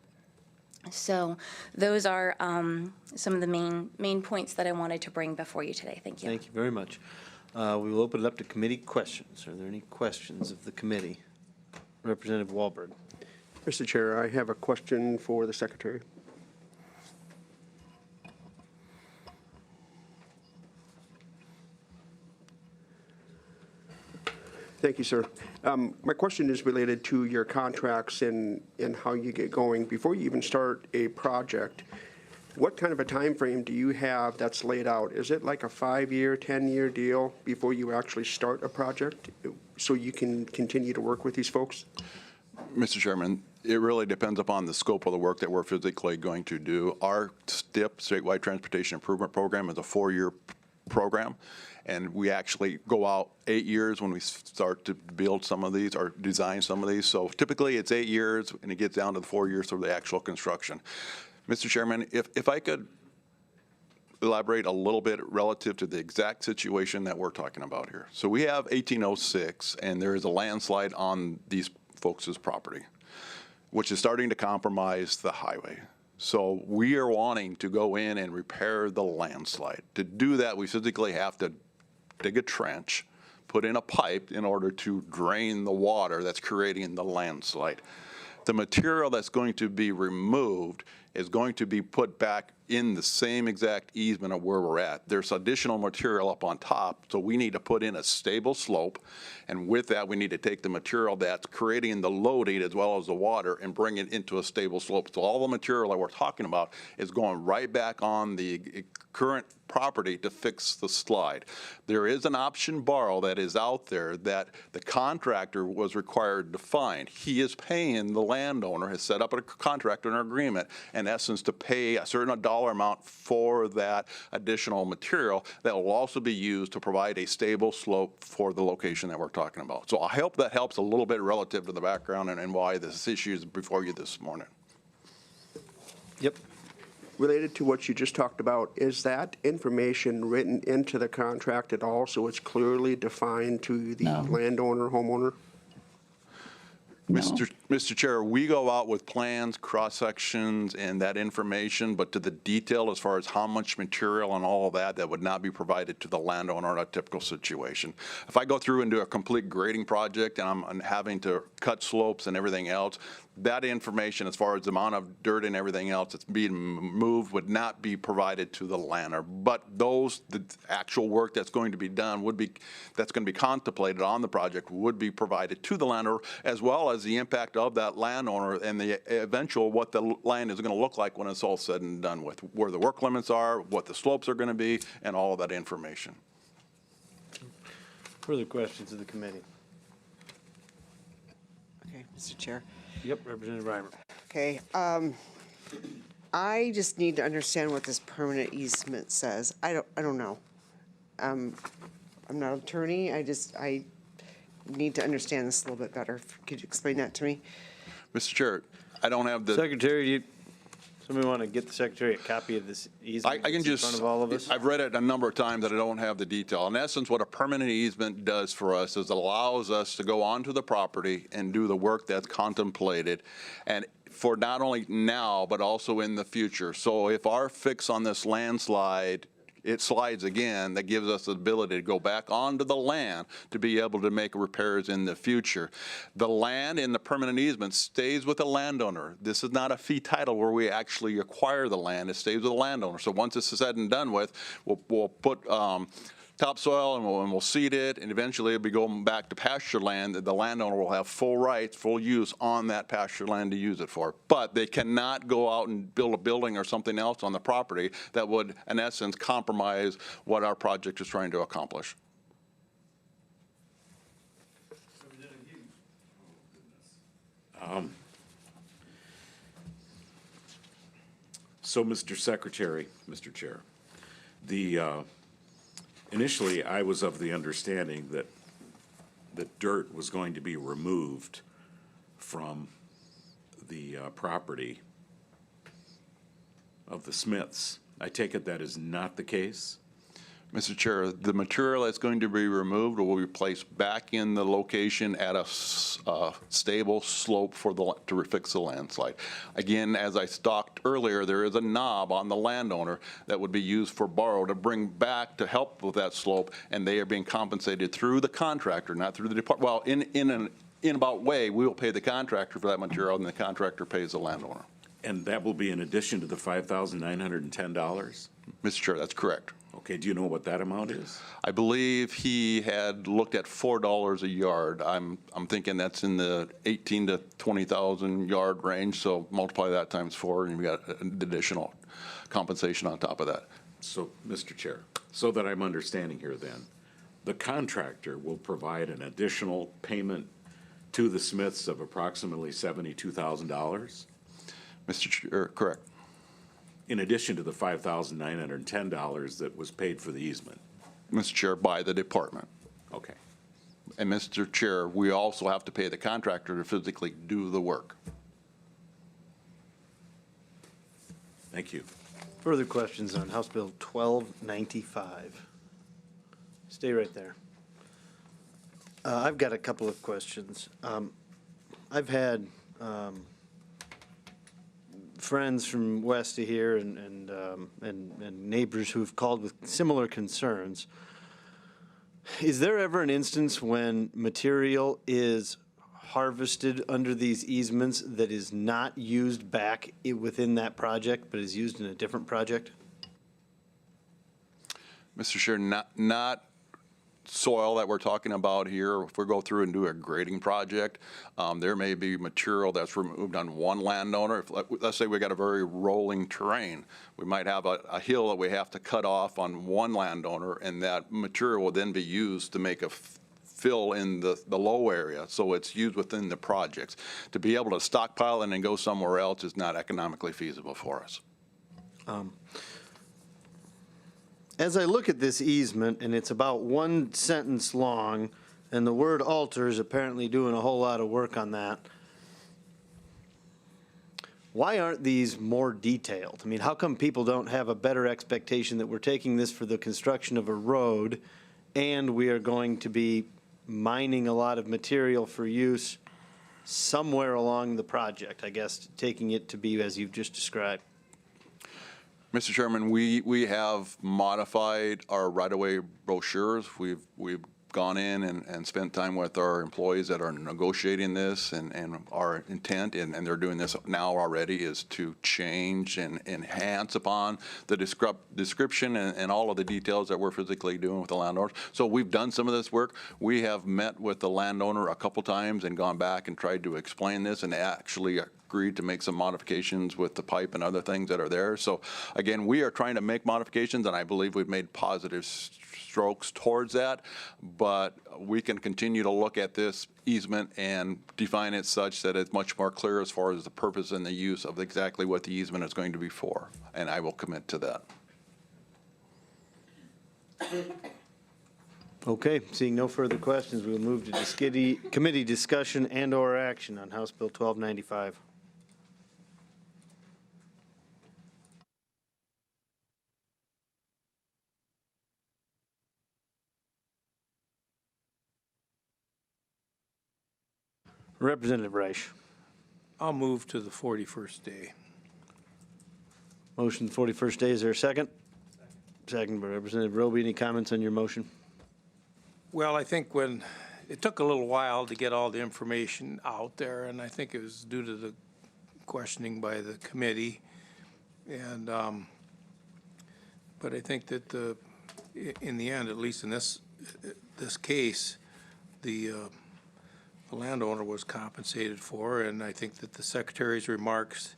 So those are some of the main points that I wanted to bring before you today. Thank you. Thank you very much. We will open it up to committee questions. Are there any questions of the committee? Representative Wahlberg. Mr. Chair, I have a question for the Secretary. Thank you, sir. My question is related to your contracts and how you get going. Before you even start a project, what kind of a time frame do you have that's laid out? Is it like a 5-year, 10-year deal before you actually start a project so you can continue to work with these folks? Mr. Chairman, it really depends upon the scope of the work that we're physically going to do. Our STIP, Statewide Transportation Improvement Program, is a 4-year program. And we actually go out 8 years when we start to build some of these or design some of these. So typically it's 8 years, and it gets down to the 4 years for the actual construction. Mr. Chairman, if I could elaborate a little bit relative to the exact situation that we're talking about here. So we have 1806, and there is a landslide on these folks' property, which is starting to compromise the highway. So we are wanting to go in and repair the landslide. To do that, we physically have to dig a trench, put in a pipe in order to drain the water that's creating the landslide. The material that's going to be removed is going to be put back in the same exact easement of where we're at. There's additional material up on top, so we need to put in a stable slope, and with that we need to take the material that's creating the loading as well as the water and bring it into a stable slope. So all the material that we're talking about is going right back on the current property to fix the slide. There is an option borrow that is out there that the contractor was required to find. He is paying the landowner, has set up a contract or an agreement, in essence, to pay a certain dollar amount for that additional material that will also be used to provide a stable slope for the location that we're talking about. So I hope that helps a little bit relative to the background and why this issue is before you this morning. Yep. Related to what you just talked about, is that information written into the contract at all so it's clearly defined to the landowner, homeowner? Mr. Chair, we go out with plans, cross-sections, and that information, but to the detail as far as how much material and all of that, that would not be provided to the landowner in a typical situation. If I go through and do a complete grading project and I'm having to cut slopes and everything else, that information as far as the amount of dirt and everything else that's being moved would not be provided to the landowner. But the actual work that's going to be done that's going to be contemplated on the project would be provided to the landowner, as well as the impact of that landowner and the eventual what the land is going to look like when it's all said and done with, where the work limits are, what the slopes are going to be, and all of that information. Further questions of the committee? Okay, Mr. Chair. Yep, Representative Reimer. Okay, I just need to understand what this permanent easement says. I don't know. I'm not an attorney. I need to understand this a little bit better. Could you explain that to me? Mr. Chair, I don't have the... Secretary, somebody want to get the Secretary a copy of this easement I can in front of all of us? I've read it a number of times that I don't have the detail. In essence, what a permanent easement does for us is it allows us to go onto the property and do the work that's contemplated, and for not only now, but also in the future. So if our fix on this landslide it slides again, that gives us the ability to go back onto the land to be able to make repairs in the future. The land in the permanent easement stays with the landowner. This is not a fee title where we actually acquire the land. It stays with the landowner. So once this is said and done with, we'll put topsoil and we'll seed it, and eventually it'll be going back to pasture land. The landowner will have full rights, full use on that pasture land to use it for. But they cannot go out and build a building or something else on the property that would, in essence, compromise what our project is trying to accomplish. So, Mr. Secretary, Mr. Chair, initially I was of the understanding that dirt was going to be removed from the property of the Smiths. I take it that is not the case? Mr. Chair, the material that's going to be removed will be placed back in the location at a stable slope to fix the landslide. Again, as I talked earlier, there is a knob on the landowner that would be used for borrow to bring back to help with that slope, and they are being compensated through the contractor, not through the department. Well, in about way, we will pay the contractor for that material, and the contractor pays the landowner. And that will be in addition to the $5,910? Mr. Chair, that's correct. Okay, do you know what that amount is? I believe he had looked at $4 a yard. I'm thinking that's in the 18 to 20,000 yard range. So multiply that times 4, and you've got an additional compensation on top of that. So, Mr. Chair, so that I'm understanding here then, the contractor will provide an additional payment to the Smiths of approximately $72,000? Mr. Chair, correct. In addition to the $5,910 that was paid for the easement? Mr. Chair, by the department. Okay. And Mr. Chair, we also have to pay the contractor to physically do the work. Thank you. Further questions on House Bill 1295? Stay right there. I've got a couple of questions. I've had friends from west of here and neighbors who've called with similar concerns. Is there ever an instance when material is harvested under these easements that is not used back within that project, but is used in a different project? Mr. Chair, not soil that we're talking about here. If we go through and do a grading project, there may be material that's removed on one landowner. Let's say we got a very rolling terrain. We might have a hill that we have to cut off on one landowner, and that material will then be used to make a fill in the low area, so it's used within the projects. To be able to stockpile and then go somewhere else is not economically feasible for us. As I look at this easement, and it's about one sentence long, and the word alter is apparently doing a whole lot of work on that, why aren't these more detailed? I mean, how come people don't have a better expectation that we're taking this for the construction of a road, and we are going to be mining a lot of material for use somewhere along the project, I guess, taking it to be as you've just described? Mr. Chairman, we have modified our right-of-way brochures. We've gone in and spent time with our employees that are negotiating this, and our intent, and they're doing this now already, is to change and enhance upon the description and all of the details that we're physically doing with the landowners. So we've done some of this work. We have met with the landowner a couple times and gone back and tried to explain this, and actually agreed to make some modifications with the pipe and other things that are there. So again, we are trying to make modifications, and I believe we've made positive strokes towards that, but we can continue to look at this easement and define it such that it's much more clear as far as the purpose and the use of exactly what the easement is going to be for, and I will commit to that. Okay, seeing no further questions, we'll move to committee discussion and/or action on House Bill 1295. Representative Reich. I'll move to the 41st day. Motion 41st day, is there a second? Second by Representative Roby. Any comments on your motion? Well, I think when, it took a little while to get all the information out there, and I think it was due to the questioning by the committee. And, but I think that in the end, at least in this case, the landowner was compensated for, and I think that the Secretary's remarks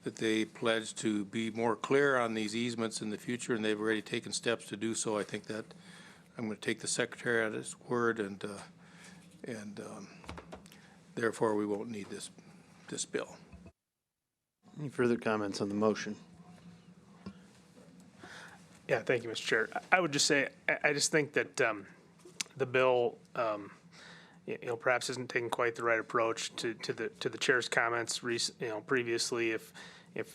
that they pledged to be more clear on these easements in the future, and they've already taken steps to do so. I think that I'm going to take the Secretary at his word, and therefore we won't need this bill. Any further comments on the motion? Yeah, thank you, Mr. Chair. I would just say, I just think that the bill, perhaps isn't taking quite the right approach to the chair's comments, previously. If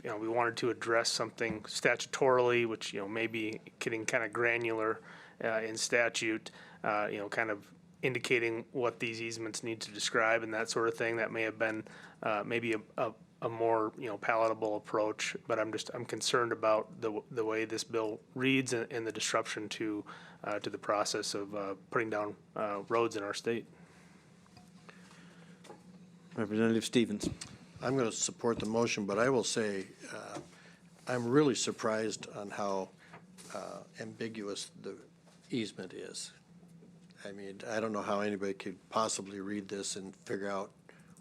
we wanted to address something statutorily, which maybe getting kind of granular in statute, kind of indicating what these easements need to describe and that sort of thing, that may have been maybe a more palatable approach. But I'm concerned about the way this bill reads and the disruption to the process of putting down roads in our state. Representative Stevens. I'm going to support the motion, but I will say I'm really surprised on how ambiguous the easement is. I mean, I don't know how anybody could possibly read this and figure out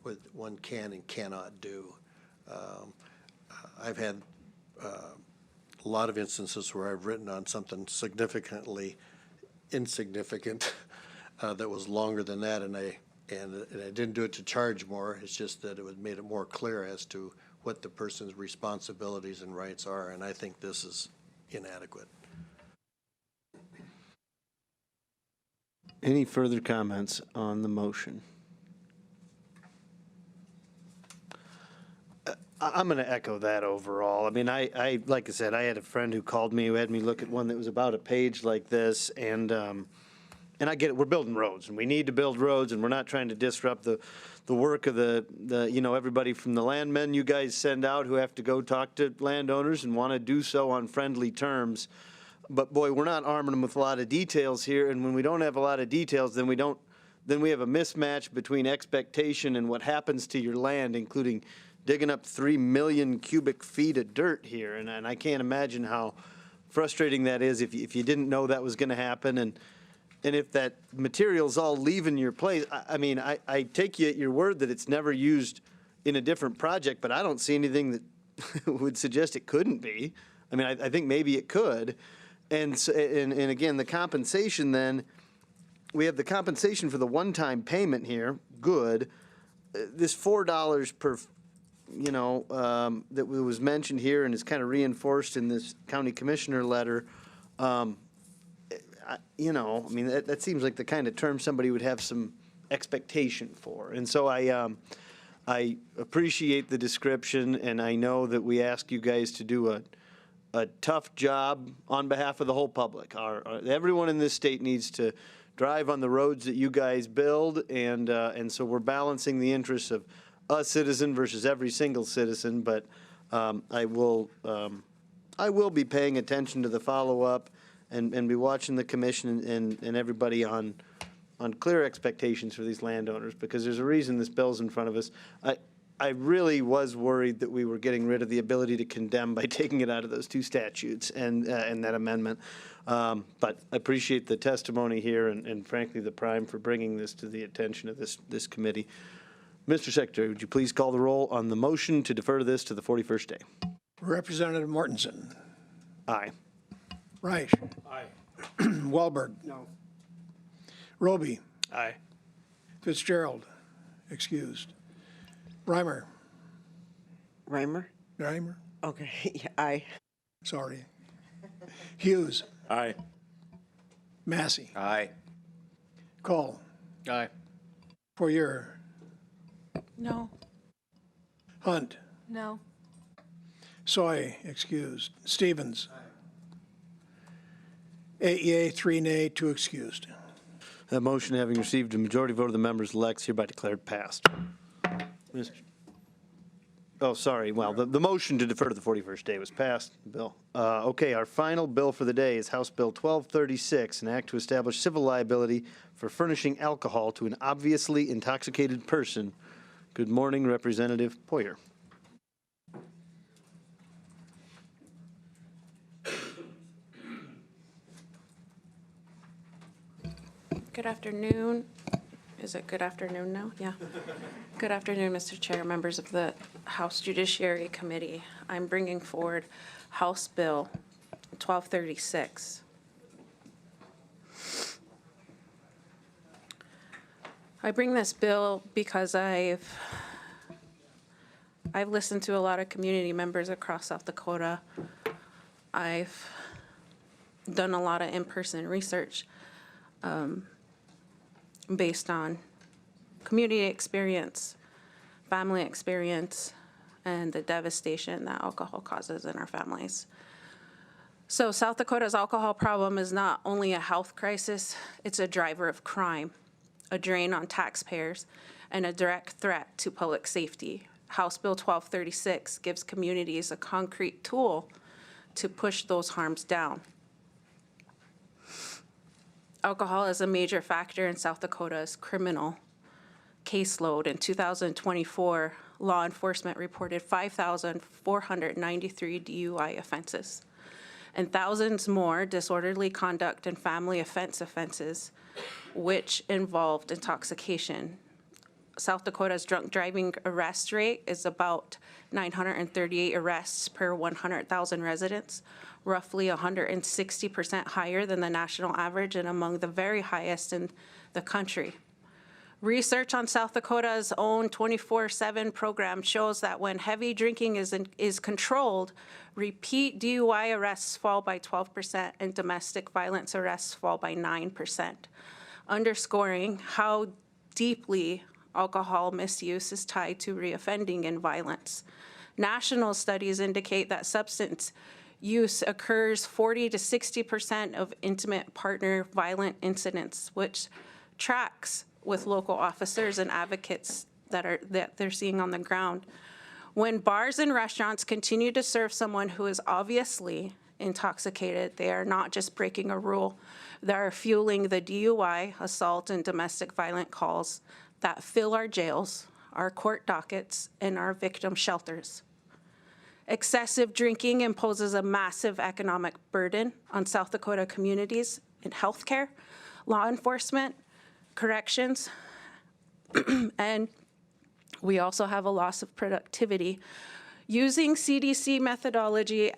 what one can and cannot do. I've had a lot of instances where I've written on something significantly insignificant that was longer than that, and I didn't do it to charge more. It's just that it made it more clear as to what the person's responsibilities and rights are, and I think this is inadequate. Any further comments on the motion? I'm going to echo that overall. I mean, I like I said, I had a friend who called me who had me look at one that was about a page like this, and I get it. We're building roads, and we need to build roads, and we're not trying to disrupt the work of the everybody from the landmen you guys send out who have to go talk to landowners and want to do so on friendly terms. But boy, we're not arming them with a lot of details here, and when we don't have a lot of details, then we have a mismatch between expectation and what happens to your land, including digging up 3 million cubic feet of dirt here, and I can't imagine how frustrating that is if you didn't know that was going to happen, and if that material's all leaving your place. I mean, I take you at your word that it's never used in a different project, but I don't see anything that would suggest it couldn't be. I mean, I think maybe it could, and again, the compensation. Then we have the compensation for the one-time payment here. Good. This $4 per. That was mentioned here and is kind of reinforced in this county commissioner letter. I mean, that seems like the kind of term somebody would have some expectation for. And so I appreciate the description, and I know that we ask you guys to do a tough job on behalf of the whole public. Everyone in this state needs to drive on the roads that you guys build, and so we're balancing the interests of a citizen versus every single citizen, but I will be paying attention to the follow-up and be watching the commission and everybody on clear expectations for these landowners, because there's a reason this bill's in front of us. I really was worried that we were getting rid of the ability to condemn by taking it out of those two statutes and that amendment. But I appreciate the testimony here and frankly the prime for bringing this to the attention of this committee. Mr. Secretary, would you please call the roll on the motion to defer this to the 41st day? Representative Mortensen. Aye. Reich. Aye. Wahlberg. No. Roby. Aye. Fitzgerald. Excused. Reimer. Reimer? Reimer? Okay, yeah, aye. Sorry. Hughes. Aye. Massey. Aye. Cole. Aye. Fourier. No. Hunt. No. Soy, excused. Stevens. 8 yea, 3 nay, 2 excused. That motion, having received a majority vote of the members, elects hereby declared passed. Oh, sorry. Well, the motion to defer to the 41st day was passed, Bill. Okay, our final bill for the day is House Bill 1236, an act to establish civil liability for furnishing alcohol to an obviously intoxicated person. Good morning, Representative Poyer. Good afternoon. Is it good afternoon now? Yeah. Good afternoon, Mr. Chair, members of the House Judiciary Committee. I'm bringing forward House Bill 1236. I bring this bill because I've listened to a lot of community members across South Dakota. I've done a lot of in-person research based on community experience, family experience, and the devastation that alcohol causes in our families. So South Dakota's alcohol problem is not only a health crisis, it's a driver of crime, a drain on taxpayers, and a direct threat to public safety. House Bill 1236 gives communities a concrete tool to push those harms down. Alcohol is a major factor in South Dakota's criminal caseload. In 2024, law enforcement reported 5,493 DUI offenses and thousands more disorderly conduct and family offenses, which involved intoxication. South Dakota's drunk driving arrest rate is about 938 arrests per 100,000 residents, roughly 160% higher than the national average and among the very highest in the country. Research on South Dakota's own 24/7 program shows that when heavy drinking is controlled, repeat DUI arrests fall by 12% and domestic violence arrests fall by 9%, underscoring how deeply alcohol misuse is tied to reoffending and violence. National studies indicate that substance use occurs 40 to 60% of intimate partner violent incidents, which tracks with local officers and advocates that they're seeing on the ground. When bars and restaurants continue to serve someone who is obviously intoxicated, they are not just breaking a rule, they are fueling the DUI, assault, and domestic violent calls that fill our jails, our court dockets, and our victim shelters. Excessive drinking imposes a massive economic burden on South Dakota communities in healthcare, law enforcement, corrections, and we also have a loss of productivity. Using CDC methodology,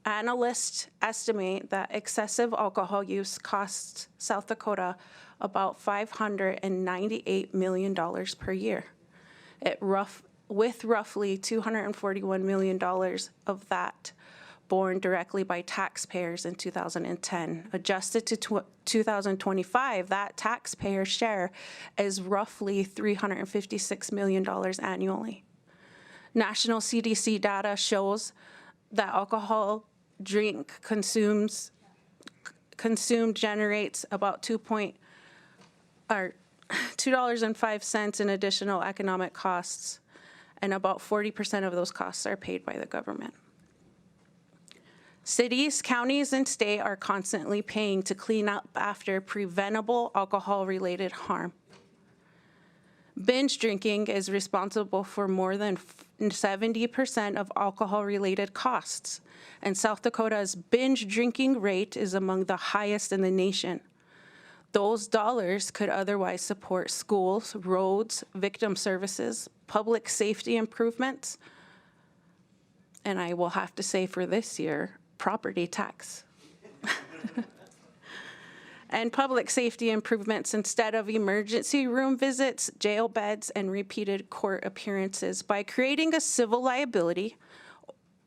analysts estimate that excessive alcohol use costs South Dakota about $598 million per year. With roughly $241 million of that borne directly by taxpayers in 2010. Adjusted to 2025, that taxpayer share is roughly $356 million annually. National CDC data shows that alcohol drink consumed generates about $2.05 in additional economic costs, and about 40% of those costs are paid by the government. Cities, counties, and state are constantly paying to clean up after preventable alcohol-related harm. Binge drinking is responsible for more than 70% of alcohol-related costs, and South Dakota's binge drinking rate is among the highest in the nation. Those dollars could otherwise support schools, roads, victim services, public safety improvements, and I will have to say for this year, property tax. And public safety improvements instead of emergency room visits, jail beds, and repeated court appearances. By creating a civil liability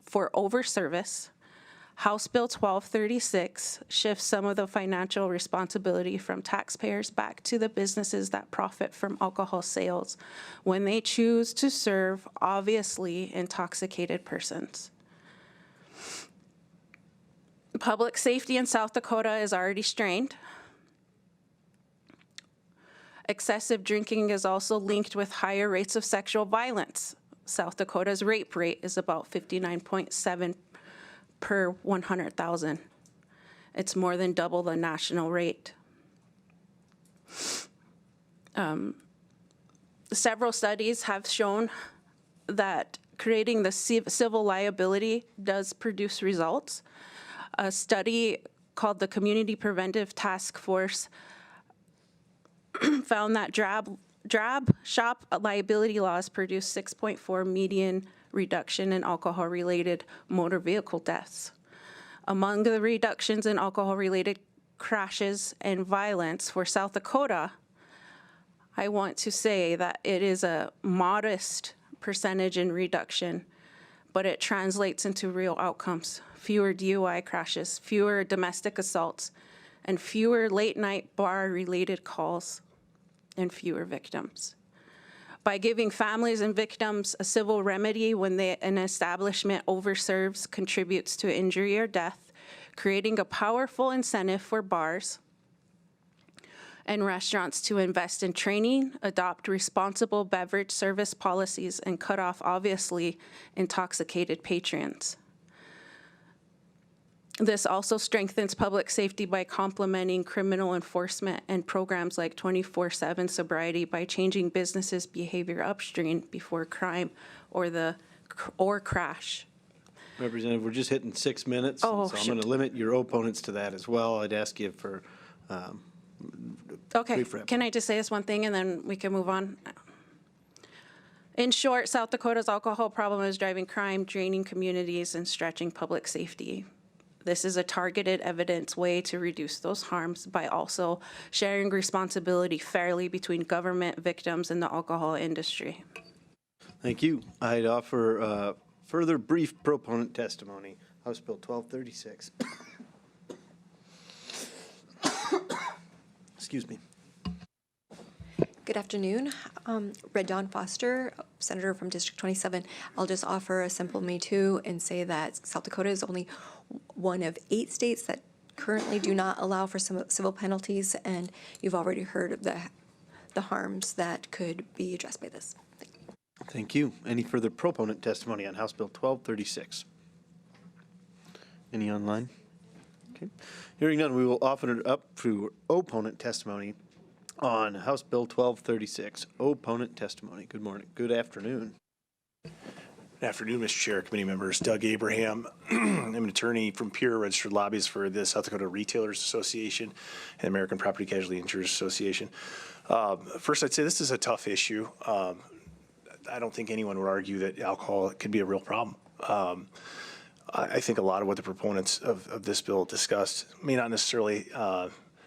for overservice, House Bill 1236 shifts some of the financial responsibility from taxpayers back to the businesses that profit from alcohol sales when they choose to serve obviously intoxicated persons. Public safety in South Dakota is already strained. Excessive drinking is also linked with higher rates of sexual violence. South Dakota's rape rate is about 59.7 per 100,000. It's more than double the national rate. Several studies have shown that creating the civil liability does produce results. A study called the Community Preventive Task Force found that drab shop liability laws produce 6.4 median reduction in alcohol-related motor vehicle deaths. Among the reductions in alcohol-related crashes and violence for South Dakota, I want to say that it is a modest percentage in reduction, but it translates into real outcomes. Fewer DUI crashes, fewer domestic assaults, and fewer late-night bar-related calls, and fewer victims. By giving families and victims a civil remedy when an establishment overserves, contributes to injury or death, creating a powerful incentive for bars and restaurants to invest in training, adopt responsible beverage service policies, and cut off, obviously, intoxicated patrons. This also strengthens public safety by complementing criminal enforcement and programs like 24/7 sobriety by changing businesses' behavior upstream before crime or crash. Representative, we're just hitting 6 minutes, Oh, so I'm going to limit your opponents to that as well. I'd ask you for Okay, brief wrap. can I just say this one thing and then we can move on? In short, South Dakota's alcohol problem is driving crime, draining communities, and stretching public safety. This is a targeted evidence way to reduce those harms by also sharing responsibility fairly between government, victims, and the alcohol industry. Thank you. I'd offer further brief proponent testimony. House Bill 1236. Excuse me. Good afternoon. Red Dawn Foster, Senator from District 27. I'll just offer a simple me too and say that South Dakota is only one of 8 states that currently do not allow for some civil penalties, and you've already heard of the harms that could be addressed by this. Thank you. Any further proponent testimony on House Bill 1236? Any online? Okay. Hearing none, we will offer it up to opponent testimony on House Bill 1236. Opponent testimony. Good morning. Good afternoon. Good afternoon, Mr. Chair, committee members. Doug Abraham. I'm an attorney from Pure, registered lobbyist for the South Dakota Retailers Association and American Property Casualty Insurers Association. First, I'd say this is a tough issue. I don't think anyone would argue that alcohol can be a real problem. I think a lot of what the proponents of this bill discussed may not necessarily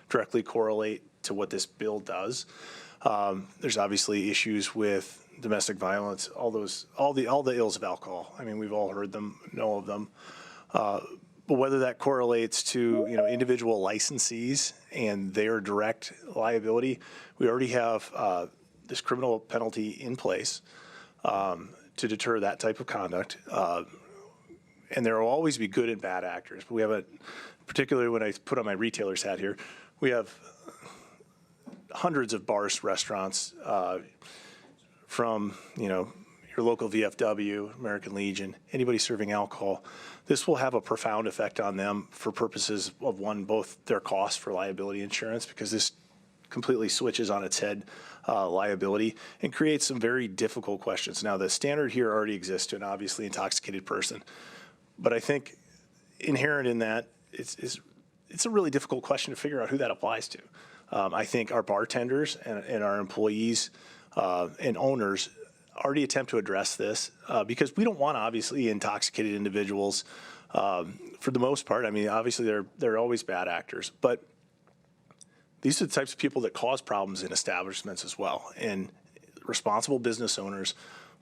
directly correlate to what this bill does. There's obviously issues with domestic violence, all the ills of alcohol. I mean, we've all heard them, know of them. But whether that correlates to individual licensees and their direct liability, we already have this criminal penalty in place to deter that type of conduct. And there will always be good and bad actors. But we have particularly when I put on my retailer's hat here, we have hundreds of bars, restaurants, from your local VFW, American Legion, anybody serving alcohol. This will have a profound effect on them for purposes of both their cost for liability insurance, because this completely switches on its head liability and creates some very difficult questions. Now, the standard here already exists to an obviously intoxicated person, but I think inherent in that it's a really difficult question to figure out who that applies to. I think our bartenders and our employees and owners already attempt to address this because we don't want obviously intoxicated individuals for the most part. I mean, obviously they're always bad actors, but these are the types of people that cause problems in establishments as well. And responsible business owners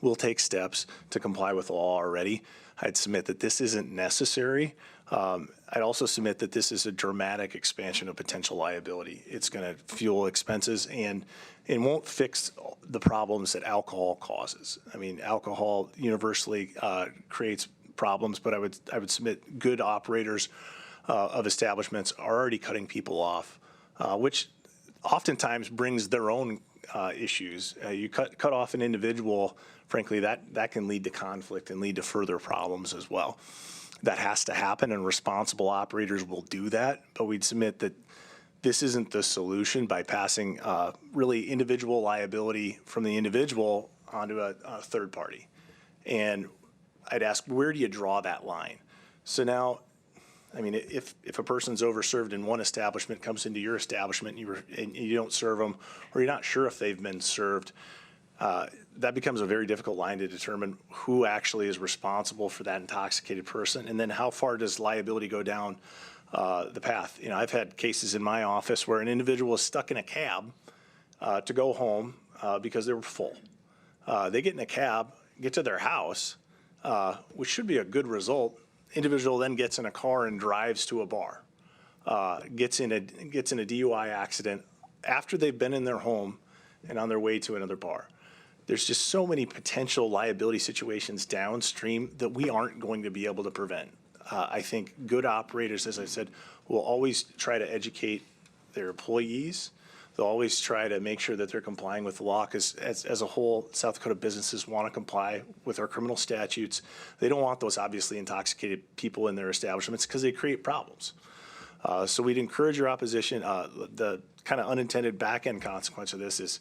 will take steps to comply with the law already. I'd submit that this isn't necessary. I'd also submit that this is a dramatic expansion of potential liability. It's going to fuel expenses and it won't fix the problems that alcohol causes. I mean, alcohol universally creates problems, but I would submit good operators of establishments are already cutting people off, which oftentimes brings their own issues. You cut off an individual, frankly, that can lead to conflict and lead to further problems as well. That has to happen, and responsible operators will do that. But we'd submit that this isn't the solution by passing really individual liability from the individual onto a third party. And I'd ask, where do you draw that line? So now, I mean, if a person's overserved in one establishment, comes into your establishment, and you don't serve them, or you're not sure if they've been served, that becomes a very difficult line to determine who actually is responsible for that intoxicated person, and then how far does liability go down the path. You know, I've had cases in my office where an individual is stuck in a cab to go home because they were full. They get in a cab, get to their house, which should be a good result. Individual then gets in a car and drives to a bar, gets in a DUI accident after they've been in their home and on their way to another bar. There's just so many potential liability situations downstream that we aren't going to be able to prevent. I think good operators, as I said, will always try to educate their employees. They'll always try to make sure that they're complying with the law, because as a whole, South Dakota businesses want to comply with our criminal statutes. They don't want those obviously intoxicated people in their establishments because they create problems. So we'd encourage your opposition. The kind of unintended back-end consequence of this is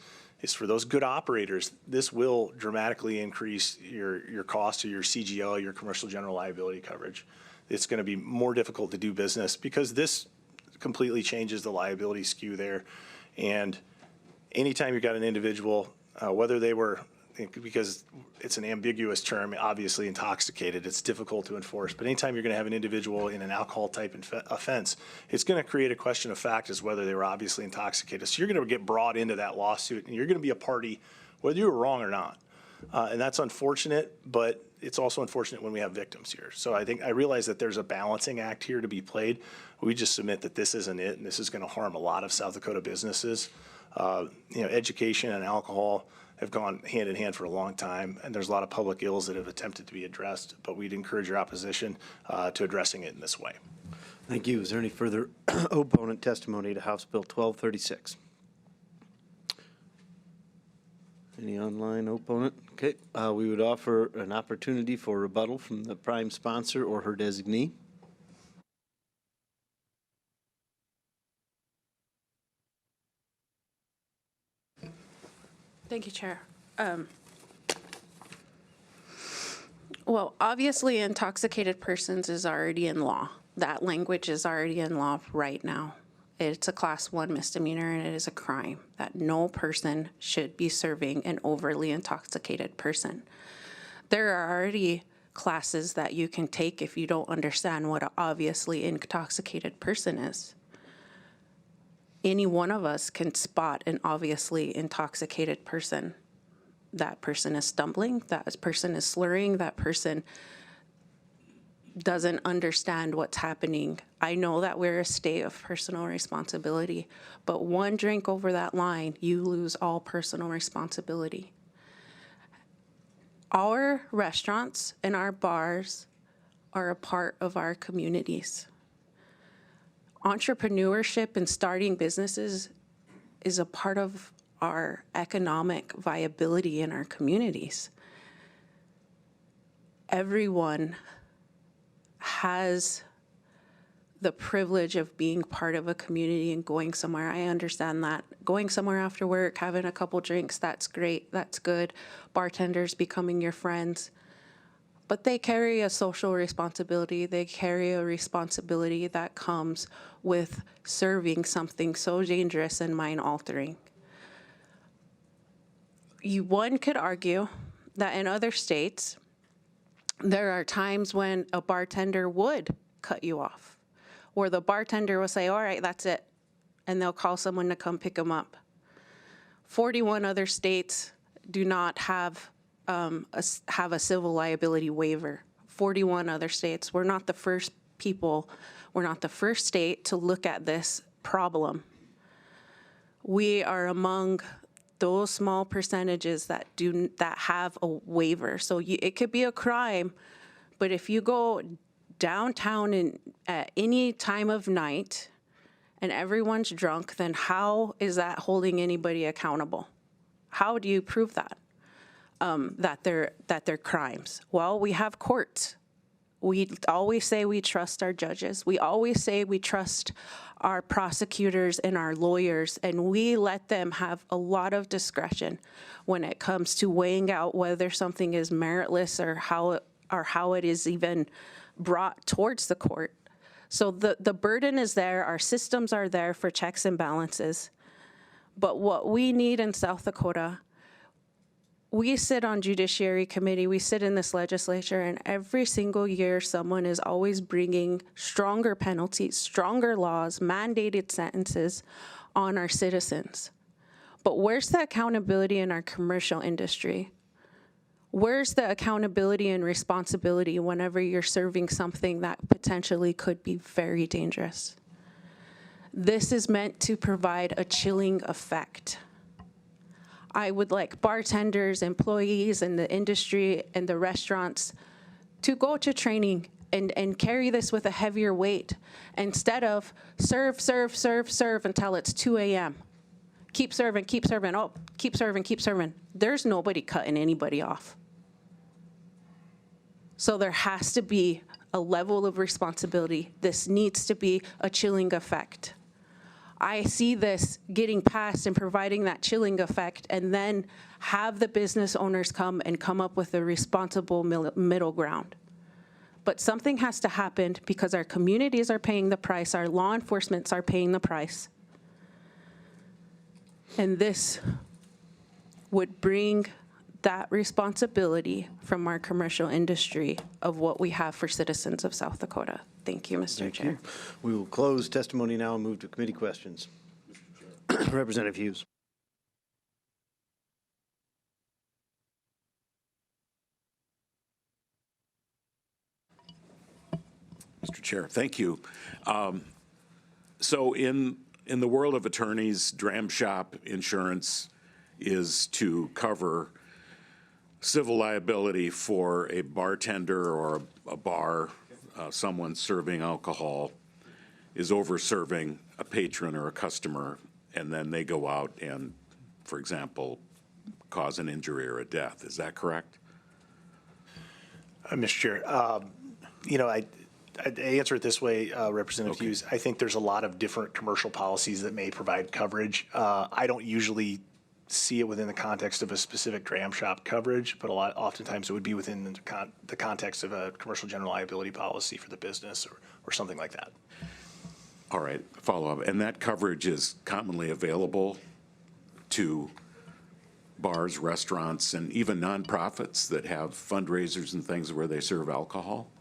for those good operators, this will dramatically increase your cost to your CGL, your commercial general liability coverage. It's going to be more difficult to do business because this completely changes the liability skew there. And anytime you've got an individual, whether they were, because it's an ambiguous term, obviously intoxicated, it's difficult to enforce, but anytime you're going to have an individual in an alcohol type offense, it's going to create a question of fact as whether they were obviously intoxicated. So you're going to get brought into that lawsuit, and you're going to be a party whether you were wrong or not. And that's unfortunate, but it's also unfortunate when we have victims here. So I realize that there's a balancing act here to be played. We just submit that this isn't it, and this is going to harm a lot of South Dakota businesses. Education and alcohol have gone hand in hand for a long time, and there's a lot of public ills that have attempted to be addressed, but we'd encourage your opposition to addressing it in this way. Thank you. Is there any further opponent testimony to House Bill 1236? Any online opponent? Okay, we would offer an opportunity for rebuttal from the prime sponsor or her designee. Thank you, Chair. Well, obviously, intoxicated persons is already in law. That language is already in law right now. It's a Class 1 misdemeanor, and it is a crime that no person should be serving an overly intoxicated person. There are already classes that you can take if you don't understand what an obviously intoxicated person is. Any one of us can spot an obviously intoxicated person. That person is stumbling, that person is slurring, that person doesn't understand what's happening. I know that we're a state of personal responsibility, but one drink over that line, you lose all personal responsibility. Our restaurants and our bars are a part of our communities. Entrepreneurship and starting businesses is a part of our economic viability in our communities. Everyone has the privilege of being part of a community and going somewhere. I understand that. Going somewhere after work, having a couple drinks, that's great, that's good. Bartenders becoming your friends. But they carry a social responsibility. They carry a responsibility that comes with serving something so dangerous and mind-altering. One could argue that in other states, there are times when a bartender would cut you off, or the bartender will say, all right, that's it, and they'll call someone to come pick them up. 41 other states do not have a civil liability waiver. 41 other states. We're not the first people, we're not the first state to look at this problem. We are among those small percentages that have a waiver. So it could be a crime, but if you go downtown at any time of night and everyone's drunk, then how is that holding anybody accountable? How do you prove that? That they're crimes? Well, we have courts. We always say we trust our judges. We always say we trust our prosecutors and our lawyers, and we let them have a lot of discretion when it comes to weighing out whether something is meritless or how it is even brought towards the court. So the burden is there. Our systems are there for checks and balances. But what we need in South Dakota, we sit on Judiciary Committee, we sit in this legislature, and every single year someone is always bringing stronger penalties, stronger laws, mandated sentences on our citizens. But where's the accountability in our commercial industry? Where's the accountability and responsibility whenever you're serving something that potentially could be very dangerous? This is meant to provide a chilling effect. I would like bartenders, employees in the industry and the restaurants to go to training and carry this with a heavier weight instead of serve until it's 2 a.m. Keep serving, oh, keep serving. There's nobody cutting anybody off. So there has to be a level of responsibility. This needs to be a chilling effect. I see this getting passed and providing that chilling effect, and then have the business owners come up with a responsible middle ground. But something has to happen because our communities are paying the price, our law enforcements are paying the price. And this would bring that responsibility from our commercial industry of what we have for citizens of South Dakota. Thank you, Mr. Chair. We will close testimony now and move to committee questions. Representative Hughes. Mr. Chair, thank you. So in the world of attorneys, dram shop insurance is to cover civil liability for a bartender or a bar, someone serving alcohol is over-serving a patron or a customer, and then they go out and, for example, cause an injury or a death. Is that correct? Mr. Chair, I'd answer it this way, Representative Hughes. I think there's a lot of different commercial policies that may provide coverage. I don't usually see it within the context of a specific dram shop coverage, but oftentimes it would be within the context of a commercial general liability policy for the business or something like that. All right, follow up. And that coverage is commonly available to bars, restaurants, and even nonprofits that have fundraisers and things where they serve alcohol?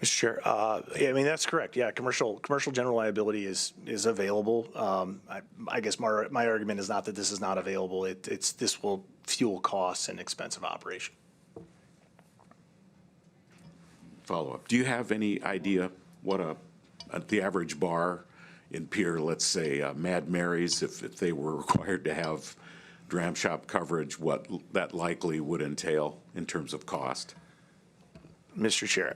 Mr. Chair, that's correct. Yeah, commercial general liability is available. I guess my argument is not that this is not available. This will fuel costs and expense of operation. Follow up. Do you have any idea what the average bar in Pierre, let's say Mad Mary's, if they were required to have dram shop coverage, what that likely would entail in terms of cost? Mr. Chair,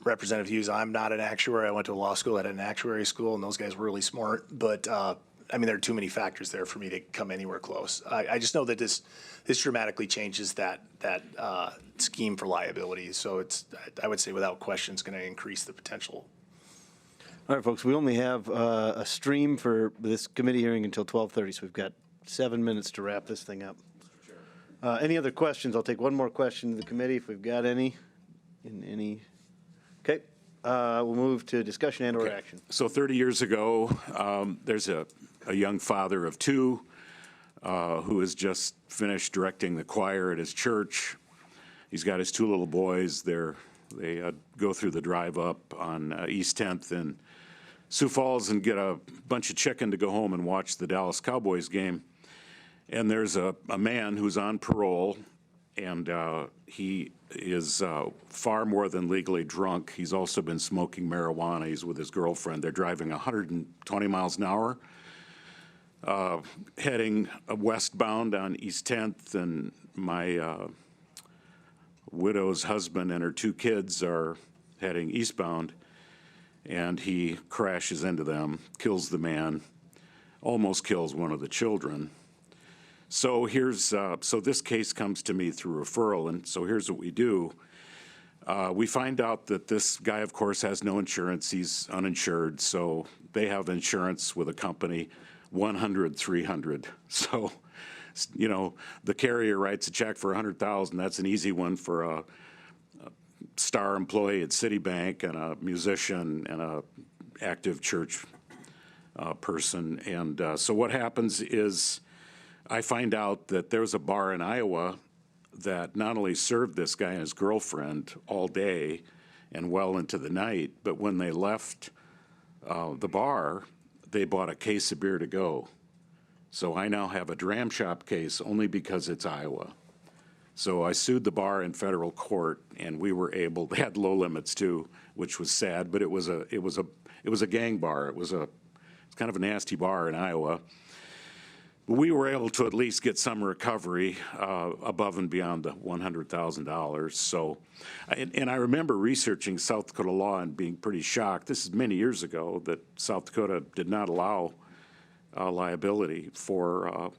Representative Hughes, I'm not an actuary. I went to a law school at an actuary school, and those guys were really smart. But there are too many factors there for me to come anywhere close. I just know that this dramatically changes that scheme for liability. So I would say without question, it's going to increase the potential. All right, folks, we only have a stream for this committee hearing until 12:30, so we've got 7 minutes to wrap this thing up. Any other questions? I'll take one more question to the committee if we've got any. Okay, we'll move to discussion and/or action. So 30 years ago, there's a young father of two who has just finished directing the choir at his church. He's got his two little boys. They go through the drive up on East 10th in Sioux Falls and get a bunch of chicken to go home and watch the Dallas Cowboys game. And there's a man who's on parole, and he is far more than legally drunk. He's also been smoking marijuana. He's with his girlfriend. They're driving 120 miles an hour, heading westbound on East 10th, and my widow's husband and her two kids are heading eastbound, and he crashes into them, kills the man, almost kills one of the children. So so this case comes to me through referral, and so here's what we do. We find out that this guy, of course, has no insurance. He's uninsured, so they have insurance with a company, 100-300. So, you know, the carrier writes a check for $100,000. That's an easy one for a star employee at Citibank and a musician and a active church person. And so what happens is I find out that there's a bar in Iowa that not only served this guy and his girlfriend all day and well into the night, but when they left the bar, they bought a case of beer to go. So I now have a dram shop case only because it's Iowa. So I sued the bar in federal court, and we were able. They had low limits too, which was sad. But it was a gang bar. It's kind of a nasty bar in Iowa. We were able to at least get some recovery above and beyond the $100,000. So, and I remember researching South Dakota law and being pretty shocked. This is many years ago that South Dakota did not allow liability for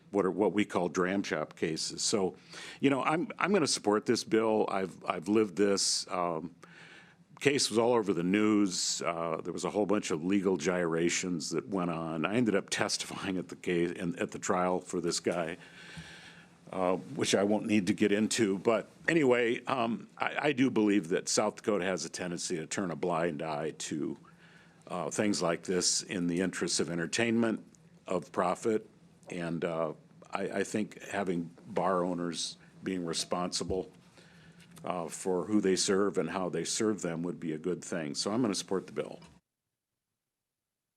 what we call dram shop cases. So, you know, I'm going to support this bill. I've lived this. Case was all over the news. There was a whole bunch of legal gyrations that went on. I ended up testifying at the case and at the trial for this guy, which I won't need to get into. But anyway, I do believe that South Dakota has a tendency to turn a blind eye to things like this in the interests of entertainment, of profit, and I think having bar owners being responsible for who they serve and how they serve them would be a good thing. So I'm going to support the bill.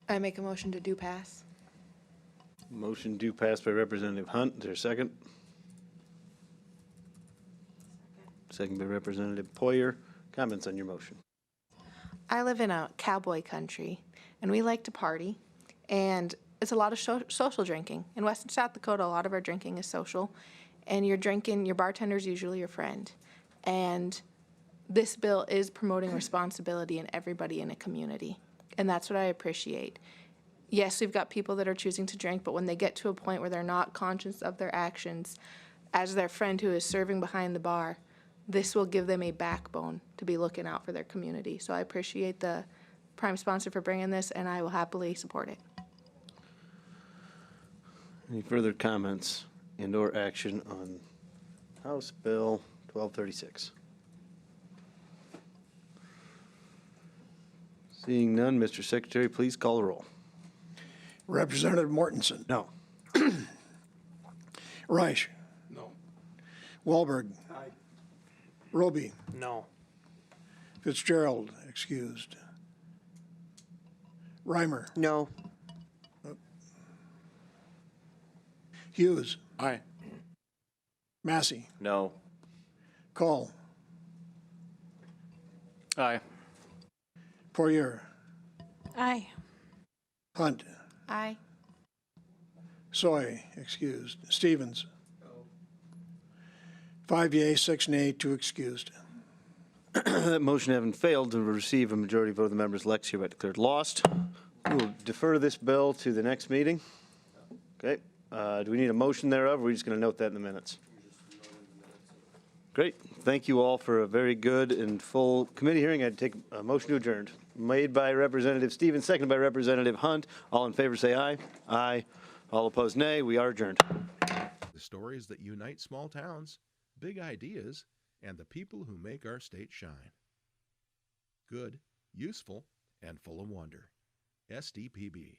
I make a motion to do pass. Motion do pass by Representative Hunt. Is there a second? Second by Representative Poyer. Comments on your motion? I live in a cowboy country, and we like to party, and it's a lot of social drinking. In Western South Dakota, a lot of our drinking is social, and your bartender's usually your friend. And this bill is promoting responsibility in everybody in a community, and that's what I appreciate. Yes, we've got people that are choosing to drink, but when they get to a point where they're not conscious of their actions, as their friend who is serving behind the bar, this will give them a backbone to be looking out for their community. So I appreciate the prime sponsor for bringing this, and I will happily support it. Any further comments and/or action on House Bill 1236? Seeing none, Mr. Secretary, please call the roll. Representative Mortensen. No. Reich. No. Wahlberg. Aye. Roby. No. Fitzgerald, excused. Reimer. No. Hughes. Aye. Massey. No. Call. Aye. Poirier. Aye. Hunt. Aye. Soy, excused. Stevens. 5 yea, 6 nay, 2 excused. That motion having failed to receive a majority vote of the members, elects hereby declared lost. We will defer this bill to the next meeting. Okay. Do we need a motion thereof, or are we just going to note that in the minutes? Great. Thank you all for a very good and full committee hearing. I'd take a motion to adjourn. Made by Representative Stevens, seconded by Representative Hunt. All in favor say aye. Aye. All opposed nay. We are adjourned. The stories that unite small towns, big ideas, and the people who make our state shine. Good, useful, and full of wonder. SDPB.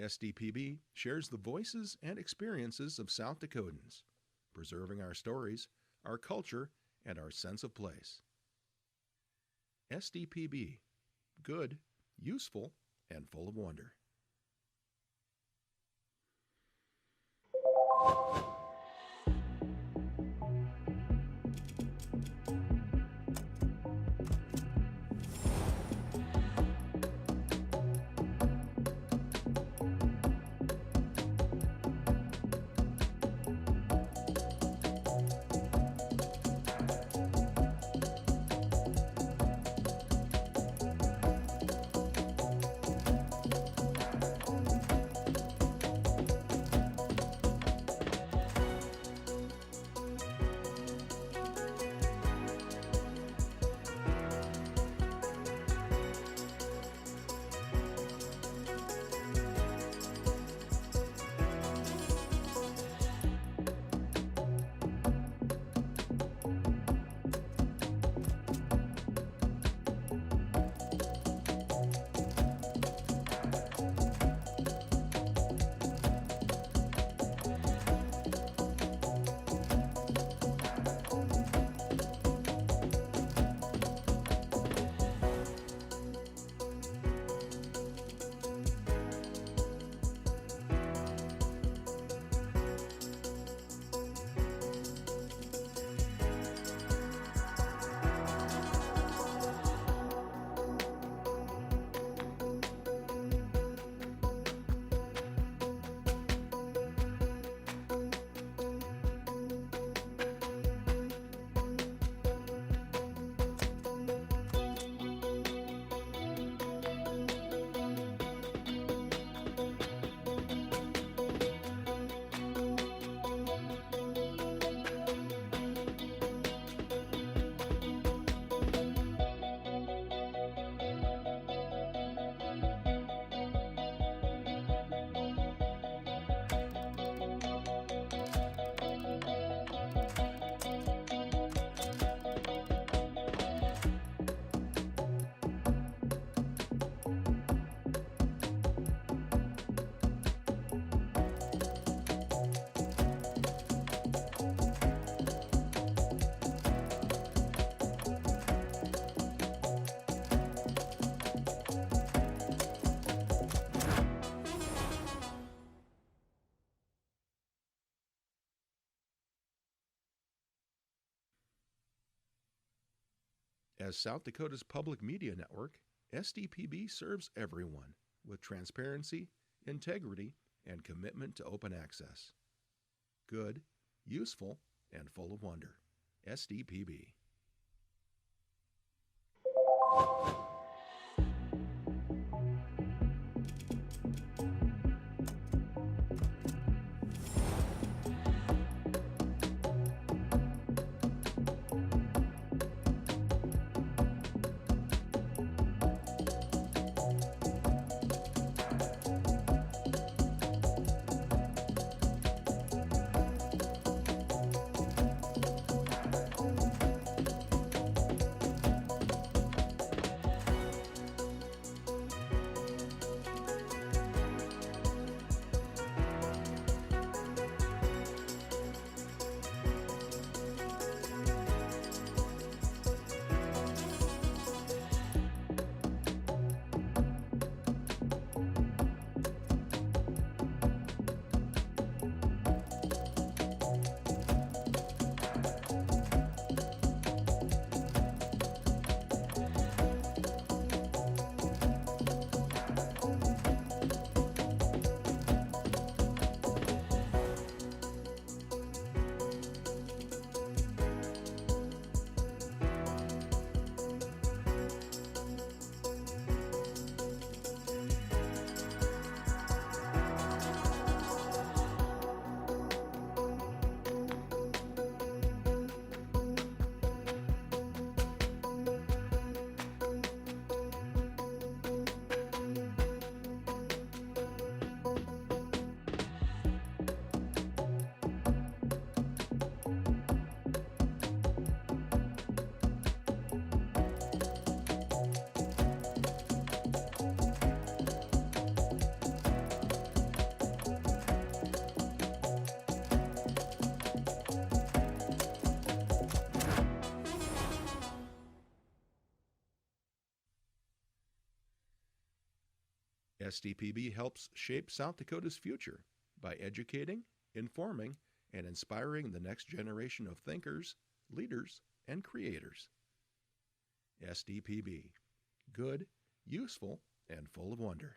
SDPB shares the voices and experiences of South Dakotans, preserving our stories, our culture, and our sense of place. SDPB, good, useful, and full of wonder. As South Dakota's public media network, SDPB serves everyone with transparency, integrity, and commitment to open access. Good, useful, and full of wonder. SDPB. SDPB helps shape South Dakota's future by educating, informing, and inspiring the next generation of thinkers, leaders, and creators. SDPB. Good, useful, and full of wonder.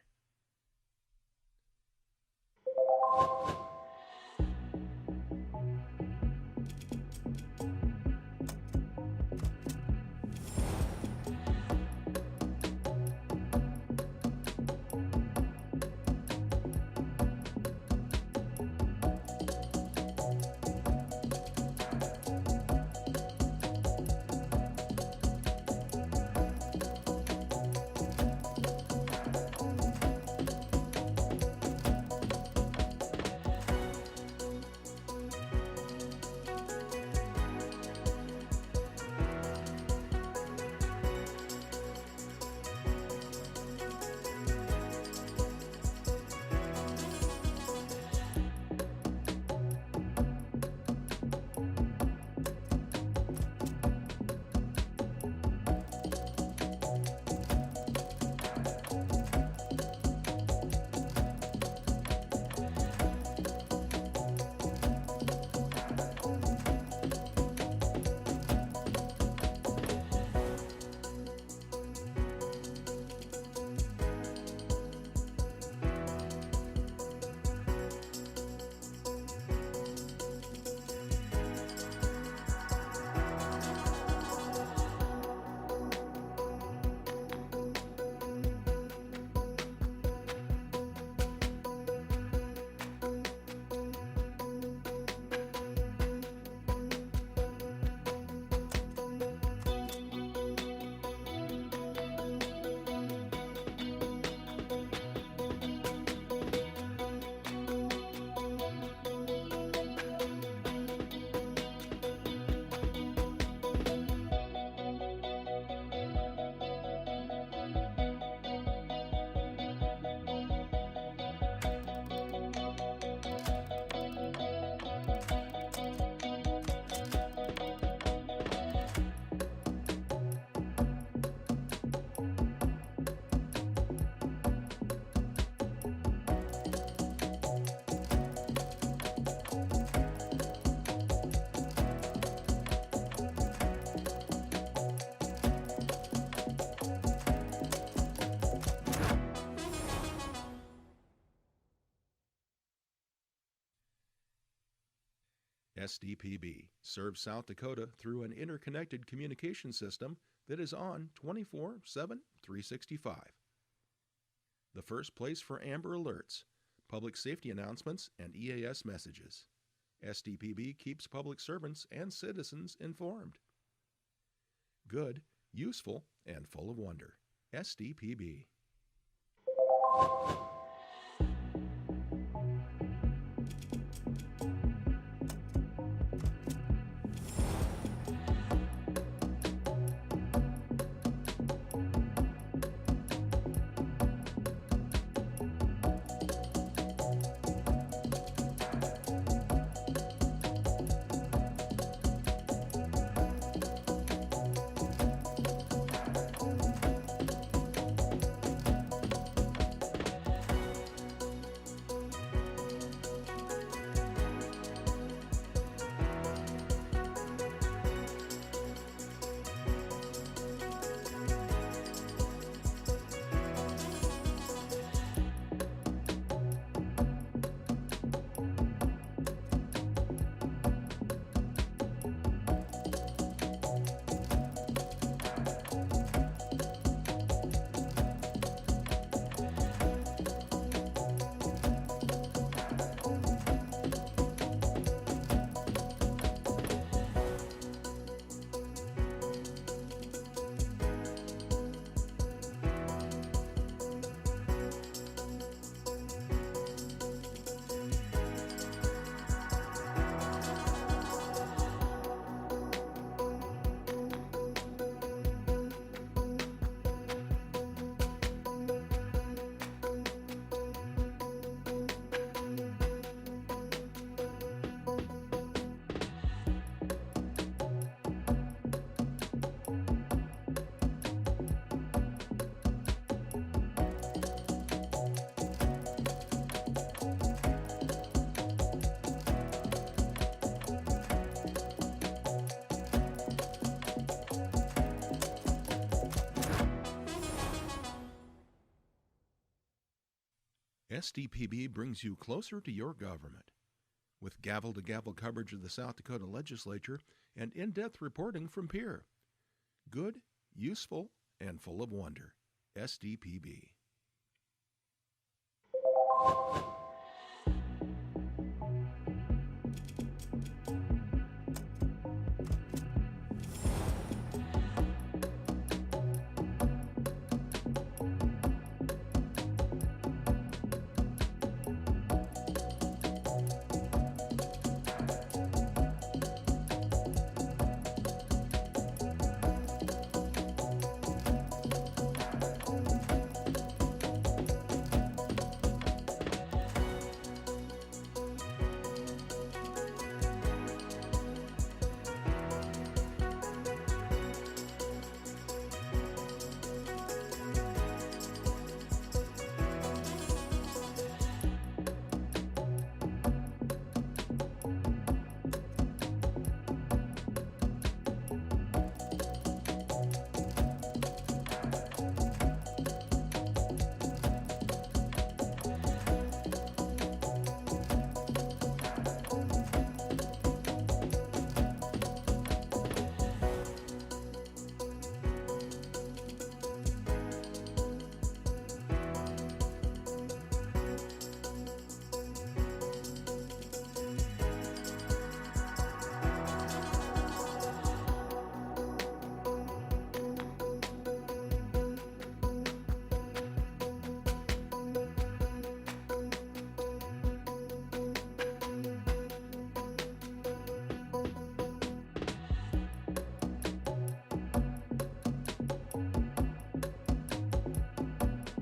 SDPB serves South Dakota through an interconnected communication system that is on 24/7, 365. The first place for Amber Alerts, public safety announcements, and EAS messages. SDPB keeps public servants and citizens informed. Good, useful, and full of wonder. SDPB. SDPB brings you closer to your government. With gavel-to-gavel coverage of the South Dakota legislature and in-depth reporting from Pierre. Good, useful, and full of wonder. SDPB.